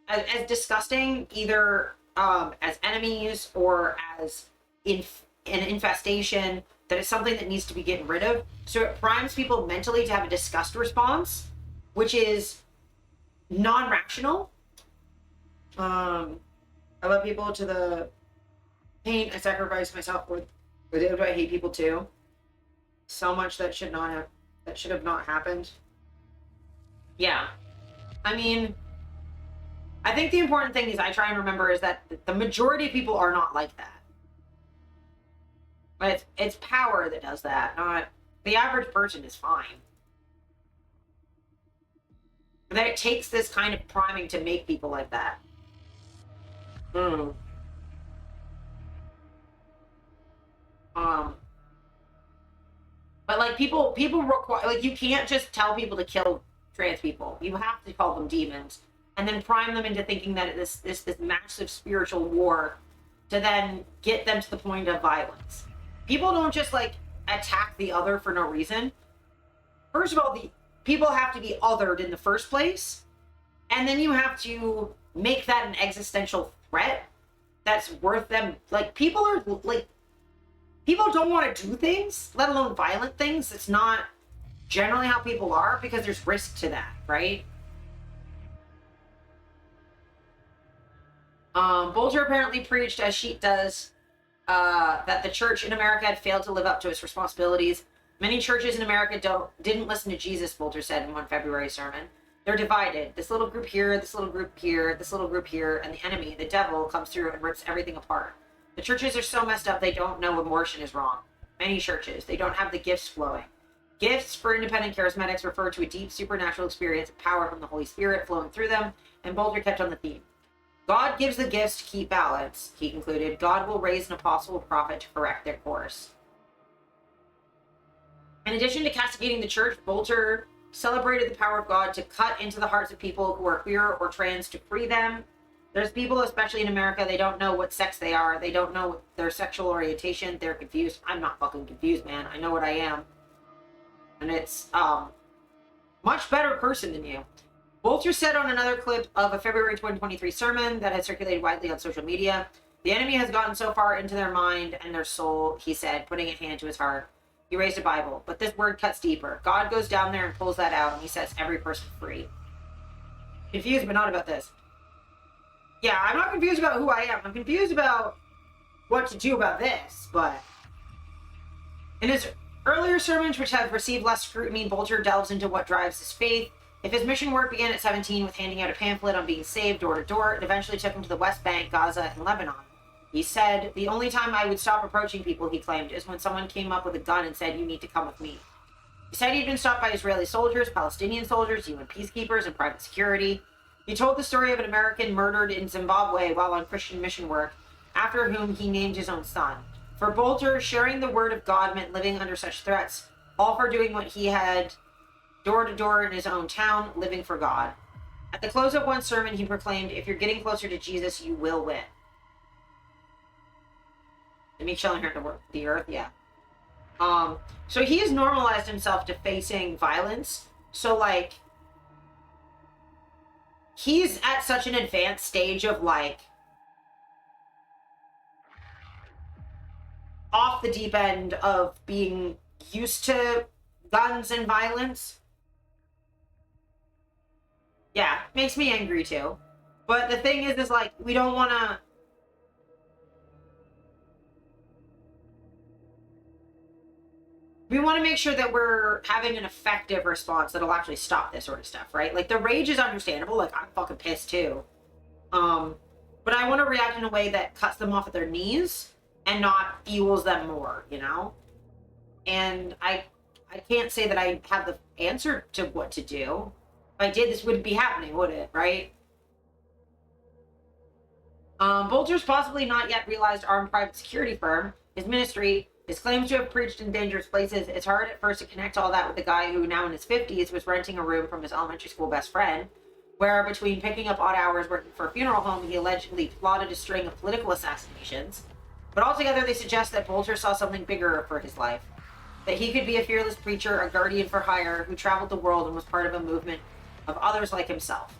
as disgusting, either as enemies or as an infestation that is something that needs to be getting rid of. So it primes people mentally to have a disgust response, which is non-rational. I love people to the pain. I sacrifice myself for do I hate people too. So much that should have not happened. Yeah. I mean, I think the important thing is I try and remember is that the majority of people are not like that. But it's power that does that, not the average person is fine. And that it takes this kind of priming to make people like that. But like people require, like, you can't just tell people to kill trans people. You have to call them demons and then prime them into thinking that this massive spiritual war to then get them to the point of violence. People don't just like attack the other for no reason. First of all, the people have to be othered in the first place, and then you have to make that an existential threat that's worth them. Like, people don't want to do things, let alone violent things. It's not generally how people are, because there's risk to that, right? Bolger apparently preached, as Sheet does, that the church in America had failed to live up to its responsibilities. Many churches in America didn't listen to Jesus, Bolter said in one February sermon. They're divided. This little group here, this little group here, this little group here, and the enemy, the devil, comes through and rips everything apart. The churches are so messed up they don't know abortion is wrong. Many churches, they don't have the gifts flowing. Gifts for independent charismatics refer to a deep supernatural experience of power from the Holy Spirit flowing through them, and Bolter kept on the theme. God gives the gifts to keep balance, he concluded. God will raise an apostle or prophet to correct their course. In addition to castigating the church, Bolter celebrated the power of God to cut into the hearts of people who are queer or trans to free them. There's people, especially in America, they don't know what sex they are. They don't know their sexual orientation. They're confused. I'm not fucking confused, man. I know what I am. And it's, much better person than you. Bolter said on another clip of a February 2023 sermon that had circulated widely on social media, the enemy has gotten so far into their mind and their soul, he said, putting a hand to his heart. He raised a Bible, but this word cuts deeper. God goes down there and pulls that out, and he sets every person free. Confused, but not about this. Yeah, I'm not confused about who I am. I'm confused about what to do about this, but... In his earlier sermons, which have received less scrutiny, Bolter delves into what drives his faith. If his mission work began at 17 with handing out a pamphlet on being saved door to door, it eventually took him to the West Bank, Gaza, and Lebanon. He said, the only time I would stop approaching people, he claimed, is when someone came up with a gun and said, you need to come with me. He said he'd been stopped by Israeli soldiers, Palestinian soldiers, UN peacekeepers, and private security. He told the story of an American murdered in Zimbabwe while on Christian mission work, after whom he named his own son. For Bolter, sharing the word of God meant living under such threats, all for doing what he had door to door in his own town, living for God. At the close of one sermon, he proclaimed, "If you're getting closer to Jesus, you will win." And me chilling here at the earth, yeah. So he has normalized himself to facing violence. So, like, he's at such an advanced stage of, like, off the deep end of being used to guns and violence. Yeah, makes me angry too. But the thing is like, we don't want to... We want to make sure that we're having an effective response that'll actually stop this sort of stuff, right? Like, the rage is understandable. Like, I'm fucking pissed too. But I want to react in a way that cuts them off at their knees and not fuels them more, you know? And I can't say that I have the answer to what to do. If I did, this wouldn't be happening, would it? Right? Bolter's possibly not yet realized armed private security firm, his ministry, his claims to have preached in dangerous places. It's hard at first to connect all that with the guy who, now in his 50s, was renting a room from his elementary school best friend, where between picking up odd hours working for a funeral home, he allegedly plotted a string of political assassinations. But altogether, they suggest that Bolter saw something bigger for his life. That he could be a fearless preacher, a guardian for hire, who traveled the world and was part of a movement of others like himself.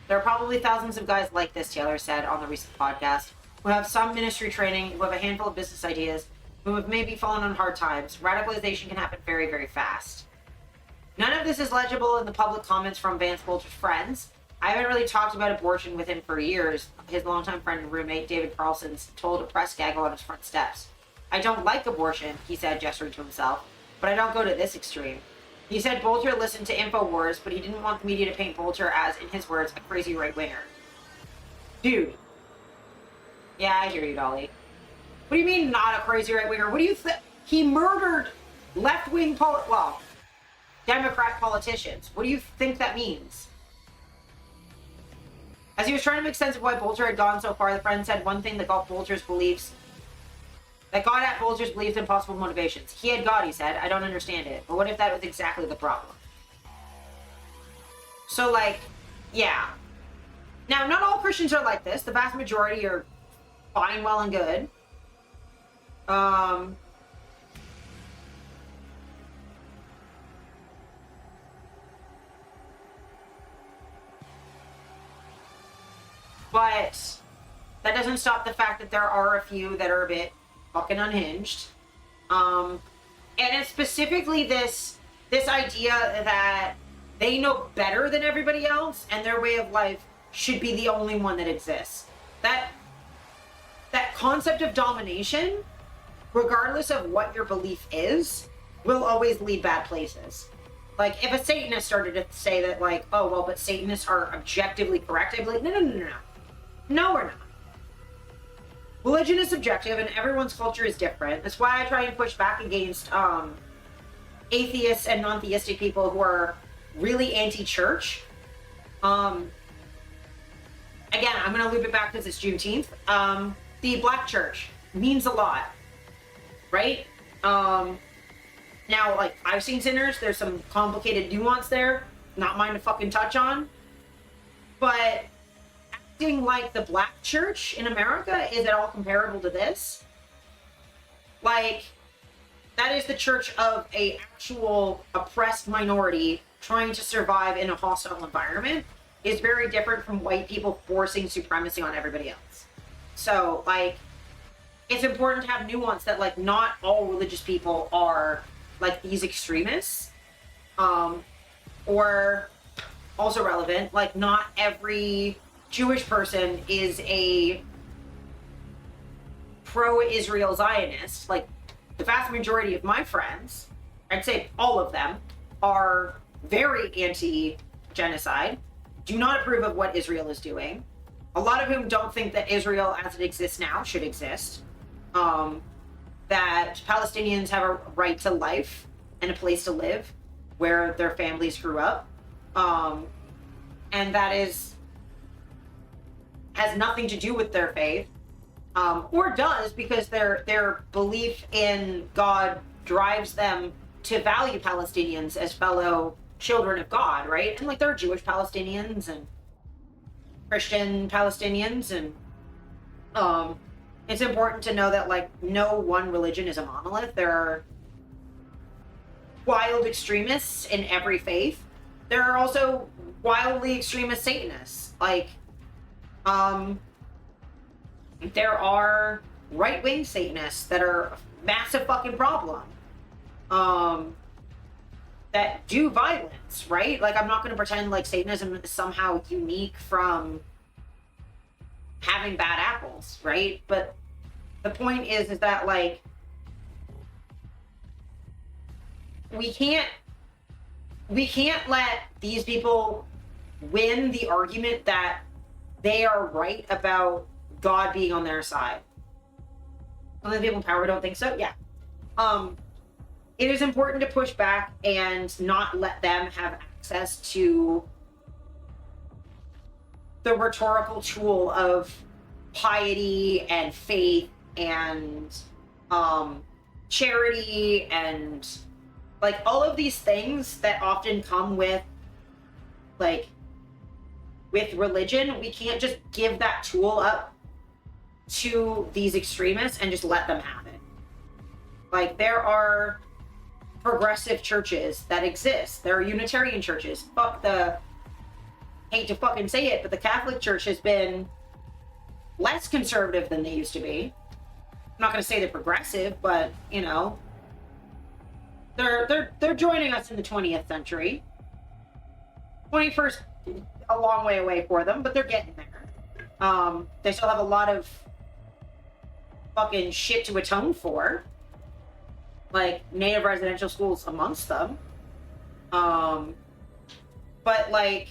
There are probably thousands of guys like this, Taylor said on the recent podcast, who have some ministry training, who have a handful of business ideas, who have maybe fallen on hard times. Radicalization can happen very, very fast. None of this is legible in the public comments from Vance Bolter's friends. I haven't really talked about abortion with him for years, his longtime friend and roommate, David Carlson's, told a press gaggle on his front steps. I don't like abortion, he said, gesturing to himself, but I don't go to this extreme. He said Bolter listened to InfoWars, but he didn't want the media to paint Bolter as, in his words, a crazy right-winger. Dude. Yeah, I hear you, Dolly. What do you mean, not a crazy right-winger? What do you think? He murdered left-wing Democrat politicians. What do you think that means? As he was trying to make sense of why Bolter had gone so far, the friend said one thing that got at Bolter's beliefs and possible motivations. He had God, he said. I don't understand it. But what if that was exactly the problem? So, like, yeah. Now, not all Christians are like this. The vast majority are fine, well, and good. But that doesn't stop the fact that there are a few that are a bit fucking unhinged. And it's specifically this idea that they know better than everybody else and their way of life should be the only one that exists. That concept of domination, regardless of what your belief is, will always lead bad places. Like, if a Satanist started to say that, like, oh, well, but Satanists are objectively correct, I'd be like, no. No, we're not. Religion is subjective, and everyone's culture is different. That's why I try and push back against atheists and non-theistic people who are really anti-church. Again, I'm going to loop it back because it's Juneteenth. The black church means a lot, right? Now, like, I've seen sinners. There's some complicated nuance there. Not mine to fucking touch on. But acting like the black church in America is at all comparable to this? Like, that is the church of a actual oppressed minority trying to survive in a hostile environment, is very different from white people forcing supremacy on everybody else. So, like, it's important to have nuance that, like, not all religious people are, like, these extremists. Or, also relevant, like, not every Jewish person is a pro-Israel Zionist. Like, the vast majority of my friends, I'd say all of them, are very anti-genocide, do not approve of what Israel is doing. A lot of whom don't think that Israel as it exists now should exist. That Palestinians have a right to life and a place to live where their families grew up. And that has nothing to do with their faith, or does, because their belief in God drives them to value Palestinians as fellow children of God, right? And, like, there are Jewish Palestinians and Christian Palestinians, and it's important to know that like no one religion is a monolith. There are wild extremists in every faith. There are also wildly extremist Satanists. Like, there are right-wing Satanists that are a massive fucking problem. That do violence, right? Like, I'm not going to pretend like Satanism is somehow unique from having bad apples, right? But the point is that like we can't let these people win the argument that they are right about God being on their side. Some of the people in power don't think so. Yeah. It is important to push back and not let them have access to the rhetorical tool of piety and faith and charity and like all of these things that often come with religion. We can't just give that tool up to these extremists and just let them have it. Like, there are progressive churches that exist. There are Unitarian churches. Hate to fucking say it, but the Catholic Church has been less conservative than they used to be. I'm not going to say they're progressive, but you know, they're joining us in the 20th century. 21st, a long way away for them, but they're getting there. They still have a lot of fucking shit to atone for, like native residential schools amongst them. But like,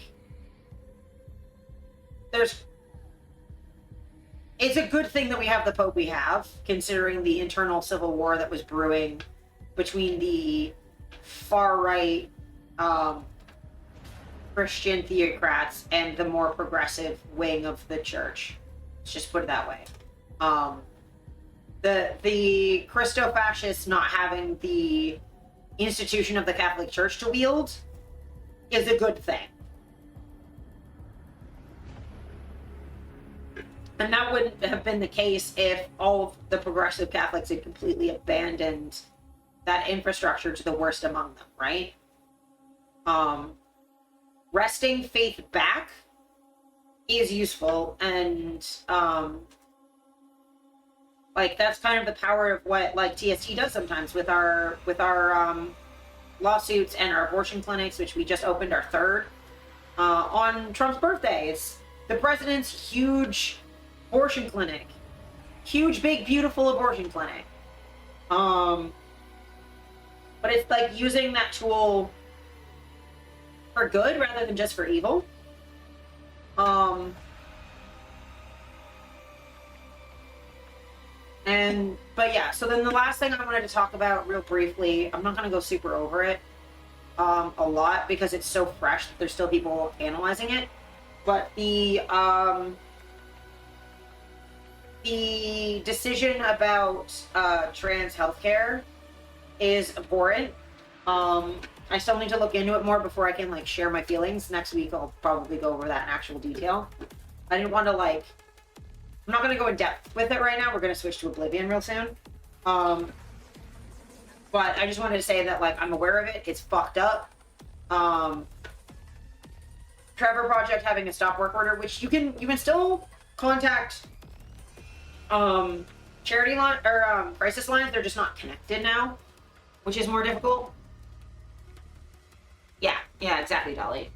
it's a good thing that we have the Pope we have, considering the internal civil war that was brewing between the far-right Christian theocrats and the more progressive wing of the church. Let's just put it that way. The Christo-fascists not having the institution of the Catholic Church to wield is a good thing. And that wouldn't have been the case if all of the progressive Catholics had completely abandoned that infrastructure to the worst among them, right? Wresting faith back is useful, and like that's kind of the power of what like TST does sometimes with our lawsuits and our abortion clinics, which we just opened our third on Trump's birthdays. The president's huge abortion clinic, huge, big, beautiful abortion clinic. But it's like using that tool for good rather than just for evil. But yeah, so then the last thing I wanted to talk about real briefly, I'm not going to go super over it a lot because it's so fresh that there's still people analyzing it. But the decision about trans healthcare is abhorrent. I still need to look into it more before I can like share my feelings. Next week I'll probably go over that in actual detail. I didn't want to like, I'm not going to go in depth with it right now. We're going to switch to Oblivion real soon. But I just wanted to say that like I'm aware of it. It's fucked up. Trevor Project having a stop work order, which you can still contact charity line or crisis lines. They're just not connected now, which is more difficult. Yeah, exactly, Dolly.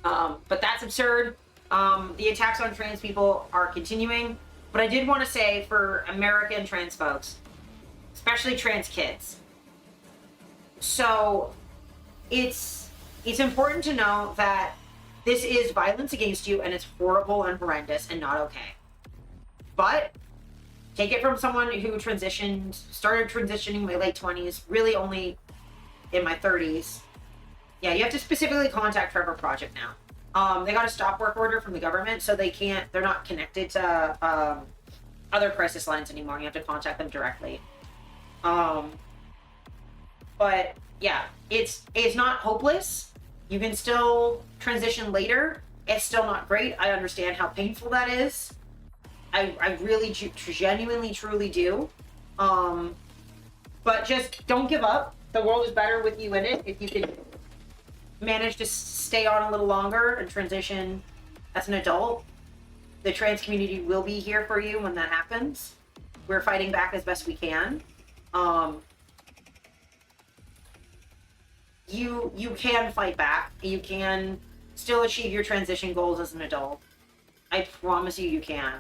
But that's absurd. The attacks on trans people are continuing. But I did want to say for American trans folks, especially trans kids. So it's important to know that this is violence against you and it's horrible and horrendous and not okay. But take it from someone who started transitioning in my late 20s, really only in my 30s. Yeah, you have to specifically contact Trevor Project now. They got a stop work order from the government, so they're not connected to other crisis lines anymore. You have to contact them directly. But yeah, it's not hopeless. You can still transition later. It's still not great. I understand how painful that is. I really genuinely, truly do. But just don't give up. The world is better with you in it. If you can manage to stay on a little longer and transition as an adult, the trans community will be here for you when that happens. We're fighting back as best we can. You can fight back. You can still achieve your transition goals as an adult. I promise you, you can.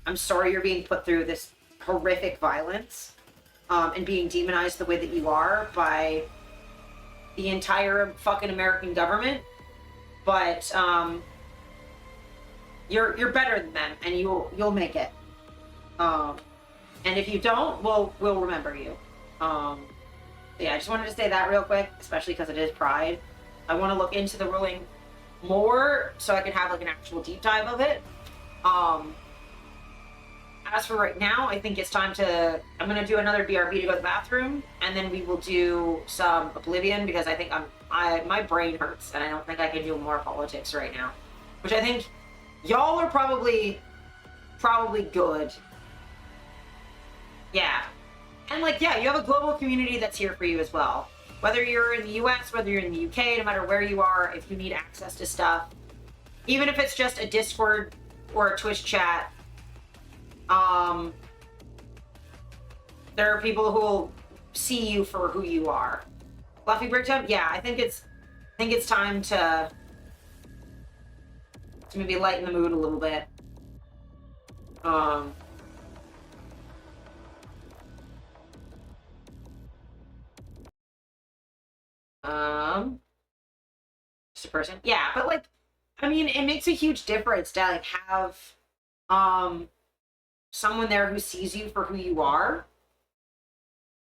I'm sorry you're being put through this horrific violence and being demonized the way that you are by the entire fucking American government. But you're better than them, and you'll make it. And if you don't, we'll remember you. Yeah, I just wanted to say that real quick, especially because it is Pride. I want to look into the ruling more so I can have like an actual deep dive of it. As for right now, I think it's time to... I'm going to do another BRB to go to the bathroom, and then we will do some Oblivion, because I think my brain hurts, and I don't think I can do more politics right now. Which I think y'all are probably good. Yeah. And like, yeah, you have a global community that's here for you as well. Whether you're in the US, whether you're in the UK, no matter where you are, if you need access to stuff, even if it's just a Discord or a Twitch chat, there are people who will see you for who you are. Fluffy break time? Yeah, I think it's time to maybe lighten the mood a little bit. Just a person. Yeah, but like, I mean, it makes a huge difference to like have someone there who sees you for who you are.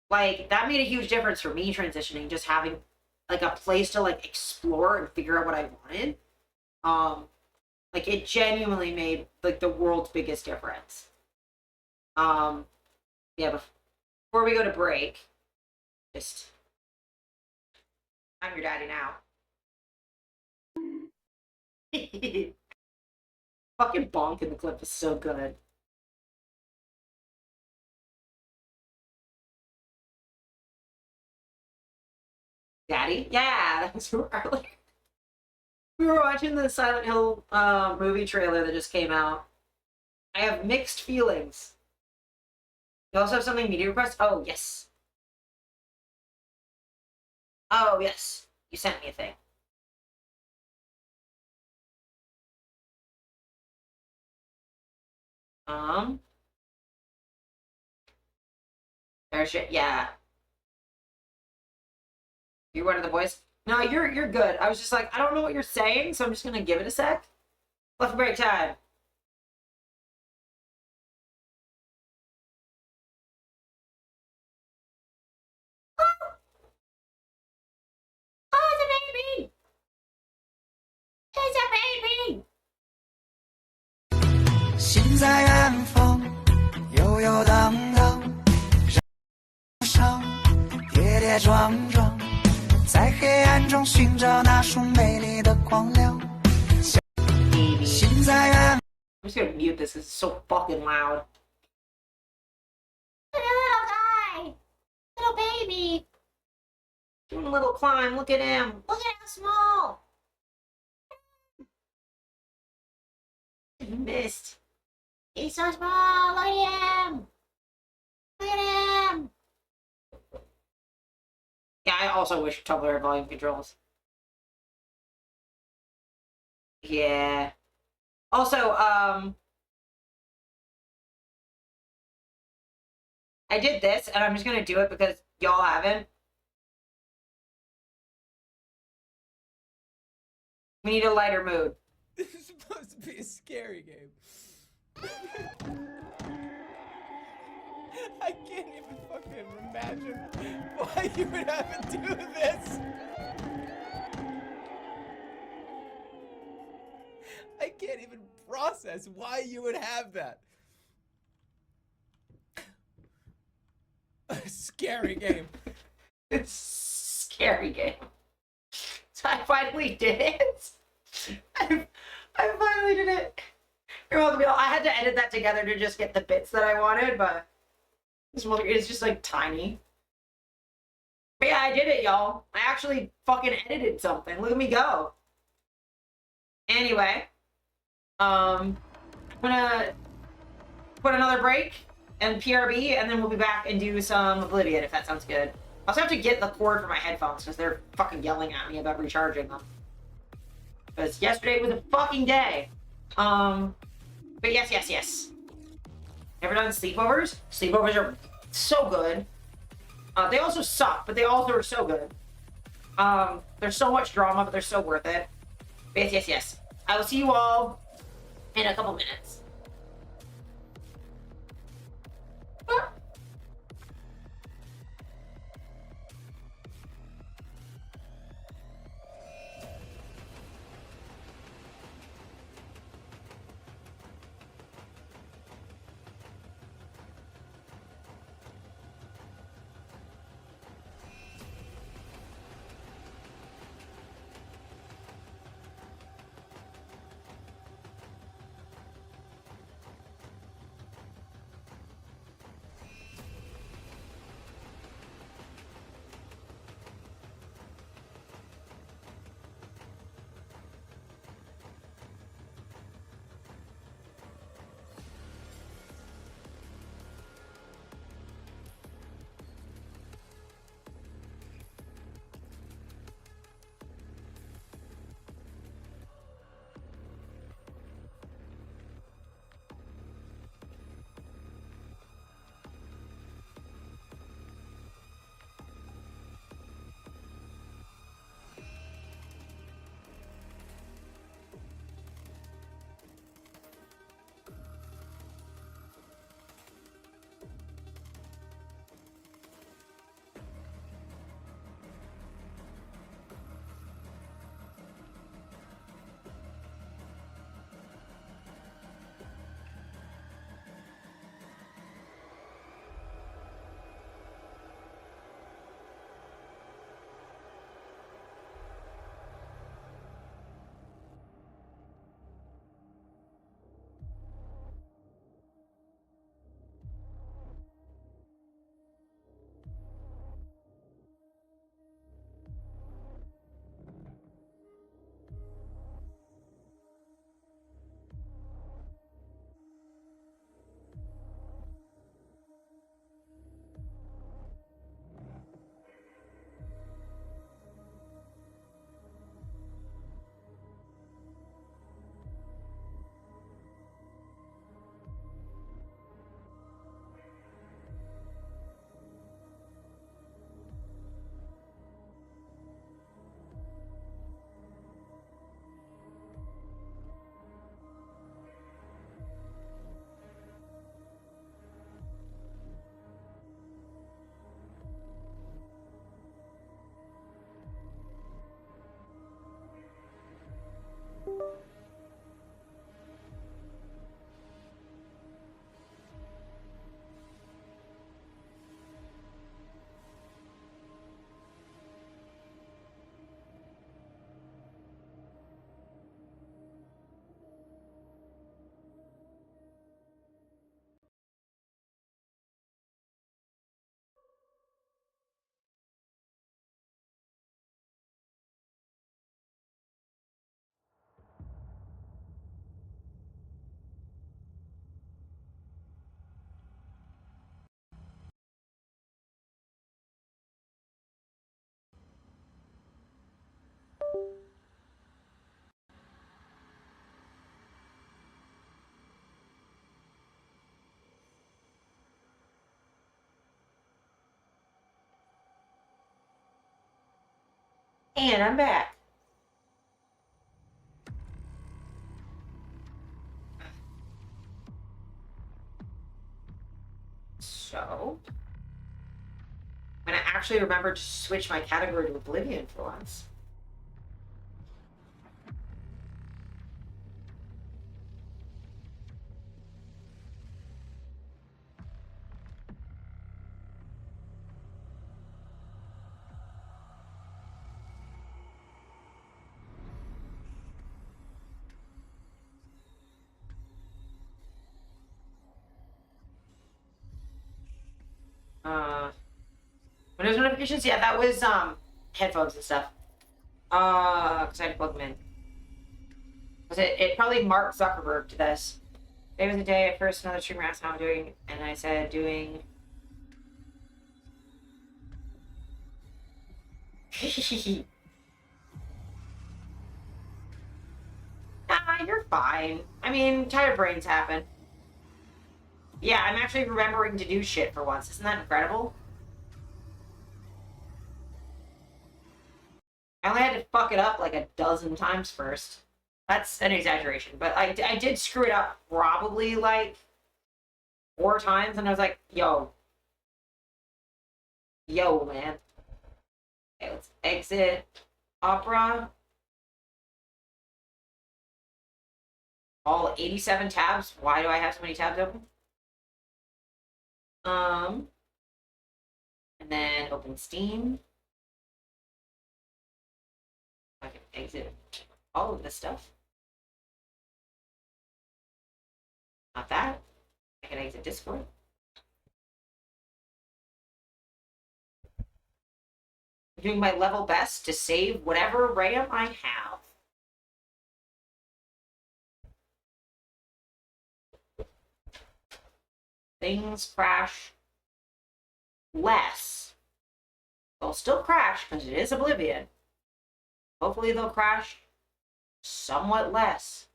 Like, that made a huge difference for me transitioning, just having like a place to like explore and figure out what I wanted. Like, it genuinely made like the world's biggest difference. Yeah, before we go to break, just... I'm your daddy now. Fucking bonk in the clip is so good. Daddy? Yeah, that was earlier. We were watching the Silent Hill movie trailer that just came out. I have mixed feelings. You also have something media request? Oh, yes. Oh, yes. You sent me a thing. There's shit. Yeah. You're one of the boys? No, you're good. I was just like, I don't know what you're saying, so I'm just gonna give it a sec. Left break time. Oh, it's a baby! It's a baby!
心在远方，悠悠荡荡，人生跌跌撞撞，在黑暗中寻找那束美丽的光亮。心在远。
I'm just gonna mute this. It's so fucking loud. Little guy, little baby, doing a little climb. Look at him. Look at how small. He missed. He's so small. Look at him. Look at him. Yeah, I also wish Tumblr had volume controls. Yeah. Also, I did this, and I'm just gonna do it because y'all haven't. We need a lighter mood.
This is supposed to be a scary game. I can't even fucking imagine why you would have to do this. I can't even process why you would have that. A scary game.
It's a scary game. So I finally did it. I finally did it. You're welcome. I had to edit that together to just get the bits that I wanted, but this mother is just like tiny. But yeah, I did it, y'all. I actually fucking edited something. Look at me go. Anyway, I'm gonna put another break and PRB, and then we'll be back and do some Oblivion if that sounds good. I also have to get the cord for my headphones because they're fucking yelling at me about recharging them. Because yesterday was a fucking day. But yes. Ever done sleepovers? Sleepovers are so good. They also suck, but they also are so good. There's so much drama, but they're so worth it. But yes. I will see you all in a couple minutes. And I'm back. So, I'm gonna actually remember to switch my category to Oblivion for once. Windows notifications? Yeah, that was headphones and stuff. Because I had to plug them in. Because it probably Mark Zuckerberg to this. Today was the day at first another streamer asked how I'm doing, and I said doing. Nah, you're fine. I mean, tired brains happen. Yeah, I'm actually remembering to do shit for once. Isn't that incredible? I only had to fuck it up like a dozen times first. That's an exaggeration, but I did screw it up probably like 4 times, and I was like, yo, man. Okay, let's exit Opera. All 87 tabs. Why do I have so many tabs open? And then open Steam. I can exit all of this stuff. Not that. I can exit Discord. I'm doing my level best to save whatever RAM I have. Things crash less. They'll still crash because it is Oblivion. Hopefully they'll crash somewhat less.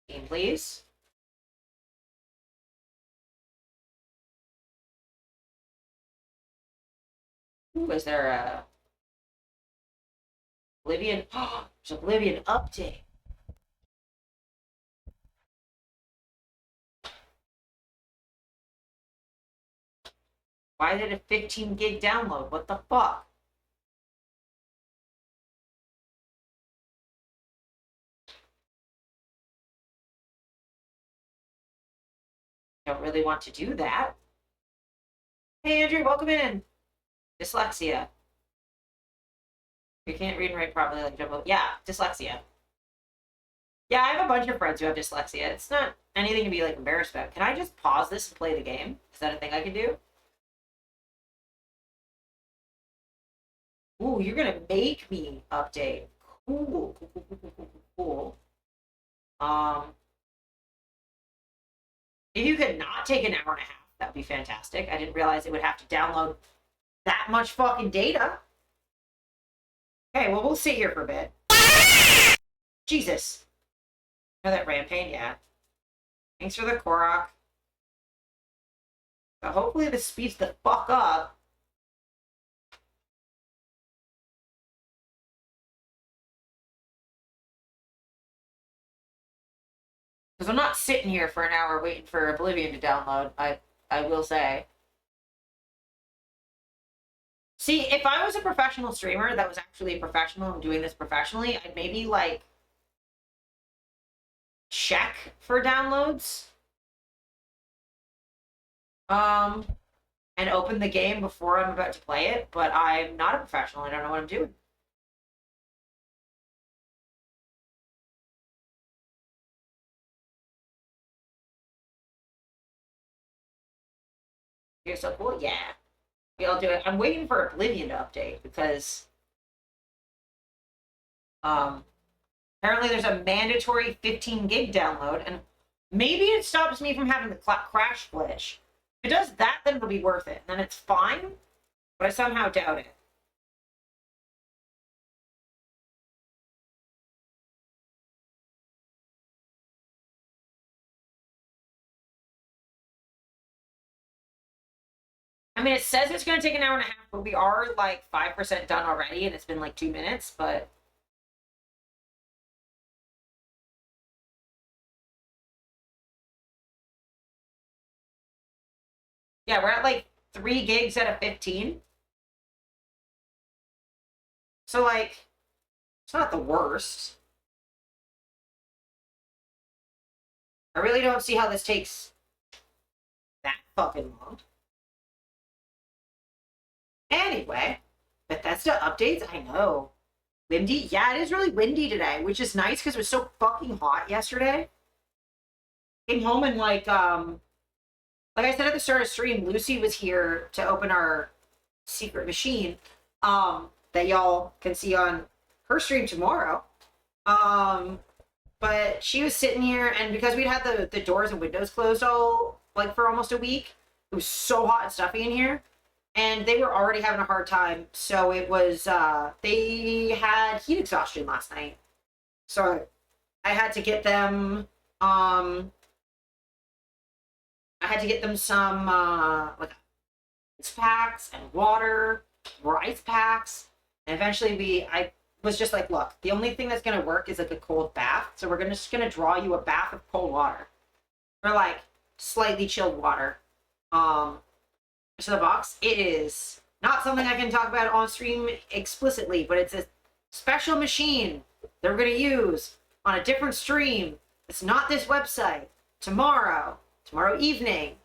Game, please. Ooh, is there a Oblivion? Oh, there's Oblivion update. Why did a 15 gig download? What the fuck? Don't really want to do that. Hey, Andrew, welcome in. Dyslexia. You can't read and write properly like Jumbo. Yeah, dyslexia. Yeah, I have a bunch of friends who have dyslexia. It's not anything to be like embarrassed about. Can I just pause this and play the game? Is that a thing I can do? Ooh, you're gonna make me update. Cool. Cool. If you could not take an hour and a half, that would be fantastic. I didn't realize it would have to download that much fucking data. Okay, well, we'll sit here for a bit. Jesus. Know that rampage, yeah. Thanks for the Korok. So hopefully this speeds the fuck up. Because I'm not sitting here for an hour waiting for Oblivion to download, I will say. See, if I was a professional streamer that was actually a professional and doing this professionally, I'd maybe, like, check for downloads. And open the game before I'm about to play it, but I'm not a professional. I don't know what I'm doing. You're so cool? Yeah. Maybe I'll do it. I'm waiting for Oblivion to update because apparently there's a mandatory 15 gig download, and maybe it stops me from having the crash glitch. If it does that, then it'll be worth it. Then it's fine, but I somehow doubt it. I mean, it says it's going to take an hour and a half, but we are like 5% done already, and it's been like 2 minutes, but... Yeah, we're at like 3 gigs out of 15. So, like, it's not the worst. I really don't see how this takes that fucking long. Anyway, Bethesda updates? I know. Windy? Yeah, it is really windy today, which is nice because it was so fucking hot yesterday. came home and like I said at the start of stream, Lucy was here to open our secret machine that y'all can see on her stream tomorrow. But she was sitting here, and because we'd had the doors and windows closed all like for almost a week, it was so hot and stuffy in here, and they were already having a hard time. So it was they had heat exhaustion last night, so I had to get them some like ice packs and water, more ice packs, and eventually I was just like, look, the only thing that's gonna work is like a cold bath, so we're just gonna draw you a bath of cold water, or like slightly chilled water. So the box, it is not something I can talk about on stream explicitly, but it's a special machine that we're gonna use on a different stream. It's not this website. Tomorrow evening.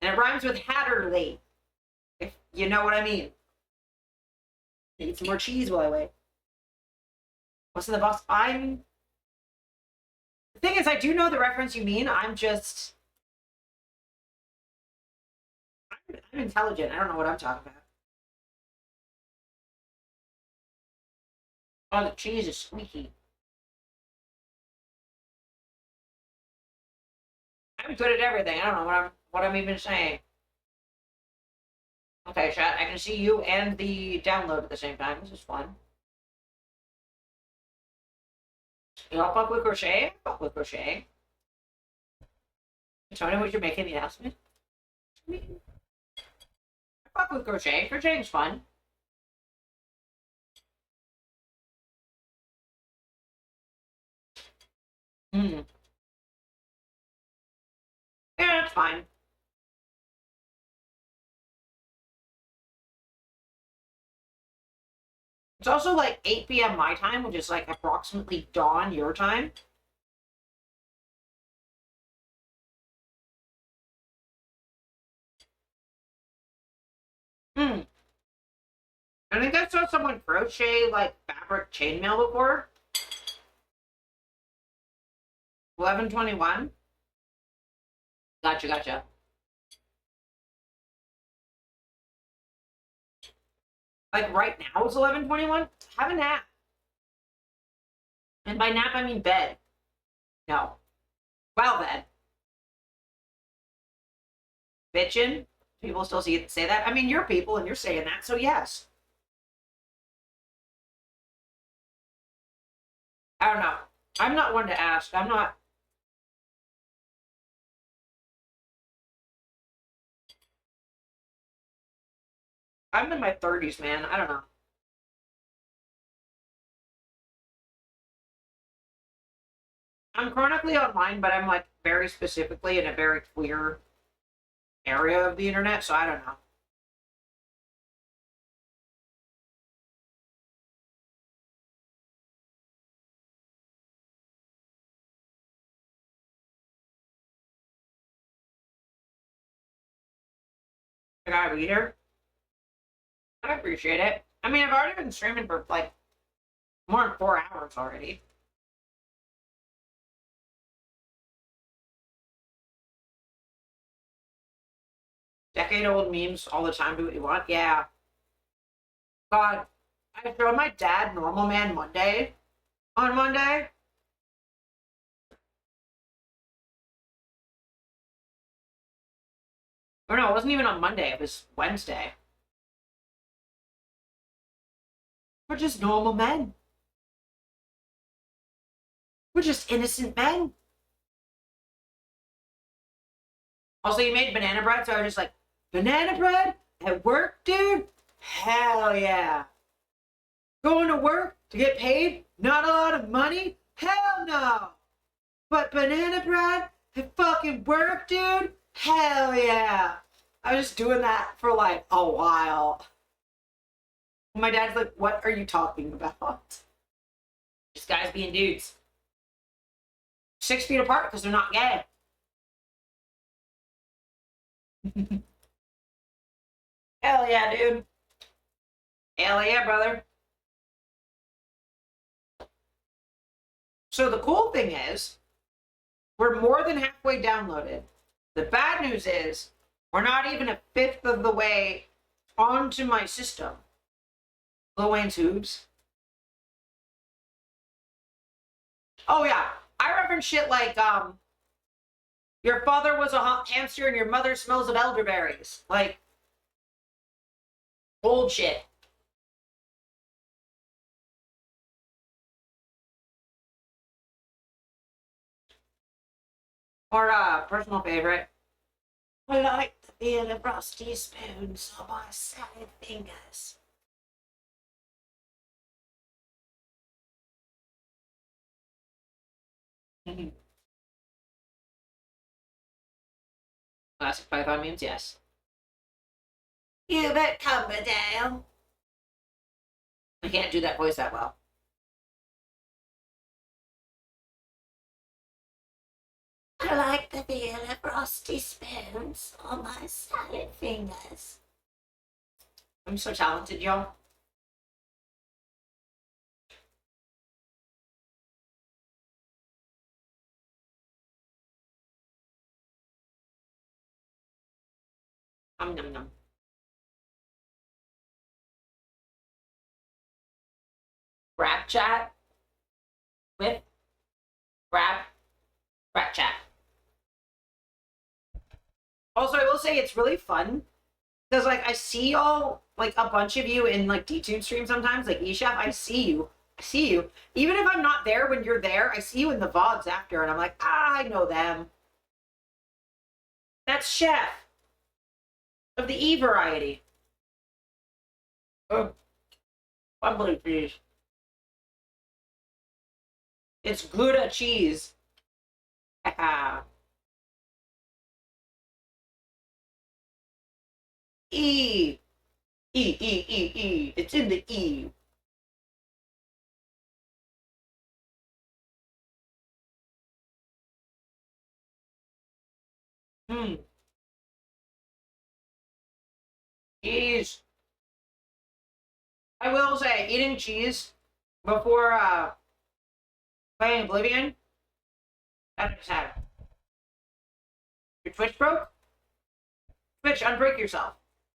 And it rhymes with Hatterley, if you know what I mean. Need some more cheese while I wait. What's in the box? The thing is, I do know the reference you mean. I'm intelligent. I don't know what I'm talking about. Oh, the cheese is squeaky. I'm good at everything. I don't know what I'm even saying. Okay, chat. I can see you and the download at the same time. This is fun. Y'all fuck with crochet? Fuck with crochet. Tony, would you making the announcement? I fuck with crochet. Crocheting's fun. Yeah, that's fine. It's also like 8 p.m. my time, which is like approximately dawn your time. I think I saw someone crochet like fabric chainmail before. 11:21. Gotcha. Like right now it's 11:21. Have a nap. And by nap I mean bed. No. Well then. Bitchin'. People still say that. I mean, you're people and you're saying that, so yes. I don't know. I'm not one to ask. I'm in my 30s, man. I don't know. I'm chronically online, but I'm like very specifically in a very clear area of the internet, so I don't know. I gotta be here. I appreciate it. I mean, I've already been streaming for like more than 4 hours already. Decade-old memes all the time. Do what you want. Yeah. God, I showed my dad Normal Man Monday on Monday. Or no, it wasn't even on Monday. It was Wednesday. We're just normal men. We're just innocent men. Also, you made banana bread, so I was just like, banana bread at work, dude? Hell yeah. Going to work to get paid? Not a lot of money? Hell no. But banana bread at fucking work, dude? Hell yeah. I was just doing that for like a while. My dad's like, what are you talking about? Just guys being dudes. 6 feet apart because they're not gay. Hell yeah, dude. Hell yeah, brother. So the cool thing is, we're more than halfway downloaded. The bad news is, we're not even a fifth of the way onto my system. Lil Wayne's Hoops. Oh yeah, I reference shit like, your father was a hamster and your mother smells of elderberries. Like, old shit. Or, personal favorite. I like the feel of rusty spoons on my salad fingers. Classic Python memes, yes. Hubert Cumberdale. I can't do that voice that well. I like the feel of rusty spoons on my salad fingers. I'm so talented, y'all. Num num. Rap chat with rap chat. Also, I will say it's really fun because, like, I see y'all, like, a bunch of you in, like, DTube streams sometimes, like eChef. I see you. I see you. Even if I'm not there when you're there, I see you in the VODs after, and I'm like, I know them. That's Chef of the E variety. Oh, bubbly cheese. It's Gouda cheese. E. E. It's in the E. Cheese. I will say, eating cheese before playing Oblivion, that just happened. Your Twitch broke? Twitch, unbreak yourself.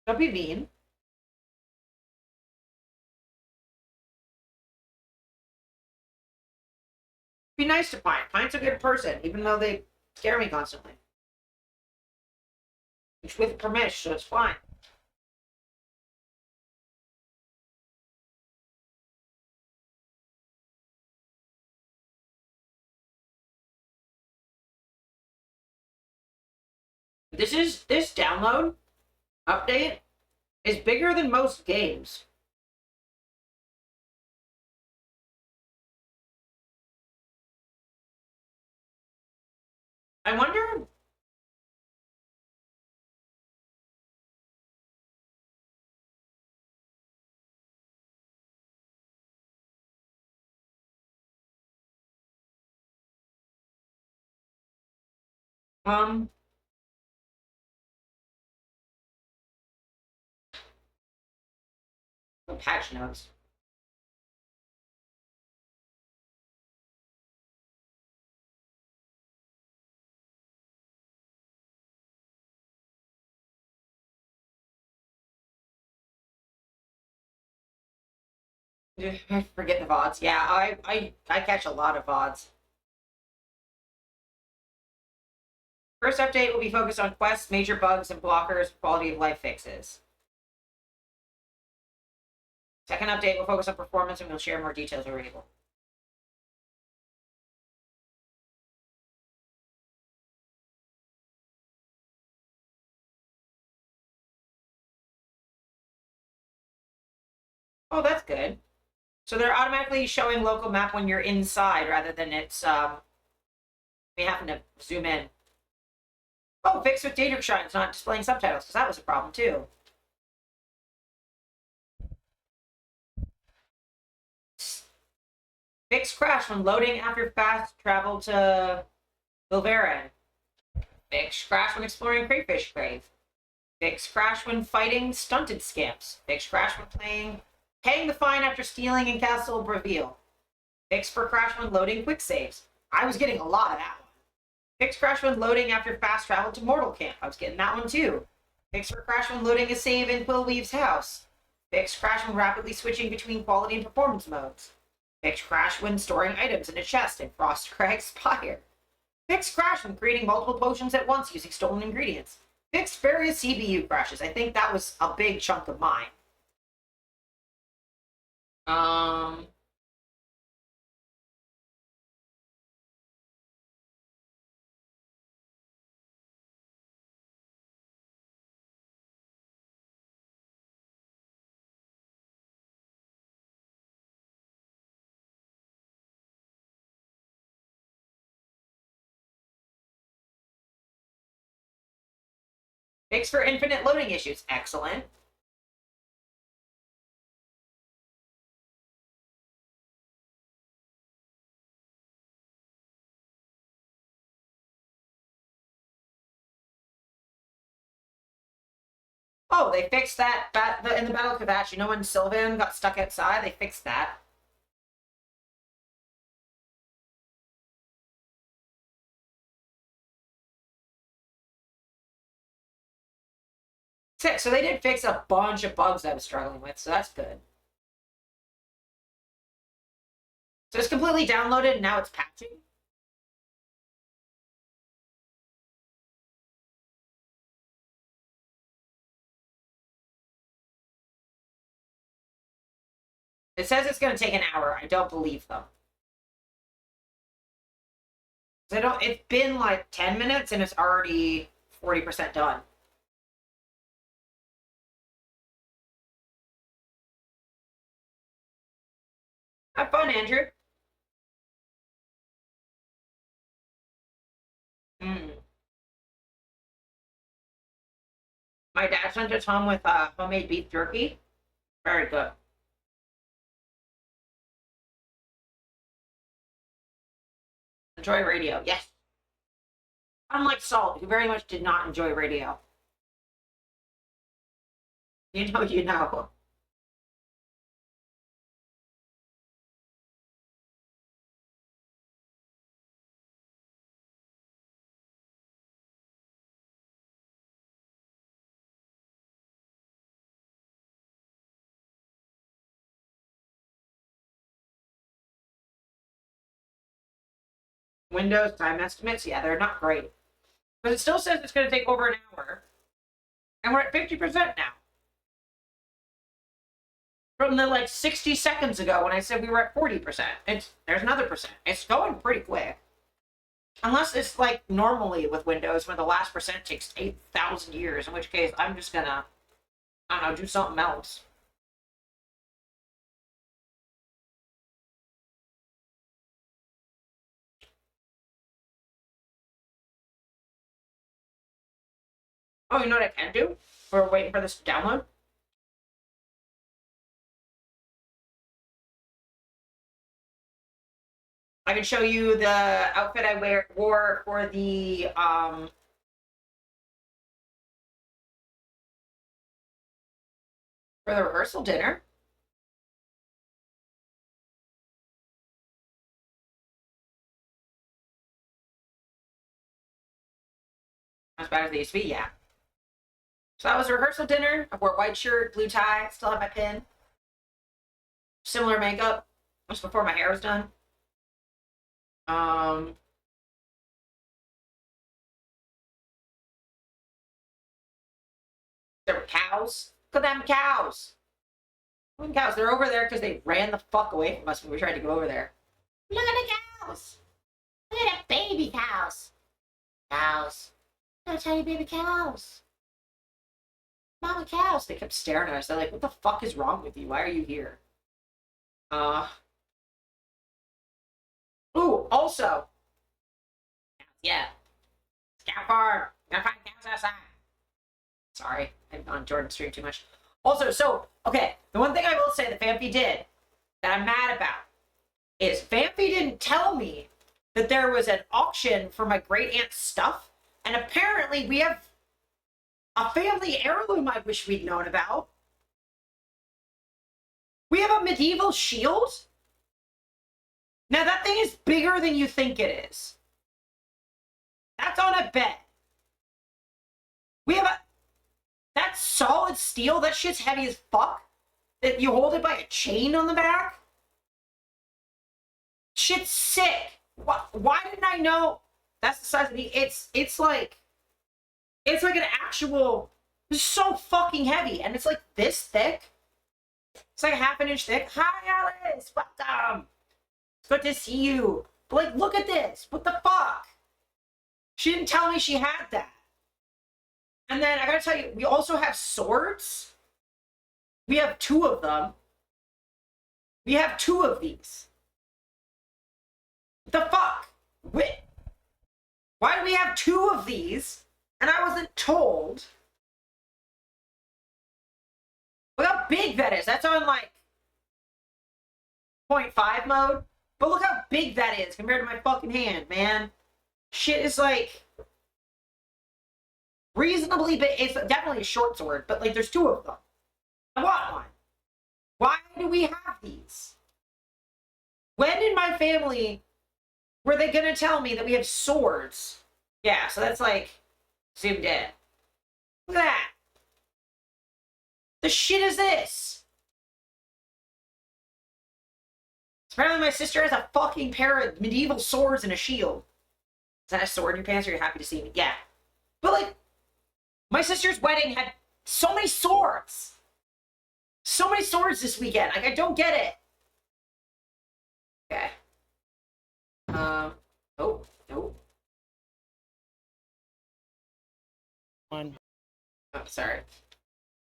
Don't be mean. Be nice to Pine. Pine's a good person, even though they scare me constantly. It's with permission, so it's fine. This download update is bigger than most games. I wonder. Patch notes. I forget the VODs. Yeah, I catch a lot of VODs. First update will be focused on quests, major bugs, and blockers, quality of life fixes. Second update will focus on performance, and we'll share more details when we're able. Oh, that's good. So they're automatically showing local map when you're inside, rather than it's we happen to zoom in. Oh, fix with Daedric Shrines not displaying subtitles, because that was a problem too. Fix crash when loading after fast travel to Bilveran. Fix crash when exploring Crayfish Grave. Fix crash when fighting stunted scamps. Fix crash when paying the fine after stealing in Castle Reveal. Fix for crash when loading quick saves. I was getting a lot of that one. Fix crash when loading after fast travel to Mortal Camp. I was getting that one too. Fix for crash when loading a save in Quillweave's house. Fix crash when rapidly switching between quality and performance modes. Fix crash when storing items in a chest in Frostcrag Spire. Fix crash when creating multiple potions at once using stolen ingredients. Fix various CPU crashes. I think that was a big chunk of mine. Fix for infinite loading issues. Excellent. Oh, they fixed that in the Battle of Kvatch. You know when Sylvan got stuck outside? They fixed that. So they did fix a bunch of bugs I was struggling with, so that's good. So it's completely downloaded, and now it's patching. It says it's going to take an hour. I don't believe them. It's been like 10 minutes, and it's already 40% done. Have fun, Andrew. My dad sent us home with homemade beef jerky. Very good. Enjoy radio. Yes. Unlike Salt, who very much did not enjoy radio. You know, you know. Windows time estimates, yeah, they're not great. But it still says it's going to take over an hour. And we're at 50% now. From the like 60 seconds ago when I said we were at 40%. There's another percent. It's going pretty quick. Unless it's like normally with Windows where the last percent takes 8,000 years, in which case I'm just gonna, I don't know, do something else. Oh, you know what I can do? We're waiting for this to download. I can show you the outfit I wore for the rehearsal dinner. As bad as they used to be, yeah. So that was a rehearsal dinner. I wore white shirt, blue tie, still have my pin. Similar makeup. Just before my hair was done. There were cows. Look at them cows. Look at the cows. They're over there because they ran the fuck away from us when we tried to go over there. Look at the cows. Look at the baby cows. Cows. Little tiny baby cows. Mama cows. They kept staring at us. They're like, what the fuck is wrong with you? Why are you here? Ooh, also. Yeah. Scout farm. Gotta find cows outside. Sorry, I've gone Jordan's stream too much. Also, so, okay, the one thing I will say that Vampy did that I'm mad about is Vampy didn't tell me that there was an auction for my great aunt's stuff, and apparently we have a family heirloom I wish we'd known about. We have a medieval shield Now that thing is bigger than you think it is. That's on a bed. We have a... That's solid steel. That shit's heavy as fuck. That you hold it by a chain on the back. Shit's sick. Why didn't I know? That's the size of the... It's like an actual... It's so fucking heavy. And it's like this thick. It's like a half an inch thick. Hi, Alice. Welcome. It's good to see you. But like, look at this. What the fuck? She didn't tell me she had that. And then I gotta tell you, we also have swords. We have 2 of them. We have 2 of these. What the fuck? Why do we have 2 of these? And I wasn't told. Look how big that is. That's on like 0.5 mode. But look how big that is compared to my fucking hand, man. Shit is like reasonably big. It's definitely a short sword, but like there's 2 of them. I want one. Why do we have these? When in my family were they gonna tell me that we have swords? Yeah, so that's like zoomed in. Look at that. The shit is this? Apparently my sister has a fucking pair of medieval swords and a shield. Is that a sword in your pants? Or are you happy to see me? Yeah. But like, my sister's wedding had so many swords. So many swords this weekend. Like, I don't get it. Okay. Oh, no.
One.
Oh, sorry.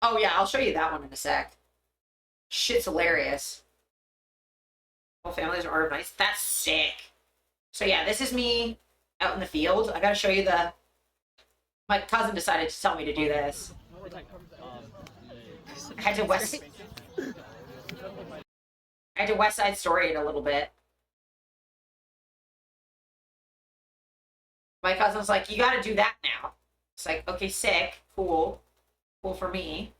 Oh, yeah, I'll show you that one in a sec. Shit's hilarious. All families are nice. That's sick. So, yeah, this is me out in the field. I gotta show you the... My cousin decided to tell me to do this. I had to West Side Story it a little bit. My cousin's like, you gotta do that now. It's like, okay, sick, cool. Cool for me.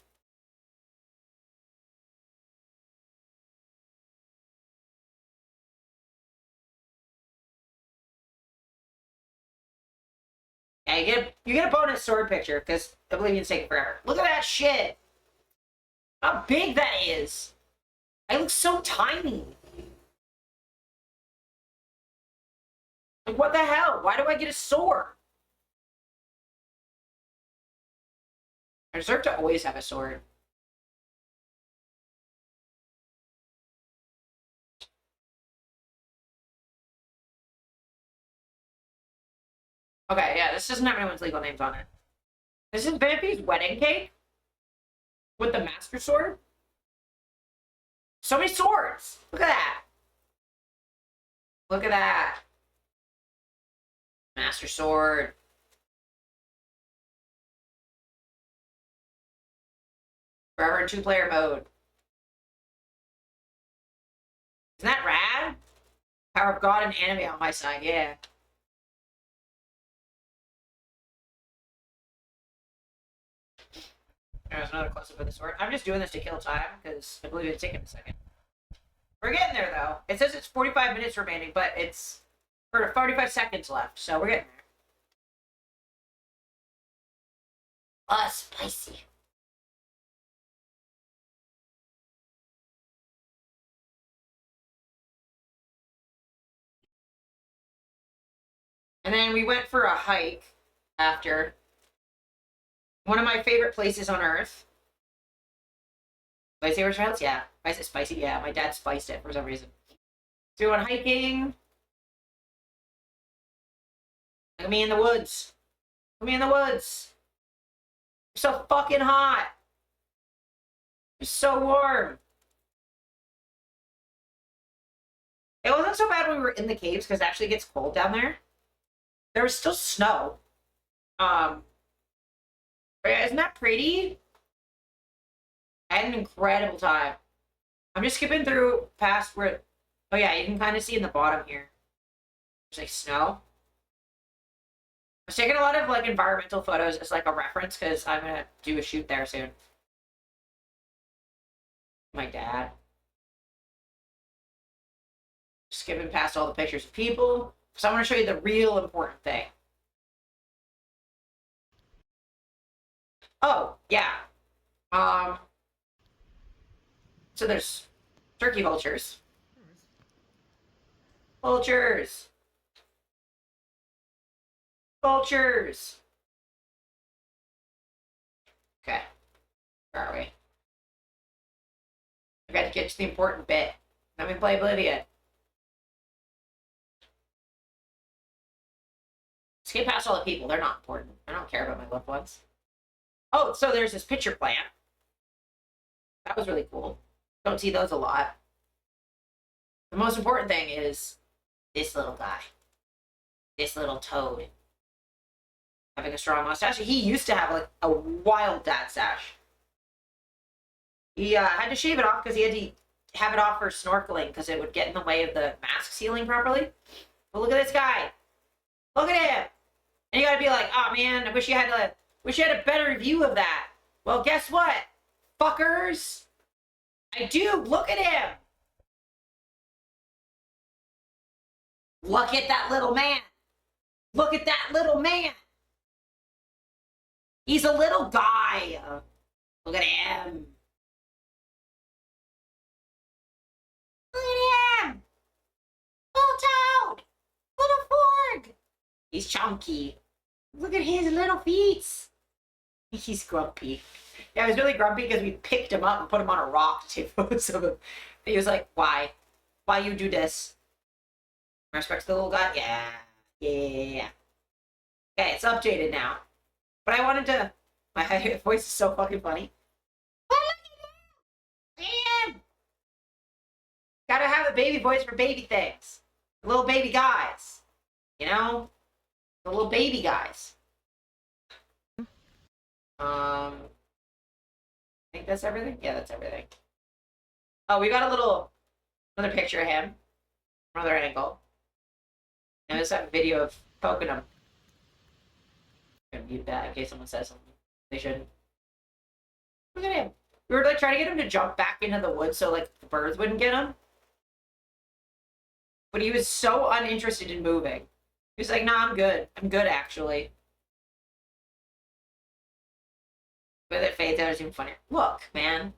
Yeah, you get a bonus sword picture, because Oblivion's taking forever. Look at that shit! How big that is! I look so tiny! Like, what the hell? Why do I get a sword? I deserve to always have a sword. Okay, yeah, this doesn't have anyone's legal names on it. This is Vampy's wedding cake with the Master Sword. So many swords! Look at that! Look at that! Master Sword. Forever in 2-player mode. Isn't that rad? Power of God and anime on my side, yeah. There's another close-up of the sword. I'm just doing this to kill time, because I believe it's taking a second. We're getting there, though. It says it's 45 minutes remaining, but it's for 45 seconds left, so we're getting there. Spicy. And then we went for a hike after. One of my favorite places on earth. Spicy Trails? Yeah. Why is it spicy? Yeah, my dad spiced it for some reason. So we went hiking. Look at me in the woods. Look at me in the woods. It's so fucking hot. It's so warm. It wasn't so bad when we were in the caves because it actually gets cold down there. There was still snow. But yeah, isn't that pretty? I had an incredible time. I'm just skipping through past where... Oh yeah, you can kind of see in the bottom here. There's like snow. I was taking a lot of like environmental photos as like a reference because I'm gonna do a shoot there soon. My dad. skipping past all the pictures of people. So I want to show you the real important thing. Oh, yeah. So there's turkey vultures. Vultures! Vultures! Okay. Where are we? I got to get to the important bit. Let me play Oblivion. Skip past all the people. They're not important. I don't care about my loved ones. Oh, so there's this pitcher plant. That was really cool. Don't see those a lot. The most important thing is this little guy. This little toad. Having a strong mustache. He used to have like a wild dad stash. He had to shave it off because he had to have it off for snorkeling because it would get in the way of the mask sealing properly. But look at this guy. Look at him. And you gotta be like, oh man, I wish you had a better view of that. Well, guess what? Fuckers. I do. Look at him. Look at that little man. Look at that little man. He's a little guy. Look at him. Look at him. Little toad. Little fork. He's chunky. Look at his little feet. He's grumpy. Yeah, I was really grumpy because we picked him up and put him on a rock to take photos of him. He was like, why? Why you do this? Respect to the little guy? Yeah. Yeah. Okay, it's updated now. But I wanted to... My voice is so fucking funny. But look at him! Gotta have a baby voice for baby things. The little baby guys. You know? The little baby guys. I think that's everything? Yeah, that's everything. Oh, we got another picture of him. Another angle. And there's that video of poking him. I'm gonna mute that in case someone says something. They shouldn't. Look at him. We were like trying to get him to jump back into the woods so like the birds wouldn't get him. But he was so uninterested in moving. He was like, nah, I'm good. I'm good actually. But it fades out, it's even funnier. Look, man.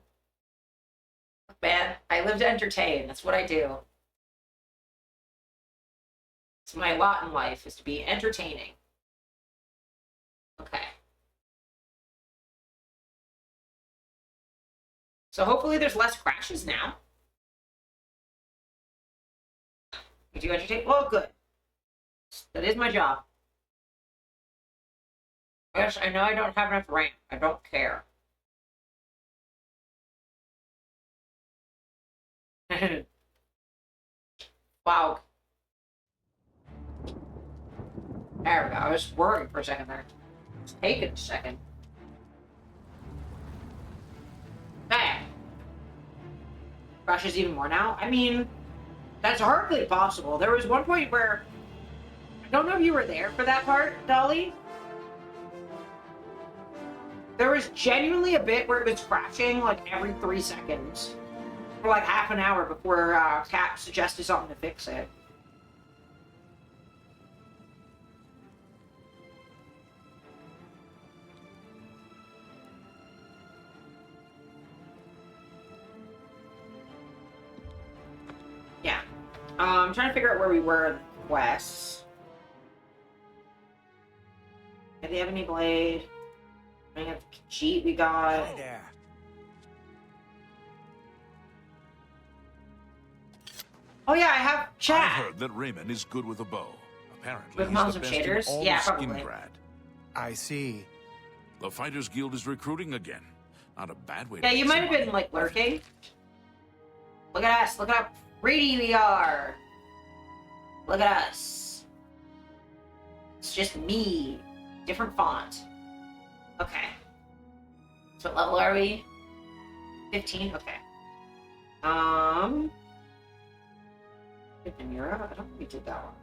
Look, man, I live to entertain. That's what I do. It's my lot in life, is to be entertaining. Okay. So hopefully there's less crashes now. You do entertain? Well, good. That is my job. Yes, I know I don't have enough ramp. I don't care. Wow. There we go. I was worried for a second there. It's taking a second. Bam. Crashes even more now? I mean, that's hardly possible. There was one point where... I don't know if you were there for that part, Dolly. There was genuinely a bit where it was crashing like every 3 seconds. For like half an hour before Cap suggested something to fix it. Yeah. I'm trying to figure out where we were in the quests. Did they have any blade? I have cheat we got.
Hi there.
Oh yeah, I have chat.
I've heard that Raymond is good with a bow. Apparently,
With
he's
mouse
the
and
best in
shaders?
all
Yeah,
of
probably.
Skingrad.
I see.
The Fighters Guild is recruiting again. Not a bad way
Yeah,
to
you
get
might
some
have been
money.
like lurking. Look at us. Look how pretty we are. Look at us. It's just me. Different font. Okay. So what level are we? 15? Okay. Did Demira? I don't think we did that one.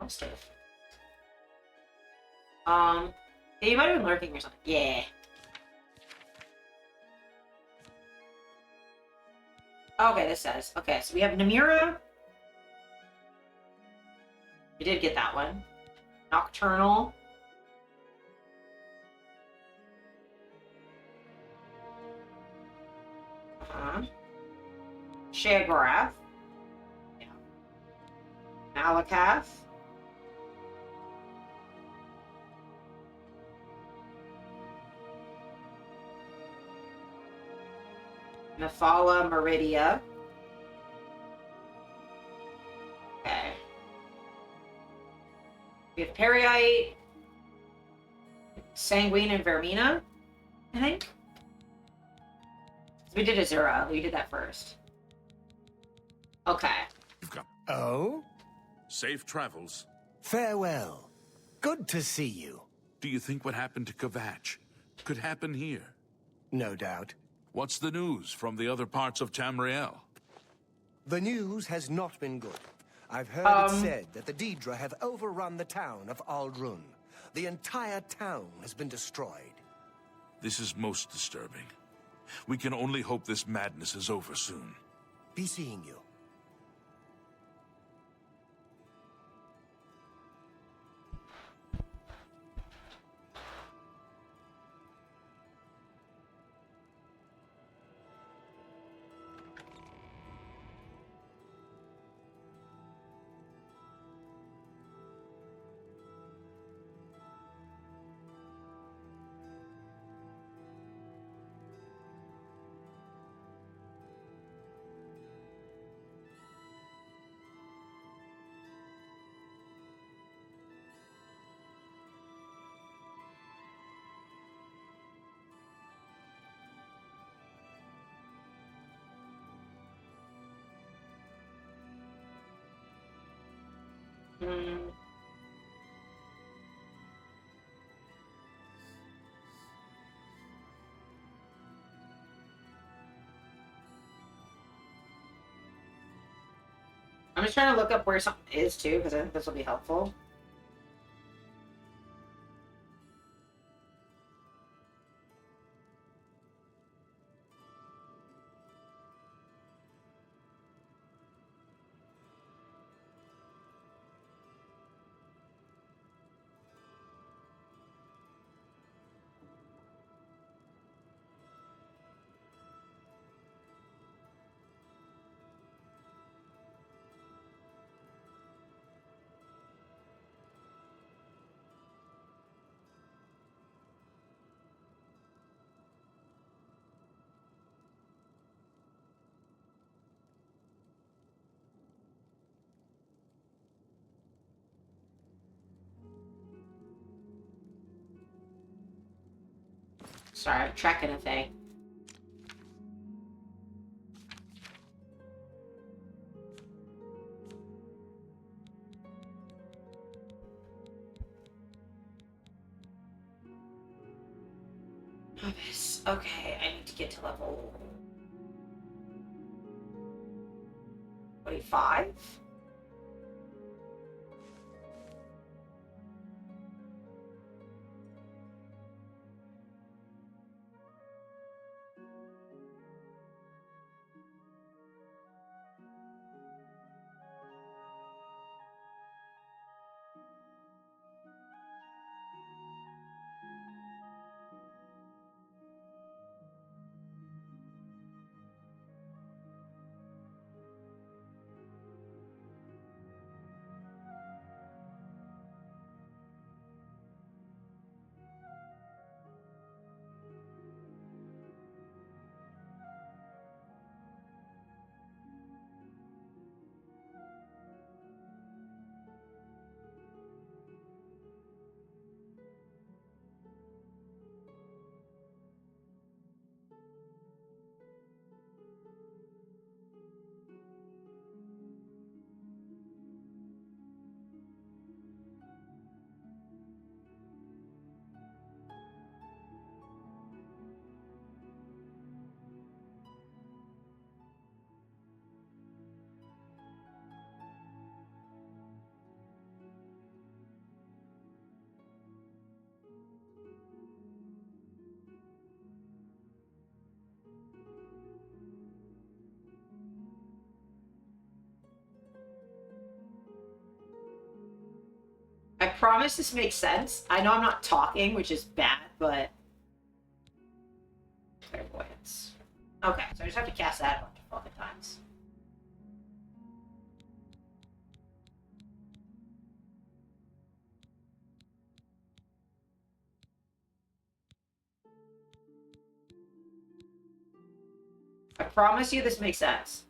I'm still. Yeah, you might have been lurking or something. Yeah. Okay, this says. Okay, so we have Namira. We did get that one. Nocturnal. Shagorath. Yeah. Malakath. Nephala Meridia. Okay. We have Periite, Sanguine, and Vermina, I think. We did Azura. We did that first. Okay.
You've got
Oh?
safe travels.
Farewell. Good to see you.
Do you think what happened to Kvatch could happen here?
No doubt.
What's the news from the other parts of Tamriel?
The news has not been good. I've heard it said that the Daedra have overrun the town of Aldrun. The entire town has been destroyed.
This is most disturbing. We can only hope this madness is over soon.
Be seeing you.
I'm just trying to look up where something is too, because I think this will be helpful. Sorry, I'm tracking a thing. Novice. Okay, I need to get to level 25. promise this makes sense. I know I'm not talking, which is bad, but clairvoyance. Okay, so I just have to cast that a bunch of fucking times. I promise you this makes sense.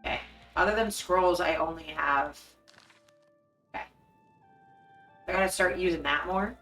Okay. Other than scrolls, I only have... Okay. I gotta start using that more.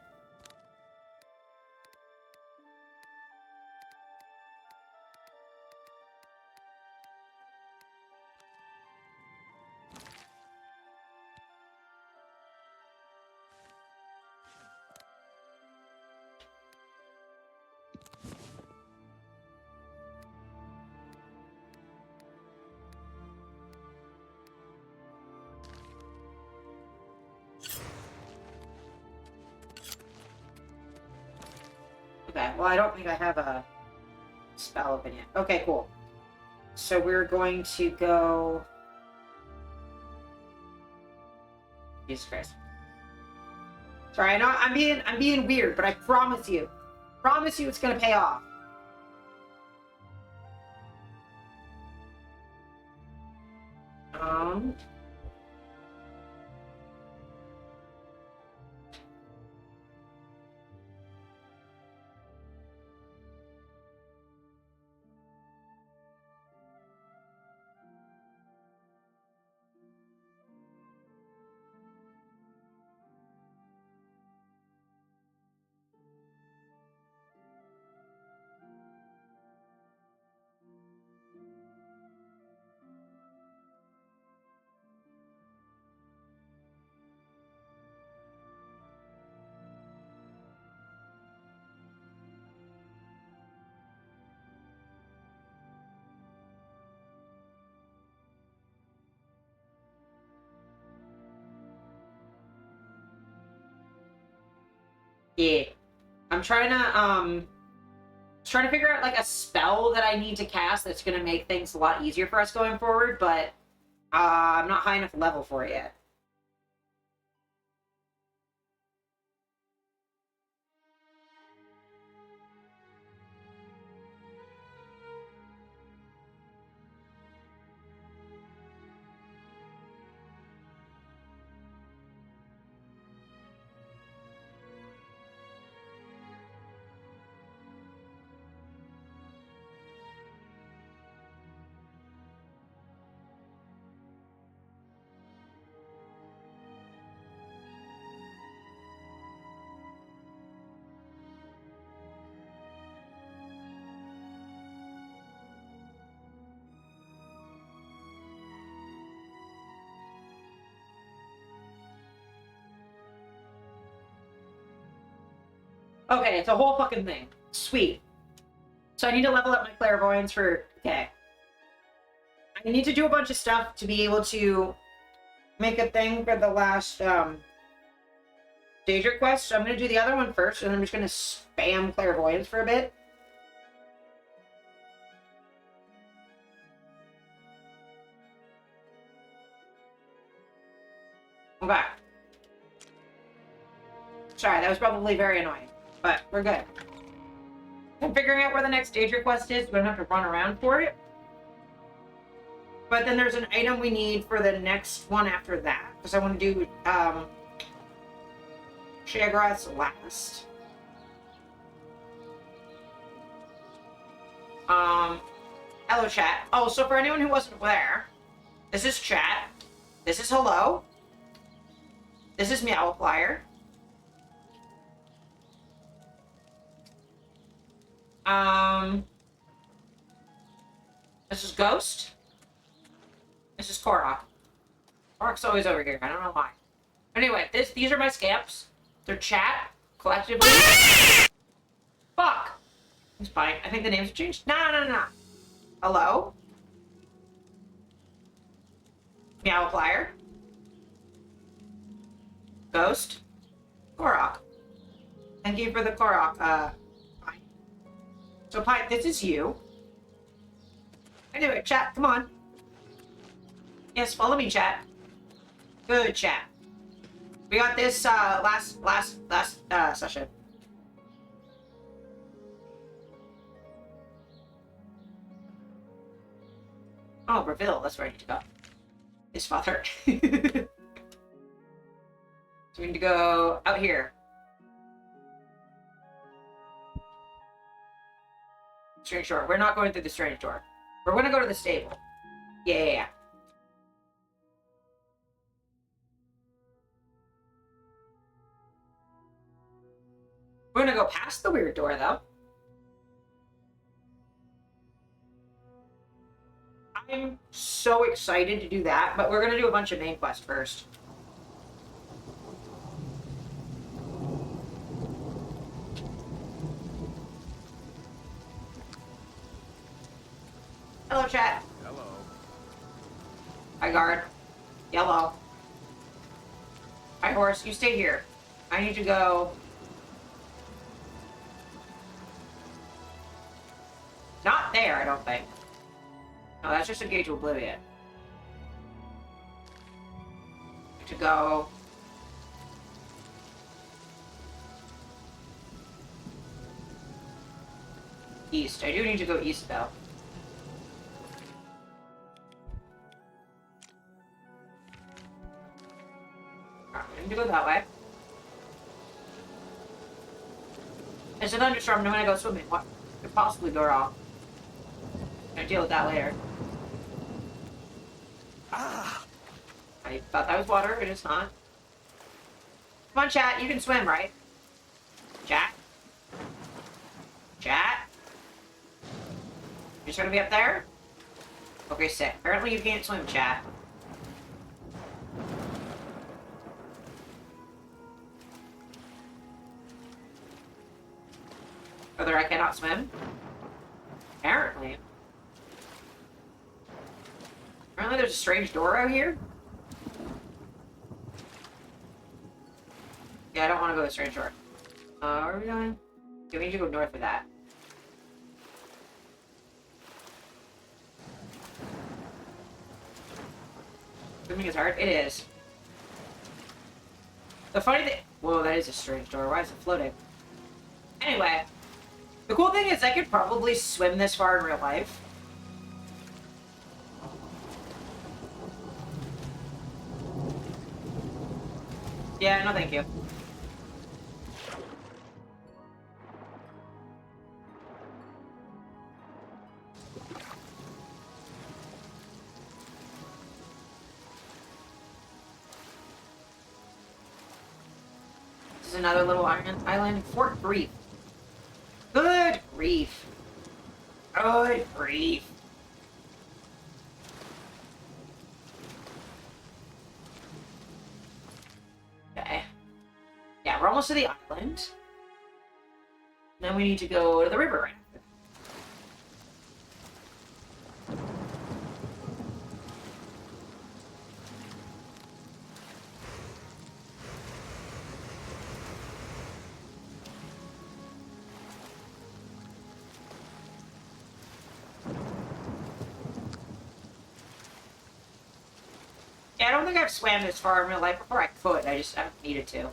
Okay, well, I don't think I have a spell open yet. Okay, cool. So we're going to go... Jesus Christ. Sorry, I know I'm being weird, but I promise you it's gonna pay off. Yeah. I'm trying to figure out like a spell that I need to cast that's gonna make things a lot easier for us going forward, but I'm not high enough level for it yet. Okay, it's a whole fucking thing. Sweet. So I need to level up my clairvoyance for... Okay. I need to do a bunch of stuff to be able to make a thing for the last, Daedric Quest. So I'm going to do the other one first, and then I'm just going to spam clairvoyance for a bit. Okay. Sorry, that was probably very annoying, but we're good. I'm figuring out where the next Daedric Quest is. We don't have to run around for it. But then there's an item we need for the next one after that, because I want to do Shagrath's last. Hello, chat. Oh, so for anyone who wasn't aware, this is chat. This is hello. This is Meowflyer. This is Ghost. This is Korok. Korok's always over here. I don't know why. Anyway, these are my scamps. They're chat collectively. Fuck. It's fine. I think the names have changed. No. Hello? Meowplier. Ghost. Korok. Thank you for the Korok. Pine. So, Pine, this is you. Anyway, chat, come on. Yes, follow me, chat. Good chat. We got this last session. Oh, Reveal, that's where I need to go. His father. So we need to go out here. Strange door. We're not going through the strange door. We're gonna go to the stable. Yeah. We're gonna go past the weird door, though. I'm so excited to do that, but we're gonna do a bunch of main quests first. Hello, chat.
Hello.
Hi, guard. Yellow. Hi, horse. You stay here. I need to go... Not there, I don't think. No, that's just a gate to Oblivion. To go... east. I do need to go east, though. I need to go that way. It's a thunderstorm, I'm gonna go swimming. What could possibly go wrong? I'm gonna deal with that later. Ah! I thought that was water, it is not. Come on, chat, you can swim, right? Chat? Chat? You're just gonna be up there? Okay, sick. Apparently you can't swim, chat. Whether I cannot swim? Apparently. Apparently there's a strange door out here. Yeah, I don't want to go to the strange door. Where are we going? Okay, we need to go north of that. Swimming is hard? It is. The funny thing... Whoa, that is a strange door. Why is it floating? Anyway. The cool thing is I could probably swim this far in real life. Yeah, no thank you. This is another little island. Fort Grief. Good grief. Good grief. Okay. Yeah, we're almost to the island. Then we need to go to the river right after. Yeah, I don't think I've swam this far in real life before. I could. I just haven't needed to.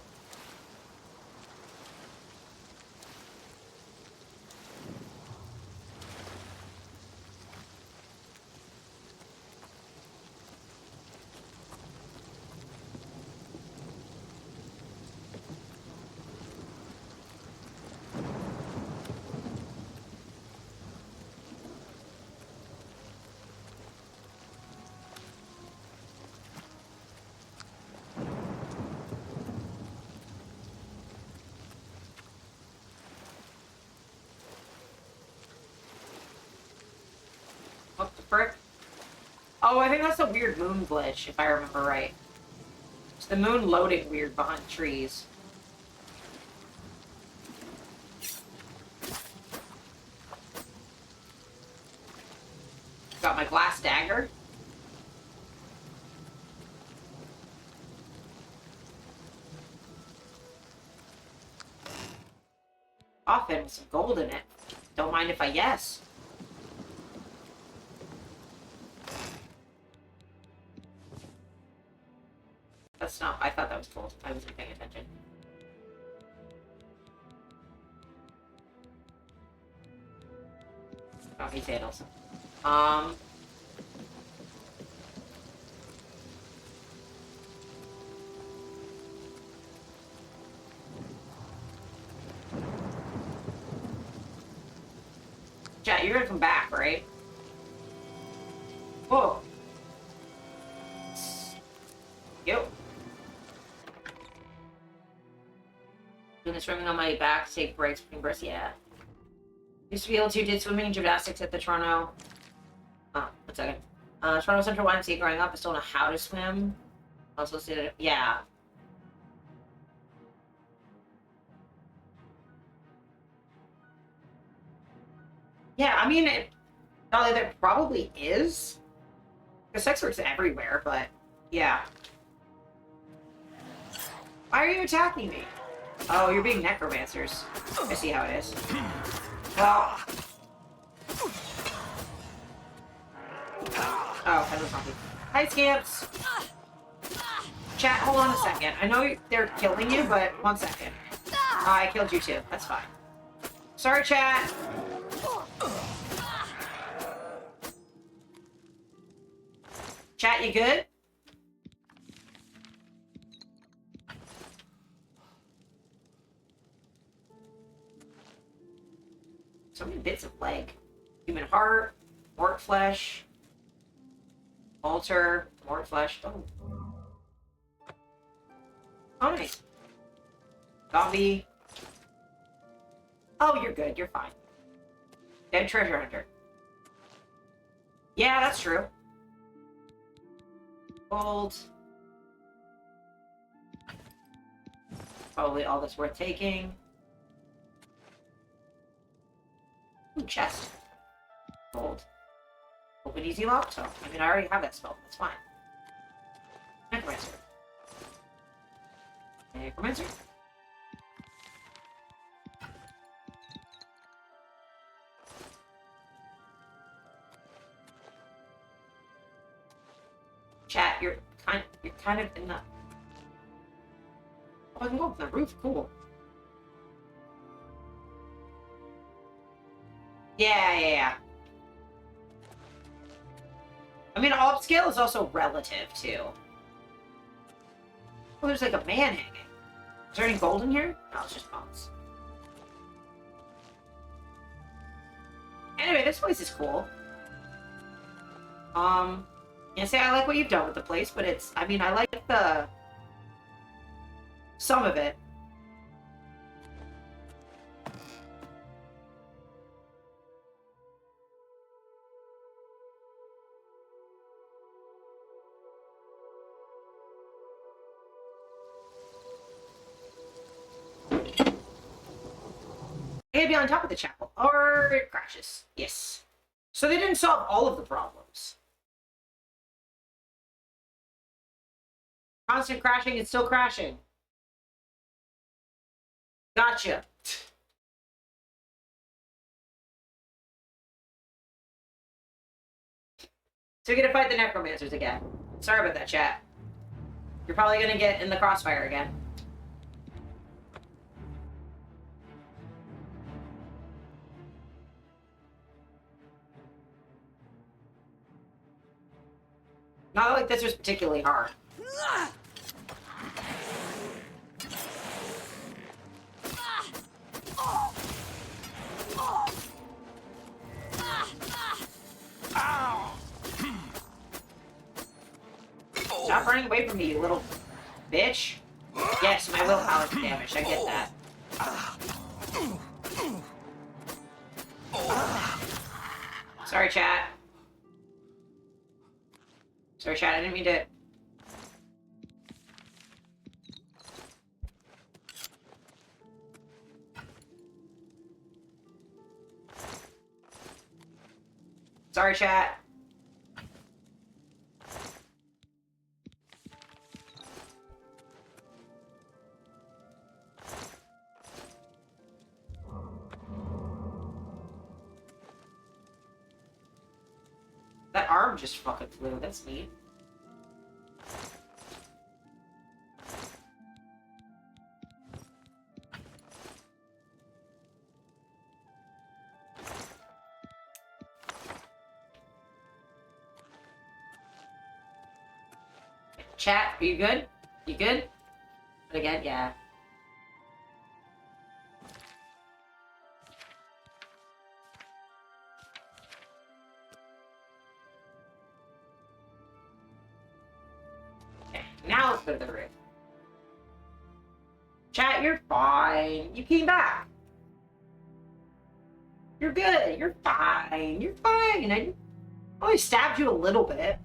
What the frick? Oh, I think that's a weird moon glitch, if I remember right. It's the moon loading weird behind trees. Got my glass dagger. Often with some gold in it. Don't mind if I guess. That's not. I thought that was gold. I wasn't paying attention. Coffee sandals. Chat, you're gonna come back, right? Whoa. Yo. Doing the swimming on my back to take breaks between breaths, yeah. Used to be able to, did swimming and gymnastics at the Toronto. Oh, 1 second. Toronto Central YMCA growing up. I still know how to swim. Also did, yeah. Yeah, I mean, there probably is. Because sex work's everywhere, but yeah. Why are you attacking me? Oh, you're being necromancers. I see how it is. Well. Oh, that was wrong. Hi, scamps. Chat, hold on a second. I know they're killing you, but 1 second. I killed you too. That's fine. Sorry, chat. Chat, you good? So many bits of leg. Human heart, mort flesh, altar, mort flesh. Oh. Oh, nice. Zombie. Oh, you're good. You're fine. Dead treasure hunter. Yeah, that's true. Gold. Probably all that's worth taking. Ooh, chest. Gold. Open easy lock. So, I mean, I already have that spell. That's fine. Necromancer. Necromancer. Chat, you're kind of in the. Oh, I can go up the roof. Cool. Yeah. I mean, upscale is also relative too. Oh, there's like a man hanging. Is there any gold in here? No, it's just bones. Anyway, this place is cool. Yeah, say I like what you've done with the place, but it's, I mean, I like some of it. It may be on top of the chapel, or it crashes. Yes. So they didn't solve all of the problems. Constant crashing, it's still crashing. Gotcha. So you're gonna fight the necromancers again. Sorry about that, chat. You're probably gonna get in the crossfire again. Not like this was particularly hard. Stop running away from me, you little bitch. Yes, my willpower's damaged. I get that. Sorry, chat. Sorry, chat. I didn't mean to. Sorry, chat. That arm just fucking flew. That's neat. Chat, are you good? You good? But again, yeah. Okay, now let's go to the roof. Chat, you're fine. You came back. You're good. You're fine. You're fine. I only stabbed you a little bit.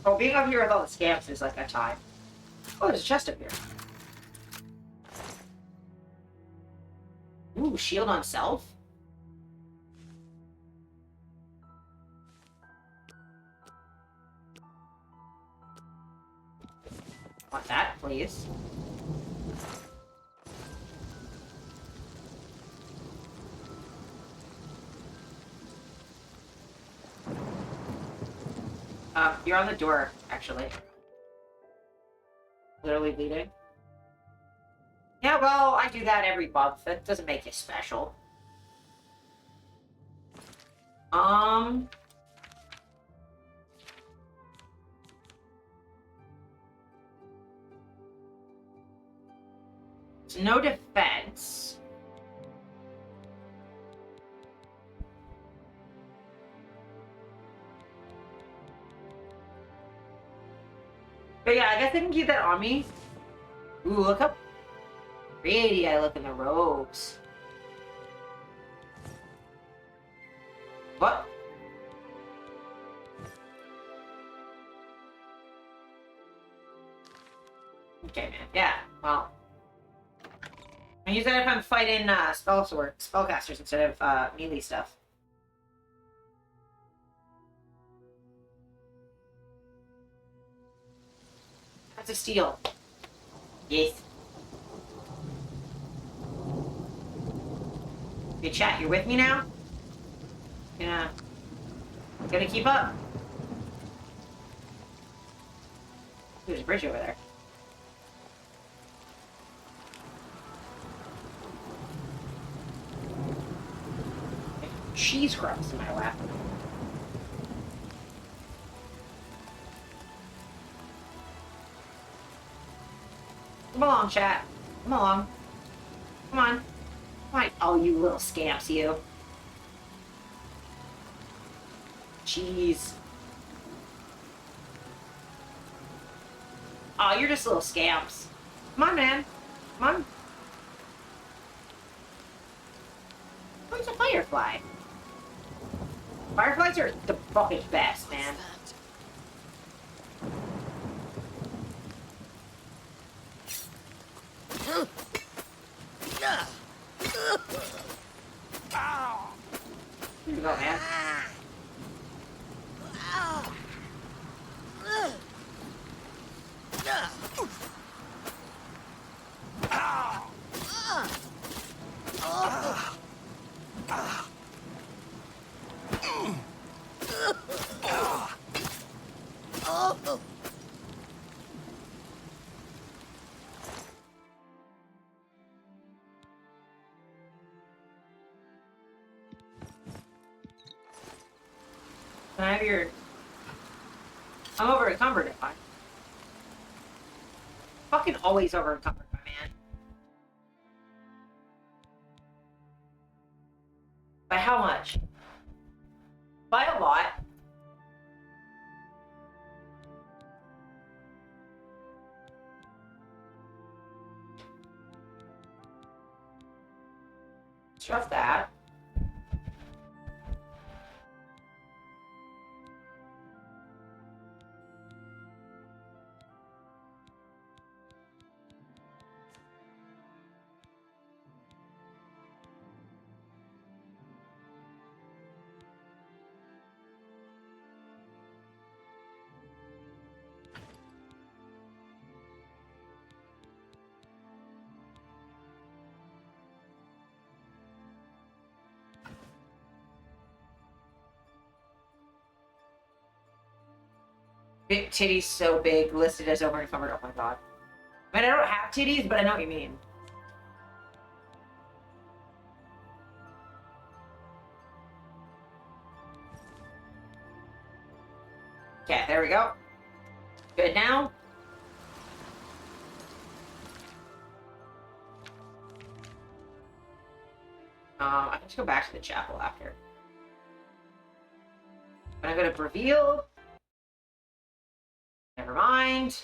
Oh, being up here with all the scamps is like a time. Oh, there's a chest up here. Ooh, shield on self? Want that, please. You're on the door, actually. Literally bleeding. Yeah, well, I do that every month. That doesn't make you special. It's no defense. But yeah, I guess I can keep that on me. Ooh, look how pretty I look in the robes. What? Okay, man. Yeah, well. I use that if I'm fighting spellcasters instead of melee stuff. That's a steal. Yes. Hey, chat, you're with me now? Yeah. Gonna keep up? There's a bridge over there. Cheese crumbs in my lap. Come along, chat. Come along. Come on. Come on. Oh, you little scamps, you. Jeez. Oh, you're just little scamps. Come on, man. Come on. Oh, it's a firefly. Fireflies are the fucking best, man. Here you go, man. Can I have your... I'm over encumbered if I... Fucking always over encumbered, my man. By how much? By a lot. Shove that. Big titties so big, listed as over encumbered. Oh my god. I mean, I don't have titties, but I know what you mean. Okay, there we go. Good now. I can just go back to the chapel after. But I'm gonna reveal. Never mind.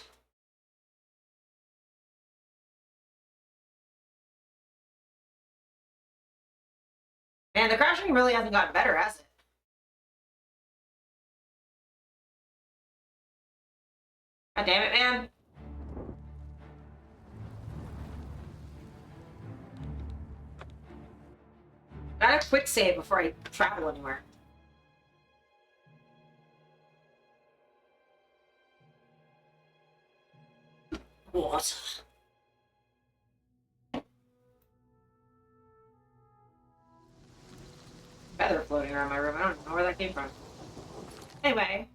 Man, the crashing really hasn't gotten better, has it? God damn it, man. Gotta quick save before I travel anywhere. What? Feather floating around my room. I don't know where that came from. Anyway.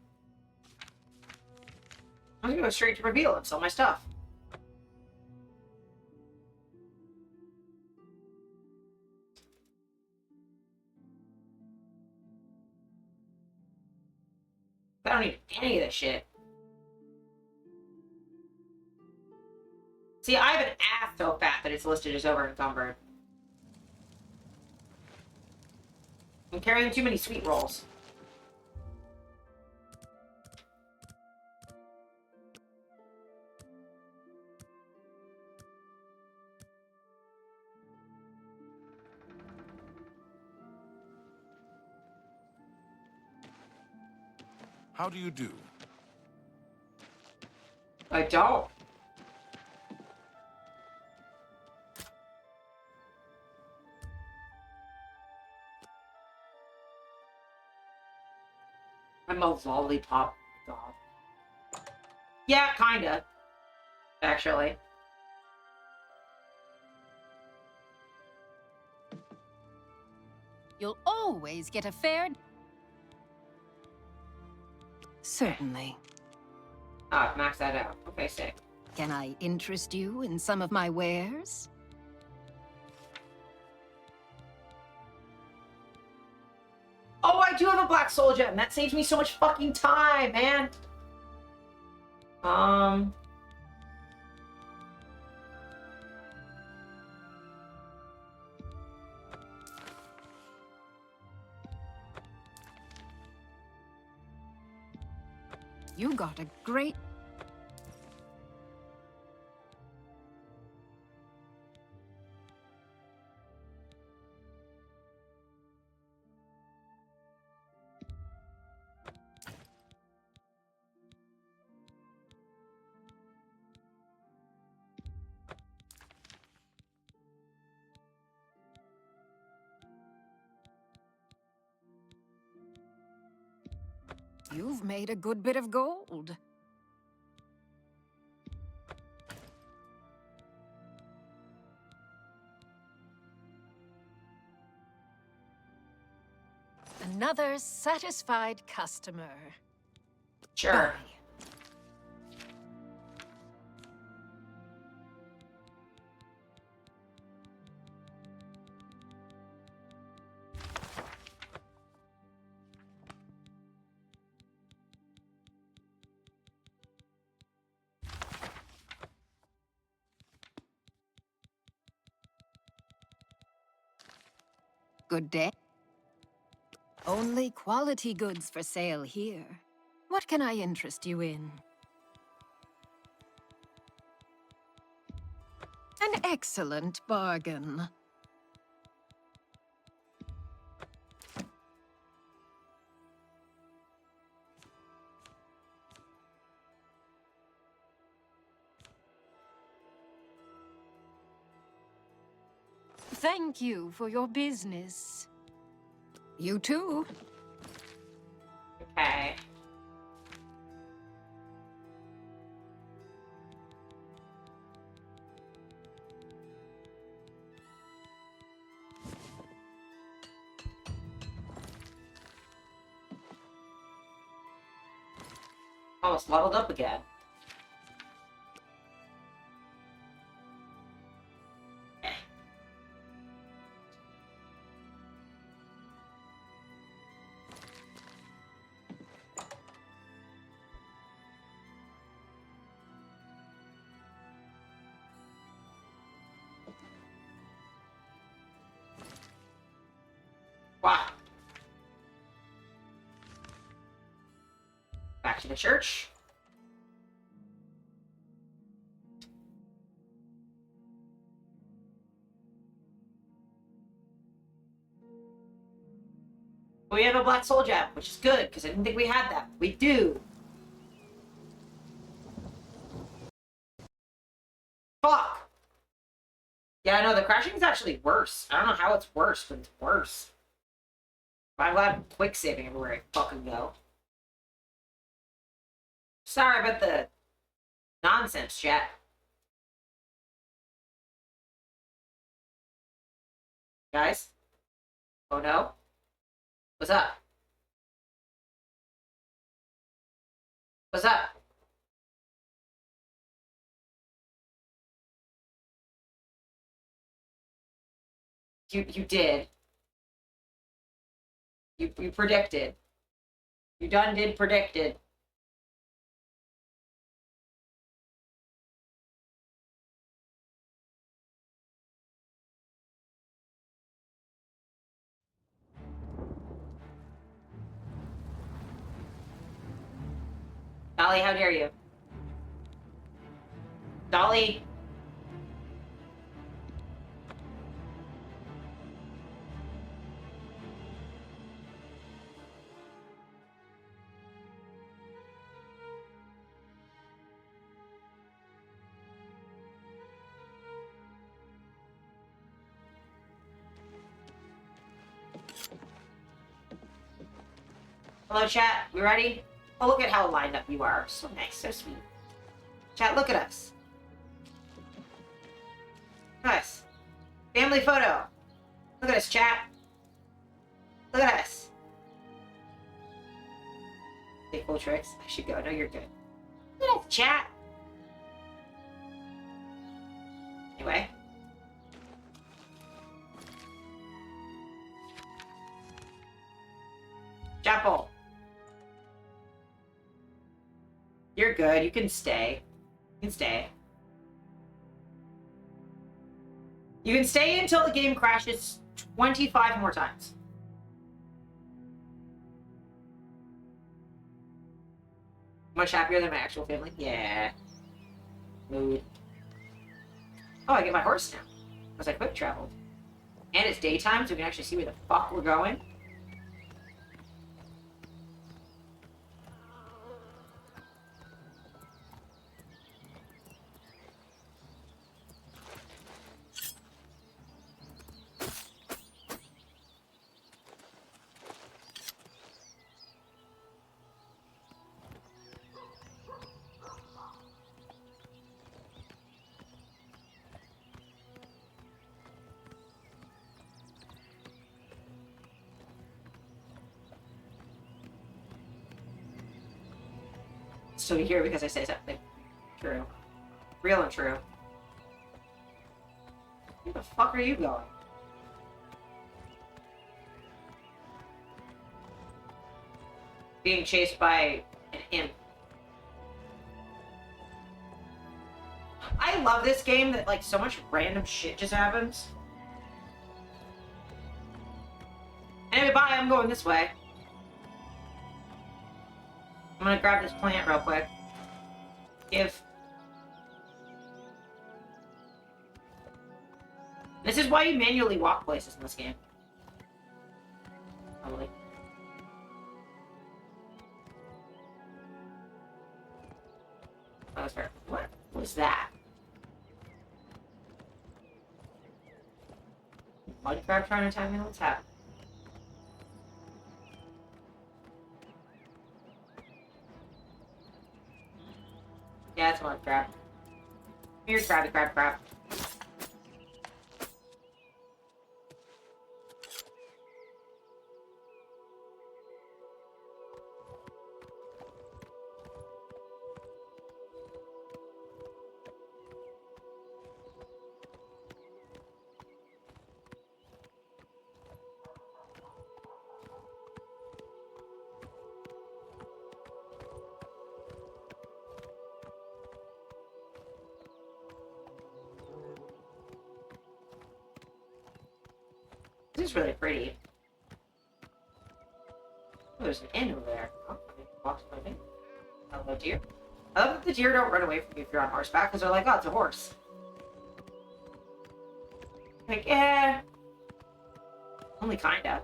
I'm gonna go straight to reveal and sell my stuff. I don't need any of this shit. See, I have an ass so fat that it's listed as over encumbered. I'm carrying too many sweet rolls.
How do you do?
I don't. I'm a lollipop god. Yeah, kinda. Actually.
You'll always get a fair... Certainly.
Ah, max that out. Okay, sick.
Can I interest you in some of my wares?
Oh, I do have a black soul gem. That saves me so much fucking time, man.
You got a great... You've made a good bit of gold. Another satisfied customer.
Sure.
Bye. Good day. Only quality goods for sale here. What can I interest you in? An excellent bargain. thank you for your business. You too.
Okay. Almost leveled up again. Wow. Back to the church. We have a black soul gem, which is good, because I didn't think we had that. We do. Fuck! Yeah, I know, the crashing is actually worse. I don't know how it's worse, but it's worse. I'm glad I'm quick saving everywhere I fucking go. Sorry about the nonsense, chat. Guys? Oh no? What's up? What's up? You did. You predicted. You done did predicted. Dolly, how dare you? Dolly! Hello, chat. We ready? Oh, look at how lined up you are. So nice, so sweet. Chat, look at us. Nice. Family photo. Look at us, chat. Look at us. Take cool tricks. I should go. No, you're good. Look at us, chat. Anyway. Chapel. You're good. You can stay. You can stay. You can stay until the game crashes 25 more times. Much happier than my actual family? Yeah. Mood. Oh, I get my horse now. Because I quick traveled. And it's daytime, so we can actually see where the fuck we're going. So you hear because I say something true. Real and true. Where the fuck are you going? Being chased by an imp. I love this game that, like, so much random shit just happens. Anyway, bye, I'm going this way. I'm gonna grab this plant real quick. This is why you manually walk places in this game. Probably. Oh, that's fair. What was that? Minecraft trying to attack me? What's happening? Yeah, it's Minecraft. Here's crab. This is really pretty. Oh, there's an inn over there. Oh, walks my thing. Hello, deer. I love that the deer don't run away from you if you're on horseback, because they're like, oh, it's a horse. Like, only kinda.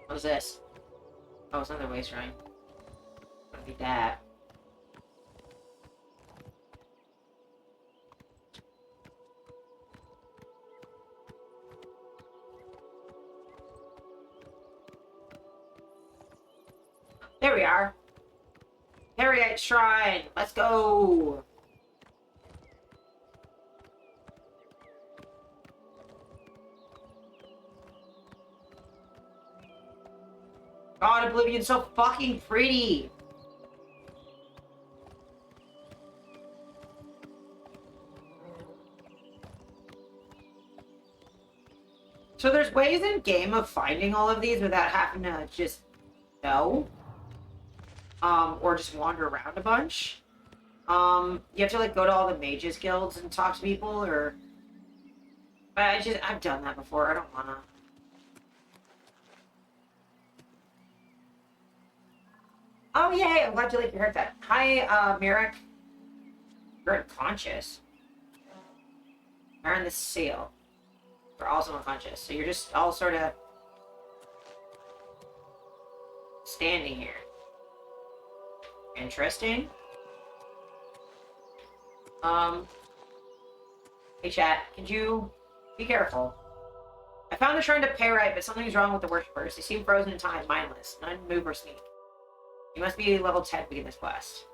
What was this? Oh, it's another waste shrine. Gonna be that. There we are. Harriet Shrine. Let's go. God, Oblivion's so fucking pretty. So there's ways in game of finding all of these without having to just know. Or just wander around a bunch. You have to like go to all the mages guilds and talk to people, or but I've done that before. I don't wanna. Oh yay, I'm glad you like your haircut. Hi, Merrick. You're unconscious. You're on the seal. You're also unconscious. So you're just all sort of standing here. Interesting. Hey chat, could you be careful? I found the shrine to pay right, but something's wrong with the worshippers. They seem frozen in time, mindless. None move or sneak. You must be level 10 to begin this quest.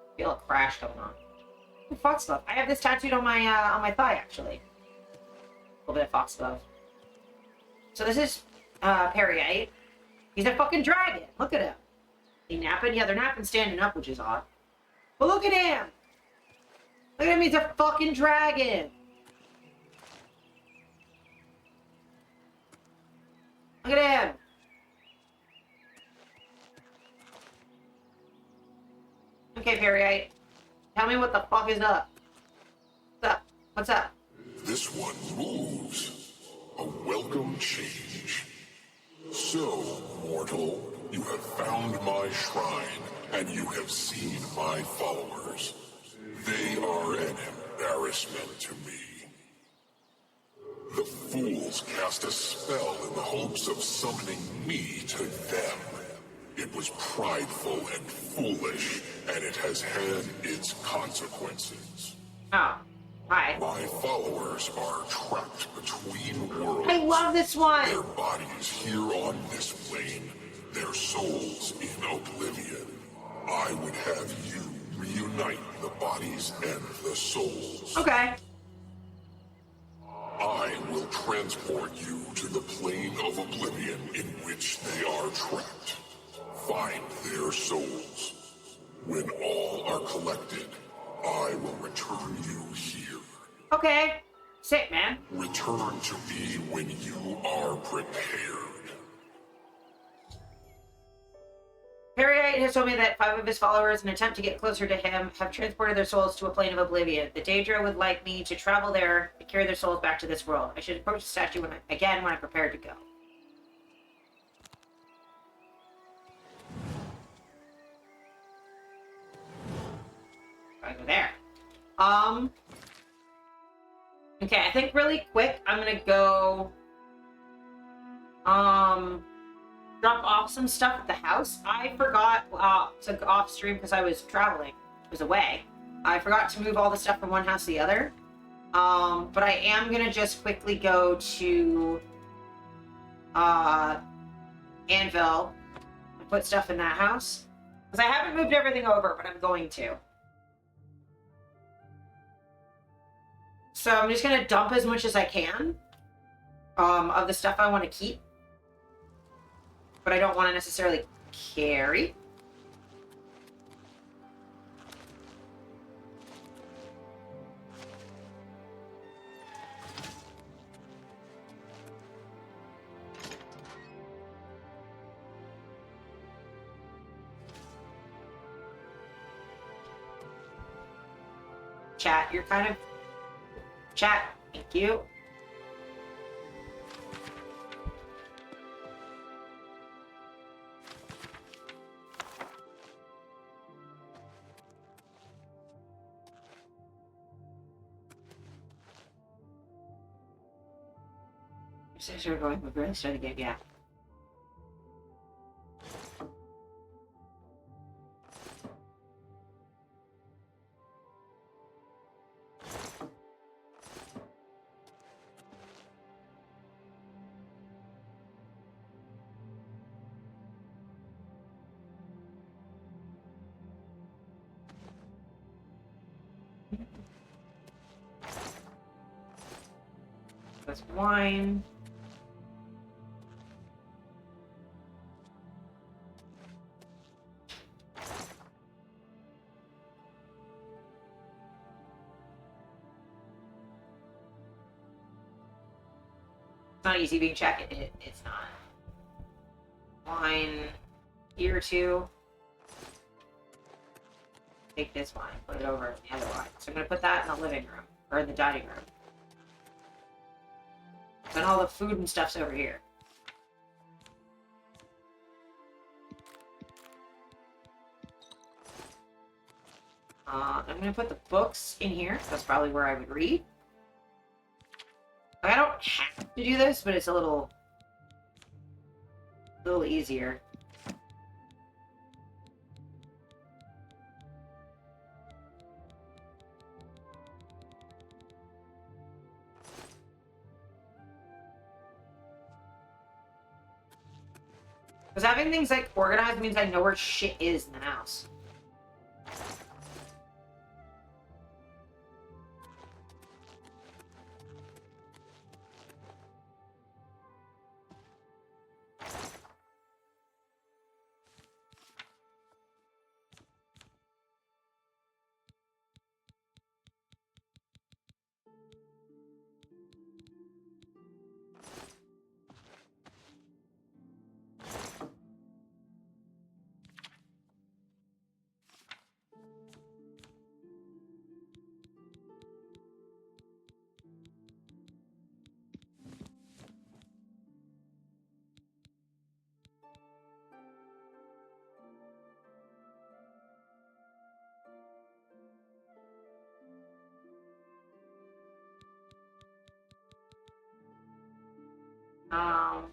I feel a crash going on. Foxglove. I have this tattooed on my thigh, actually. A little bit of foxglove. So this is Perrier. He's a fucking dragon. Look at him. He napping? Yeah, they're napping standing up, which is odd. But look at him. Look at him. He's a fucking dragon. Look at him. Okay, Perrier. Tell me what the fuck is up. What's up? What's up?
This one moves. A welcome change. So, mortal, you have found my shrine, and you have seen my followers. They are an embarrassment to me. The fools cast a spell in the hopes of summoning me to them. It was prideful and foolish, and it has had its consequences.
Oh, hi.
My followers are trapped between worlds.
I love this one!
Their bodies here on this plane, their souls in Oblivion. I would have you reunite the bodies and the souls.
Okay.
I will transport you to the plane of Oblivion in which they are trapped. Find their souls. When all are collected, I will return you here.
Okay. Sick, man.
Return to me when you are prepared.
Perriite has told me that 5 of his followers, in an attempt to get closer to him, have transported their souls to a plane of Oblivion. The Daedra would like me to travel there and carry their souls back to this world. I should approach the statue when I'm prepared to go. I go there. Okay, I think really quick, I'm gonna go, drop off some stuff at the house. I forgot, to go off stream because I was traveling. I was away. I forgot to move all the stuff from one house to the other. But I am gonna just quickly go to, Anvil and put stuff in that house. Because I haven't moved everything over, but I'm going to. So I'm just gonna dump as much as I can, of the stuff I want to keep. But I don't want to necessarily carry. Chat, you're kind of... Chat, thank you. We're going to really start the game, yeah. That's wine. It's not easy being checked. It's not. Wine here too. Take this wine, put it over in the other wine. So I'm gonna put that in the living room or in the dining room. And all the food and stuff's over here. I'm gonna put the books in here. That's probably where I would read. I don't have to do this, but it's a little easier. Because having things like organized means I know where shit is in the house. Um,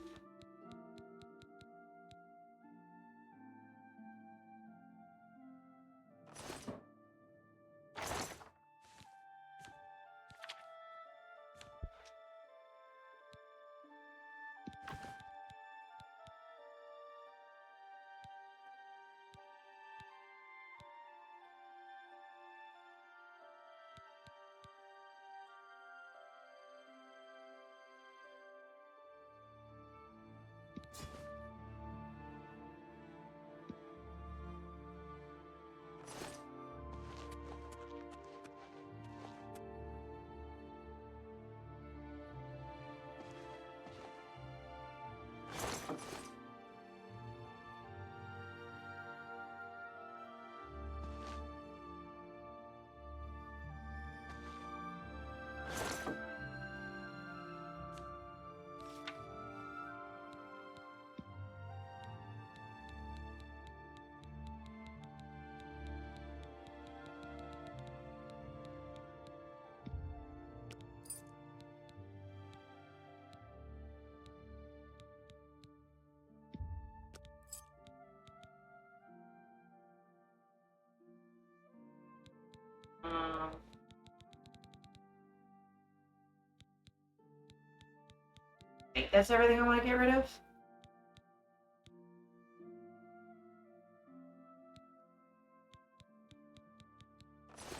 I think that's everything I want to get rid of.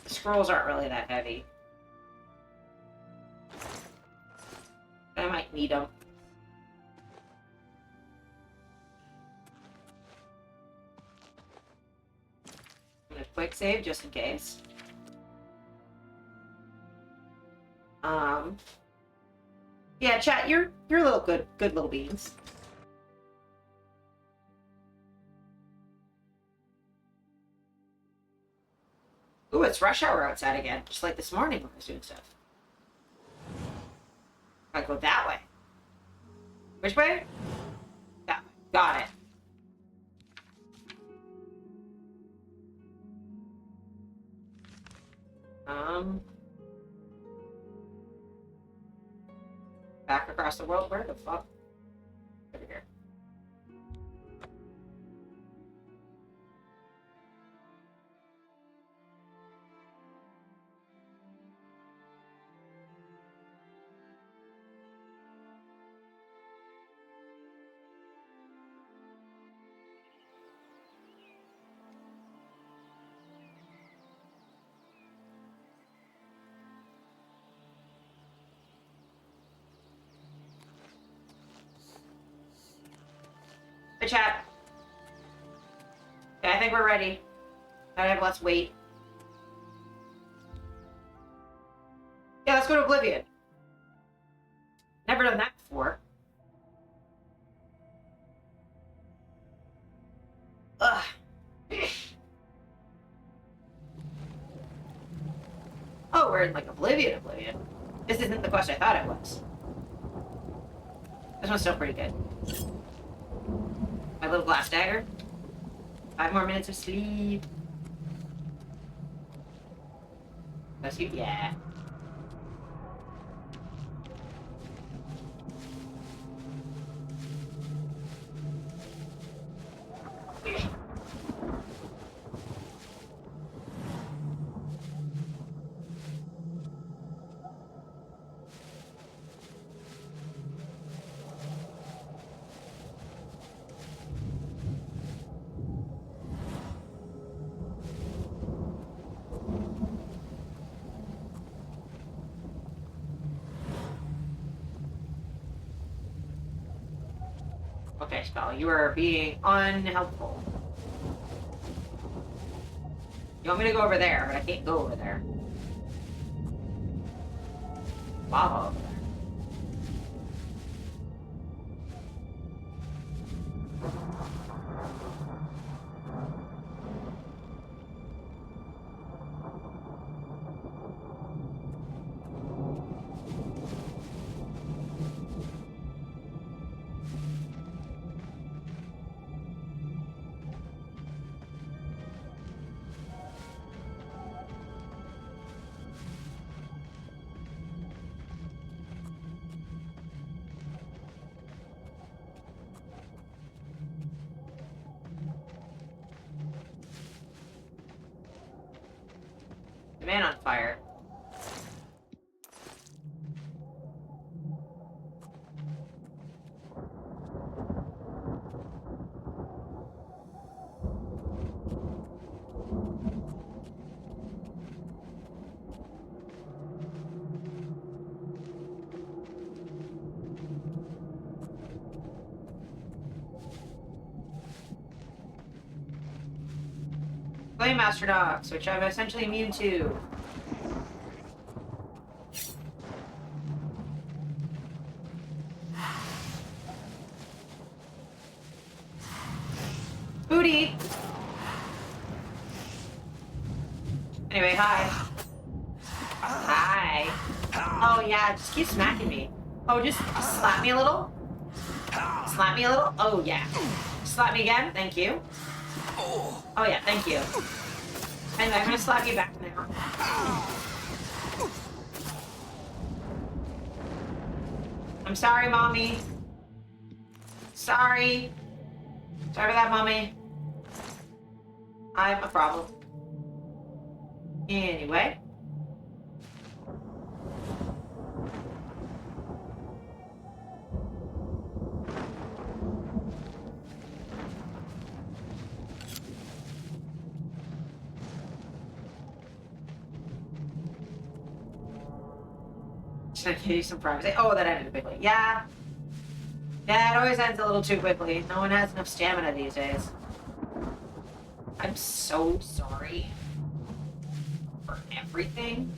The scrolls aren't really that heavy. I might need them. I'm gonna quick save just in case. Yeah, chat, you're little good little beans. Ooh, it's rush hour outside again, just like this morning when I was doing stuff. I go that way. Which way? That way. Got it. Back across the world? Where the fuck? Over here. Hey, chat. Okay, I think we're ready. Let's wait. Yeah, let's go to Oblivion. Never done that before. Ugh. Oh, we're in like Oblivion. This isn't the quest I thought it was. This one's still pretty good. My little glass dagger. 5 more minutes of sleep. Bless you? Yeah. Okay, Spell, you are being unhelpful. You want me to go over there, but I can't go over there. Lava over there. Man on fire. Flame Master Dogs, which I'm essentially immune to. Booty! Anyway, hi. Hi. Oh yeah, just keep smacking me. Oh, just slap me a little. Slap me a little. Oh yeah. Slap me again. Thank you. Oh yeah, thank you. And I'm gonna slap you back now. I'm sorry, Mommy. Sorry. Sorry for that, Mommy. I'm a problem. Anyway. Should I give you some privacy? Oh, that ended quickly. Yeah. Yeah, it always ends a little too quickly. No one has enough stamina these days. I'm so sorry for everything.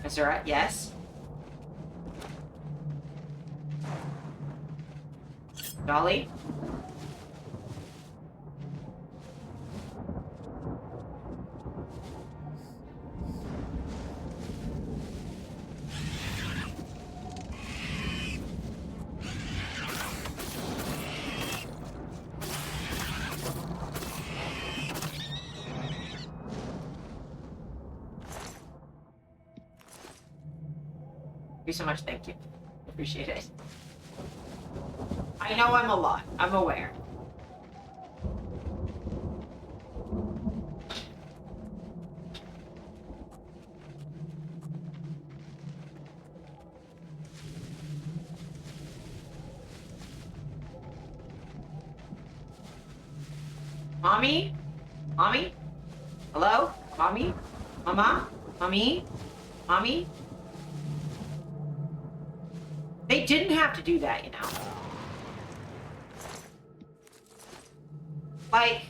Is there a yes? Dolly? Thank you so much, thank you. Appreciate it. I know I'm a lot. I'm aware. Mommy? Mommy? Hello? Mommy? Mama? Mommy? Mommy? They didn't have to do that, you know. Like,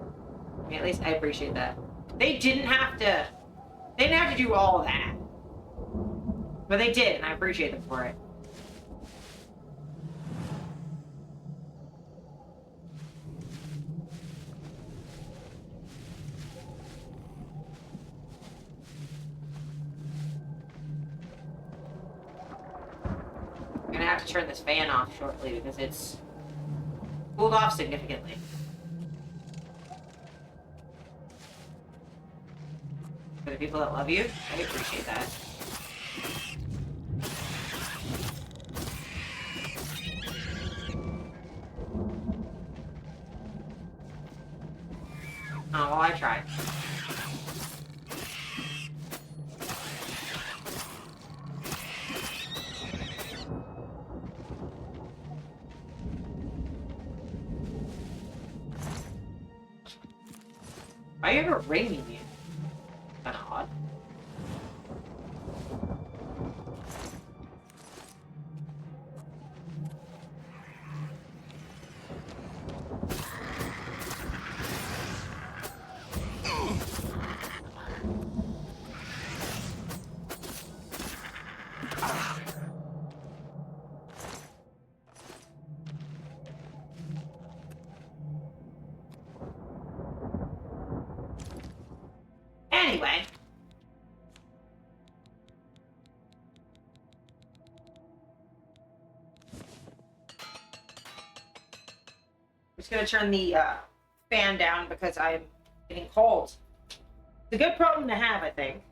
I mean, at least I appreciate that. They didn't have to do all that. But they did, and I appreciate them for it. I'm gonna have to turn this fan off shortly because it's cooled off significantly. For the people that love you, I appreciate that. Oh, well, I tried. Why are you ever ringing me? Kinda odd. Anyway. I'm just gonna turn the fan down because I'm getting cold. It's a good problem to have, I think.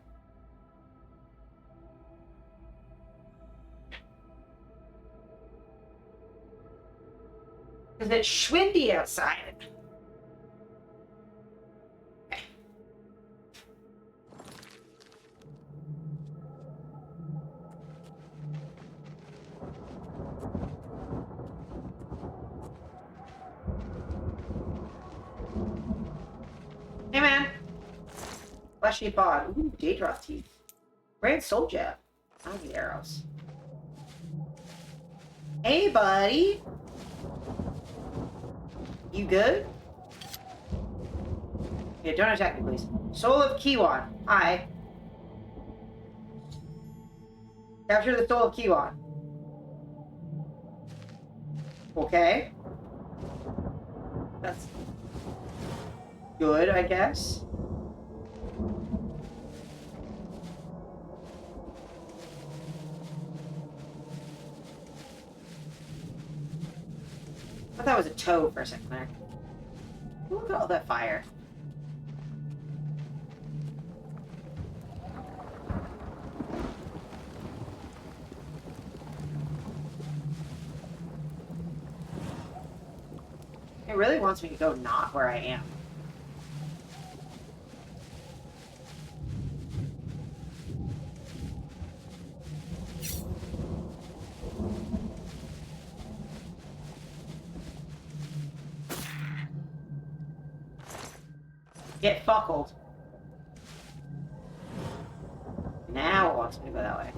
Because it's windy outside. Okay. Hey, man. Fleshy bod. Ooh, Daedric teeth. Grand soul jab. Oh, the arrows. Hey, buddy. You good? Yeah, don't attack me, please. Soul of Kiwan. Hi. Capture the soul of Kiwan. Okay. That's good, I guess. I thought that was a toe for a second there. Look at all that fire. It really wants me to go not where I am. Get fuckled. Now it wants me to go that way.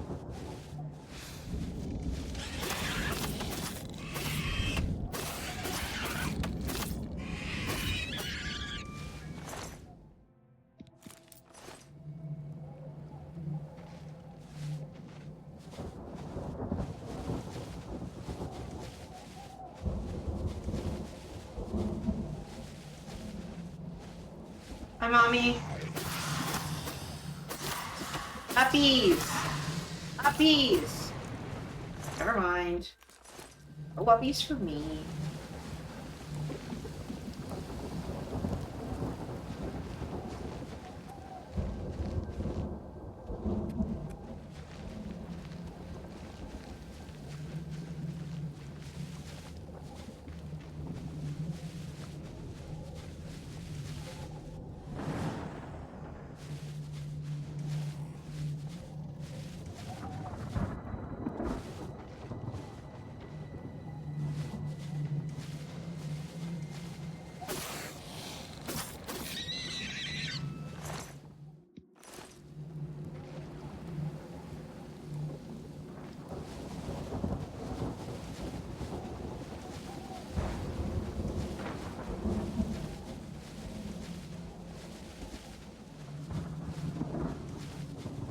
Hi, Mommy. Puppies! Puppies! Never mind. No puppies for me.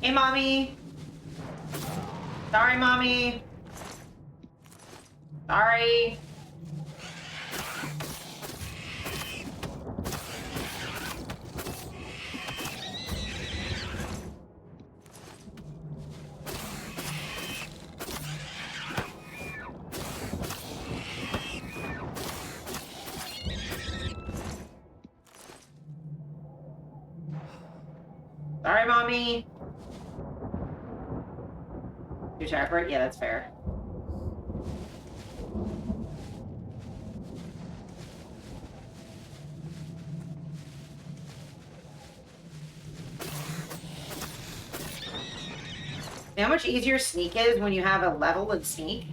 Hey, Mommy. Sorry, Mommy. Sorry. Sorry, Mommy. You're tired for it? Yeah, that's fair. You know how much easier sneak is when you have a level in sneak?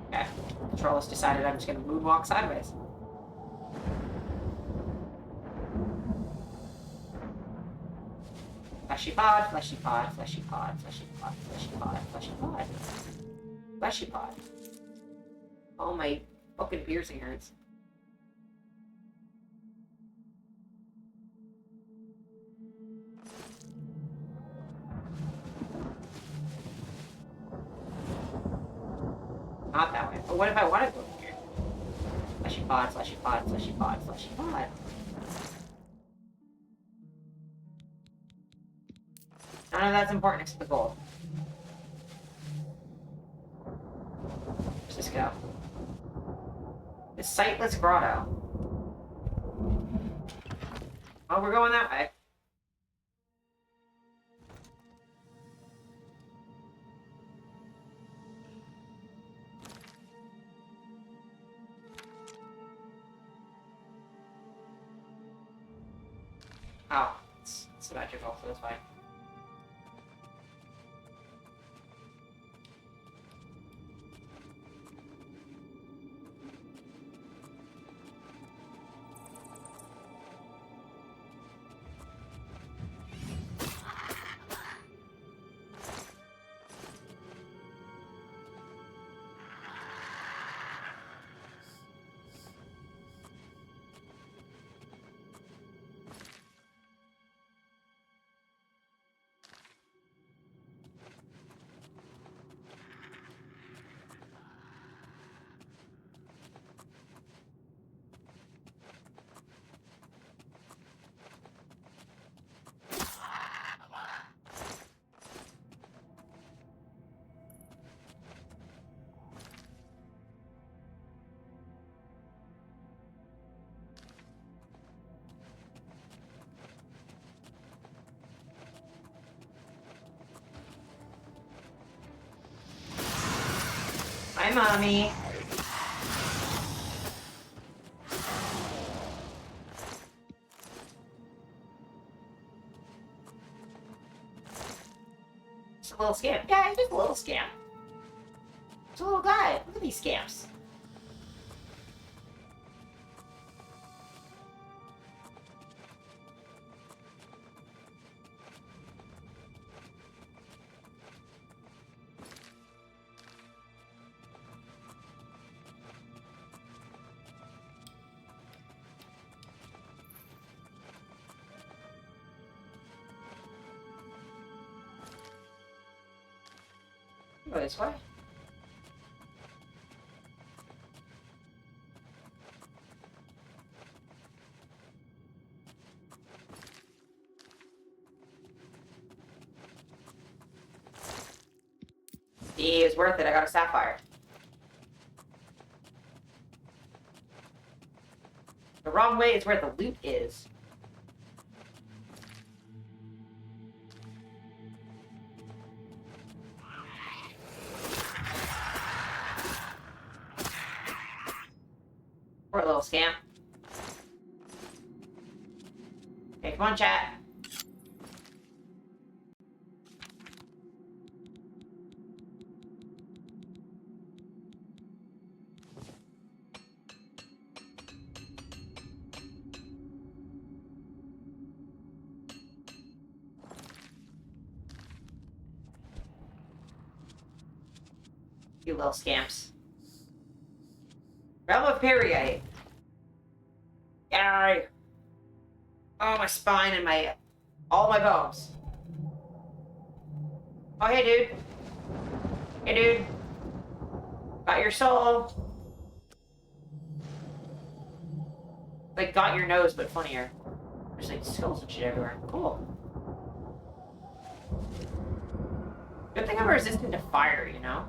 Okay. Control has decided I'm just gonna moonwalk sideways. Fleshy pod, fleshy pod, fleshy pod, fleshy pod, fleshy pod, fleshy pod. Fleshy pod. Oh, my fucking piercing hurts. Not that way. But what if I want to go here? Fleshy pod, fleshy pod, fleshy pod, fleshy pod. None of that's important except the gold. Let's just go. The Sightless Grotto. Oh, we're going that way. Oh, it's symmetrical, so that's fine. Hi, Mommy. Just a little scamp. Yeah, he's just a little scamp. Just a little guy. Look at these scamps. Go this way. See, it was worth it. I got a sapphire. The wrong way is where the loot is. Poor little scamp. Okay, come on, chat. You little scamps. Realm of Periite. Yay! Oh, my spine and all my bones. Oh, hey, dude. Hey, dude. Got your soul. Like, got your nose, but funnier. There's like skulls and shit everywhere. Cool. Good thing I'm resistant to fire, you know?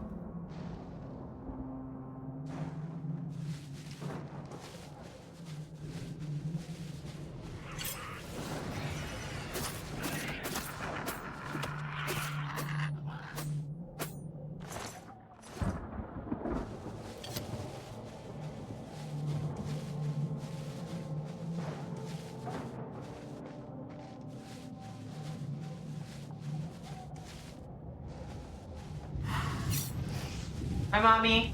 Hi, Mommy.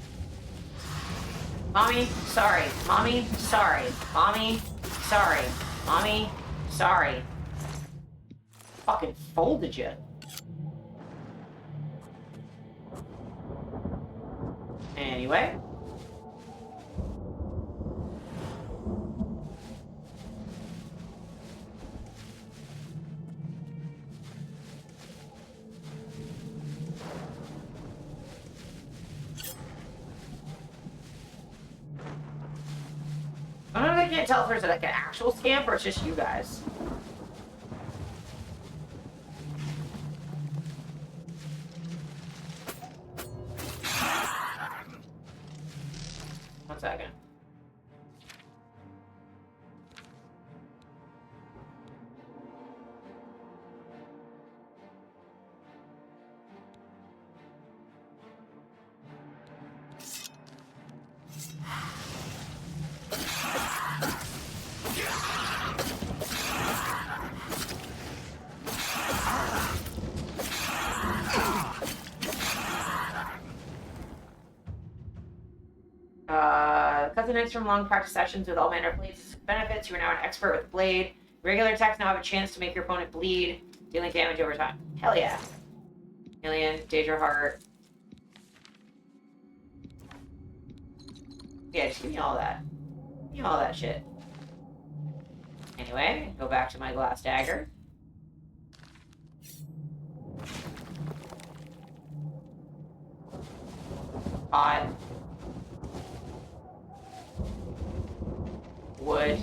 Mommy, sorry. Mommy, sorry. Mommy, sorry. Mommy, sorry. Fucking folded you. Anyway. I can't tell if there's like an actual scamp or it's just you guys. One second. Cut the necks from long practice sessions with all manner of blades benefits. You are now an expert with the blade. Regular attacks now have a chance to make your opponent bleed, dealing damage over time. Hell yeah. Alien, Daedra Heart. Yeah, just give me all that. Give me all that shit. Anyway, go back to my glass dagger. Pot. Wood.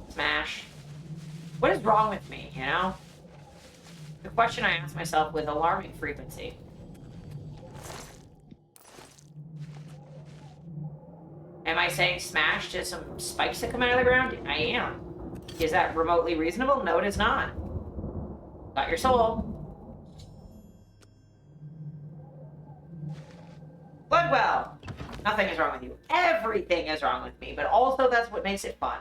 Smash. What is wrong with me, you know? The question I ask myself with alarming frequency. Am I saying smash to some spikes that come out of the ground? I am. Is that remotely reasonable? No, it is not. Got your soul. Bloodwell! Nothing is wrong with you. Everything is wrong with me, but also that's what makes it fun.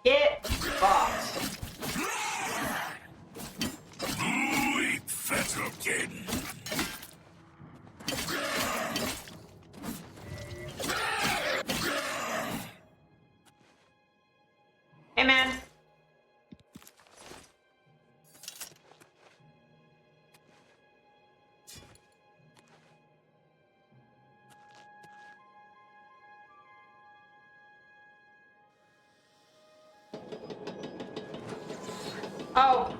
Get boxed. Hey, man. Oh.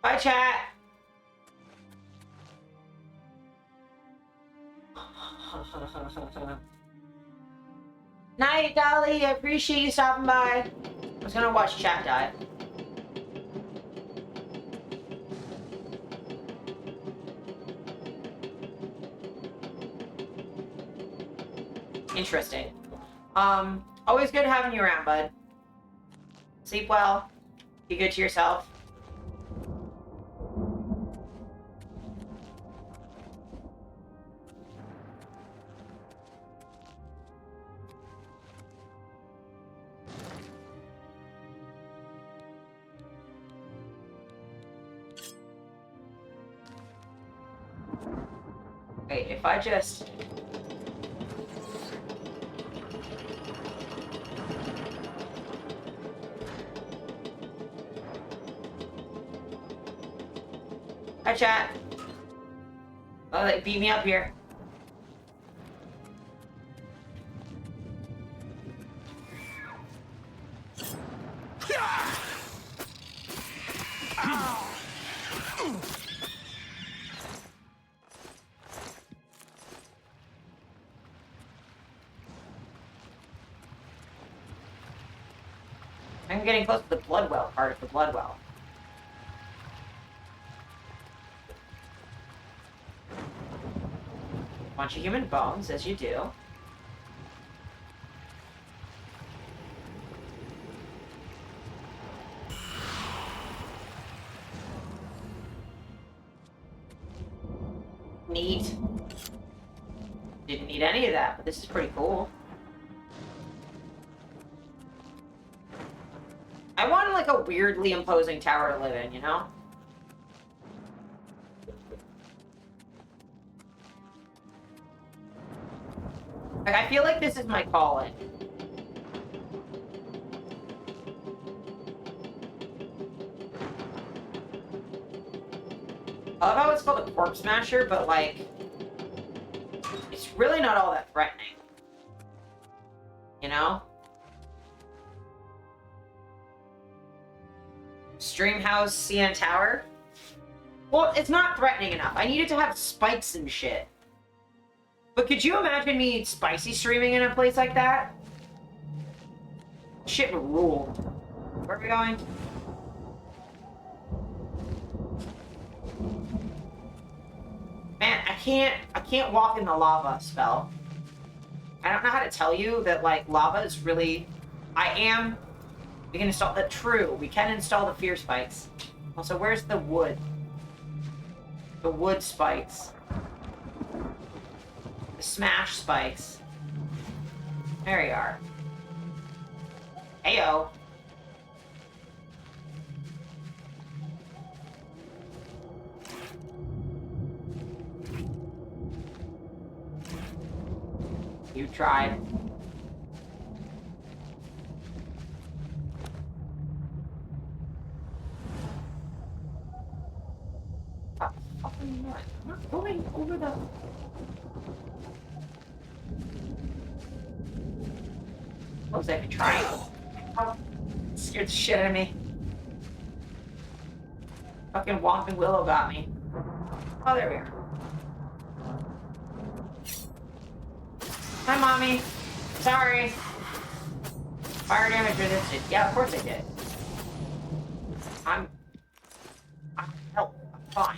Bye, chat. Night, Dolly. I appreciate you stopping by. I was gonna watch chat die. Interesting. Always good having you around, bud. Sleep well. Be good to yourself. Wait, if I just... Hi, chat. Oh, they beat me up here. I'm getting close to the blood well part of the blood well. Bunch of human bones, as you do. Neat. Didn't need any of that, but this is pretty cool. I wanted like a weirdly imposing tower to live in, you know? Like, I feel like this is my calling. I love how it's called a corpse smasher, but like, it's really not all that threatening. You know? Streamhouse CN Tower? Well, it's not threatening enough. I needed to have spikes and shit. But could you imagine me spicy streaming in a place like that? Shit would rule. Where are we going? Man, I can't walk in the lava spell. I don't know how to tell you that, like, lava is really... We can install that. True, we can install the fear spikes. Also, where's the wood? The wood spikes. The smash spikes. There you are. Heyo. You tried. I'm not going over the... What was I even trying? Oh, scared the shit out of me. Fucking Whomping Willow got me. Oh, there we are. Hi, Mommy. Sorry. Fire damage resisted. Yeah, of course I did. I'm help. I'm fine.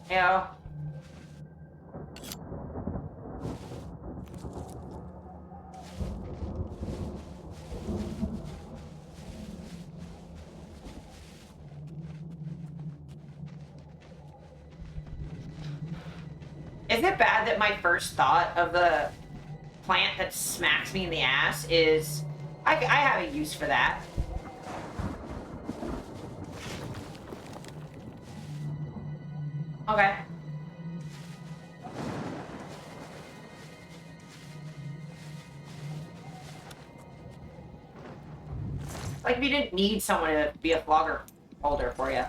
Yeah. Isn't it bad that my first thought of the plant that smacks me in the ass is... I have a use for that. Okay. like if you didn't need someone to be a flogger holder for you.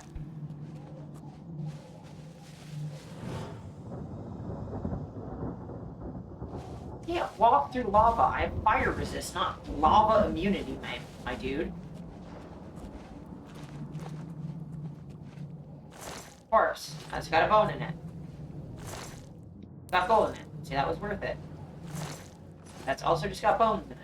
Yeah, walk through lava. I have fire resist, not lava immunity, my dude. Of course. That's got a bone in it. Got gold in it. See, that was worth it. That's also just got bones in it.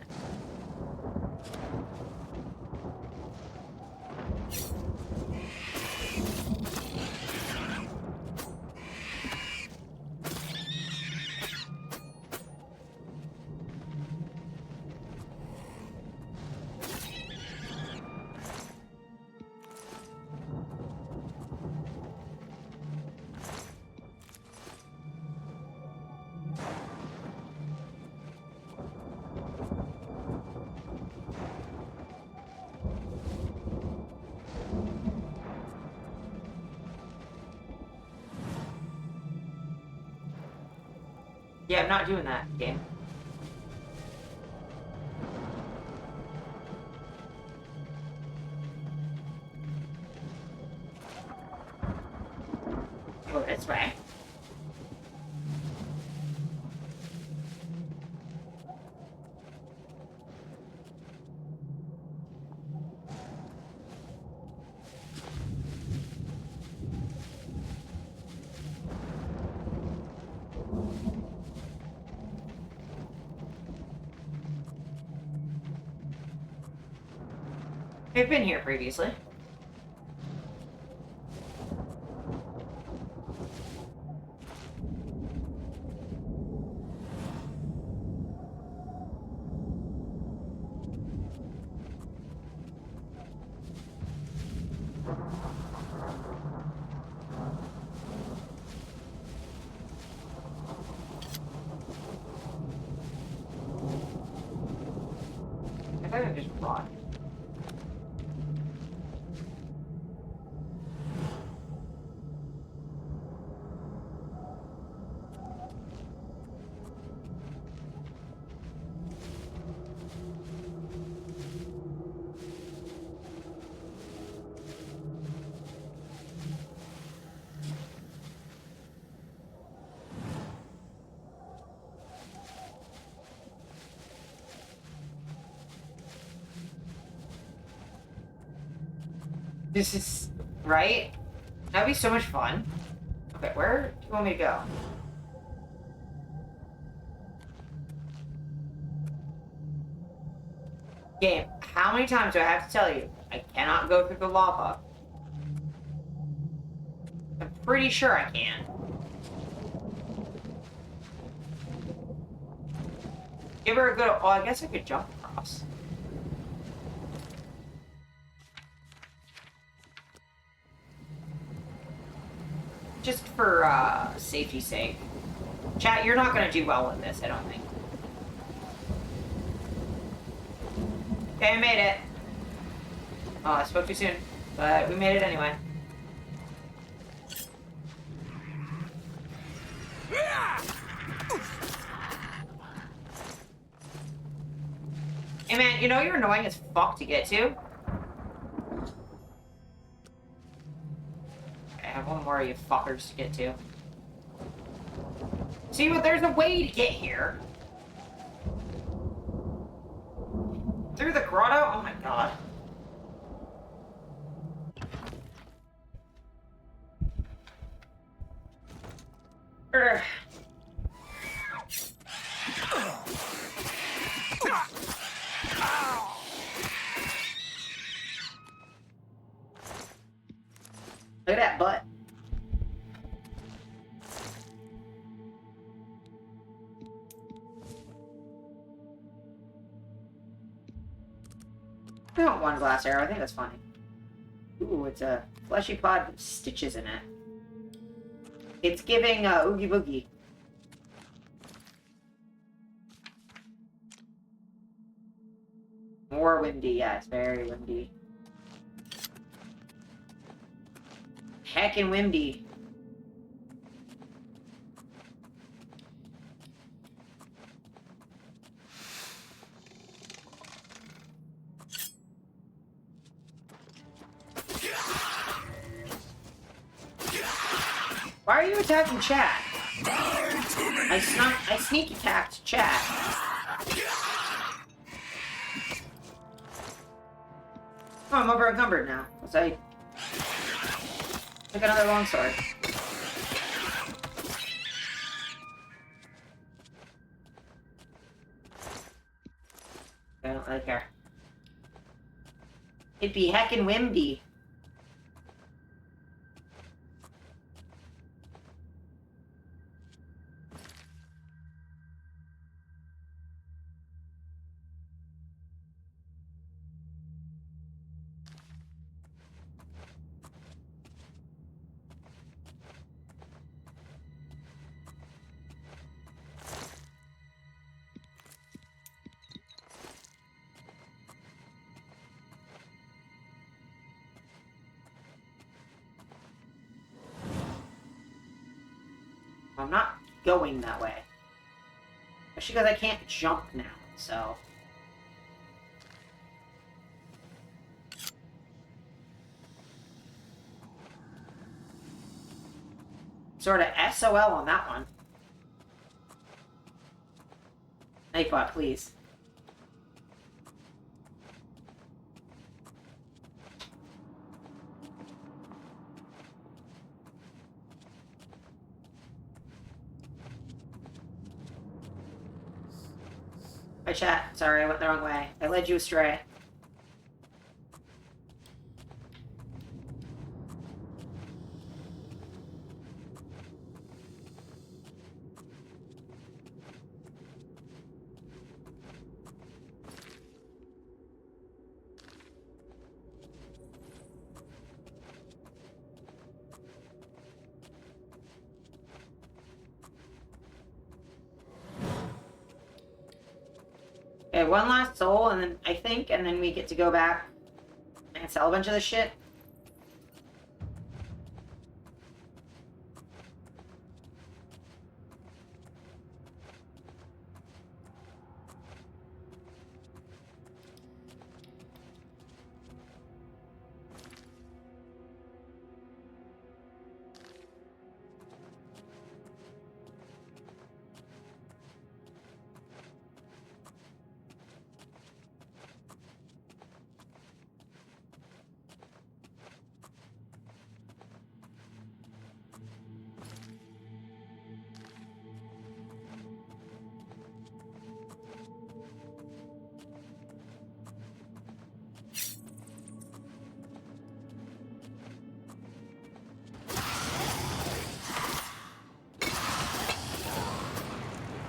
Yeah, I'm not doing that, game. Go this way. I've been here previously. I thought I just rot. This is... right? That'd be so much fun. Okay, where do you want me to go? Game, how many times do I have to tell you? I cannot go through the lava. I'm pretty sure I can. Give her a good... oh, I guess I could jump across. Just for safety's sake. Chat, you're not going to do well with this, I don't think. Okay, I made it. Oh, I spoke too soon. But we made it anyway. Hey man, you know you're annoying as fuck to get to? I have one more of you fuckers to get to. See, but there's a way to get here. Through the grotto? Oh my god. Urgh. Look at that butt. I want one glass arrow. I think that's funny. Ooh, it's a fleshy pod with stitches in it. It's giving Oogie Boogie. More windy. Yeah, it's very windy. Heckin' windy. Why are you attacking chat? I sneak attacked chat. Oh, I'm over encumbered now. Let's say take another longsword. I don't really care. It'd be heckin' windy. I'm not going that way. Especially because I can't jump now, so... Sort of SOL on that one. Nightbot, please. Hi, chat. Sorry, I went the wrong way. I led you astray. Okay, one last soul, and then I think, and then we get to go back and sell a bunch of this shit.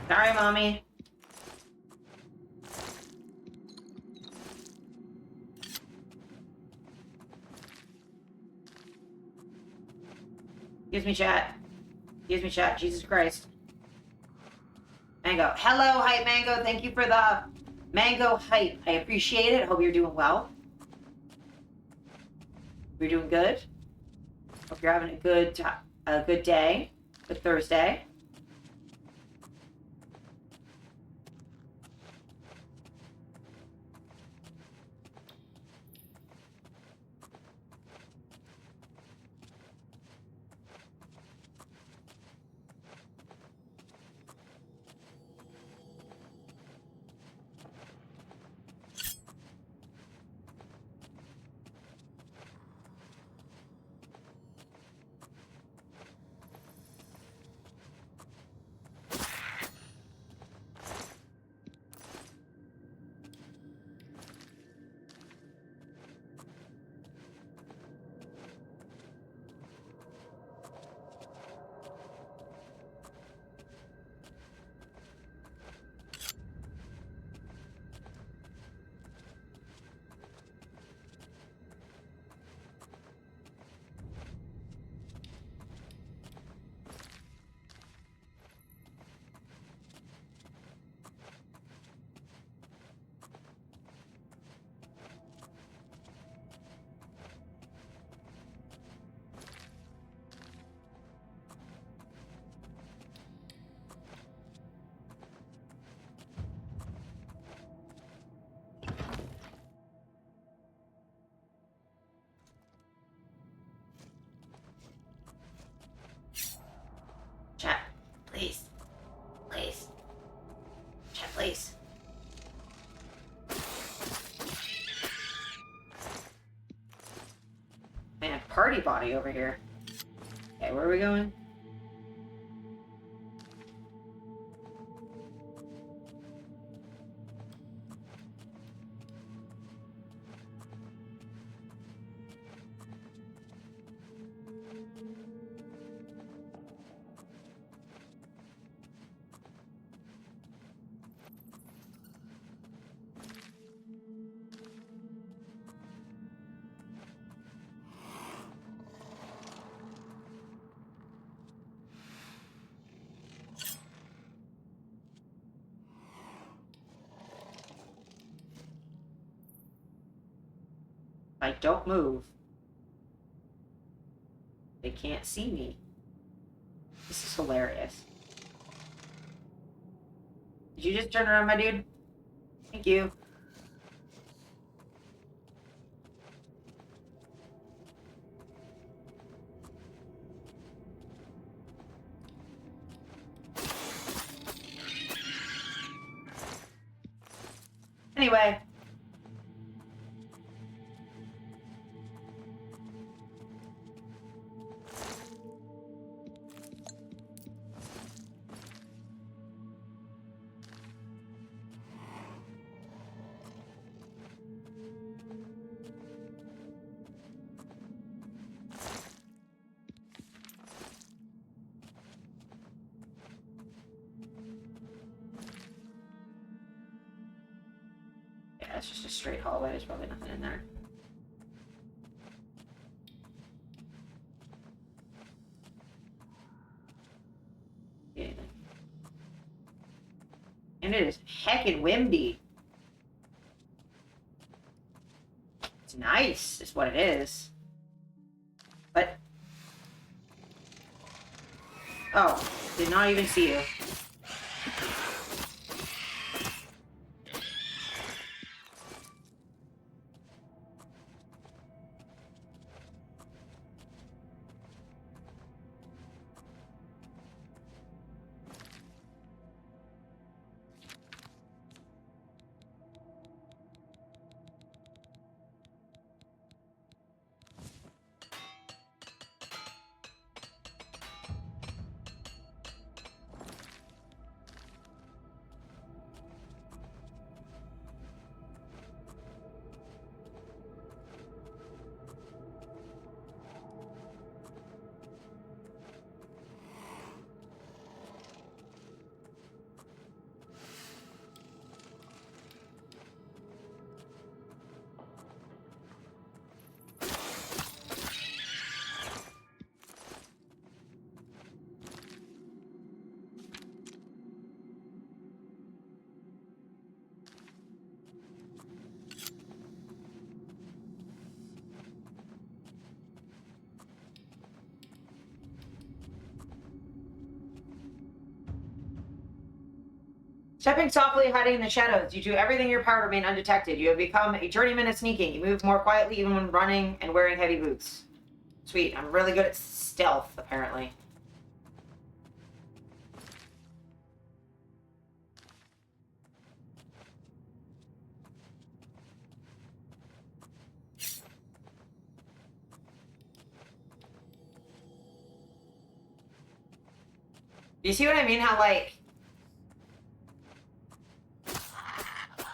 Sorry, Mommy. Excuse me, chat. Excuse me, chat. Jesus Christ. Mango. Hello, Hype Mango. Thank you for the Mango Hype. I appreciate it. Hope you're doing well. You're doing good. Hope you're having a good day. Good Thursday. party body over here. Okay, where are we going? I don't move. They can't see me. This is hilarious. Did you just turn around, my dude? Thank you. Anyway. Yeah, it's just a straight hallway. There's probably nothing in there. Yeah. And it is heckin' windy. It's nice, is what it is. But... oh, did not even see you. Stepping softly, hiding in the shadows. You do everything in your power to remain undetected. You have become a journeyman at sneaking. You move more quietly even when running and wearing heavy boots. Sweet. I'm really good at stealth, apparently. You see what I mean? How, like...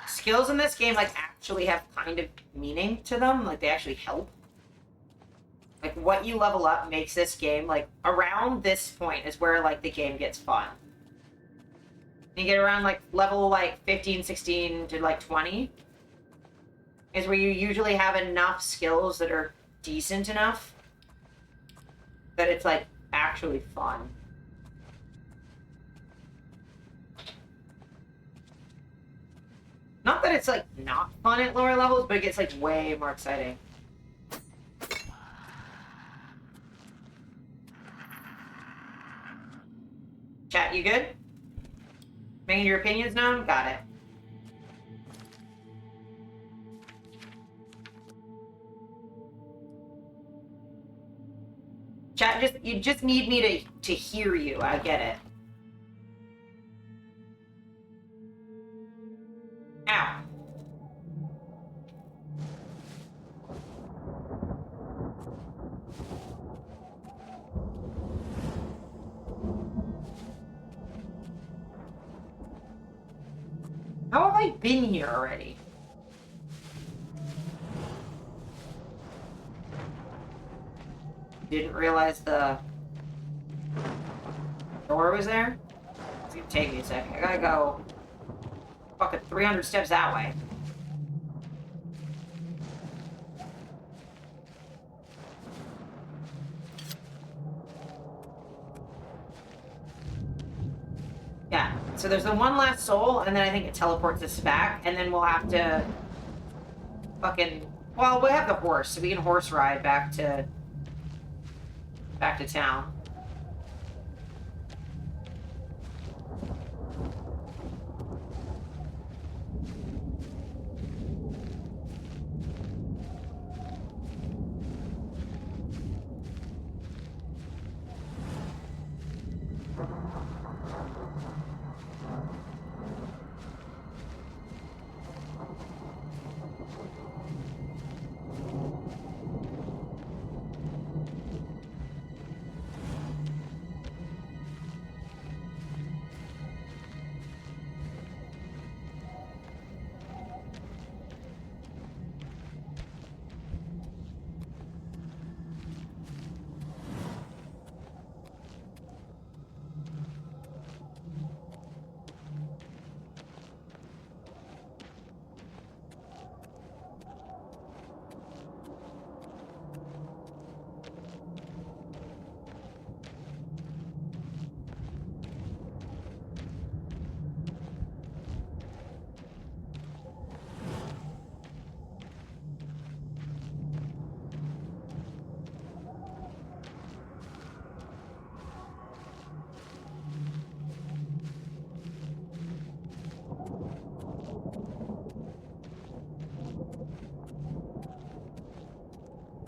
skills in this game, like, actually have kind of meaning to them. Like, they actually help. Like, what you level up makes this game, like, around this point is where, like, the game gets fun. You get around, like, level, like, 15, 16 to, like, 20 is where you usually have enough skills that are decent enough that it's, like, actually fun. Not that it's, like, not fun at lower levels, but it gets, like, way more exciting. Chat, you good? Making your opinions known? Got it. Chat, you just need me to hear you. I get it. Ow. How have I been here already? Didn't realize the door was there? It's gonna take me a second. I gotta go fucking 300 steps that way. Yeah, so there's the one last soul, and then I think it teleports us back, and then we'll have to fucking... Well, we have the horse, so we can horse ride back to town.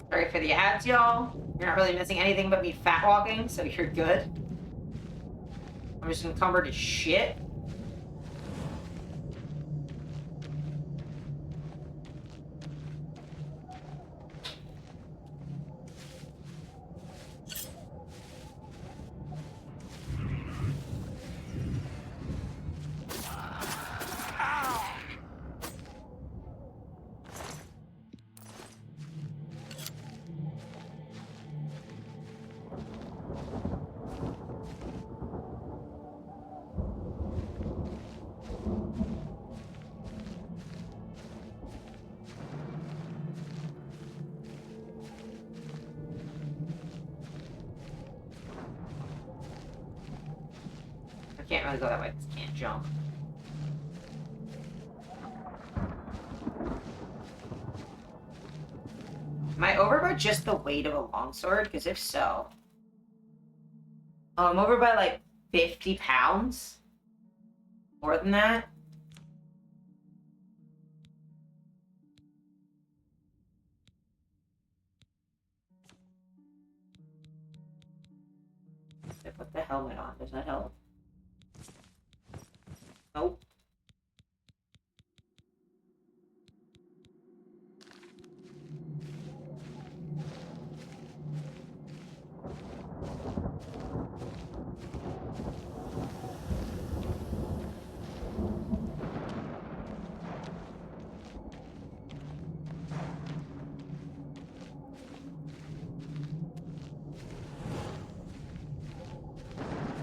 Sorry for the ads, y'all. You're not really missing anything but me fat walking, so you're good. I'm just encumbered as shit. I can't really go that way because I can't jump. Am I over by just the weight of a longsword? Because if so... Oh, I'm over by like 50 pounds? More than that? I put the helmet on. Does that help? Nope.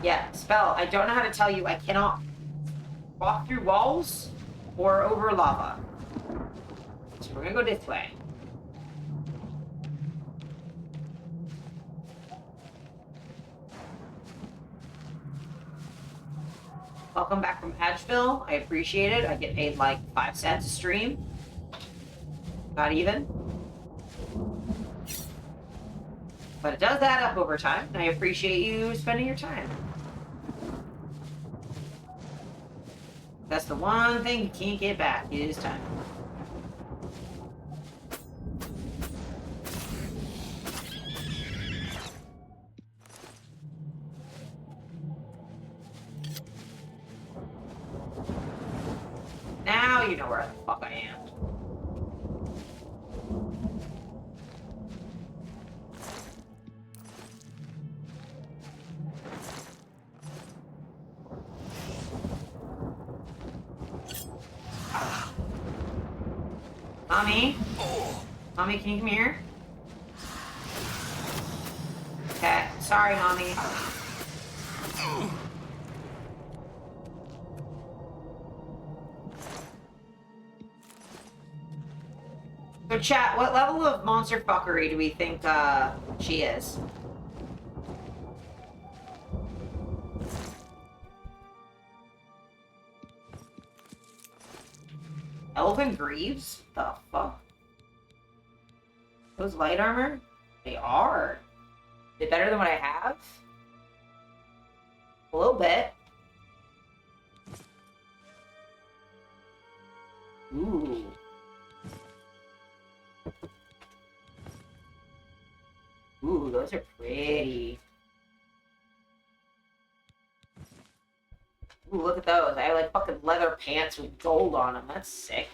Yeah, spell. I don't know how to tell you. I cannot walk through walls or over lava. So we're gonna go this way. Welcome back from Asheville. I appreciate it. I get paid like 5 cents a stream. Not even. But it does add up over time, and I appreciate you spending your time. That's the one thing you can't get back, is time. Now you know where the fuck I am. Mommy? Mommy, can you come here? Okay. Sorry, Mommy. So chat, what level of monster fuckery do we think she is? Elven Greaves? The fuck? Those light armor? They are. Is it better than what I have? A little bit. Ooh. Ooh, those are pretty. Ooh, look at those. I have like fucking leather pants with gold on them. That's sick.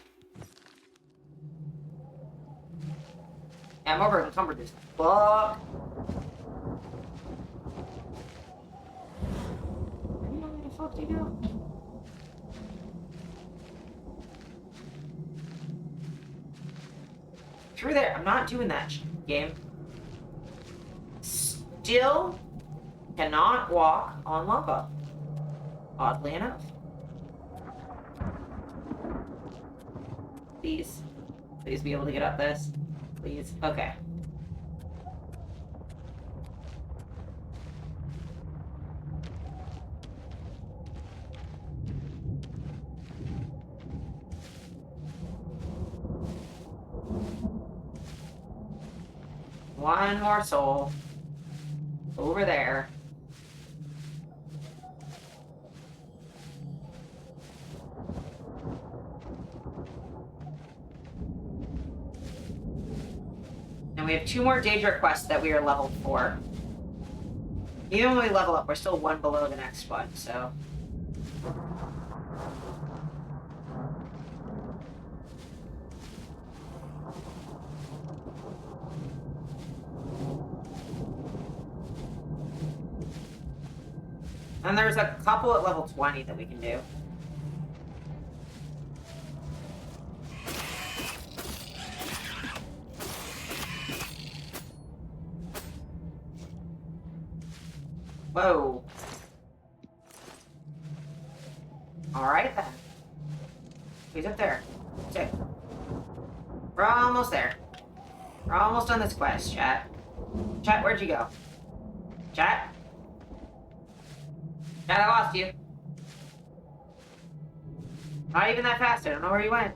Yeah, I'm over encumbered as fuck. Where the fuck do you go? Through there. I'm not doing that game. Still cannot walk on lava. Oddly enough. Please. Please be able to get up this. Please. Okay. One more soul. Over there. And we have 2 more Daedric Quests that we are leveled for. Even when we level up, we're still 1 below the next one, so... And there's a couple at level 20 that we can do. Whoa. Alright then. He's up there. Okay. We're almost there. We're almost on this quest, chat. Chat, where'd you go? Chat? Chat, I lost you. Not even that fast. I don't know where you went.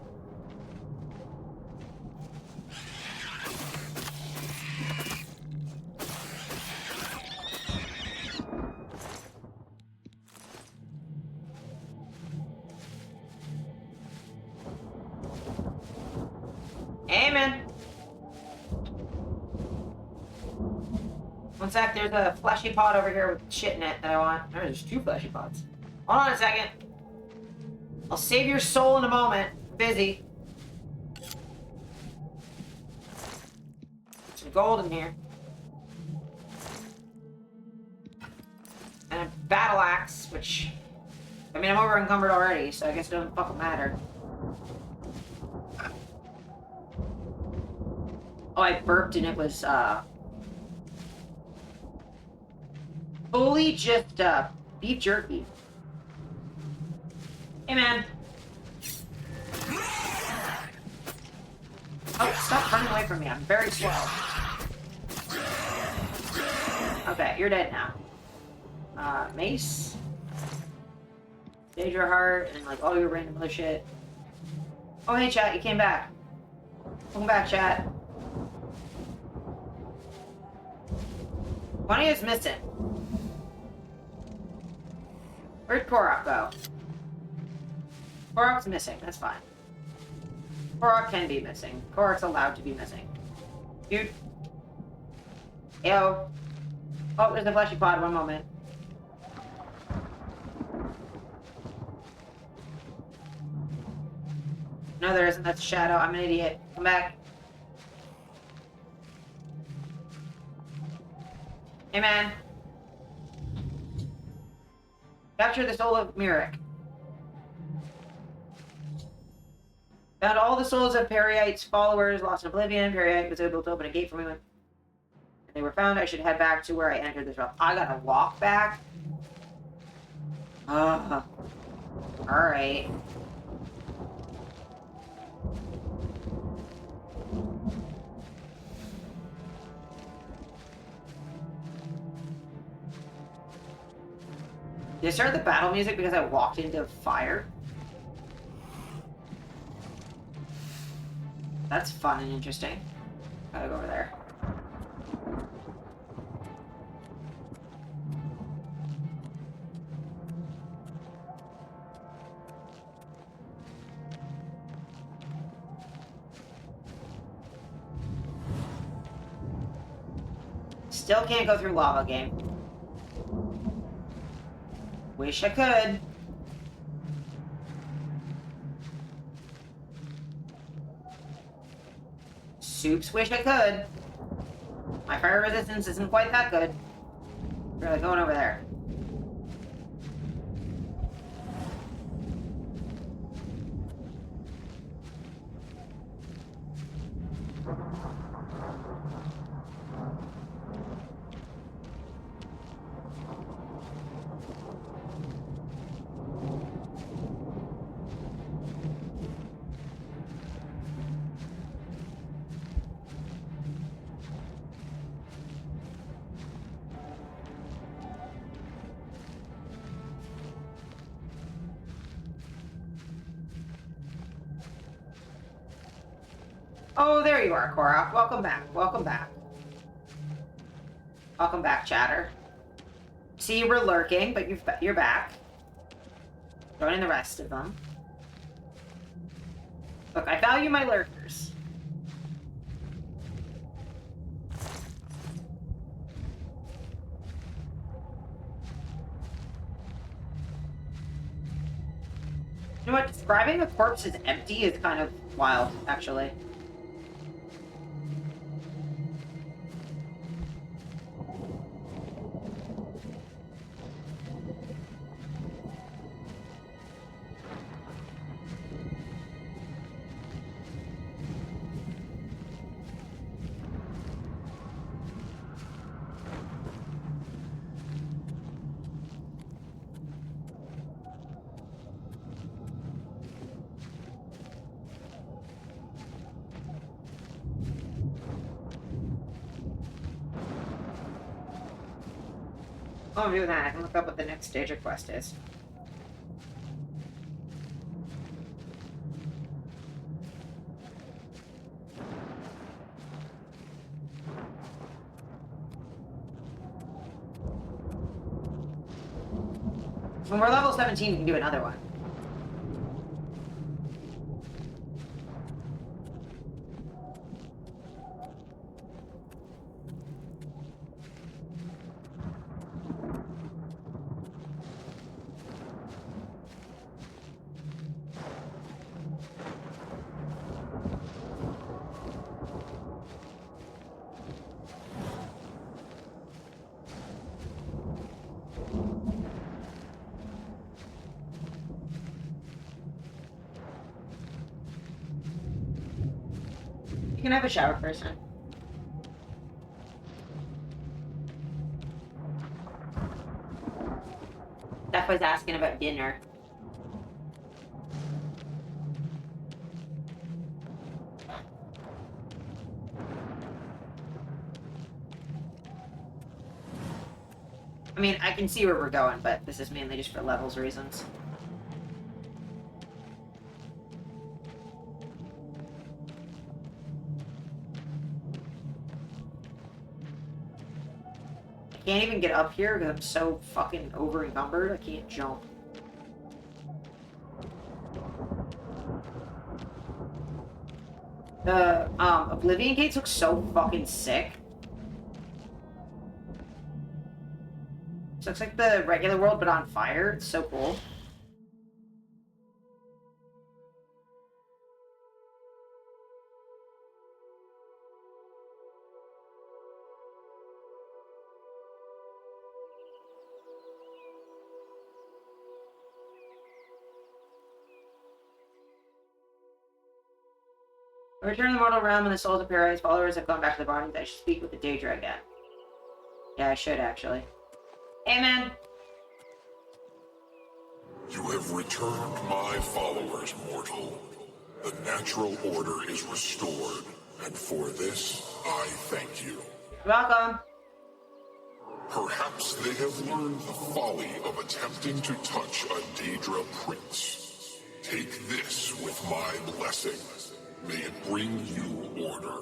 Amen. One sec, there's a fleshy pod over here with shit in it that I want. There's 2 fleshy pods. Hold on a second. I'll save your soul in a moment. I'm busy. Some gold in here. And a battle axe, which... I mean, I'm over encumbered already, so I guess it doesn't fucking matter. Oh, I burped and it was, fully just, beef jerky. Hey, man. Oh, stop running away from me. I'm very slow. Okay, you're dead now. Mace. Daedra Heart, and, like, all your random other shit. Oh, hey, chat, you came back. Welcome back, chat. One of you is missing. Where'd Korok go? Korok's missing, that's fine. Korok can be missing. Korok's allowed to be missing. Dude. Yo. Oh, there's a fleshy pod, one moment. No, there isn't, that's a shadow. I'm an idiot. Come back. Hey, man. Capture the soul of Mirik. Found all the souls of Periote's followers lost in Oblivion. Periote was able to open a gate for me when they were found. I should head back to where I entered this realm. I gotta walk back? Alright. Did I start the battle music because I walked into fire? That's fun and interesting. Gotta go over there. Still can't go through lava game. Wish I could. Soups wish I could. My fire resistance isn't quite that good. Really going over there. Oh, there you are, Korok. Welcome back. Welcome back. Welcome back, chatter. See, you were lurking, but you're back. Joining the rest of them. Look, I value my lurkers. You know what? Describing a corpse as empty is kind of wild, actually. While I'm doing that, I can look up what the next Daedric Quest is. When we're level 17, we can do another one. You can have a shower first, huh? Steph was asking about dinner. I mean, I can see where we're going, but this is mainly just for levels reasons. I can't even get up here because I'm so fucking over encumbered. I can't jump. The Oblivion gates look so fucking sick. This looks like the regular world but on fire. It's so cool. Return to the mortal realm and the souls of Paradise followers have gone back to the bodies. I should speak with the Daedra again. Yeah, I should actually. Hey, man.
You have returned my followers, mortal. The natural order is restored, and for this, I thank you.
Welcome.
Perhaps they have learned the folly of attempting to touch a Daedra prince. Take this with my blessing. May it bring you order.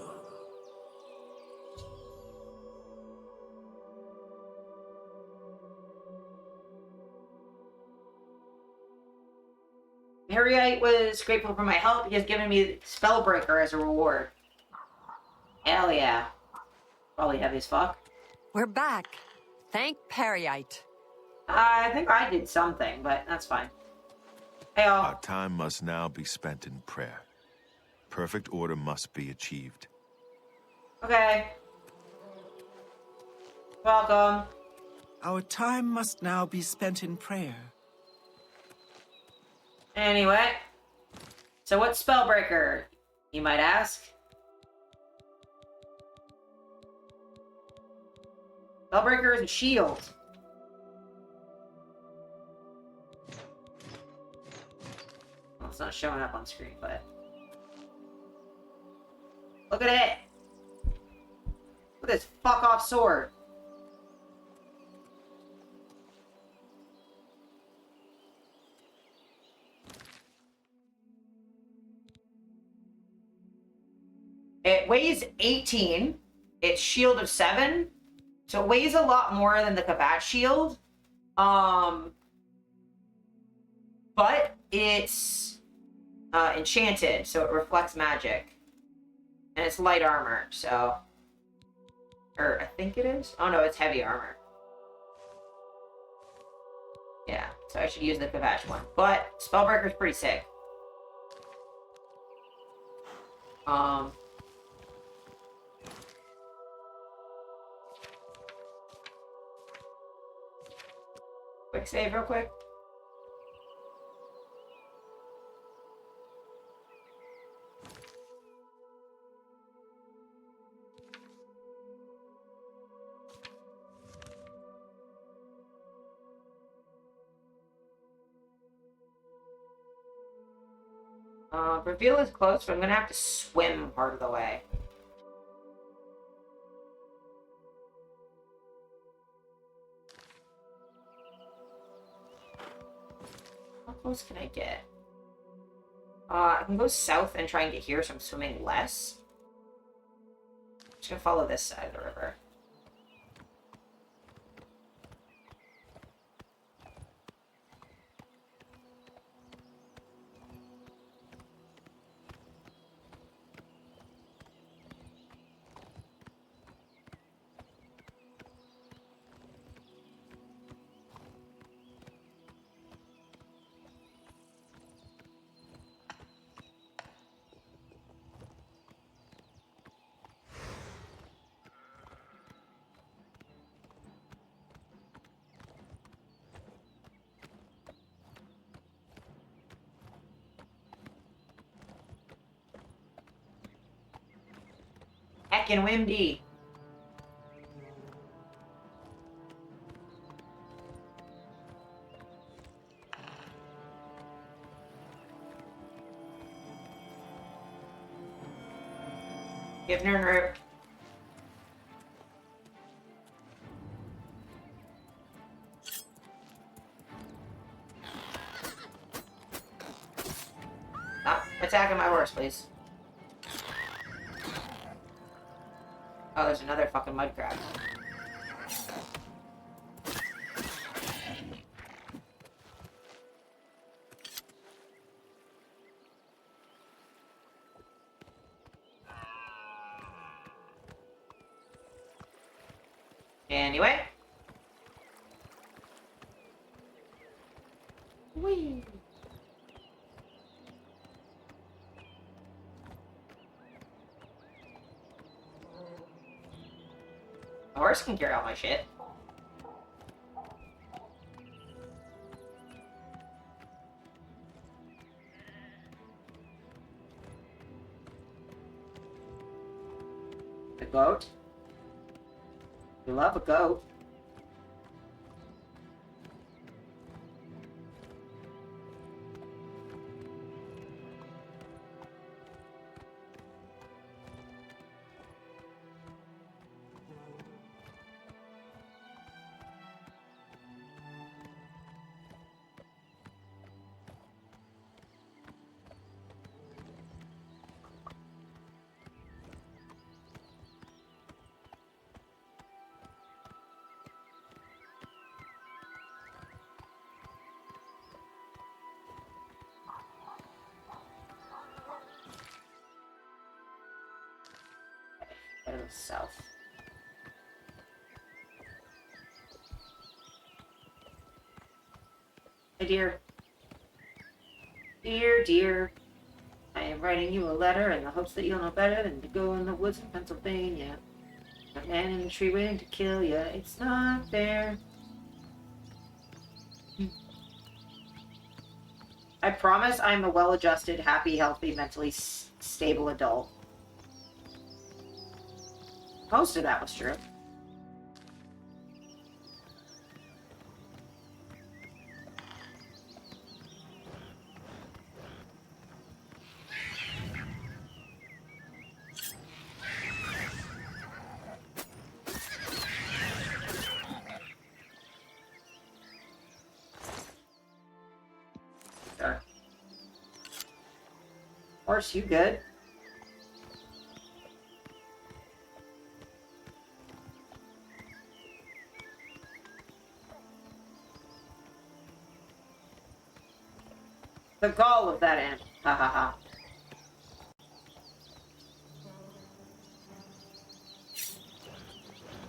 Harriite was grateful for my help. He has given me Spellbreaker as a reward. Hell yeah. Probably heavy as fuck.
We're back. Thank Periite.
I think I did something, but that's fine. Hey, all.
Our time must now be spent in prayer. Perfect order must be achieved.
Okay. Welcome.
Our time must now be spent in prayer.
Anyway. So what's Spellbreaker, you might ask? Spellbreaker is a shield. Well, it's not showing up on screen, but... Look at it! Look at this fuck-off sword. It weighs 18. It's shield of 7. So it weighs a lot more than the Kavat shield. But it's enchanted, so it reflects magic. And it's light armor, so... Or, I think it is? Oh no, it's heavy armor. Yeah, so I should use the Kavat one. But Spellbreaker's pretty sick. Quick save real quick. Reveal is close, so I'm gonna have to swim part of the way. How close can I get? I can go south and try and get here, so I'm swimming less. I'm just gonna follow this side of the river. Heckin' windy. Give Nern root. Stop attacking my horse, please. Oh, there's another fucking mud crab. Anyway. Whee! The horse can carry all my shit. The goat. You love a goat. Go to the south. Hey, dear. Dear, dear. I am writing you a letter in the hopes that you'll know better than to go in the woods in Pennsylvania. A man in a tree waiting to kill ya. It's not fair. I promise I'm a well-adjusted, happy, healthy, mentally stable adult. Most of that was true. Sure. Horse, you good? The gall of that ant. Ha ha ha.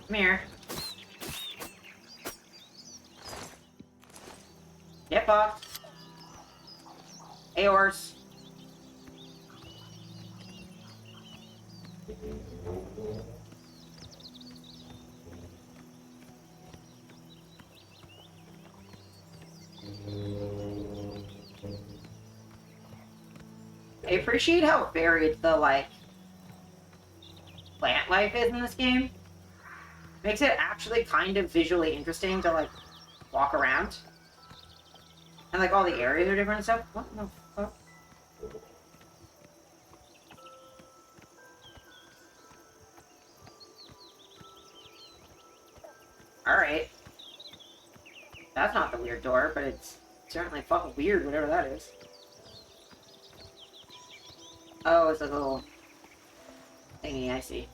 Come here. Get fucked. Hey, horse. I appreciate how varied the, like, plant life is in this game. Makes it actually kind of visually interesting to, like, walk around. And, like, all the areas are different and stuff. What the fuck? Alright. That's not the weird door, but it's certainly fucking weird, whatever that is. Oh, it's a little thingy, I see.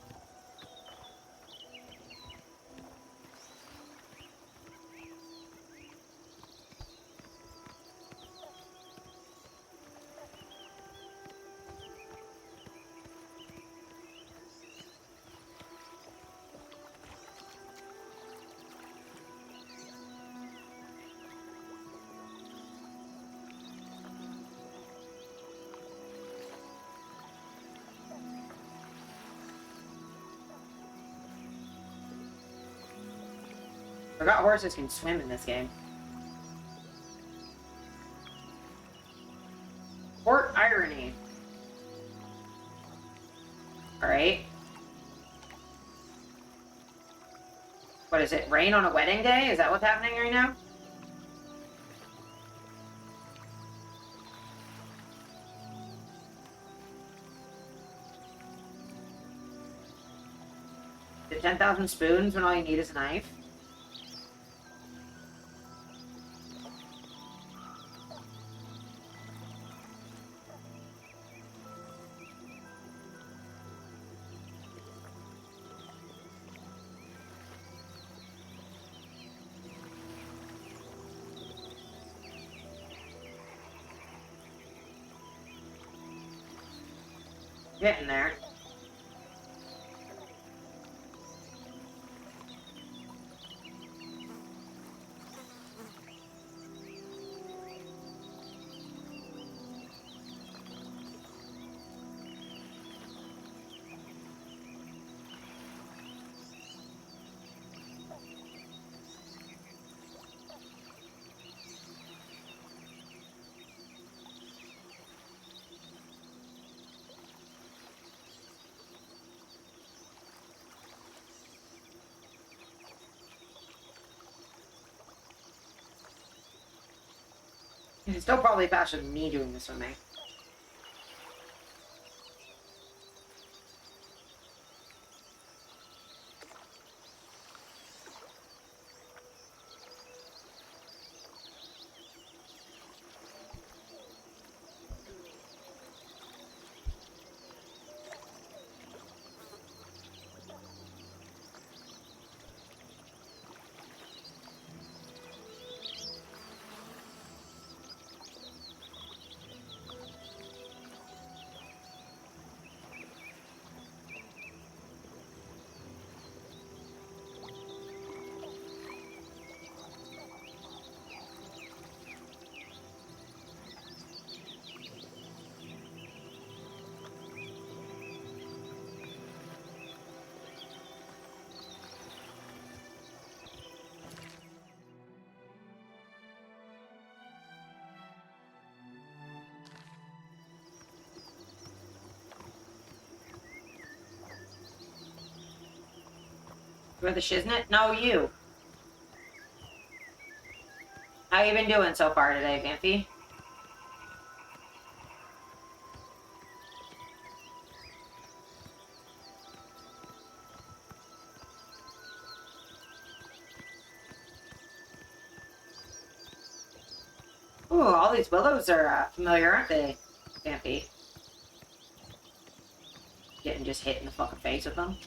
Forgot horses can swim in this game. Port Irony. Alright. What is it? Rain on a wedding day? Is that what's happening right now? The 10,000 spoons when all you need is a knife? Getting there. It's still probably faster than me doing this with me. You're the shiznit? No, you. How you been doing so far today, Vampy? Ooh, all these willows are familiar, aren't they, Vampy? Getting just hit in the fucking face with them.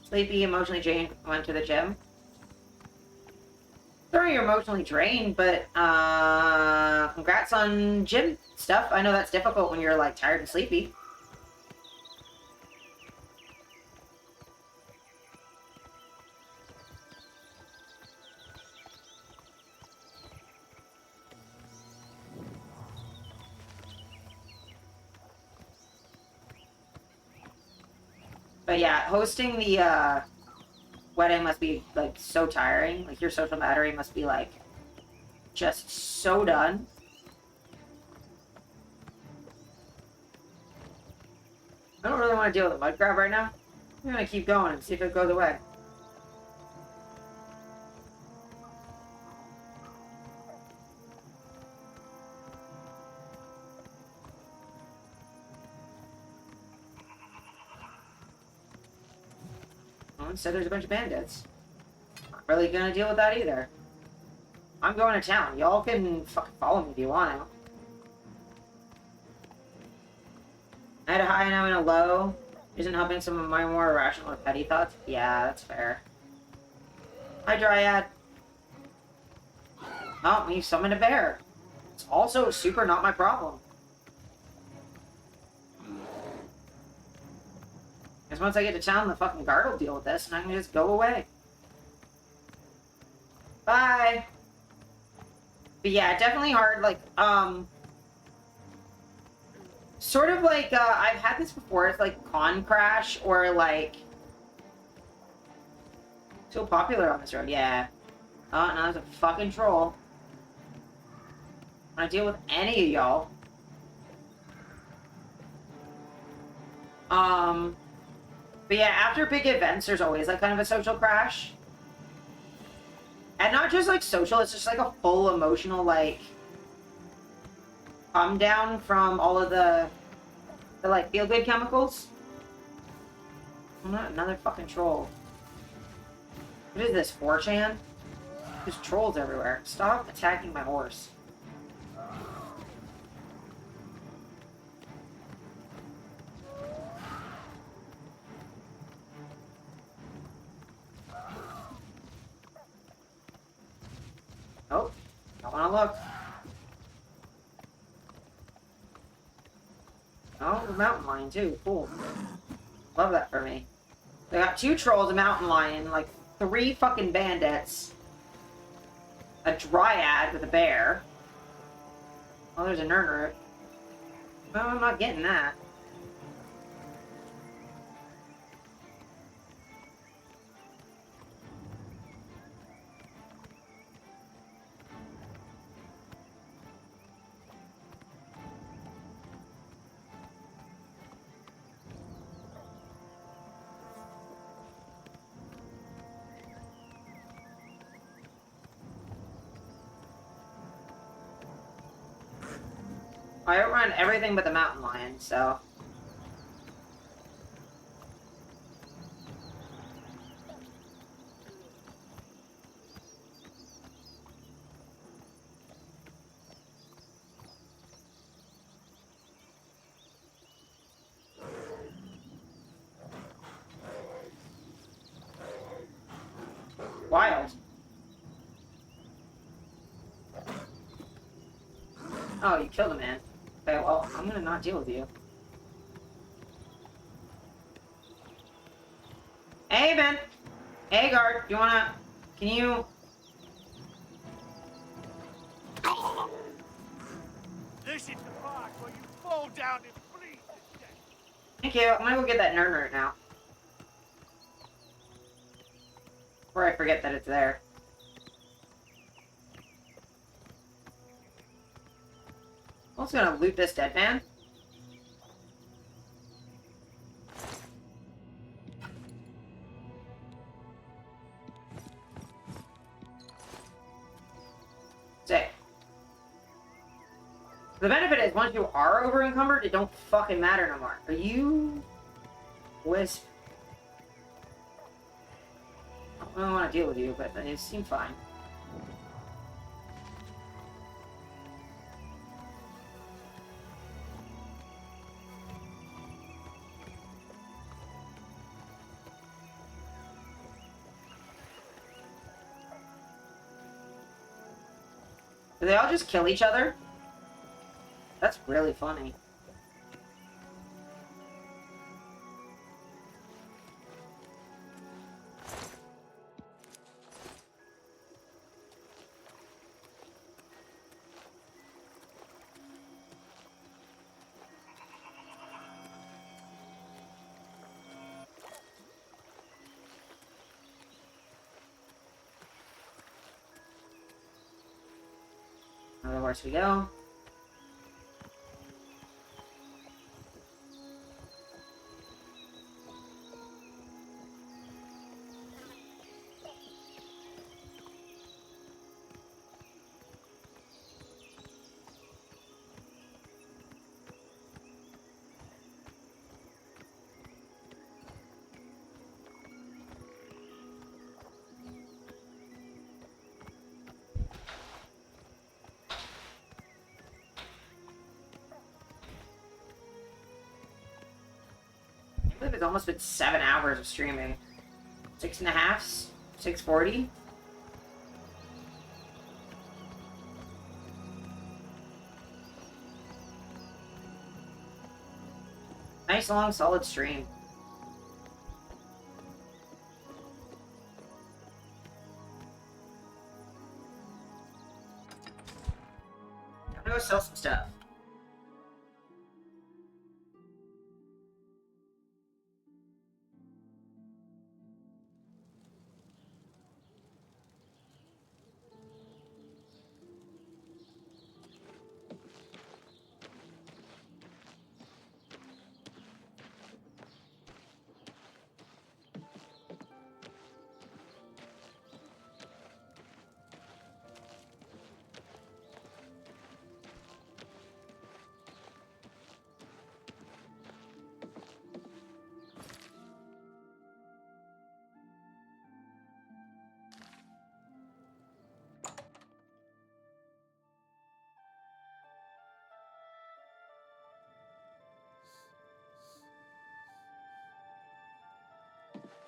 Sleepy, emotionally drained, went to the gym. Sorry you're emotionally drained, but congrats on gym stuff. I know that's difficult when you're like tired and sleepy. But yeah, hosting the wedding must be like so tiring. Like your social battery must be like just so done. I don't really want to deal with a mud crab right now. I'm gonna keep going and see if it goes away. Oh, instead there's a bunch of bandits. Not really gonna deal with that either. I'm going to town. Y'all can fucking follow me if you want to. I had a high and now in a low. Isn't helping some of my more irrational or petty thoughts? Yeah, that's fair. Hi, Dryad. Oh, we summoned a bear. It's also super not my problem. Because once I get to town, the fucking guard will deal with this, and I can just go away. Bye! But yeah, definitely hard, like, sort of like, I've had this before, it's like Con Crash, or like... So popular on this road, yeah. Oh, no, there's a fucking troll. When I deal with any of y'all. But yeah, after big events, there's always like kind of a social crash. And not just like social, it's just like a full emotional like calm down from all of the like feel good chemicals. Oh, not another fucking troll. What is this, 4chan? There's trolls everywhere. Stop attacking my horse. Oh, don't want to look. Oh, the mountain lion too. Cool. Love that for me. They got 2 trolls, a mountain lion, like 3 fucking bandits, a dryad with a bear. Oh, there's a Nurgle. No, I'm not getting that. I outrun everything but the mountain lion, so... Wild. Oh, you killed a man. Okay, well, I'm gonna not deal with you. Hey, Ben! Hey, guard, you wanna... Can you...
This is the part where you fall down and bleed to death.
Thank you. I'm gonna go get that nerd right now. Before I forget that it's there. I'm also gonna loot this dead man. Sick. The benefit is once you are over encumbered, it don't fucking matter no more. Are you... Wisp? I don't want to deal with you, but they seem fine. Do they all just kill each other? That's really funny. Another horse we go. I believe it's almost been 7 hours of streaming. 6.5? 640? Nice long solid stream. I'm gonna go sell some stuff.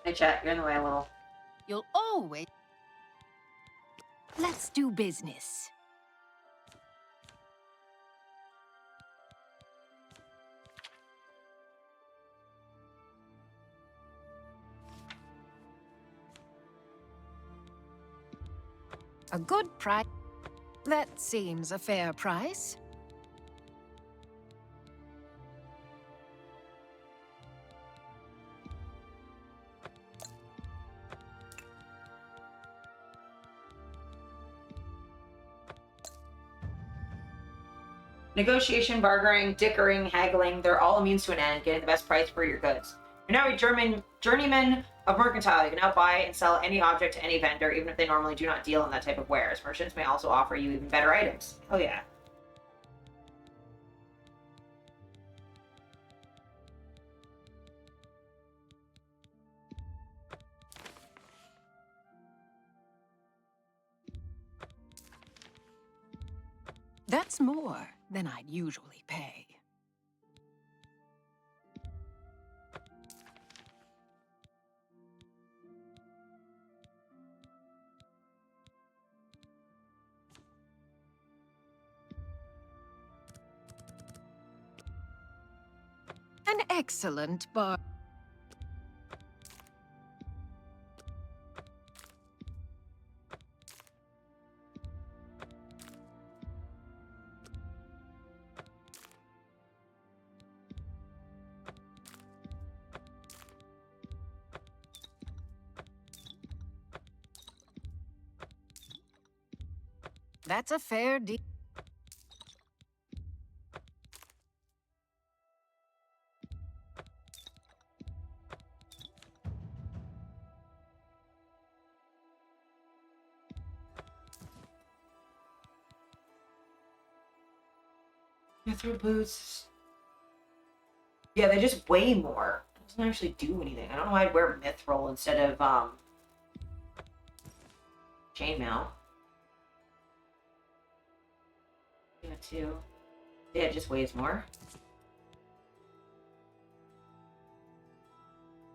Hey chat, you're in the way a little.
You'll always... Let's do business. A good price. That seems a fair price.
Negotiation, bargaining, dickering, haggling, they're all a means to an end, getting the best price for your goods. You're now a journeyman of mercantile. You can now buy and sell any object to any vendor, even if they normally do not deal in that type of wares. Merchants may also offer you even better items. Oh yeah.
That's more than I'd usually pay. An excellent bar. That's a fair deal.
Mithril boots. Yeah, they just weigh more. It doesn't actually do anything. I don't know why I'd wear mithril instead of chainmail. Yeah, too. Yeah, it just weighs more.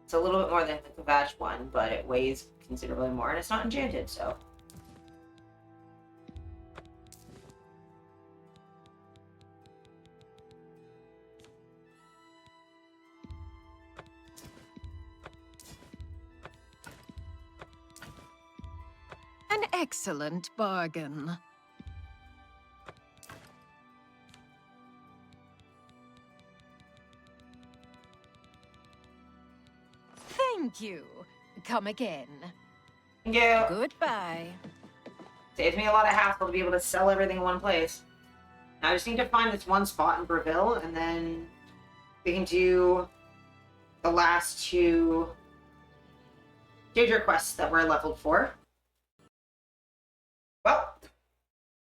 It's a little bit more than the Kavash one, but it weighs considerably more, and it's not enchanted, so.
An excellent bargain. Thank you. Come again.
Yeah.
Goodbye.
Saves me a lot of hassle to be able to sell everything in one place. Now I just need to find this one spot in Breville, and then we can do the last two Daedric Quests that we're leveled for. Well,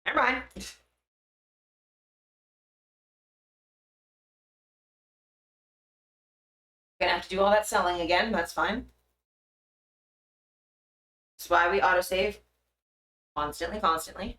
never mind. Gonna have to do all that selling again, that's fine. That's why we autosave constantly.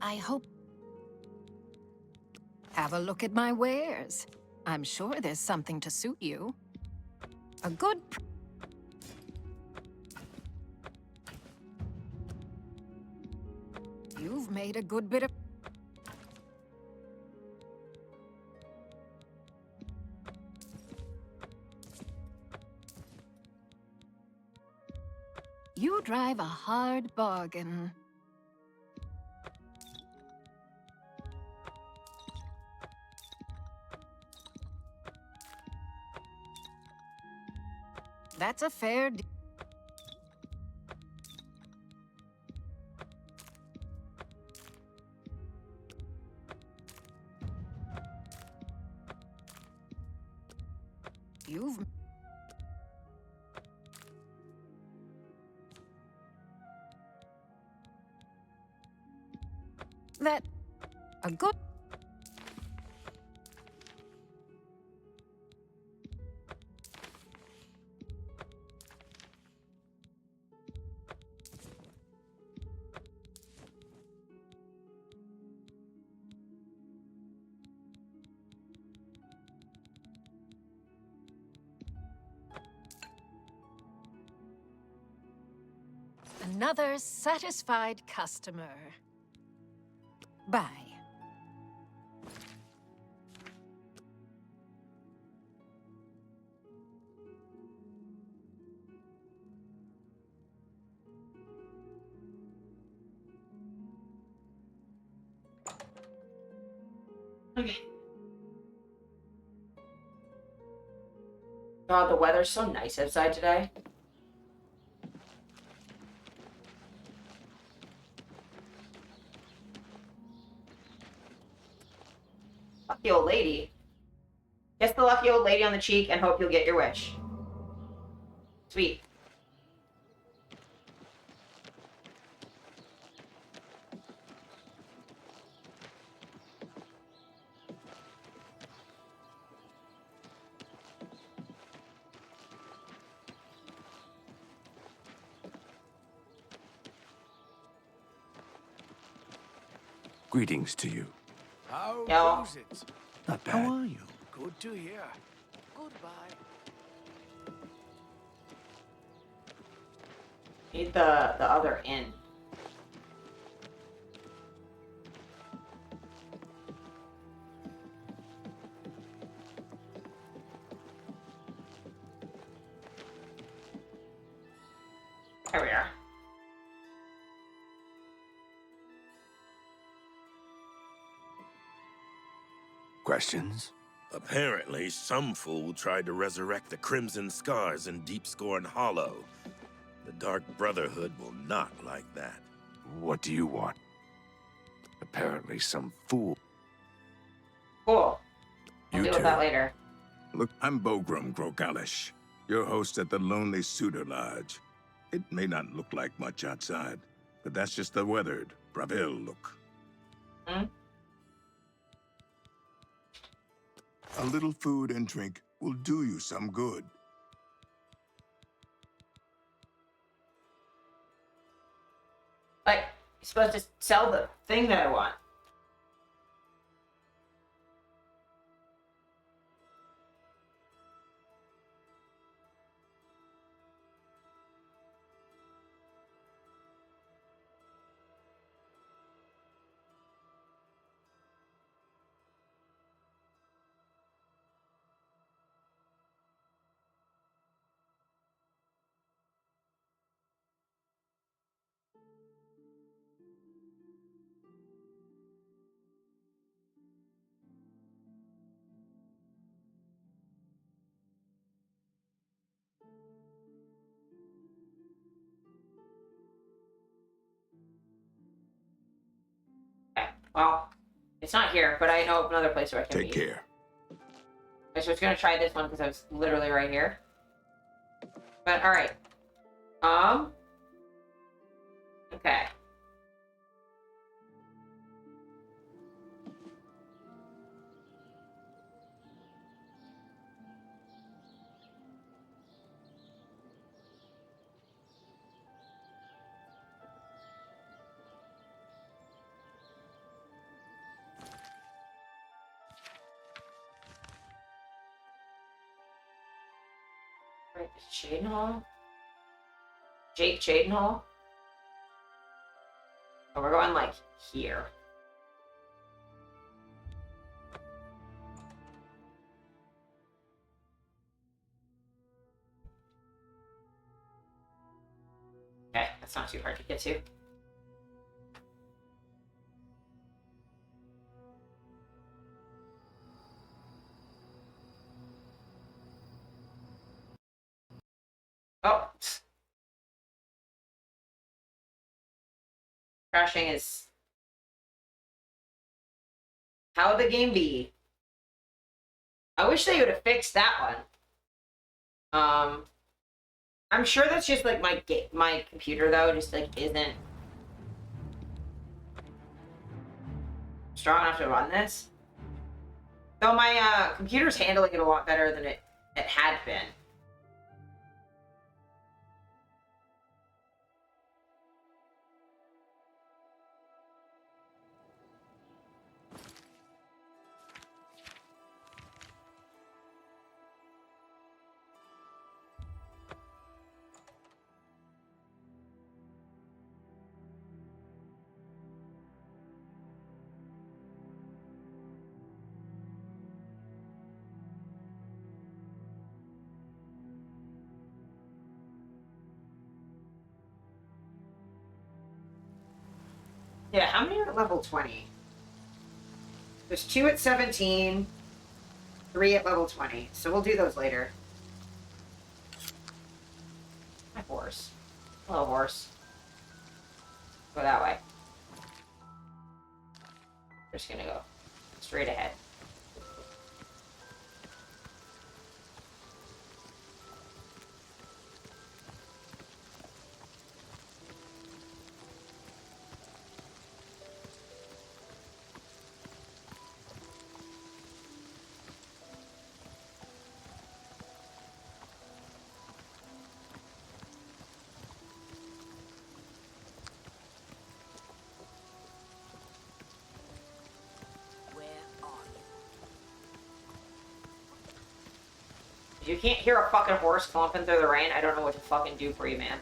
I hope. Have a look at my wares. I'm sure there's something to suit you. A good You've made a good bit of... You drive a hard bargain. That's a fair deal. You've... That... A good... Another satisfied customer. Bye.
Okay. God, the weather's so nice outside today. Fuck the old lady. Guess the lucky old lady on the cheek and hope you'll get your wish. Sweet.
Greetings to you.
How
Yo.
goes it?
Not bad.
How are you?
Good to hear. Goodbye.
Need the other inn. There we are.
Questions?
Apparently, some fool tried to resurrect the Crimson Scars in Deepscorn Hollow. The Dark Brotherhood will not like that.
What do you want? Apparently some fool.
Cool. I'll
You
deal
two.
with that later.
Look, I'm Bogrum Grogalish, your host at the Lonely Suitor Lodge. It may not look like much outside, but that's just the weathered, Bravil look.
Hmm?
A little food and drink will do you some good.
Like, you're supposed to sell the thing that I want. Okay, well, it's not here, but I know of another place where I can
Take
be.
care.
I was gonna try this one because I was literally right here. But alright. Okay. Right, Jadenhall? Jake Jadenhall? Oh, we're going like here. Okay, that's not too hard to get to. Oh. Crashing is how the game be. I wish they would have fixed that one. I'm sure that's just like my computer though, just like isn't strong enough to run this. Though my computer's handling it a lot better than it had been. Yeah, how many are at level 20? There's 2 at 17, 3 at level 20. So we'll do those later. My horse. Hello, horse. Go that way. We're just gonna go straight ahead. you can't hear a fucking horse clumping through the rain, I don't know what to fucking do for you, man.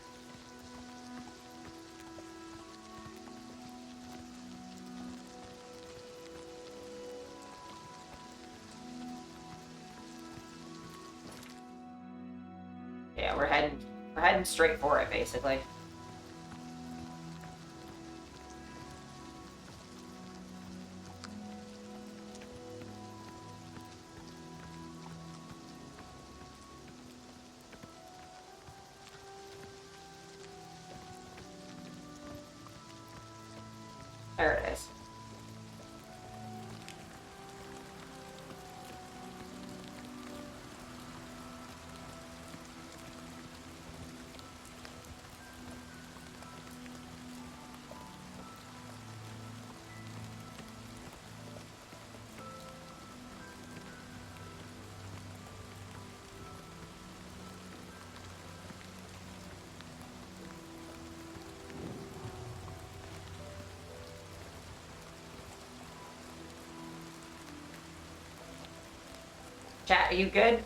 Yeah, we're heading straight for it, basically. There it is. Chat, are you good?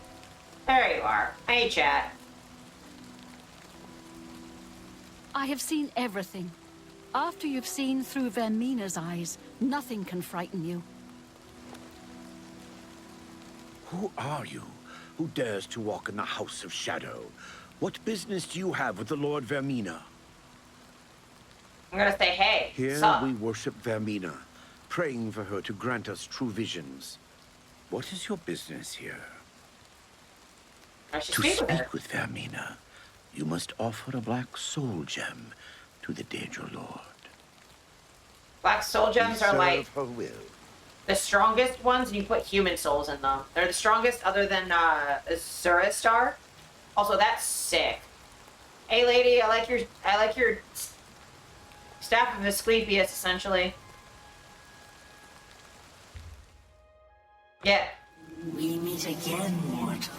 There you are. Hey, chat.
I have seen everything. After you've seen through Vermina's eyes, nothing can frighten you.
Who are you? Who dares to walk in the House of Shadow? What business do you have with the Lord Vermina?
I'm gonna say, hey,
Here
sup?
we worship Vermina, praying for her to grant us true visions. What is your business here?
I should
To
speak with her.
speak with Vermina, you must offer a black soul gem to the Daedra Lord.
Black soul gems are like
Serve her will.
the strongest ones, and you put human souls in them. They're the strongest other than Zuristar. Also, that's sick. Hey, lady, I like your staff of Asclepius, essentially. Yeah.
We meet again, mortal.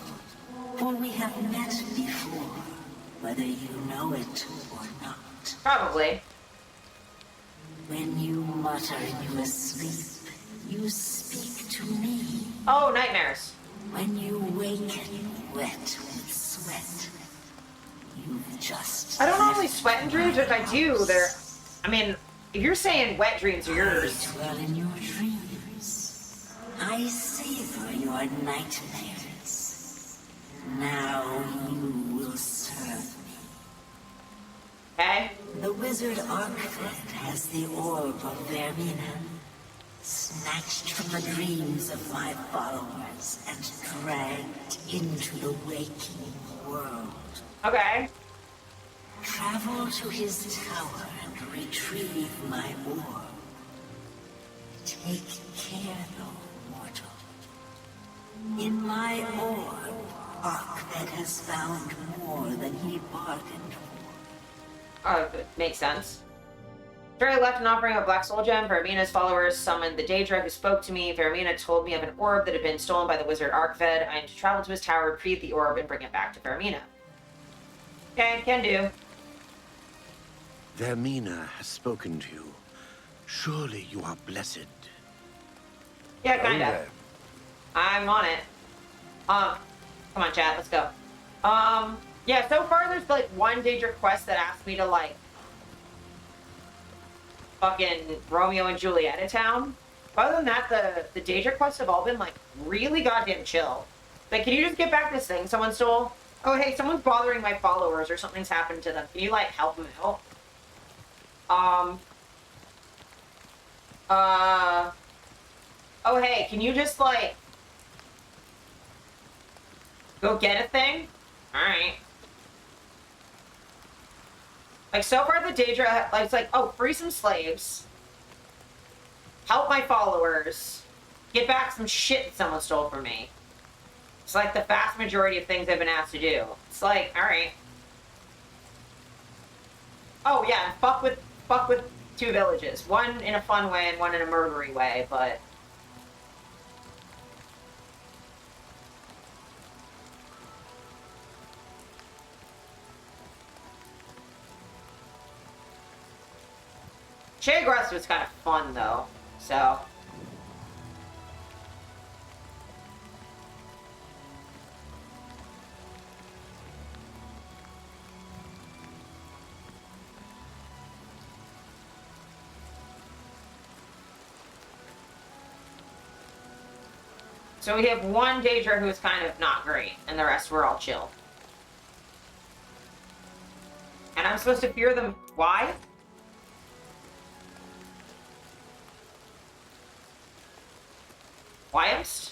For we have met before, whether you know it or not.
Probably.
When you mutter in your sleep, you speak to me.
Oh, nightmares.
When you waken wet with sweat, you've just...
I don't normally sweat in dreams, but if I do, they're... I mean, if you're saying wet dreams are yours...
Dwell in your dreams. I savor your nightmares. Now you will serve me.
Okay.
The wizard Arkfed has the orb of Vermina, snatched from the dreams of my followers and dragged into the waking world.
Okay.
Travel to his tower and retrieve my orb. Take care, though, mortal. In my orb, Arkfed has found more than he bargained for.
Oh, it makes sense. After I left an offering of Black Soul Gem, Vermina's followers summoned the Daedra who spoke to me. Vermina told me of an orb that had been stolen by the wizard Arkfed. I am to travel to his tower, retrieve the orb, and bring it back to Vermina. Okay, can do.
Vermina has spoken to you. Surely you are blessed.
Yeah, kinda. I'm on it. Come on, chat, let's go. Yeah, so far there's like one Daedric quest that asked me to like fucking Romeo and Juliet town. But other than that, the Daedric quests have all been like really goddamn chill. Like, can you just get back this thing someone stole? Oh, hey, someone's bothering my followers or something's happened to them. Can you like help them out? Oh, hey, can you just like go get a thing? Alright. Like, so far the Daedra, like, it's like, oh, free some slaves. Help my followers. Get back some shit that someone stole from me. It's like the vast majority of things I've been asked to do. It's like, alright. Oh, yeah, fuck with two villages. One in a fun way and one in a murdery way, but... Chagras was kind of fun, though, so... So we have one Daedra who is kind of not great, and the rest were all chill. And I'm supposed to fear them. Why? Whyest?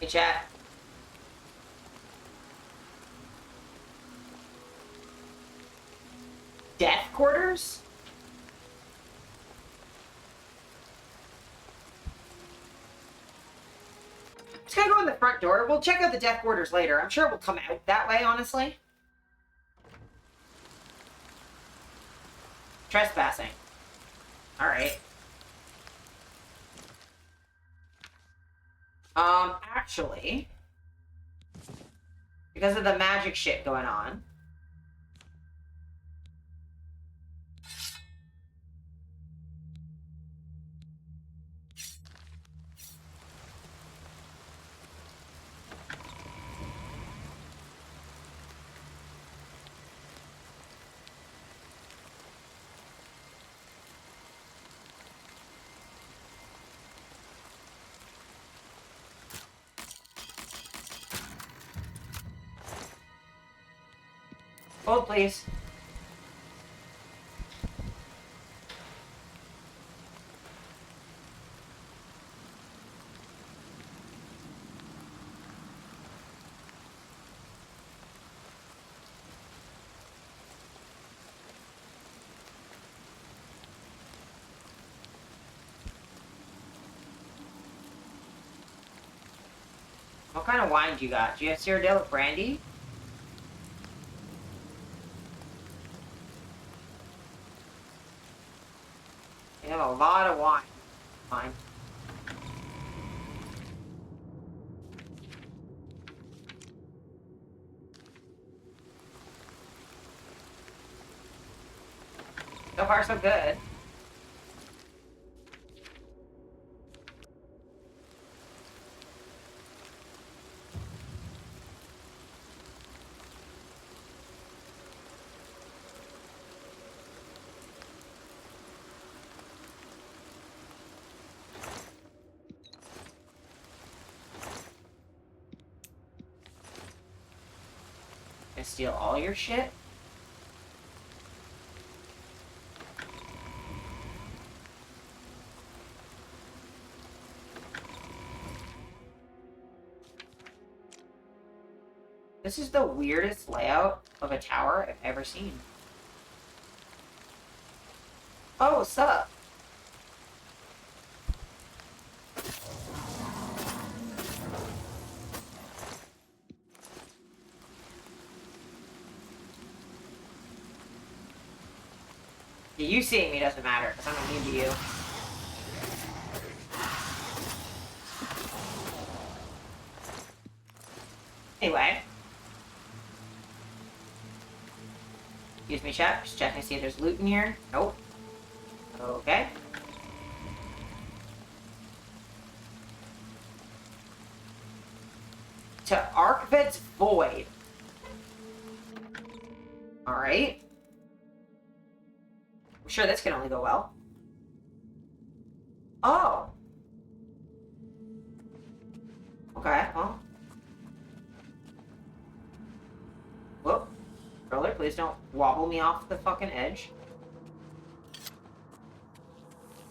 Hey, chat. Death quarters? Just gotta go in the front door. We'll check out the death quarters later. I'm sure we'll come out that way, honestly. Trespassing. Alright. Actually, because of the magic shit going on, hold please. What kind of wine do you got? Do you have Cyrodiil brandy? You have a lot of wine. Fine. So far, so good. And steal all your shit? This is the weirdest layout of a tower I've ever seen. Oh, what's up? You seeing me doesn't matter, because I'm immune to you. Anyway. Excuse me, chat. Just checking to see if there's loot in here. Nope. Okay. To Archved's Void. Alright. I'm sure this can only go well. Oh. Okay, well. Whoop. Brother, please don't wobble me off the fucking edge.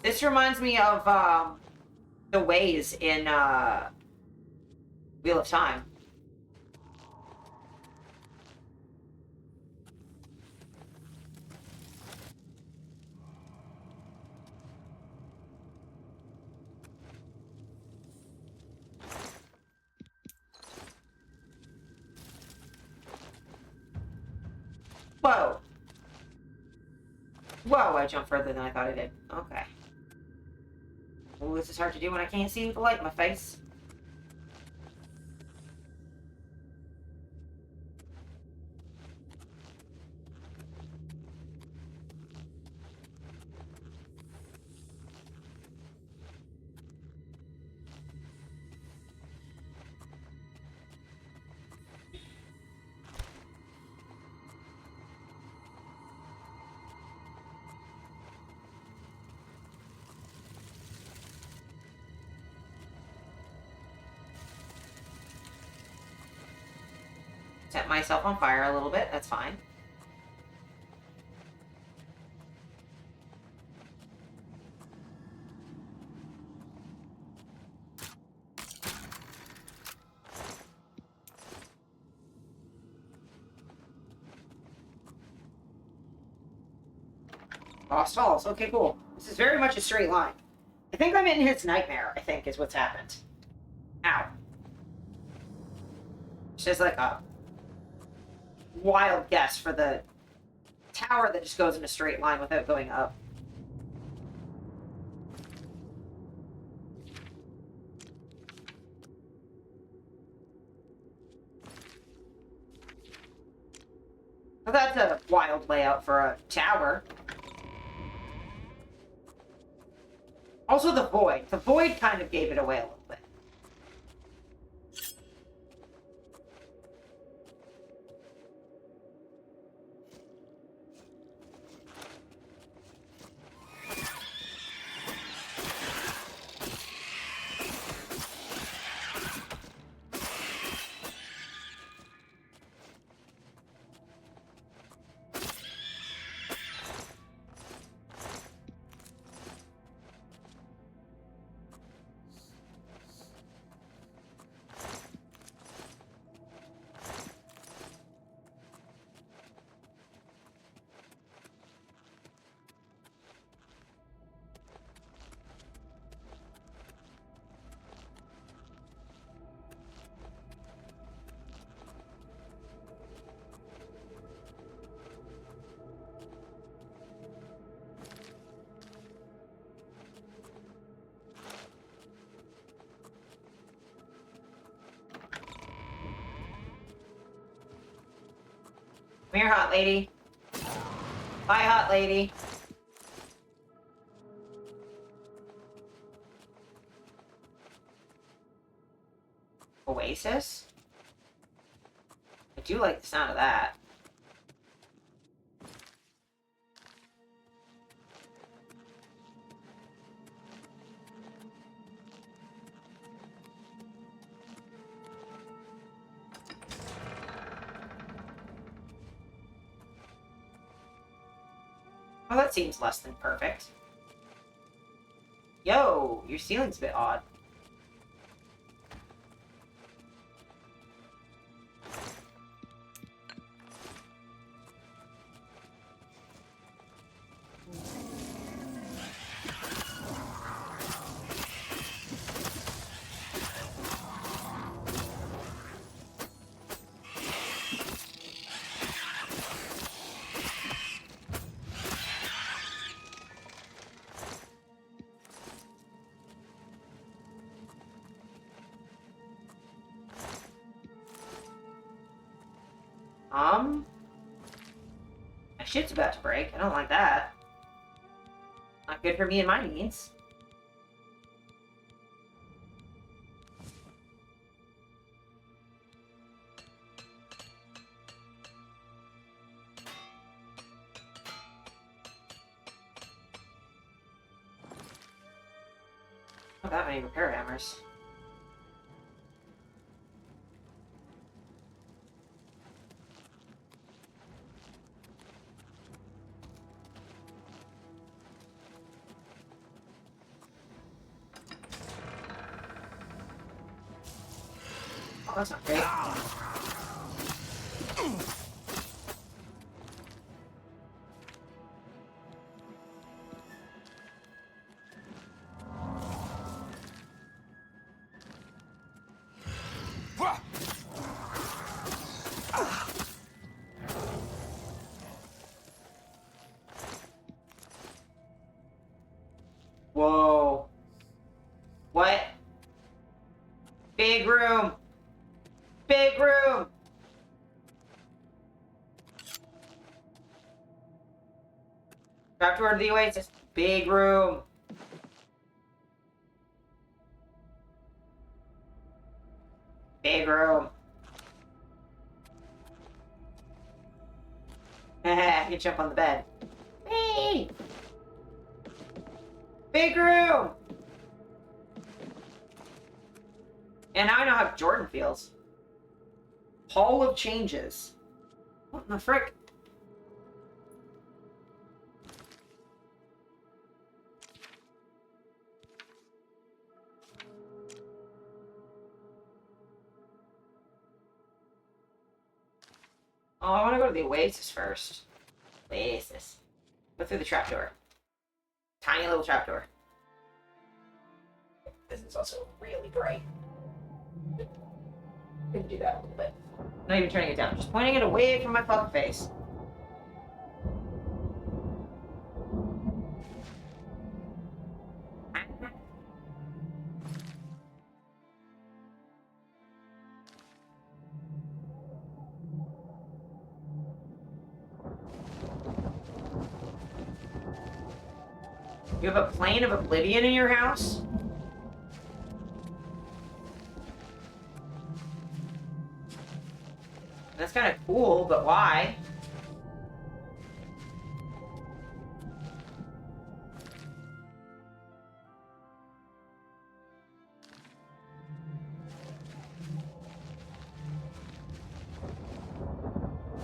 This reminds me of, the ways in, Wheel of Time. Whoa. Whoa, I jumped further than I thought I did. Okay. Ooh, this is hard to do when I can't see with the light in my face. Set myself on fire a little bit, that's fine. Lost Falls, okay, cool. This is very much a straight line. I think I'm in his nightmare, I think, is what's happened. Ow. It's just like a wild guess for the tower that just goes in a straight line without going up. Well, that's a wild layout for a tower. Also the void. The void kind of gave it away a little bit. Come here, hot lady. Bye, hot lady. Oasis? I do like the sound of that. Oh, that seems less than perfect. Yo, your ceiling's a bit odd. My shit's about to break. I don't like that. Not good for me and my needs. Not that many repair hammers. Oh, that's not great. room. Big room. Trapdoor to the Oasis. Big room. Big room. You can jump on the bed. Hey! Big room! And now I know how Jordan feels. Hall of Changes. What in the frick? Oh, I want to go to the Oasis first. Oasis. Go through the trapdoor. Tiny little trapdoor. This is also really bright. We can do that a little bit. Not even turning it down, just pointing it away from my fucking face. You have a plane of Oblivion in your house? That's kind of cool, but why?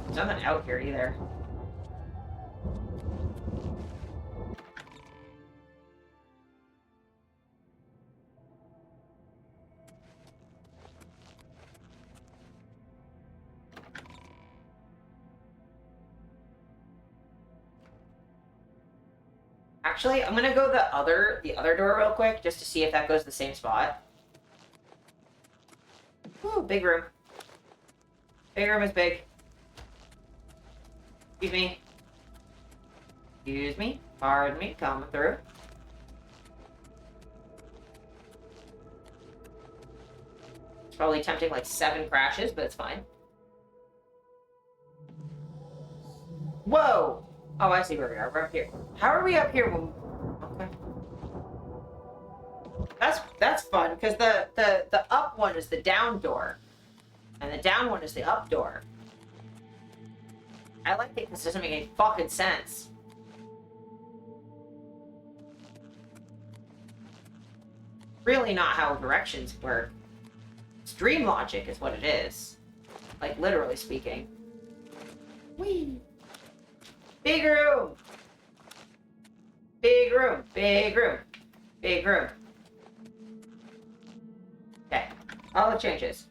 There's nothing out here either. Actually, I'm gonna go the other door real quick, just to see if that goes to the same spot. Ooh, big room. Big room is big. Excuse me. Excuse me. Pardon me. Coming through. It's probably tempting like 7 crashes, but it's fine. Whoa! Oh, I see where we are. We're up here. How are we up here when... Okay. That's fun, because the up one is the down door. And the down one is the up door. I like it. This doesn't make any fucking sense. Really not how directions work. It's dream logic is what it is. Like, literally speaking. Whee! Big room! Big room! Big room! Big room. Okay. All the changes.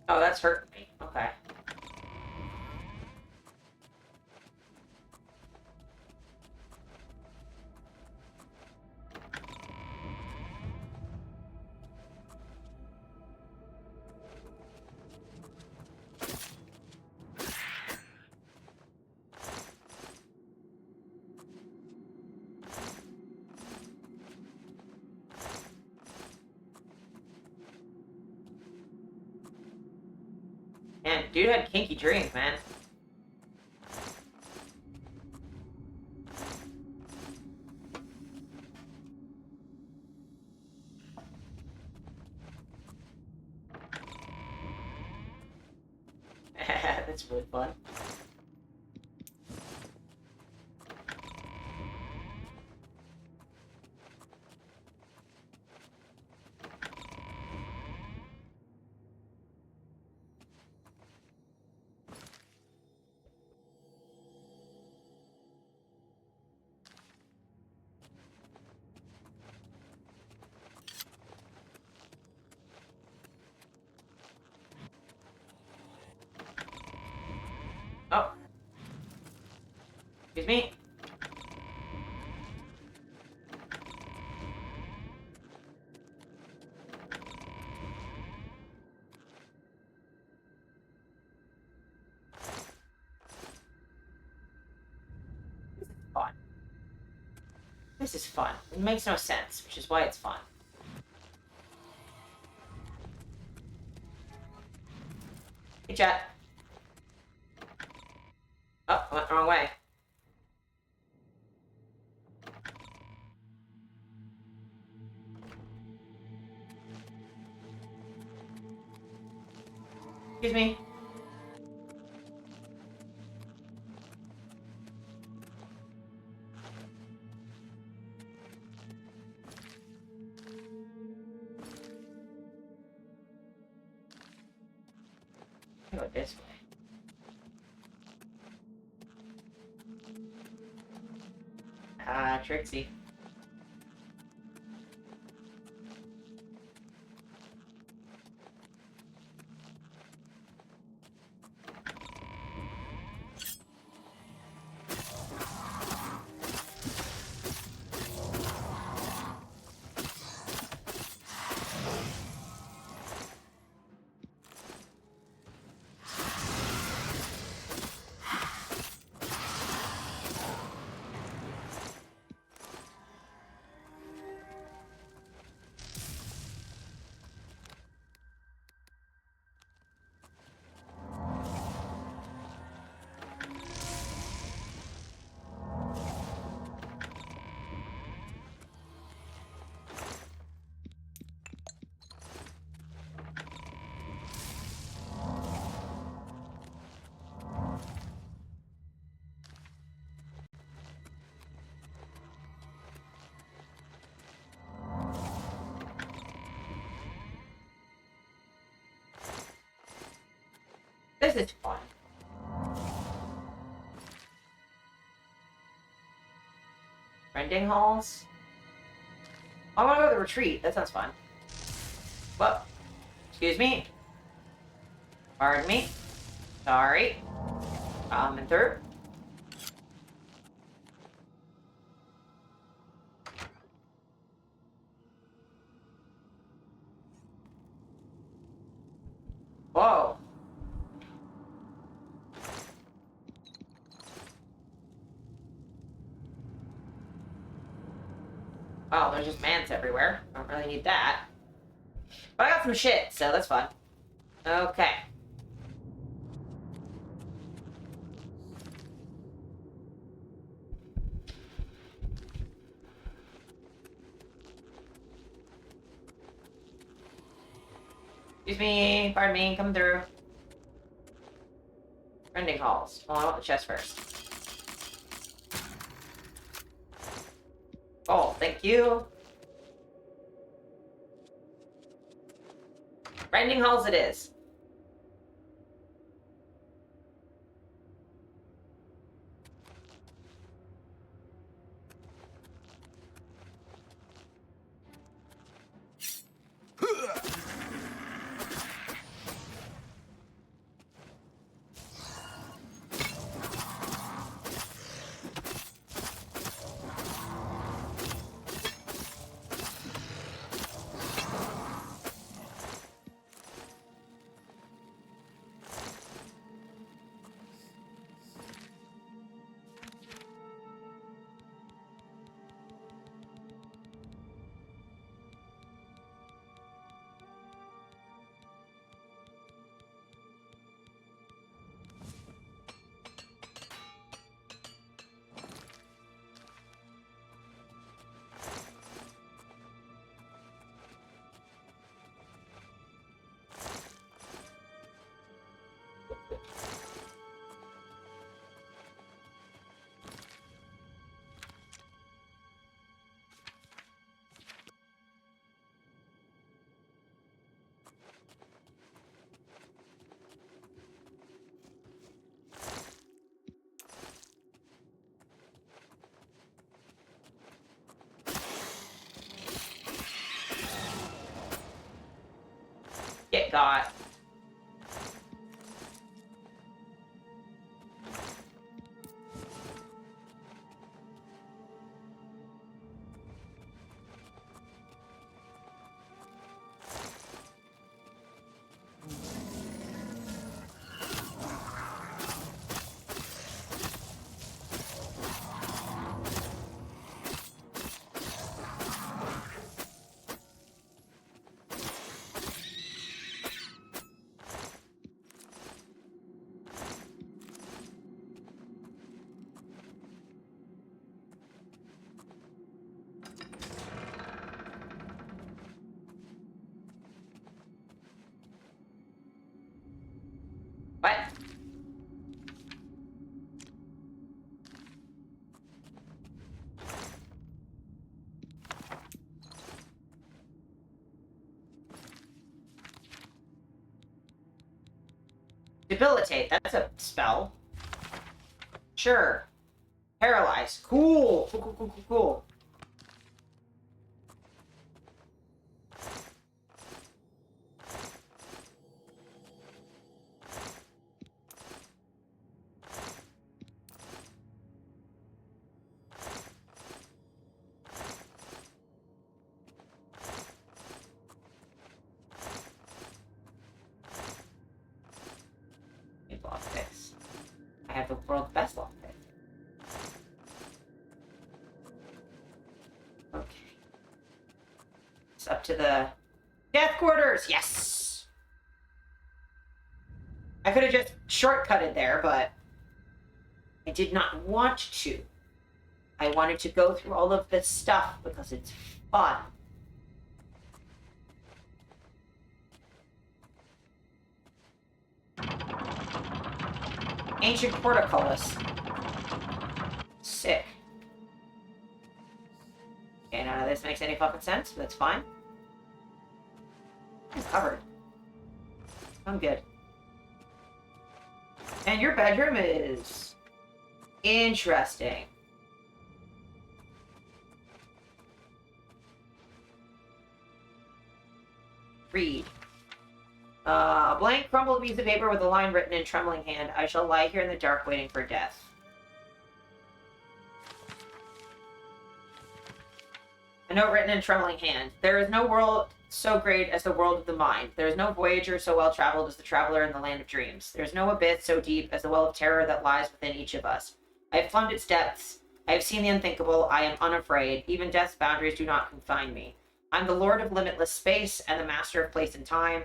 Oh, that's hurting me. Okay. Man, dude had kinky dreams, man. That's really fun. Excuse me. This is fun. This is fun. It makes no sense, which is why it's fun. Hey, chat. Oh, I went the wrong way. Excuse me. I'll go this way. Ah, Trixie. This is fun. Renting halls? I want to go to the retreat. That sounds fun. Well, excuse me. Pardon me. Sorry. Coming through. Whoa. Oh, there's just mans everywhere. I don't really need that. But I got some shit, so that's fun. Okay. Excuse me, pardon me, come through. Rending halls. Oh, I want the chest first. Oh, thank you. Rending halls it is. Get got. Debilitate. That's a spell. Sure. Paralyze. Cool. Cool, cool, cool, cool, cool. Lockpicks. I have the world's best lockpick. Okay. It's up to the death quarters. Yes! I could have just shortcutted there, but I did not want to. I wanted to go through all of this stuff because it's fun. Ancient portcullis. Sick. Okay, none of this makes any fucking sense, but that's fine. I'm covered. I'm good. And your bedroom is interesting. Read. A blank, crumpled piece of paper with a line written in trembling hand. I shall lie here in the dark waiting for death. A note written in trembling hand. There is no world so great as the world of the mind. There is no voyager so well traveled as the traveler in the land of dreams. There is no abyss so deep as the well of terror that lies within each of us. I have plumbed its depths. I have seen the unthinkable. I am unafraid. Even death's boundaries do not confine me. I'm the lord of limitless space and the master of place and time.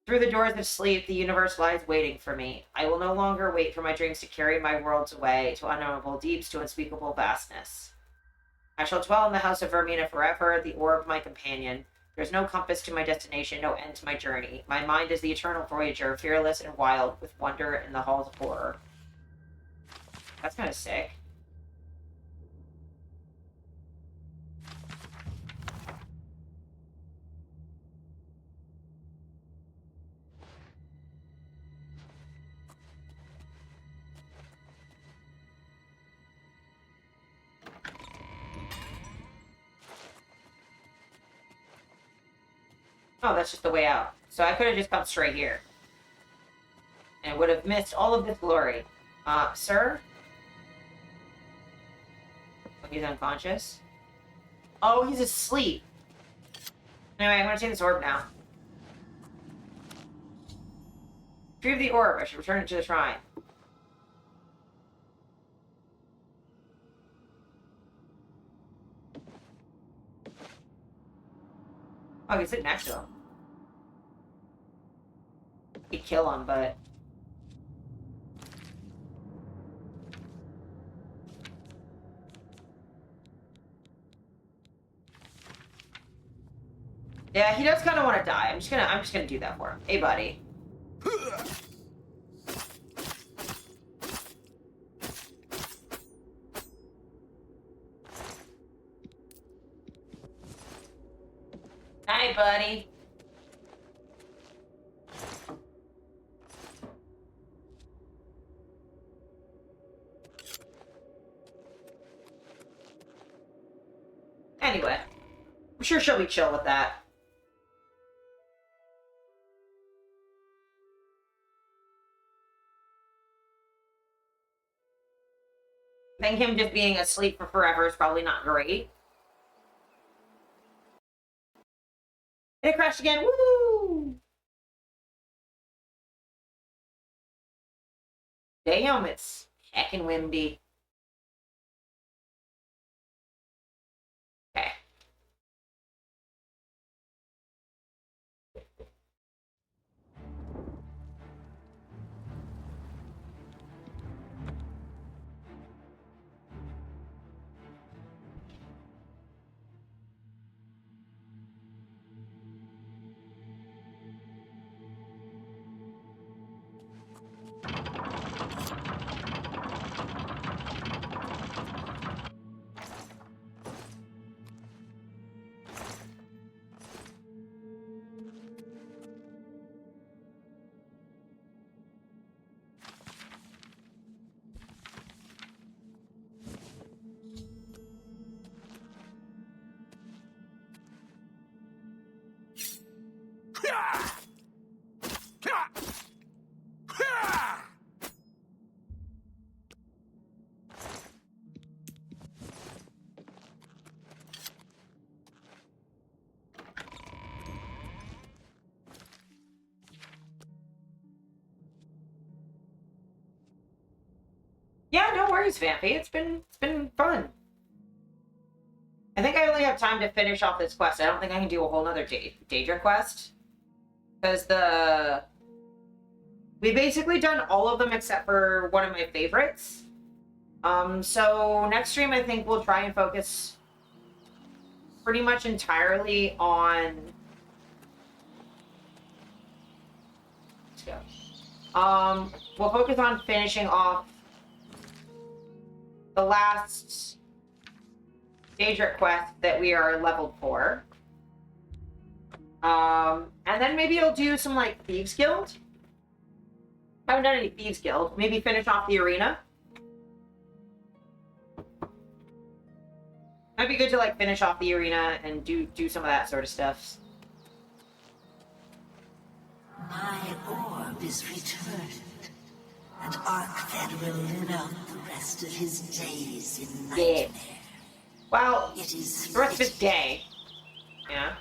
Through the doors of sleep, the universe lies waiting for me. I will no longer wait for my dreams to carry my worlds away, to unknowable deeps, to unspeakable vastness. I shall dwell in the house of Vermina forever, the orb my companion. There is no compass to my destination, no end to my journey. My mind is the eternal voyager, fearless and wild, with wonder in the halls of horror. That's kind of sick. Oh, that's just the way out. So I could have just come straight here. And would have missed all of this glory. Sir? Oh, he's unconscious. Oh, he's asleep. Anyway, I'm gonna take this orb now. Retrieve the orb. I should return it to the shrine. Oh, I can sit next to him. He'd kill him, but... Yeah, he does kind of want to die. I'm just gonna do that for him. Hey, buddy. Hi, buddy. Anyway, I'm sure she'll be chill with that. I think him just being asleep for forever is probably not great. And it crashed again. Woo! Damn, it's heckin' windy. Okay. worries, Vampy. It's been fun. I think I only have time to finish off this quest. I don't think I can do a whole nother Daedric quest. Because we basically done all of them except for one of my favorites. So next stream I think we'll try and focus pretty much entirely on... Let's go. We'll focus on finishing off the last Daedric quest that we are leveled for. And then maybe I'll do some, like, Thieves Guild. I haven't done any Thieves Guild. Maybe finish off the arena. Might be good to, like, finish off the arena and do some of that sort of stuff.
My orb is returned, and Arkfed will live out the rest of his days in nightmare.
Yeah. Well,
it is
the rest of his day. Yeah.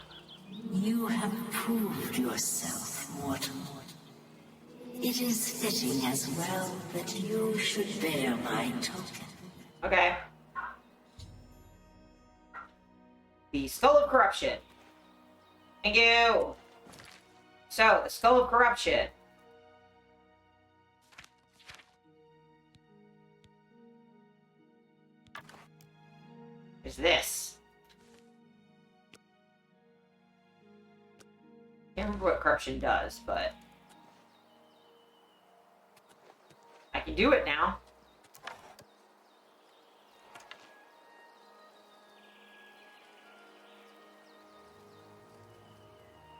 You have proved yourself, mortal. It is fitting as well that you should bear my token.
Okay. The Skull of Corruption. Thank you. So, the Skull of Corruption. Is this. Can't remember what corruption does, but I can do it now.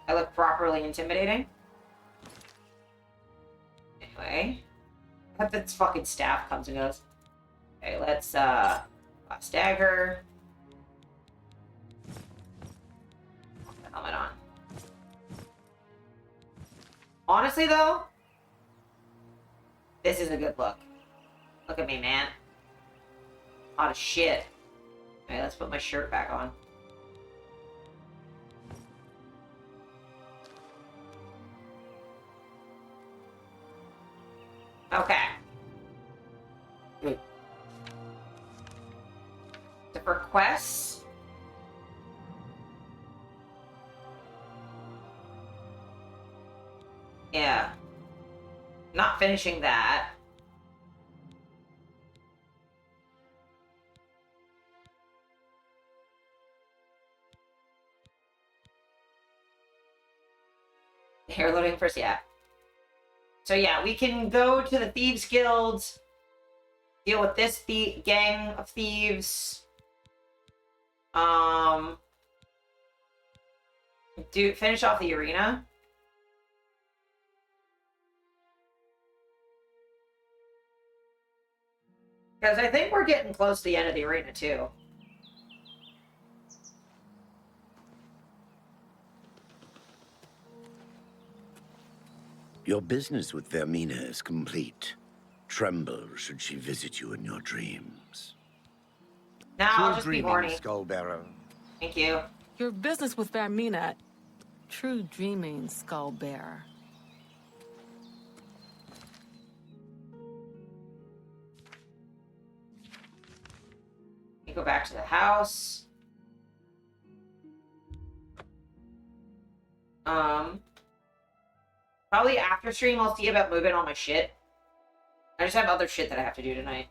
I look properly intimidating. Anyway. I hope this fucking staff comes and goes. Okay, let's, last dagger. Put the helmet on. Honestly, though, this is a good look. Look at me, man. A lot of shit. Okay, let's put my shirt back on. Okay. So for quests... Yeah. Not finishing that. Hair loading first, yeah. So yeah, we can go to the Thieves Guild, deal with this gang of thieves. Finish off the arena. Because I think we're getting close to the end of the arena, too.
Your business with Vermina is complete. Tremble should she visit you in your dreams.
Now I'll just be horny.
Skullbearer.
Thank you.
Your business with Vermina. True dreaming, Skullbearer.
Go back to the house. Probably after stream I'll see about moving all my shit. I just have other shit that I have to do tonight.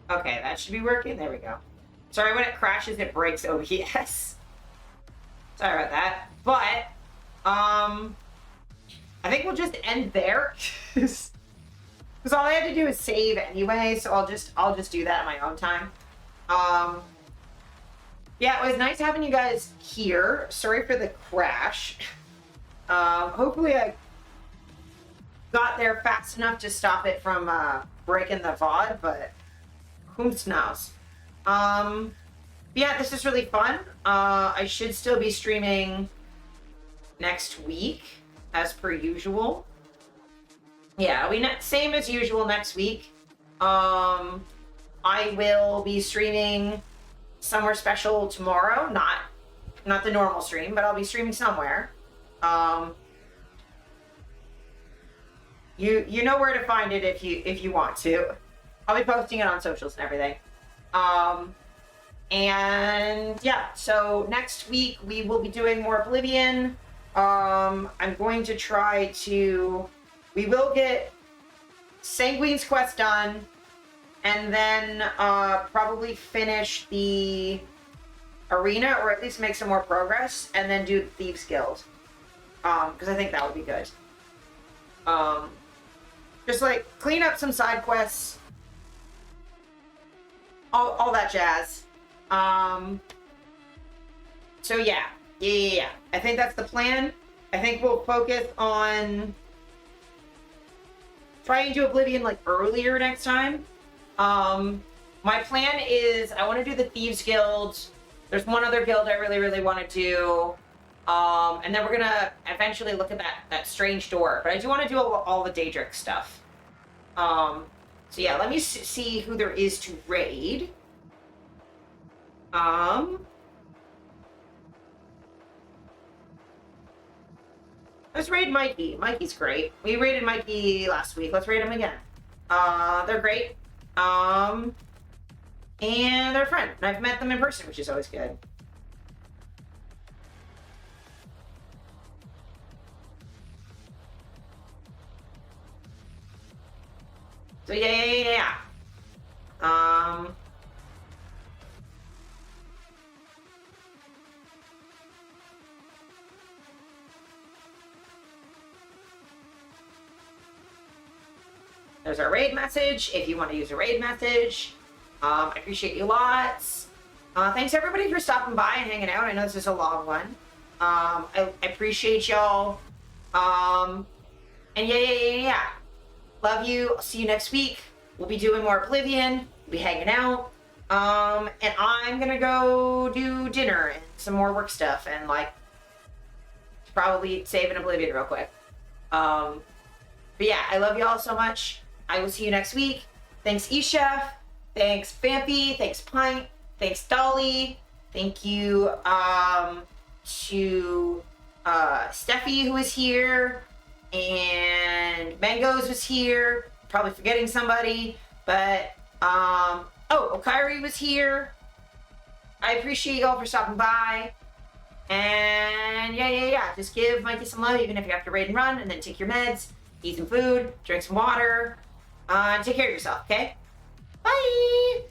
Okay, that should be working. There we go. Sorry, when it crashes, it breaks OBS. Sorry about that. But, I think we'll just end there. Because all I had to do is save anyway, so I'll just do that at my own time. Yeah, it was nice having you guys here. Sorry for the crash. Hopefully I got there fast enough to stop it from breaking the VOD, but who knows? Yeah, this is really fun. I should still be streaming next week, as per usual. Yeah, same as usual next week. I will be streaming somewhere special tomorrow. Not the normal stream, but I'll be streaming somewhere. You know where to find it if you want to. I'll be posting it on socials and everything. And yeah, so next week we will be doing more Oblivion. I'm going to try to... We will get Sanguine's quest done, and then probably finish the arena, or at least make some more progress, and then do the Thieves Guild. Because I think that would be good. Just like clean up some side quests, all that jazz. So yeah. I think that's the plan. I think we'll focus on trying to do Oblivion like earlier next time. My plan is I want to do the Thieves Guild. There's one other guild I really want to do. And then we're gonna eventually look at that strange door. But I do want to do all the Daedric stuff. So yeah, let me see who there is to raid. Let's raid Mikey. Mikey's great. We raided Mikey last week. Let's raid him again. They're great. And they're a friend. And I've met them in person, which is always good. So yeah. There's our raid message, if you want to use a raid message. I appreciate you lots. Thanks everybody for stopping by and hanging out. I know this is a long one. I appreciate y'all. And yeah. Love you. I'll see you next week. We'll be doing more Oblivion. We'll be hanging out. And I'm gonna go do dinner and some more work stuff and like probably save an Oblivion real quick. But yeah, I love y'all so much. I will see you next week. Thanks, eChef. Thanks, Vampy. Thanks, Pint. Thanks, Dolly. Thank you to Steffi, who is here. And Mangoes was here. Probably forgetting somebody. But, oh, Okairi was here. I appreciate y'all for stopping by. And yeah. Just give Mikey some love, even if you have to raid and run, and then take your meds, eat some food, drink some water, and take care of yourself, okay? Bye!